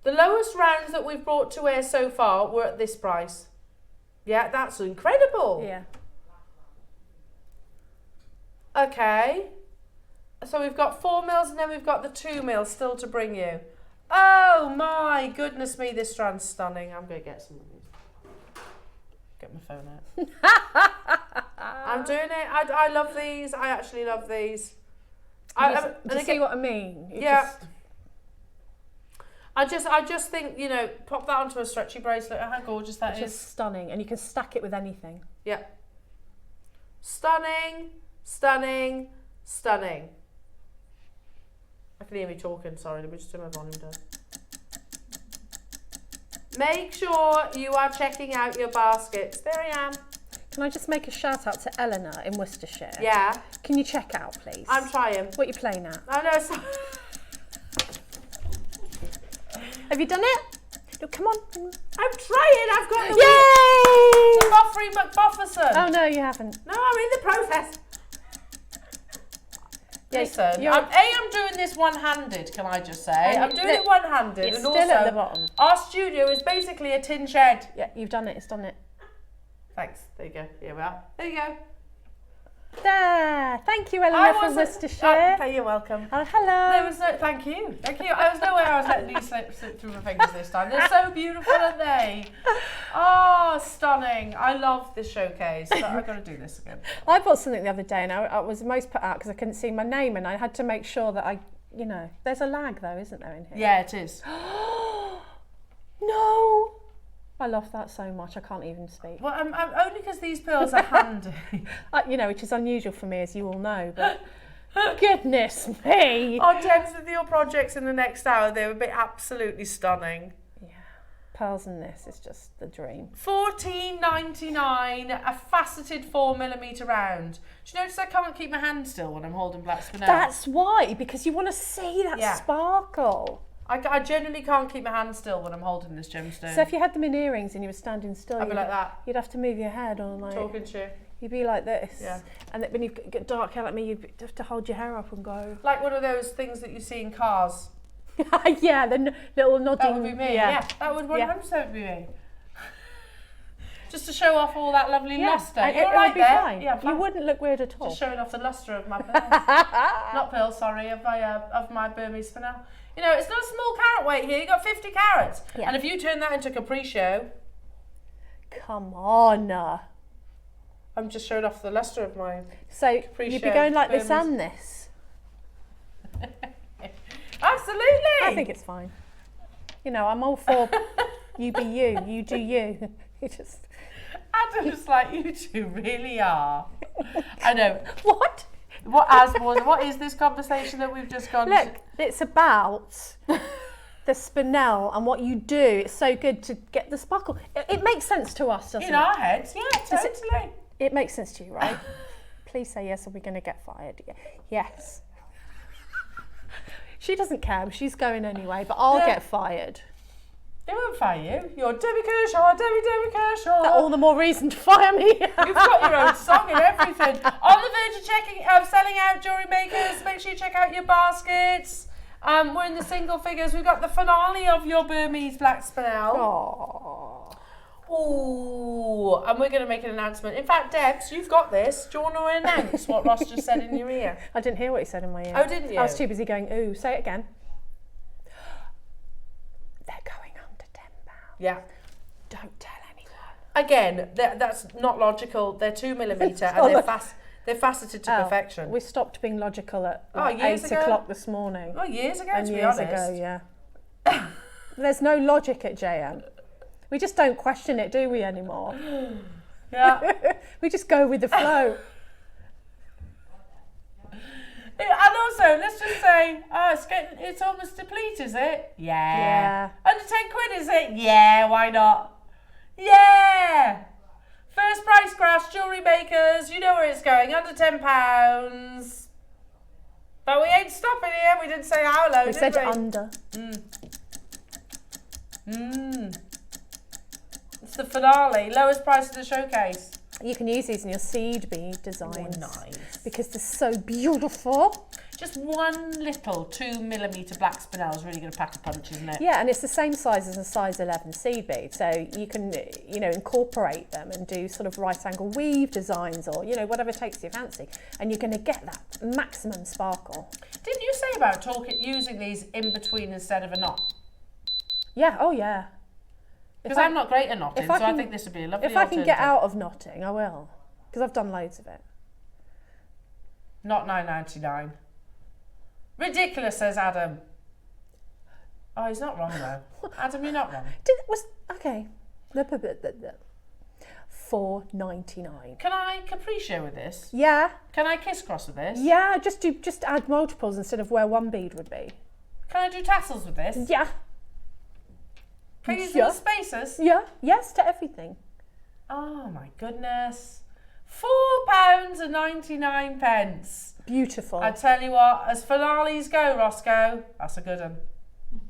The lowest rounds that we've brought to air so far were at this price. Yeah, that's incredible. Yeah. Okay. So we've got 4 mils and then we've got the 2 mils still to bring you. Oh my goodness me, this strand's stunning. I'm going to get some of these. Get my phone out. I'm doing it. I love these. I actually love these. Do you see what I mean? I just think, you know, pop that onto a stretchy bracelet. How gorgeous that is. Just stunning, and you can stack it with anything. Yeah. Stunning, stunning, stunning. I can hear me talking, sorry, let me just turn my volume down. Make sure you are checking out your baskets. There I am. Can I just make a shout out to Elena in Worcestershire? Yeah. Can you check out, please? I'm trying. What are you playing at? Oh no, sorry. Have you done it? No, come on. I'm trying, I've got the Yay! The Buffering McBufferson. Oh no, you haven't. No, I'm in the process. Listen, you're I'm doing this one-handed, can I just say? I'm doing it one-handed. It's and still also, at the bottom. Our studio is basically a tin shed. Yeah, you've done it, it's done it. Thanks, there you go, here we are. There you go. There, thank you, Elena from Worcestershire. You're welcome. Oh, hello. There was no, thank you. I was nowhere I was letting you slip through my fingers this time. They're so beautiful, aren't they? Oh, stunning. I love this showcase. So I've got to do this again. I bought something the other day and I was most put out because I couldn't see my name and I had to make sure that you know, there's a lag though, isn't there in here? Yeah, it is. No. I love that so much, I can't even speak. Well, only because these pearls are handy. You know, which is unusual for me, as you all know, but goodness me. Oh, Debs, with your projects in the next hour, they would be absolutely stunning. Yeah, pearls in this is just the dream. $14.99, a faceted 4mm round. Do you notice I can't keep my hand still when I'm holding black spinel? That's why, because you want to see that sparkle. I genuinely can't keep my hand still when I'm holding this gemstone. So if you had them in earrings and you were standing still, I'd be like that. You'd have to move your head or like... Talking to you. You'd be like this. Yeah. And then when you get dark hair like me, you'd have to hold your hair up and go... Like one of those things that you see in cars. Yeah, the little nodding... That would be me, yeah. That would 100% be me. Just to show off all that lovely lustre. You're right be there. Fine. Yeah, you wouldn't look weird at all. Just showing off the lustre of my pearls. Not pearls, sorry, of my Burmese Spinel. You know, it's not a small carat weight here. You got 50 carats. Yeah. And if you turn that into capriccio... Come on. I'm just showing off the lustre of my So capriccio you'd be going like Burmese. this and this? Absolutely. I think it's fine. You know, I'm all for you be you, you do you. You just... Adam's like, you two really are. I know. What? What is this conversation that we've just gone Look, it's about the Spinel and what you do. It's so good to get the sparkle. It makes sense to us, doesn't it? In our heads, yeah, totally. It makes sense to you, right? Please say yes, or we're going to get fired. Yes. She doesn't care, she's going anyway, but I'll get fired. They won't fire you. You're Debbie Kershaw, Debbie Kershaw. All the more reason to fire me. You've got your own song and everything. On the verge of selling out jewellery makers. Make sure you check out your baskets. We're in the single figures. We've got the finale of your Burmese black spinel. Ooh, and we're going to make an announcement. In fact, Debs, you've got this. Do you want to announce what Ross just said in your ear? I didn't hear what he said in my ear. Oh, didn't you? I was too busy going, ooh, say it again. They're going under £10. Yeah. Don't tell anyone. Again, that's not logical. They're 2mm and they're faceted to perfection. We stopped being logical at 8 years o'clock this morning. Oh, years ago, and to be years honest. ago, yeah. There's no logic at JM. We just don't question it, do we, anymore? Yeah. We just go with the flow. And also, let's just say, it's almost deplete, is it? Yeah. Under 10 quid, is it? Yeah, why not? Yeah. First price crash, jewellery makers, you know where it's going, under £10. But we ain't stopping here, we didn't say how low, We did said we? under. It's the finale, lowest price of the showcase. You can use these in your seed bead designs. Nice. Because they're so beautiful. just one little 2mm black spinel is really going to pack a punch, isn't it? Yeah, and it's the same size as a size 11 seed bead, so you can, you know, incorporate them and do sort of right angle weave designs, or, you know, whatever takes your fancy, and you're going to get that maximum sparkle. Didn't you say about using these in between instead of a knot? Yeah, oh yeah. Because I'm not great at knotting, so I think this would be a lovely alternative. If I can get out of knotting, I will, because I've done loads of it. Not $9.99. Ridiculous, says Adam. Oh, he's not wrong though. Adam, you're not wrong. Okay. $4.99. Can I capriccio with this? Yeah. Can I kiss cross with this? Yeah, just add multiples instead of where one bead would be. Can I do tassels with this? Yeah. Can I use little spacers? Yeah. Yes to everything. Oh my goodness. £4.99. Beautiful. I tell you what, as finales go, Roscoe, that's a good one.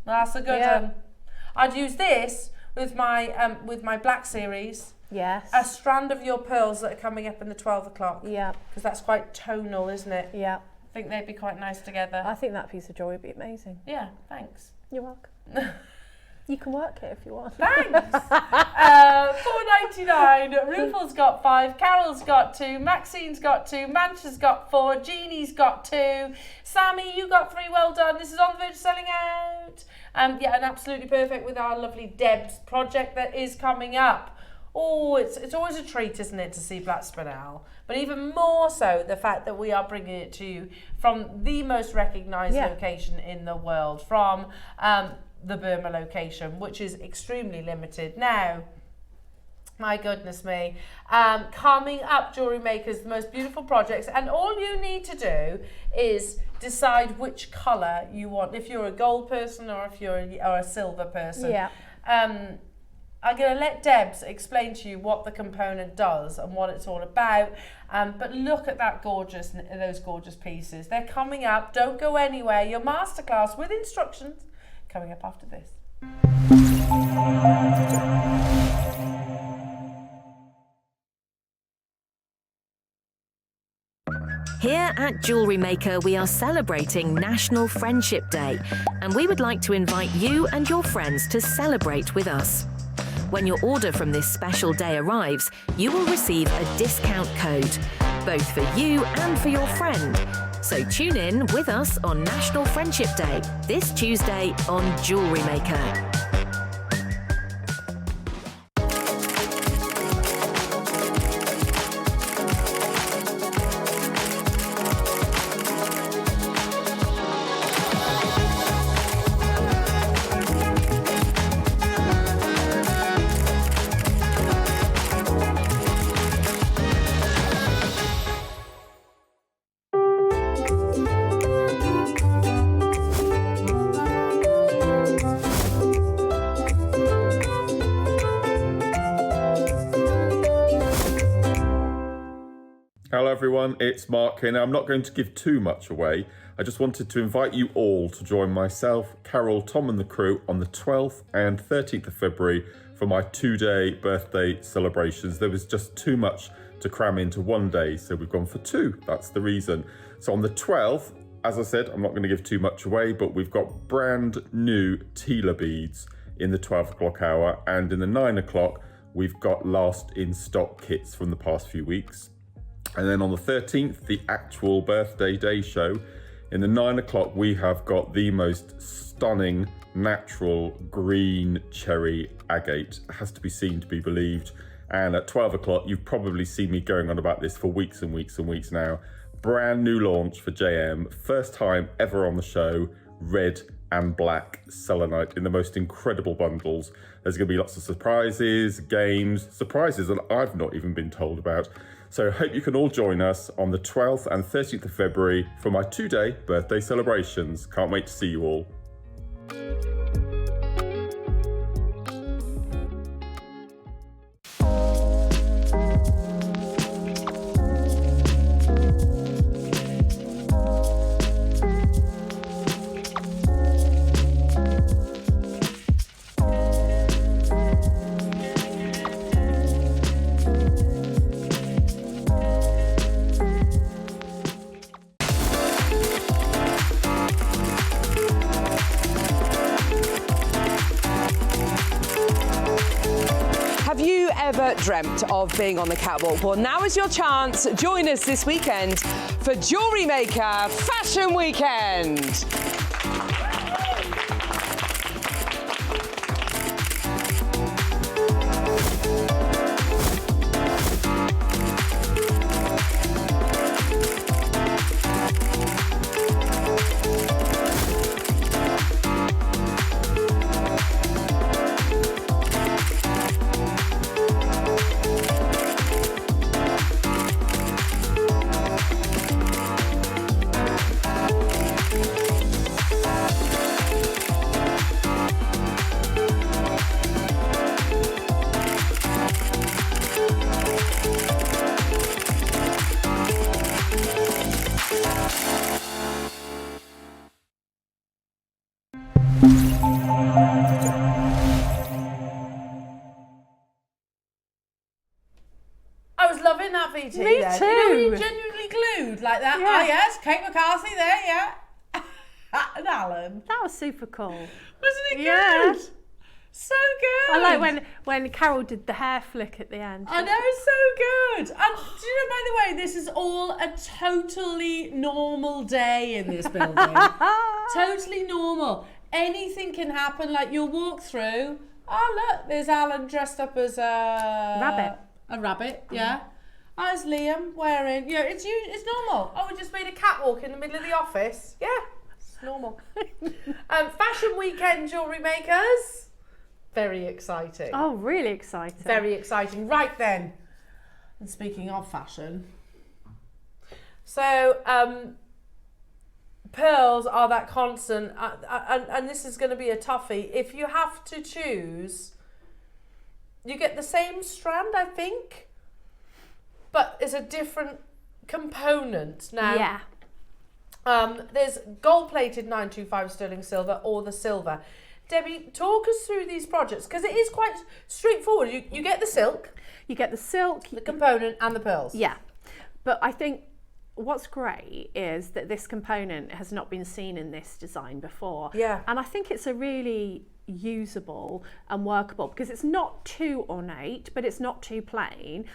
That's a good one. I'd use this with my black series. Yes. A strand of your pearls that are coming up in the 12 o'clock. Yeah. Because that's quite tonal, isn't it? Yeah. I think they'd be quite nice together. I think that piece of jewellery would be amazing. Yeah, thanks. You're welcome. You can work it if you want. Thanks. $4.99. Rufal's got 5. Carol's got 2. Maxine's got 2. Mancha's got 4. Jeannie's got 2. Sammy, you got 3. Well done. This is on the verge of selling out. Yeah, and absolutely perfect with our lovely Deb's project that is coming up. Oh, it's always a treat, isn't it, to see black spinel? But even more so, the fact that we are bringing it to you from the most recognised location in the world, from the Burma location, which is extremely limited. Now, my goodness me, coming up, Jewellery Makers, the most beautiful projects, and all you need to do is decide which colour you want, if you're a gold person or if you're a silver person. Yeah. I'm going to let Debs explain to you what the component does and what it's all about. But look at those gorgeous pieces. They're coming up. Don't go anywhere. Your masterclass with instructions coming up after this. Here at JewelleryMaker, we are celebrating National Friendship Day, and we would like to invite you and your friends to celebrate with us. When your order from this special day arrives, you will receive a discount code, both for you and for your friend. So tune in with us on National Friendship Day, this Tuesday on JewelleryMaker. Hello everyone, it's Mark here. Now I'm not going to give too much away. I just wanted to invite you all to join myself, Carol, Tom and the crew on the 12th and 13th of February for my 2-day birthday celebrations. There was just too much to cram into one day, so we've gone for 2. That's the reason. So on the 12th, as I said, I'm not going to give too much away, but we've got brand new Tila beads in the 12 o'clock hour, and in the 9 o'clock, we've got last in stock kits from the past few weeks. And then on the 13th, the actual birthday day show, in the 9 o'clock, we have got the most stunning natural green cherry agate. It has to be seen to be believed. And at 12 o'clock, you've probably seen me going on about this for weeks and weeks and weeks now. Brand new launch for JM, first time ever on the show, red and black selenite in the most incredible bundles. There's going to be lots of surprises, games, surprises that I've not even been told about. So I hope you can all join us on the 12th and 13th of February for my 2-day birthday celebrations. Can't wait to see you all. ever dreamt of being on the catwalk? Well, now is your chance. Join us this weekend for JewelleryMaker Fashion Weekend. Me too. Me then. too. You know, when you're genuinely glued like that. Yeah. Oh yes, Kate McCarthy there, yeah. And Alan. That was super cool. Wasn't it good? Yeah. So good. I like when Carol did the hair flick at the end. I know, it's so good. And do you know, by the way, this is all a totally normal day in this building. Totally normal. Anything can happen. Like you'll walk through. Oh look, there's Alan dressed up as a rabbit. A rabbit, yeah. Oh, it's Liam wearing. Yeah, it's normal. Oh, we just made a catwalk in the middle of the office. Yeah, it's normal. Fashion weekend, jewellery makers. Very exciting. Oh, really exciting. Very exciting. Right then. And speaking of fashion, so pearls are that constant, and this is going to be a toughie. If you have to choose, you get the same strand, I think, but it's a different component now. Yeah. There's gold-plated 925 sterling silver or the silver. Debbie, talk us through these projects because it is quite straightforward. You get the silk. You get the silk, the component and the pearls. Yeah. But I think what's great is that this component has not been seen in this design before. Yeah. And I think it's a really usable and workable because it's not too ornate, but it's not too plain.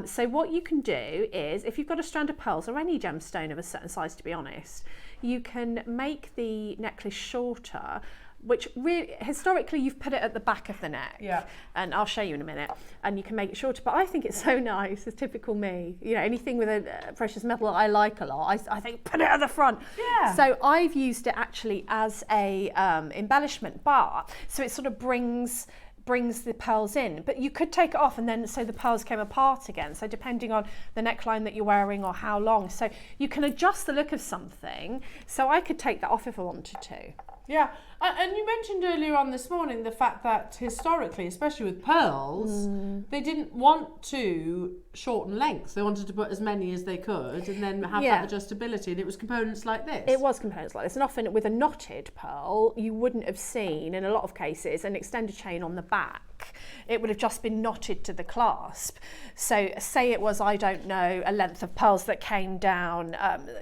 So what you can do is, if you've got a strand of pearls or any gemstone of a certain size, to be honest, you can make the necklace shorter, which really, historically you've put it at the back of the neck. Yeah. And I'll show you in a minute. And you can make it shorter, but I think it's so nice. It's typical me. You know, anything with a precious metal that I like a lot, I think put it at the front. Yeah. So I've used it actually as a embellishment bar. So it sort of brings the pearls in, but you could take it off and then so the pearls came apart again. So depending on the neckline that you're wearing or how long. So you can adjust the look of something. So I could take that off if I wanted to. Yeah, and you mentioned earlier on this morning the fact that historically, especially with pearls, they didn't want to shorten lengths. They wanted to put as many as they could and then have that adjustability. And it was components like this. It was components like this. And often with a knotted pearl, you wouldn't have seen, in a lot of cases, an extended chain on the back. It would have just been knotted to the clasp. So say it was, I don't know, a length of pearls that came down,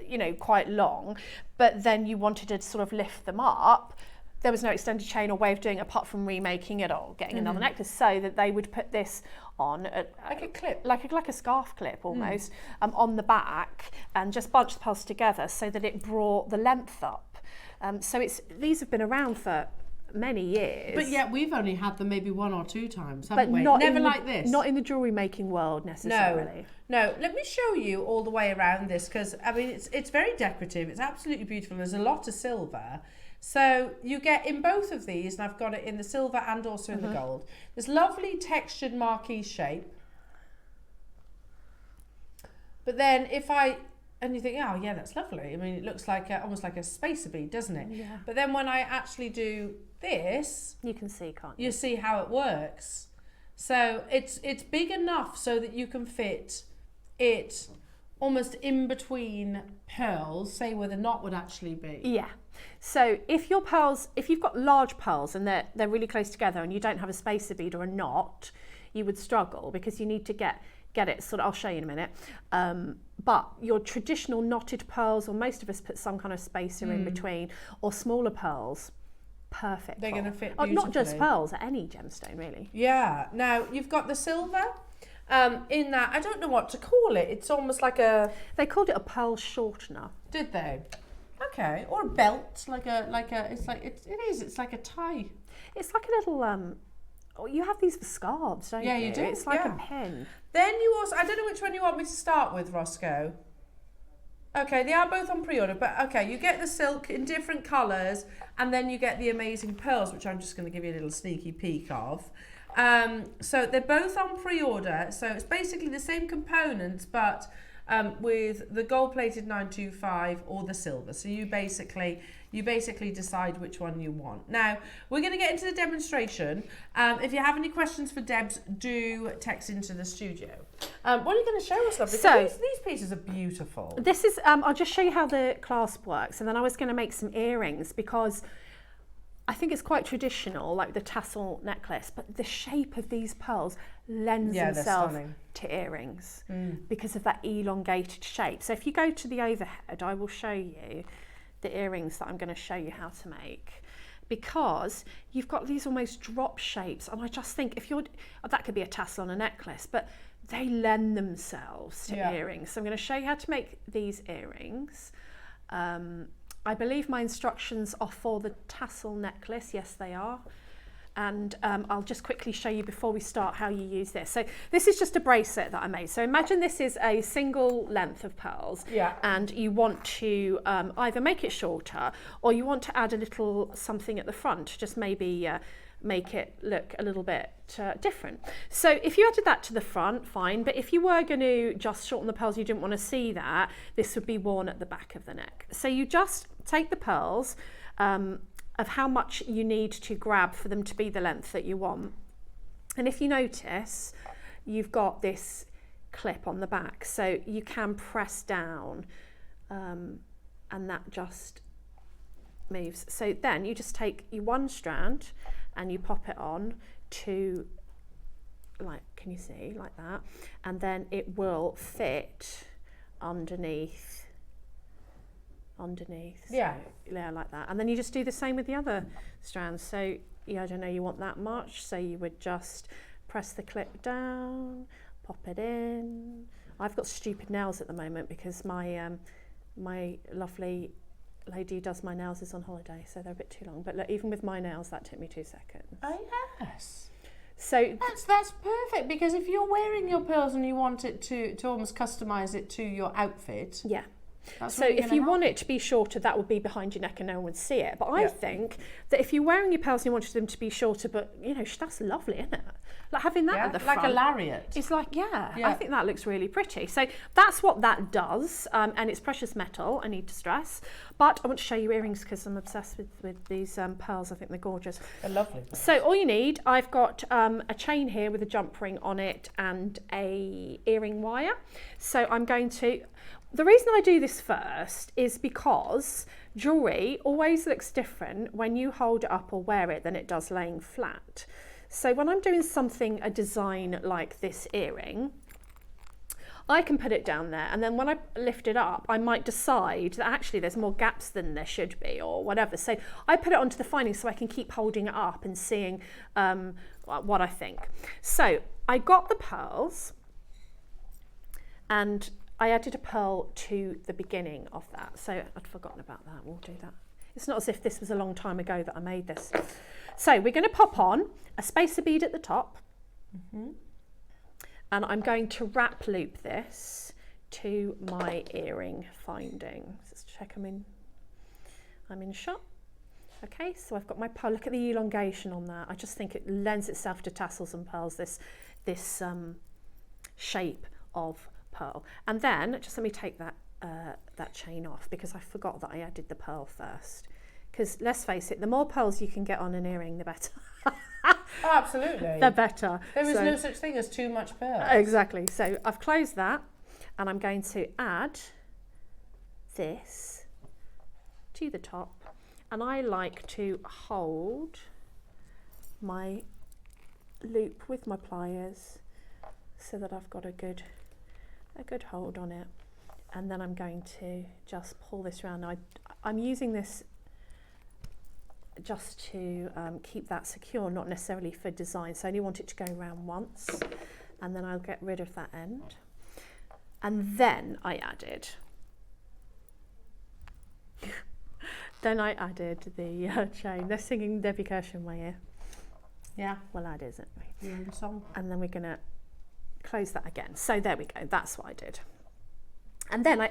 you know, quite long, but then you wanted to sort of lift them up. There was no extended chain or way of doing it apart from remaking it or getting another necklace, so that they would put this on like a clip, like a scarf clip almost, on the back, and just bunch the pearls together so that it brought the length up. So these have been around for many years. But yet we've only had them maybe one or two times, haven't we? Not Never in like this. Not in the jewellery making world necessarily. No. Let me show you all the way around this because I mean it's very decorative. It's absolutely beautiful. There's a lot of silver. So you get in both of these, and I've got it in the silver and also in the gold, this lovely textured marquee shape. But then and you think, oh yeah, that's lovely. I mean, it looks like almost like a spacer bead, doesn't it? Yeah. But then when I actually do this, You can see, can't you? you see how it works. So it's big enough so that you can fit it almost in between pearls, say where the knot would actually be. Yeah. So if you've got large pearls and they're really close together and you don't have a spacer bead or a knot, you would struggle because you need to get it sort of, I'll show you in a minute. But your traditional knotted pearls, or most of us put some kind of spacer in between, or smaller pearls, perfect. They're going to fit beautifully. Not just beautifully. pearls, any gemstone really. Yeah. Now, you've got the silver in that, I don't know what to call it. It's almost like a... They called it a pearl shortener. Did they? Okay. Or a belt, it's like a tie. It's like a little, you have these for scarves, don't you? Yeah, you do. It's like a pin. Then you also, I don't know which one you want me to start with, Roscoe. Okay, they are both on pre-order, but okay, you get the silk in different colours, and then you get the amazing pearls, which I'm just going to give you a little sneaky peek of. So they're both on pre-order, so it's basically the same components, but with the gold-plated 925 or the silver. So you basically decide which one you want. Now, we're going to get into the demonstration. If you have any questions for Debs, do text into the studio. What are you going to show us, lovely? So these pieces are beautiful. This is, I'll just show you how the clasp works, and then I was going to make some earrings because I think it's quite traditional, like the tassel necklace, but the shape of these pearls lends themselves to earrings because of that elongated shape. So if you go to the overhead, I will show you the earrings that I'm going to show you how to make, because you've got these almost drop shapes, and I just think that could be a tassel on a necklace, but they lend themselves to earrings. So I'm going to show you how to make these earrings. I believe my instructions are for the tassel necklace. Yes, they are. And I'll just quickly show you before we start how you use this. So this is just a bracelet that I made. So imagine this is a single length of pearls, and you want to either make it shorter or you want to add a little something at the front, just maybe make it look a little bit different. So if you added that to the front, fine, but if you were going to just shorten the pearls, you didn't want to see that, this would be worn at the back of the neck. So you just take the pearls of how much you need to grab for them to be the length that you want. And if you notice, you've got this clip on the back, so you can press down and that just moves. So then you just take your one strand and you pop it on to, like, can you see, like that? And then it will fit underneath, so, like that. And then you just do the same with the other strands. So I don't know, you want that much, so you would just press the clip down, pop it in. I've got stupid nails at the moment because my my lovely lady who does my nails is on holiday, so they're a bit too long. But look, even with my nails, that took me 2 seconds. Oh yes. So that's perfect, because if you're wearing your pearls and you want it to almost customise it to your outfit. Yeah. That's so if you want it to be shorter, that would be behind your neck and no one would see it. But I think that if you're wearing your pearls and you wanted them to be shorter, but that's lovely, isn't it? Like having that at the front. Like a lariat. It's like, I think that looks really pretty. So that's what that does. And it's precious metal, I need to stress. But I want to show you earrings because I'm obsessed with these pearls. I think they're gorgeous. They're lovely. So all you need, I've got a chain here with a jump ring on it and a earring wire. So I'm going to... The reason I do this first is because jewellery always looks different when you hold it up or wear it than it does laying flat. So when I'm doing a design like this earring, I can put it down there, and then when I lift it up, I might decide that actually there's more gaps than there should be or whatever. So I put it onto the finding so I can keep holding it up and seeing what I think. So I got the pearls, and I added a pearl to the beginning of that. So I'd forgotten about that. We'll do that. It's not as if this was a long time ago that I made this. So we're going to pop on a spacer bead at the top. And I'm going to wrap loop this to my earring finding. Let's check I'm in shot. Okay, so I've got my pearl. Look at the elongation on that. I just think it lends itself to tassels and pearls, this shape of pearl. And then just let me take that chain off, because I forgot that I added the pearl first. Because let's face it, the more pearls you can get on an earring, the better. Oh, absolutely. The better. There is no such thing as too much pearl. Exactly. So I've closed that, and I'm going to add this to the top, and I like to hold my loop with my pliers so that I've got a good hold on it. And then I'm going to just pull this around. I'm using this just to keep that secure, not necessarily for design. So I only want it to go around once, and then I'll get rid of that end. And then I added the chain. They're singing Debbie Kershaw in my ear. Yeah. We'll add, isn't we? Yeah, the song. And then we're going to close that again. So there we go. That's what I did. And then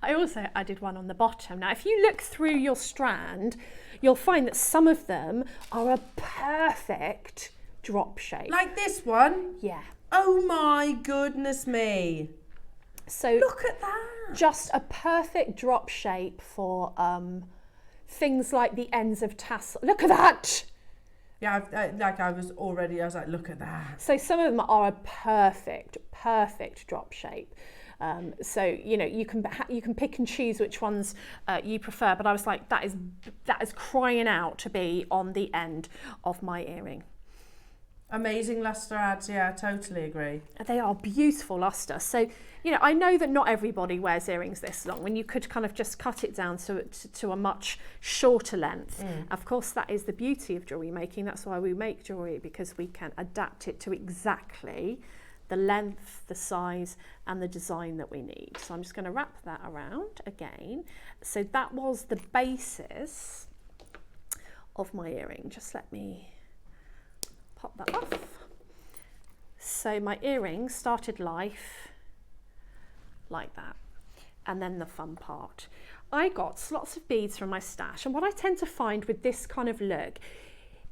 I also added one on the bottom. Now, if you look through your strand, you'll find that some of them are a perfect drop shape. Like this one? Yeah. Oh my goodness me. So look at that. Just a perfect drop shape for things like the ends of tassel. Look at that. Yeah, I was like, look at that. So some of them are a perfect drop shape. So you know, you can pick and choose which ones you prefer. But I was like, that is crying out to be on the end of my earring. Amazing luster adds, yeah, I totally agree. They are beautiful luster. So, you know, I know that not everybody wears earrings this long, when you could kind of just cut it down to a much shorter length. Of course, that is the beauty of jewellery making. That's why we make jewellery, because we can adapt it to exactly the length, the size and the design that we need. So I'm just going to wrap that around again. So that was the basis of my earring. Just let me pop that off. So my earring started life like that, and then the fun part. I got lots of beads from my stash, and what I tend to find with this kind of look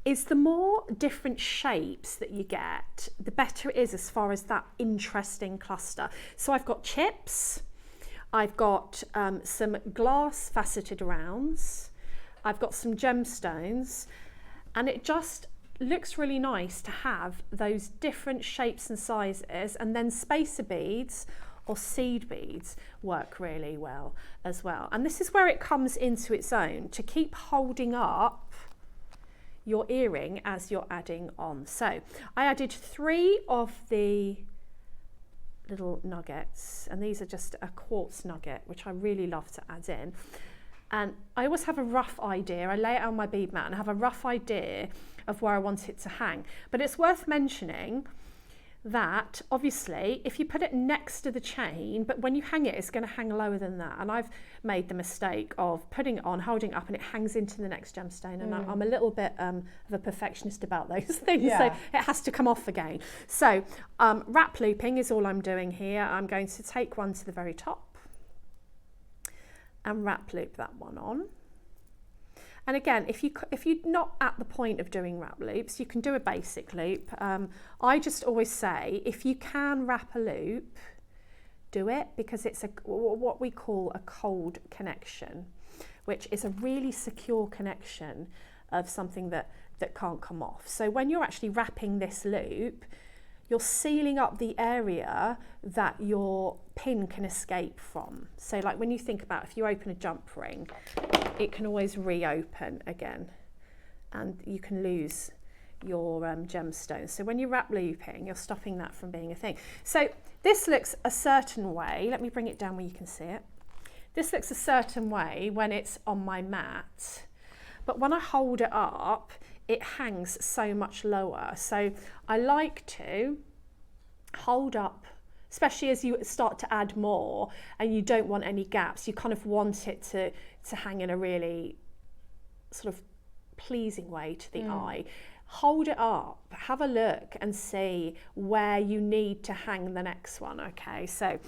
is the more different shapes that you get, the better it is as far as that interesting cluster. So I've got chips, I've got some glass faceted rounds, I've got some gemstones, and it just looks really nice to have those different shapes and sizes, and then spacer beads or seed beads work really well as well. And this is where it comes into its own, to keep holding up your earring as you're adding on. So I added 3 of the little nuggets, and these are just a quartz nugget, which I really love to add in. And I always have a rough idea. I lay it on my bead mat and have a rough idea of where I want it to hang. But it's worth mentioning that obviously if you put it next to the chain, but when you hang it, it's going to hang lower than that. And I've made the mistake of putting it on, holding it up, and it hangs into the next gemstone. And I'm a little bit of a perfectionist about those things, so it has to come off again. So wrap looping is all I'm doing here. I'm going to take one to the very top and wrap loop that one on. And again, if you're not at the point of doing wrap loops, you can do a basic loop. I just always say, if you can wrap a loop, do it, because it's what we call a cold connection, which is a really secure connection of something that can't come off. So when you're actually wrapping this loop, you're sealing up the area that your pin can escape from. So like when you think about, if you open a jump ring, it can always reopen again, and you can lose your gemstones. So when you wrap looping, you're stopping that from being a thing. So this looks a certain way. Let me bring it down where you can see it. This looks a certain way when it's on my mat, but when I hold it up, it hangs so much lower. So I like to hold up, especially as you start to add more and you don't want any gaps. You kind of want it to hang in a really sort of pleasing way to the eye. Hold it up, have a look and see where you need to hang the next one. Okay, so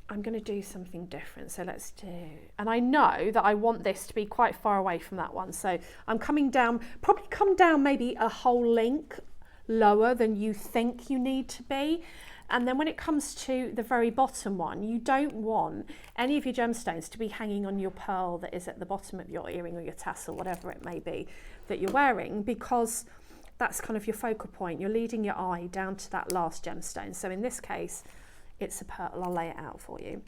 I'm going to do something different. So let's do, and I know that I want this to be quite far away from that one. So I'm coming down, probably come down maybe a whole link lower than you think you need to be. And then when it comes to the very bottom one, you don't want any of your gemstones to be hanging on your pearl that is at the bottom of your earring or your tassel, whatever it may be that you're wearing, because that's kind of your focal point. You're leading your eye down to that last gemstone. So in this case, it's a pearl. I'll lay it out for you.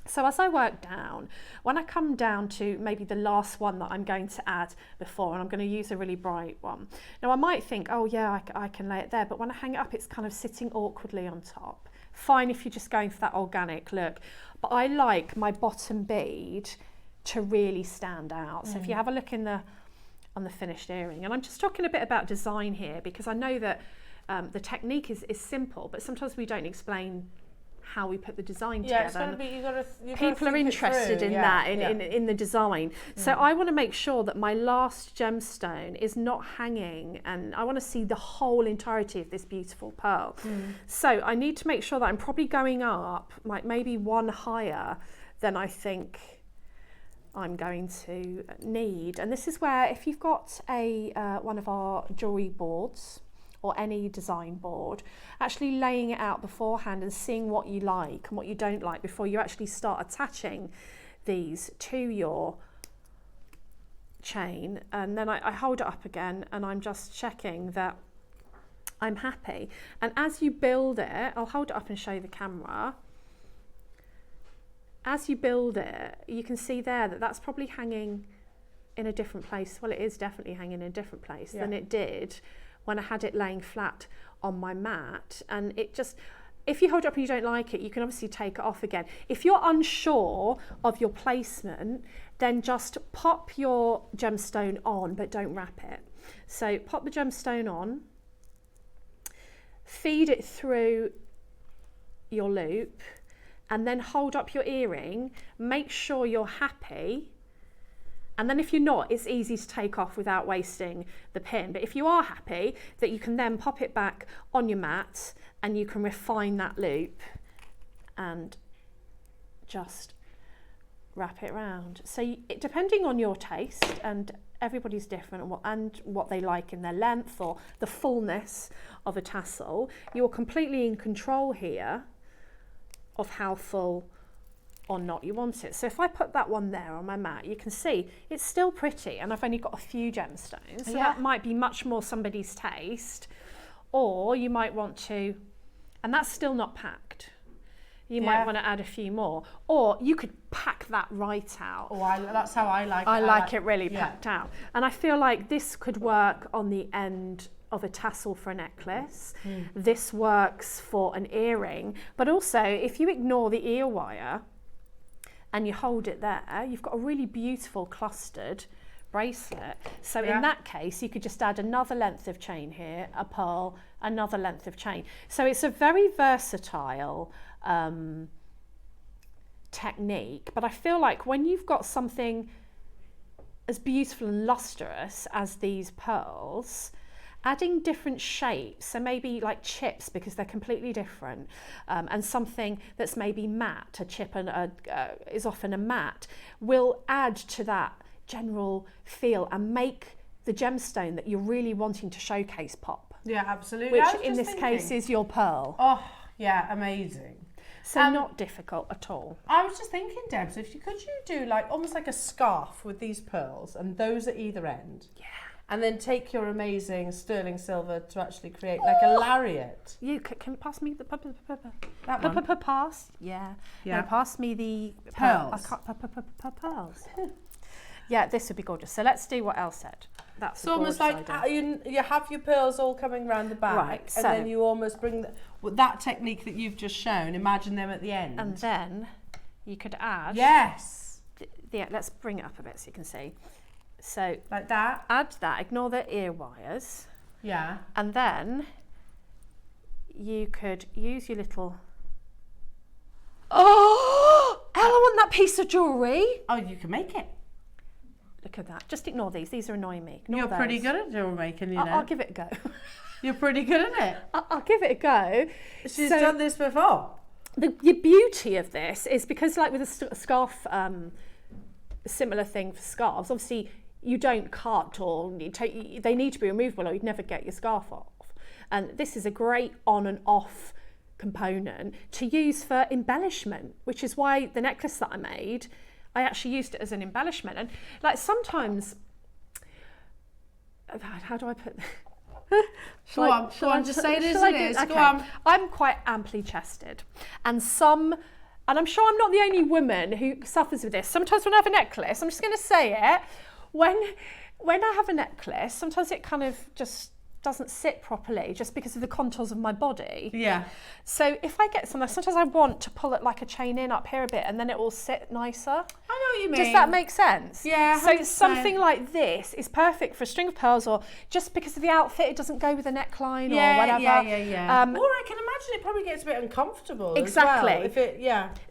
So as I work down, when I come down to maybe the last one that I'm going to add before, and I'm going to use a really bright one. Now I might think, oh yeah, I can lay it there, but when I hang it up, it's kind of sitting awkwardly on top. Fine if you're just going for that organic look, but I like my bottom bead to really stand out. So if you have a look in the on the finished earring. And I'm just talking a bit about design here, because I know that the technique is simple, but sometimes we don't explain how we put the design together. It's gotta be, people are interested in that, in the design. So I want to make sure that my last gemstone is not hanging, and I want to see the whole entirety of this beautiful pearl. So I need to make sure that I'm probably going up, like maybe one higher than I think I'm going to need. And this is where, if you've got a one of our jewellery boards, or any design board, actually laying it out beforehand and seeing what you like and what you don't like before you actually start attaching these to your chain. And then I hold it up again and I'm just checking that I'm happy. And as you build it, I'll hold it up and show the camera. As you build it, you can see there that that's probably hanging in a different place. Well, it is definitely hanging in a different place than it did when I had it laying flat on my mat. And it just, if you hold it up and you don't like it, you can obviously take it off again. If you're unsure of your placement, then just pop your gemstone on, but don't wrap it. So pop the gemstone on, feed it through your loop, and then hold up your earring. Make sure you're happy. And then if you're not, it's easy to take off without wasting the pin. But if you are happy, that you can then pop it back on your mat and you can refine that loop and just wrap it around. So depending on your taste, and everybody's different, and what they like in their length or the fullness of a tassel, you're completely in control here of how full or not you want it. So if I put that one there on my mat, you can see it's still pretty, and I've only got a few gemstones, so that might be much more somebody's taste. Or you might want to, and that's still not packed, you might want to add a few more, or you could pack that right out. That's how I like it. I like it really packed out. And I feel like this could work on the end of a tassel for a necklace. This works for an earring, but also if you ignore the ear wire and you hold it there, you've got a really beautiful clustered bracelet. So in that case, you could just add another length of chain here, a pearl, another length of chain. So it's a very versatile technique, but I feel like when you've got something as beautiful and lustrous as these pearls, adding different shapes, so maybe like chips because they're completely different, and something that's maybe matte, a chip and is often a matte, will add to that general feel and make the gemstone that you're really wanting to showcase pop. Yeah, absolutely. Which in this case is your pearl. Oh, yeah, amazing. So not difficult at all. I was just thinking, Deb, so could you do like almost like a scarf with these pearls and those at either end? Yeah. And then take your amazing sterling silver to actually create like a lariat. You can pass me the that one. Pass. Yeah. Yeah. No, pass me the pearls. Pearls. Yeah, this would be gorgeous. So let's do what Elle said. That's so almost like you have your pearls all coming around the back, right? And so then you almost bring that technique that you've just shown. Imagine them at the end, and then you could add. Yes. Yeah. Let's bring it up a bit so you can see. So like that. Add that. Ignore the ear wires. Yeah. And then you could use your little. Oh, Elle, I want that piece of jewellery. Oh, you can make it. Look at that. Just ignore these. These are annoying me. You're pretty good at jewellery making, you know. I'll give it a go. You're pretty good at it. I'll give it a go. She's done this before. The beauty of this is because, like with a scarf, similar thing for scarves, obviously you don't cut or they need to be removable or you'd never get your scarf off. And this is a great on and off component to use for embellishment, which is why the necklace that I made, I actually used it as an embellishment. And like sometimes, how do I put Go on, just say it as it is. Go on. I'm quite amply chested, and I'm sure I'm not the only woman who suffers with this. Sometimes when I have a necklace, I'm just going to say it, when I have a necklace, sometimes it kind of just doesn't sit properly just because of the contours of my body. Yeah. So if I get something, sometimes I want to pull it like a chain in up here a bit and then it will sit nicer. I know what you mean. Does that make sense? Yeah, 100%. So something like this is perfect for a string of pearls, or just because of the outfit, it doesn't go with the neckline or whatever. Yeah. Or I can imagine it probably gets a bit uncomfortable Exactly. as well. If it,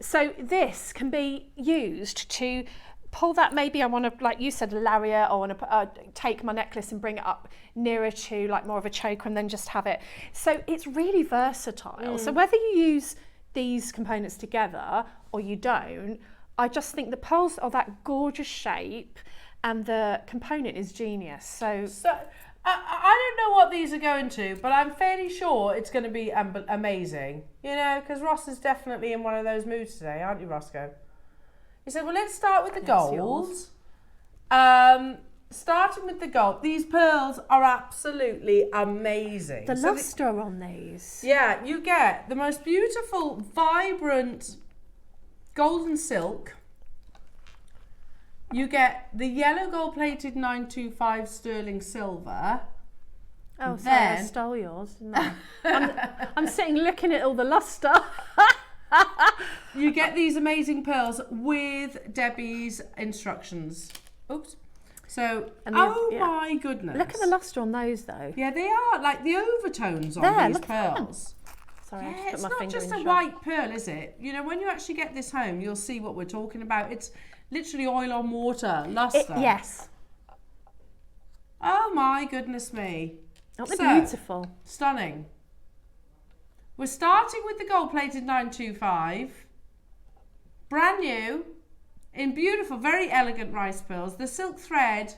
So this can be used to pull that, maybe I want to, like you said, a lariat, or want to take my necklace and bring it up nearer to like more of a choker and then just have it. So it's really versatile. So whether you use these components together or you don't, I just think the pearls are that gorgeous shape and the component is genius. So I don't know what these are going to, but I'm fairly sure it's going to be amazing. You know, because Ross is definitely in one of those moods today, aren't you, Roscoe? He said, well, let's start with the gold. Starting with the gold, these pearls are absolutely amazing. the luster on these. Yeah, you get the most beautiful, vibrant golden silk. You get the yellow gold-plated 925 sterling silver. Oh, sorry, I stole yours, didn't I? I'm sitting looking at all the luster. You get these amazing pearls with Debbie's instructions. Oops. So, my goodness. Look at the luster on those though. Yeah, they are like the overtones on these pearls. Sorry, Yeah, I it's just put my not finger just in a shot. white pearl, is it? You know, when you actually get this home, you'll see what we're talking about. It's literally oil on water, luster. Yes. Oh my goodness me. Aren't they beautiful? Stunning. We're starting with the gold-plated 925. Brand new, in beautiful, very elegant rice pearls. The silk thread,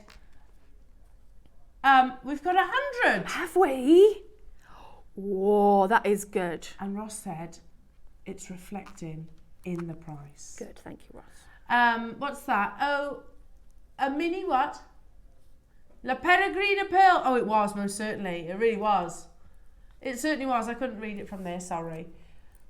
we've got 100. Have we? Whoa, that is good. And Ross said it's reflecting in the price. Good, thank you, Ross. What's that? Oh, a mini what? La Peregrina pearl. Oh, it was, most certainly. It really was. It certainly was. I couldn't read it from there, sorry.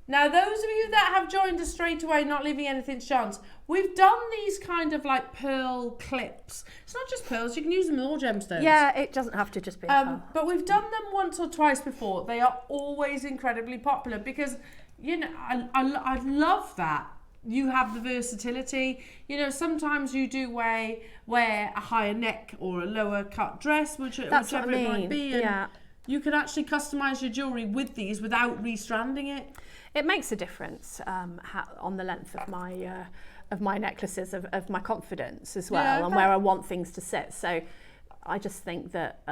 Now, those of you that have joined us straight away, not leaving anything to chance, we've done these kind of like pearl clips. It's not just pearls, you can use them in all gemstones. Yeah, it doesn't have to just be a pearl. But we've done them once or twice before. They are always incredibly popular because, you know, I love that. You have the versatility. You know, sometimes you do wear a higher neck or a lower cut dress, whichever it might be. And you can actually customise your jewellery with these without restranding it. It makes a difference on the length of my necklaces, of my confidence as well, and where I want things to sit. So I just think that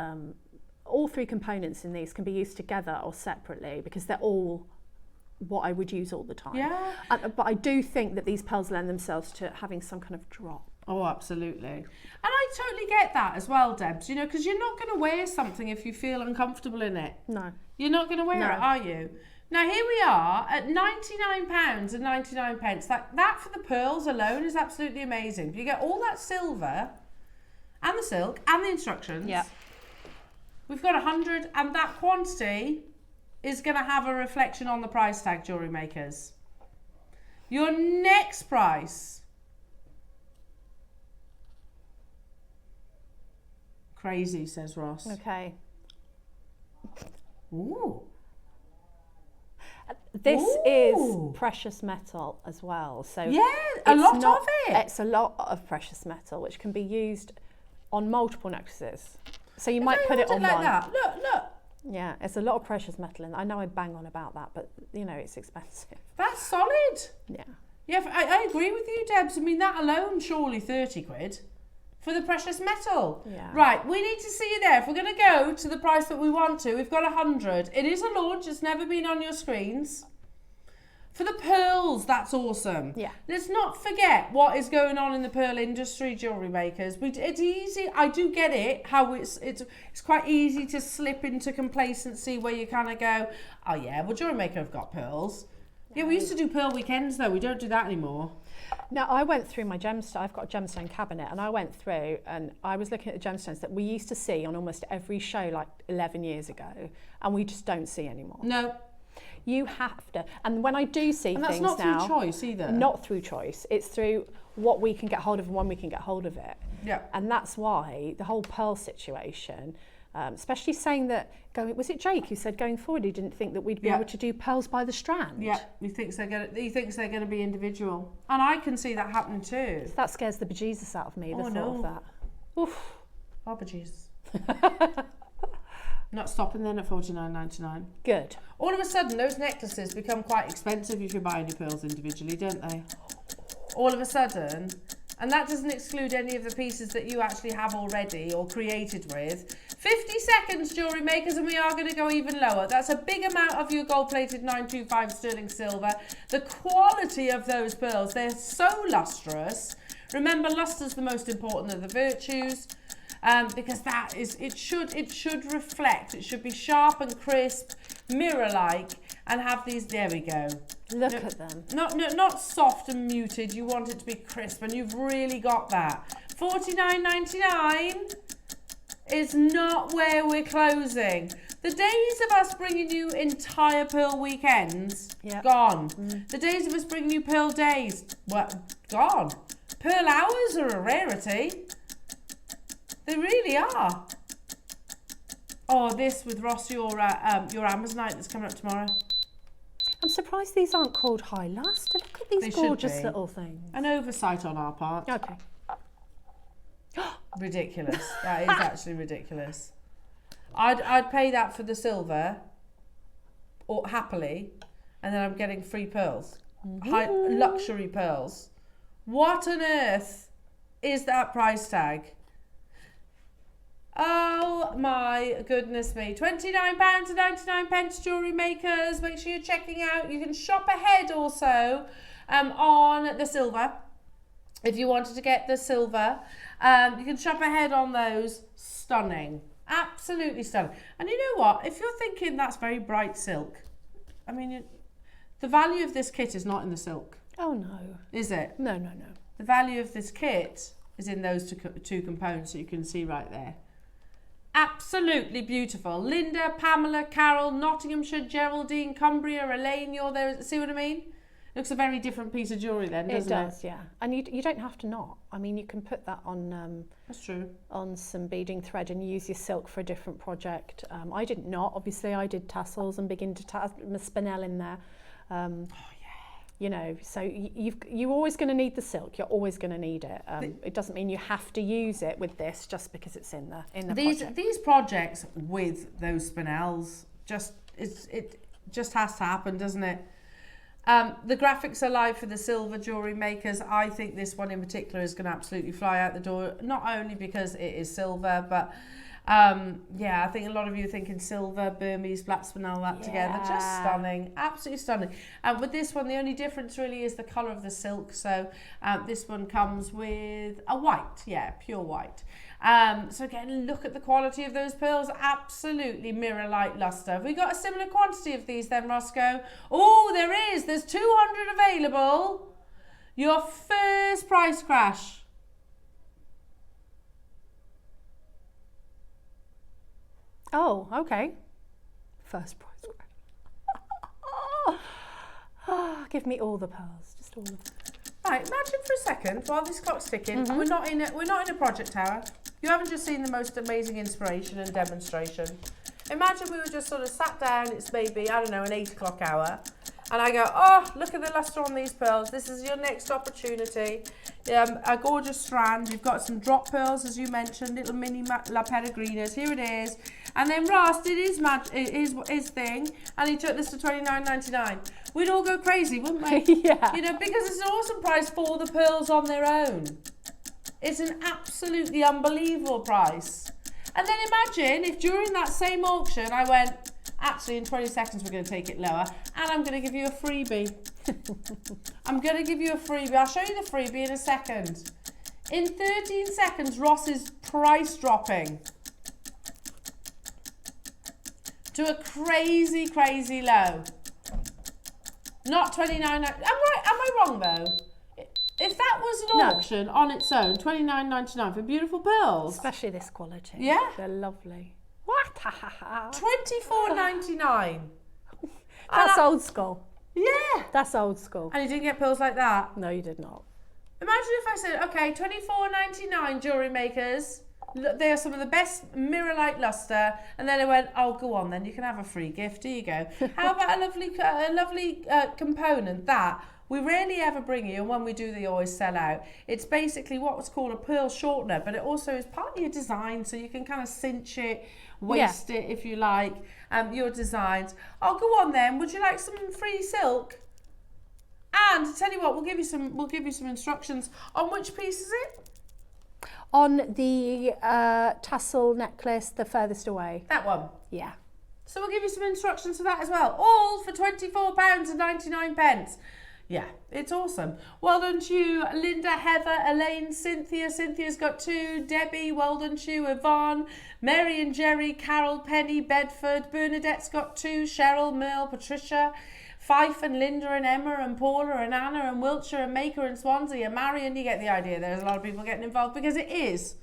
all three components in these can be used together or separately because they're all what I would use all the time. Yeah. But I do think that these pearls lend themselves to having some kind of drop. Oh, absolutely. And I totally get that as well, Debs, you know, because you're not going to wear something if you feel uncomfortable in it. No. You're not going to wear it, are you? Now, here we are at £99.99. That for the pearls alone is absolutely amazing. You get all that silver and the silk and the instructions. Yeah. We've got 100, and that quantity is going to have a reflection on the price tag, jewellery makers. Your next price. Crazy, says Ross. Okay. Ooh. This is precious metal as well. So yeah, a lot of it. It's a lot of precious metal, which can be used on multiple necklaces. So you might put it on like one. That. Look. Yeah, it's a lot of precious metal, and I know I bang on about that, but you know it's expensive. That's solid. Yeah. Yeah, I agree with you, Debs. I mean, that alone, surely 30 quid for the precious metal. Yeah. Right, we need to see you there. If we're going to go to the price that we want to, we've got 100. It is a launch. It's never been on your screens. For the pearls, that's awesome. Yeah. Let's not forget what is going on in the pearl industry, jewellery makers. It's easy. I do get it, how it's quite easy to slip into complacency where you kind of go, oh yeah, well, jewellery maker have got pearls. Yeah, we used to do pearl weekends though. We don't do that anymore. Now, I went through my gemstone. I've got a gemstone cabinet, and I went through and I was looking at the gemstones that we used to see on almost every show like 11 years ago, and we just don't see anymore. No. You have to. And when I do see and things now... And that's not now, through choice either. Not through choice. It's through what we can get hold of and when we can get hold of it. Yeah. And that's why the whole pearl situation, Especially saying that was it Jake who said going forward he didn't think that we'd be able to do pearls by the strand? Yeah, he thinks they're going to be individual, and I can see that happening too. That scares the bejesus out of me. The thought of that. Oof. Oh, bejesus. Not stopping then at $49.99. Good. All of a sudden, those necklaces become quite expensive if you're buying your pearls individually, don't they? All of a sudden. And that doesn't exclude any of the pieces that you actually have already or created with. 50 seconds, jewellery makers, and we are going to go even lower. That's a big amount of your gold-plated 925 sterling silver. The quality of those pearls, they're so lustrous. Remember, luster's the most important of the virtues. Because that is, it should reflect. It should be sharp and crisp, mirror-like, and have these. There we go. Look at them. Not soft and muted. You want it to be crisp, and you've really got that. $49.99 is not where we're closing. The days of us bringing you entire pearl weekends, gone. The days of us bringing you pearl days, gone. Pearl hours are a rarity. They really are. Oh, this with Ross, your Amazonite that's coming up tomorrow. I'm surprised these aren't called high luster. Look at these gorgeous little things. An oversight on our part. Okay. Ridiculous. That is actually ridiculous. I'd pay that for the silver, or happily, and then I'm getting free pearls, high luxury pearls. What on earth is that price tag? Oh my goodness me. £29.99, jewellery makers. Make sure you're checking out. You can shop ahead also on the silver. If you wanted to get the silver, you can shop ahead on those. Stunning. Absolutely stunning. And you know what? If you're thinking that's very bright silk, I mean, the value of this kit is not in the silk. Oh no. Is it? No. The value of this kit is in those two components that you can see right there. Absolutely beautiful. Linda, Pamela, Carol, Nottinghamshire, Geraldine, Cumbria, Elaine, you're there. See what I mean? Looks a very different piece of jewellery then, doesn't it? It does, yeah. And you don't have to knot. I mean, you can put that on. That's true. On some beading thread and use your silk for a different project. I didn't knot. Obviously, I did tassels and begin to my Spinel in there. You know, so you're always going to need the silk. You're always going to need it. It doesn't mean you have to use it with this just because it's in the project. These projects with those Spinels it just has to happen, doesn't it? The graphics are live for the silver jewellery makers. I think this one in particular is going to absolutely fly out the door. Not only because it is silver, but I think a lot of you are thinking silver, Burmese, black Spinel, that together. Just stunning, absolutely stunning. With this one, the only difference really is the colour of the silk. So this one comes with a white, pure white. So again, look at the quality of those pearls. Absolutely mirror-like luster. Have we got a similar quantity of these then, Roscoe? Oh, there is. There's 200 available. Your first price crash. Oh, okay. First prize. Give me all the pearls, just all of them. Right, imagine for a second while this clock's ticking. We're not in a project hour. You haven't just seen the most amazing inspiration and demonstration. Imagine we were just sort of sat down. It's maybe, I don't know, an 8 o'clock hour. And I go, oh, look at the luster on these pearls. This is your next opportunity. A gorgeous strand. You've got some drop pearls, as you mentioned, little mini La Peregrinas. Here it is. And then Ross did his thing, and he took this to $29.99. We'd all go crazy, wouldn't we? Yeah. You know, because it's an awesome price for the pearls on their own. It's an absolutely unbelievable price. And then imagine if during that same auction I went, actually in 20 seconds we're going to take it lower, and I'm going to give you a freebie. I'm going to give you a freebie. I'll show you the freebie in a second. In 13 seconds, Ross is price dropping to a crazy, crazy low. Not $29.99. Am I wrong though? If that was an auction on its own, $29.99 for beautiful pearls. Especially this quality. Yeah. They're lovely. What? $24.99. That's old school. Yeah. That's old school. And you didn't get pearls like that? No, you did not. Imagine if I said, okay, $24.99 jewellery makers. They are some of the best mirror-like luster. And then I went, oh, go on then, you can have a free gift. Here you go. How about a lovely component that we rarely ever bring you, and when we do, they always sell out. It's basically what's called a pearl shortener, but it also is part of your design, so you can kind of cinch it, waist it if you like, your designs. Oh, go on then. Would you like some free silk? And to tell you what, we'll give you some instructions on which piece is it. On the tassel necklace, the furthest away. That one. Yeah. So we'll give you some instructions for that as well. All for £24.99. Yeah, it's awesome. Well done to you, Linda, Heather, Elaine, Cynthia. Cynthia's got 2. Debbie, well done to you. Yvonne, Mary and Jerry, Carol, Penny, Bedford. Bernadette's got 2. Cheryl, Merle, Patricia, Fife and Linda and Emma and Paula and Anna and Wiltshire and Maker and Swansea and Marion. You get the idea. There's a lot of people getting involved because it is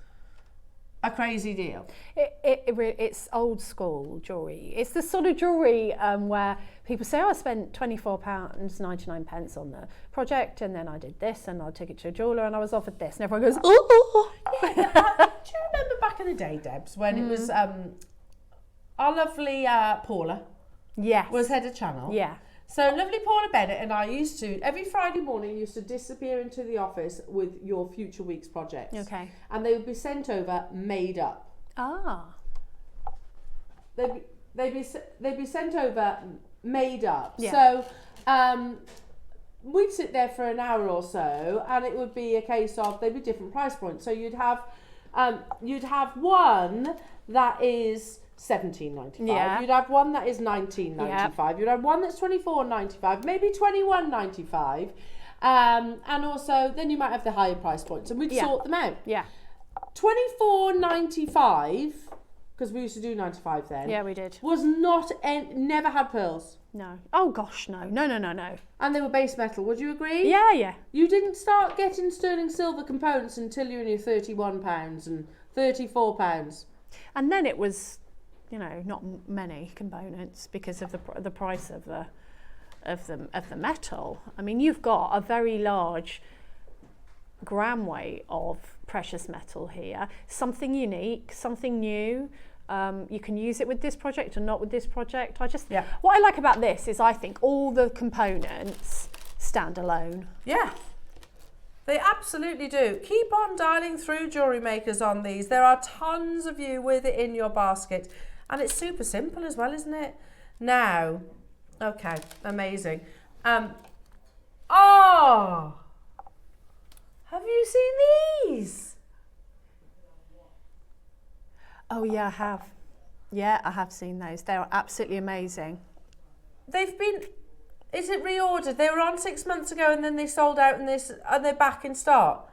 a crazy deal. It's old school jewellery. It's the sort of jewellery where people say, oh, I spent £24.99 on the project, and then I did this, and I took it to a jeweller and I was offered this, and everyone goes, oh. Yeah, do you remember back in the day, Debs, when it was our lovely Paula was head of channel? Yeah. So lovely Paula Bennett and I used to, every Friday morning, used to disappear into the office with your future week's projects. Okay. And they would be sent over made up. Ah. They'd be sent over made up. Yeah. So we'd sit there for an hour or so, and it would be a case of they'd be different price points. So you'd have one that is £17.95. Yeah. You'd have one that is £19.95. Yep. You'd have one that's £24.95, maybe £21.95. And also, then you might have the higher price points, and we'd sort them out. Yeah. £24.95, because we used to do 95 then. Yeah, we did. Was never had pearls. No. Oh gosh, no. No. And they were base metal. Would you agree? Yeah. You didn't start getting sterling silver components until you were near £31 and £34. And then it was, not many components because of the price of the metal. I mean, you've got a very large gram weight of precious metal here. Something unique, something new. You can use it with this project or not with this project. What I like about this is I think all the components stand alone. Yeah. They absolutely do. Keep on dialing through Jewellery Makers on these. There are tons of you with it in your basket. And it's super simple as well, isn't it? Now, okay, amazing. Have you seen these? Oh yeah, I have. Yeah, I have seen those. They are absolutely amazing. Is it reordered? They were on 6 months ago and then they sold out and they're back in stock.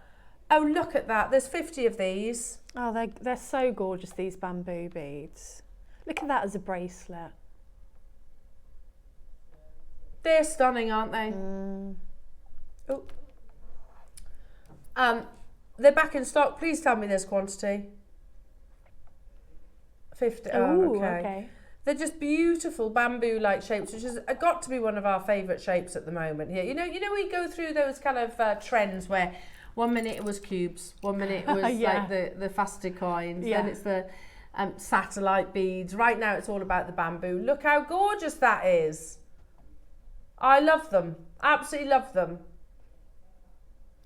Oh, look at that. There's 50 of these. Oh, they're so gorgeous, these bamboo beads. Look at that as a bracelet. They're stunning, aren't they? Oh. They're back in stock. Please tell me there's quantity. 50. Oh, okay. They're just beautiful bamboo-like shapes, which has got to be one of our favourite shapes at the moment here. You know, we go through those kind of trends where 1 minute it was cubes, 1 minute it was like the faceted coins, then it's the satellite beads. Right now it's all about the bamboo. Look how gorgeous that is. I love them. Absolutely love them.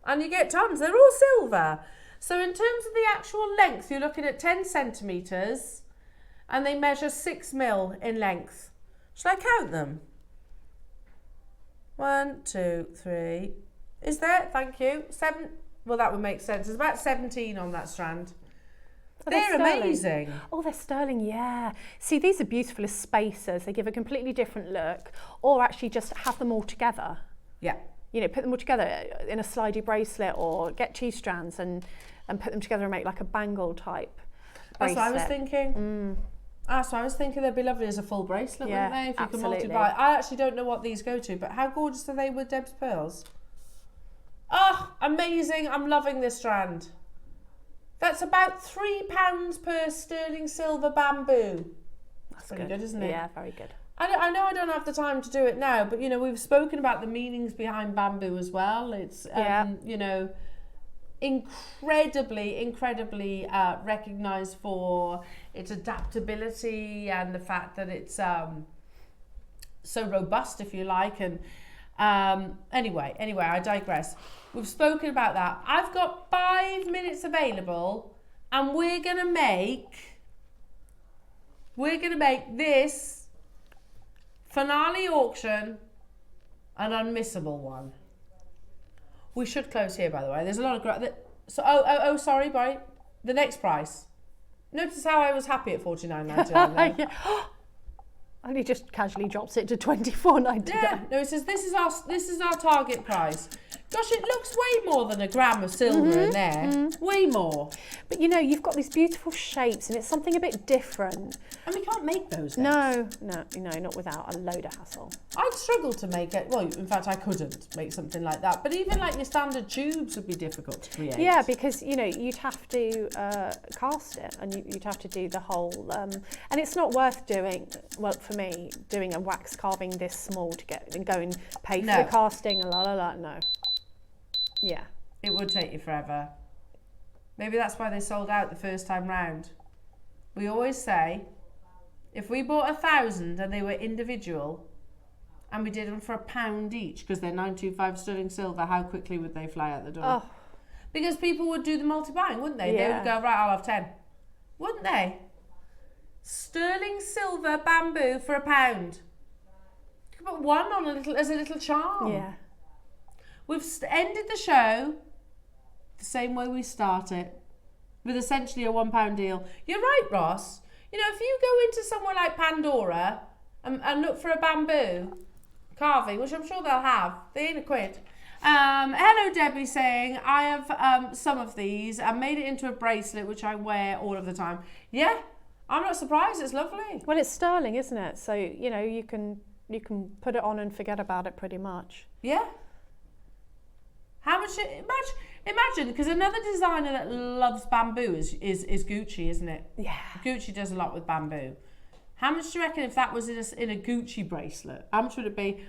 And you get tons. They're all silver. So in terms of the actual length, you're looking at 10 centimetres and they measure 6 mil in length. Shall I count them? 1, 2, 3. Is there? Thank you. 7. Well, that would make sense. There's about 17 on that strand. Oh, they're amazing. Oh, they're sterling, yeah. See, these are beautiful as spacers. They give a completely different look. Or actually just have them all together. Yeah. Put them all together in a slidey bracelet, or get 2 strands and put them together and make like a bangle type bracelet. That's what I was thinking. So I was thinking they'd be lovely as a full bracelet, wouldn't they? If you absolutely. can multiply. I actually don't know what these go to, but how gorgeous are they with Deb's pearls? Oh, amazing. I'm loving this strand. That's about £3 per sterling silver bamboo. That's pretty good, isn't it? Yeah, very good. I know I don't have the time to do it now, but we've spoken about the meanings behind bamboo as well. It's incredibly recognised for its adaptability and the fact that it's so robust, if you like. And anyway, I digress. We've spoken about that. I've got 5 minutes available, and we're gonna make this finale auction an unmissable one. We should close here, by the way. There's a lot of sorry, Barry. The next price. Notice how I was happy at $49.99. Yeah. And he just casually drops it to $24.99. Yeah. No, it says this is our target price. Gosh, it looks way more than a gram of silver in there. Way more. But you know, you've got these beautiful shapes, and it's something a bit different. And we can't make those. No, not without a load of hassle. I'd struggle to make it. Well, in fact, I couldn't make something like that. But even like your standard tubes would be difficult to create. Yeah, because you know you'd have to cast it, and you'd have to do the whole. And it's not worth doing. Well, for me, doing a wax carving this small to go and pay for the casting and no. Yeah. It would take you forever. Maybe that's why they sold out the first time round. We always say, if we bought 1,000 and they were individual, and we did them for £1 each, because they're 925 sterling silver, how quickly would they fly out the door? Oh. Because people would do the multi-buying, wouldn't they? Yeah. They would go, right, I'll have 10. Wouldn't they? Sterling silver bamboo for £1. You could put one on as a little charm. Yeah. We've ended the show the same way we start it, with essentially a £1 deal. You're right, Ross. You know, if you go into somewhere like Pandora and look for a bamboo carving, which I'm sure they'll have, they ain't a quid. Hello, Debbie, saying, I have some of these. I made it into a bracelet, which I wear all of the time. Yeah, I'm not surprised. It's lovely. Well, it's sterling, isn't it? So, you know, you can put it on and forget about it pretty much. Yeah. How much? Imagine, because another designer that loves bamboo is Gucci, isn't it? Yeah. Gucci does a lot with bamboo. How much do you reckon if that was in a Gucci bracelet? How much would it be?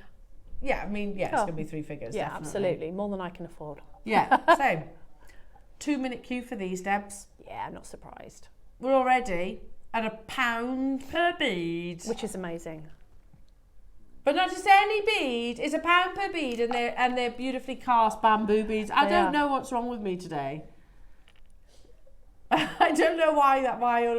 Yeah, I mean, yeah, it's going to be 3 figures. Yeah, definitely. absolutely. More than I can afford. Yeah, same. 2-minute queue for these, Debs. Yeah, I'm not surprised. We're already at £1 per bead. Which is amazing. But not just any bead, it's £1 per bead, and they're beautifully cast bamboo beads. I don't know what's wrong with me today. I don't know why all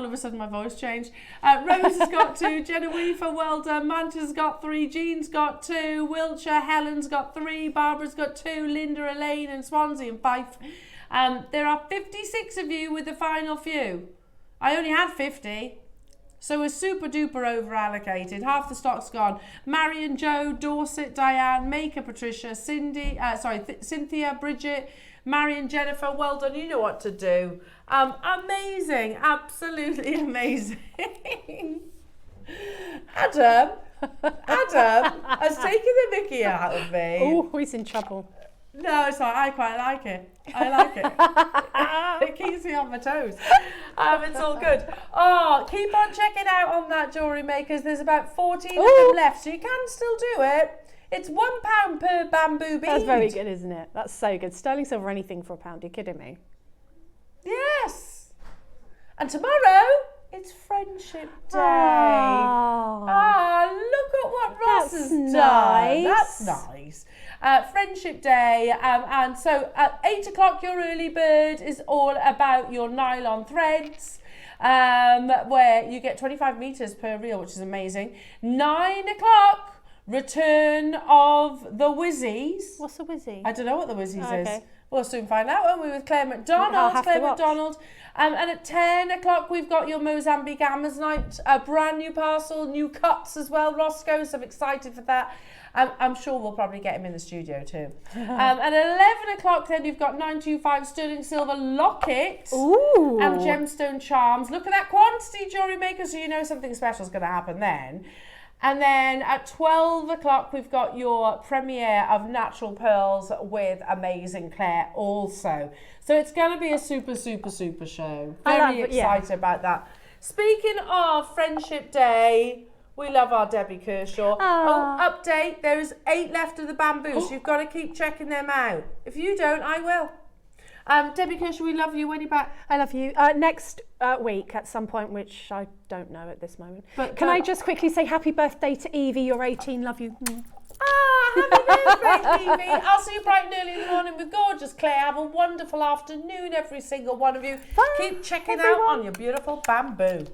of a sudden my voice changed. Rose has got 2, Genevieve, well done. Manta's got 3, Jean's got 2, Wiltshire, Helen's got 3, Barbara's got 2, Linda, Elaine, and Swansea and Fife. There are 56 of you with the final few. I only had 50. So we're super duper over allocated. Half the stock's gone. Marion, Joe, Dorset, Diane, Maker, Patricia, Cynthia, Bridget, Marion, Jennifer. Well done. You know what to do. Amazing. Absolutely amazing. Adam has taken the mickey out of me. Oh, he's in trouble. No, it's not. I quite like it. I like it. It keeps me on my toes. It's all good. Oh, keep on checking out on that Jewellery Makers. There's about 14 of them left, so you can still do it. It's £1 per bamboo bead. That's very good, isn't it? That's so good. Sterling silver, anything for £1. You're kidding me? Yes. And tomorrow, it's Friendship Day. Look at what Ross has done. That's nice. Friendship Day, and so at 8 o'clock your early bird is all about your nylon threads, where you get 25 meters per reel, which is amazing. 9 o'clock, return of the Whizzies. What's the Whizzy? I don't know what the Whizzies is. We'll soon find out, won't we, with Claire McDonald. And at 10 o'clock, we've got your Mozambique Amazonite, a brand new parcel, new cuts as well, Roscoe, so I'm excited for that. I'm sure we'll probably get him in the studio too. At 11 o'clock, then you've got 925 sterling silver locket. Ooh. And gemstone charms. Look at that quantity, Jewellery Maker, so you know something special is going to happen then. And then at 12 o'clock, we've got your premiere of Natural Pearls with Amazing Claire also. So it's going to be a super, super, super show. Very excited about that. Speaking of Friendship Day, We love our Debbie Kershaw. Oh, update, there is 8 left of the bamboos. You've got to keep checking them out. If you don't, I will. Debbie Kershaw, we love you. When are you back? I love you. Next week at some point, which I don't know at this moment. But can I just quickly say happy birthday to Evie? You're 18. Love you. Happy birthday, Evie. I'll see you bright and early in the morning with gorgeous Claire. Have a wonderful afternoon, every single one of you. Bye, keep checking everyone. out on your beautiful bamboo.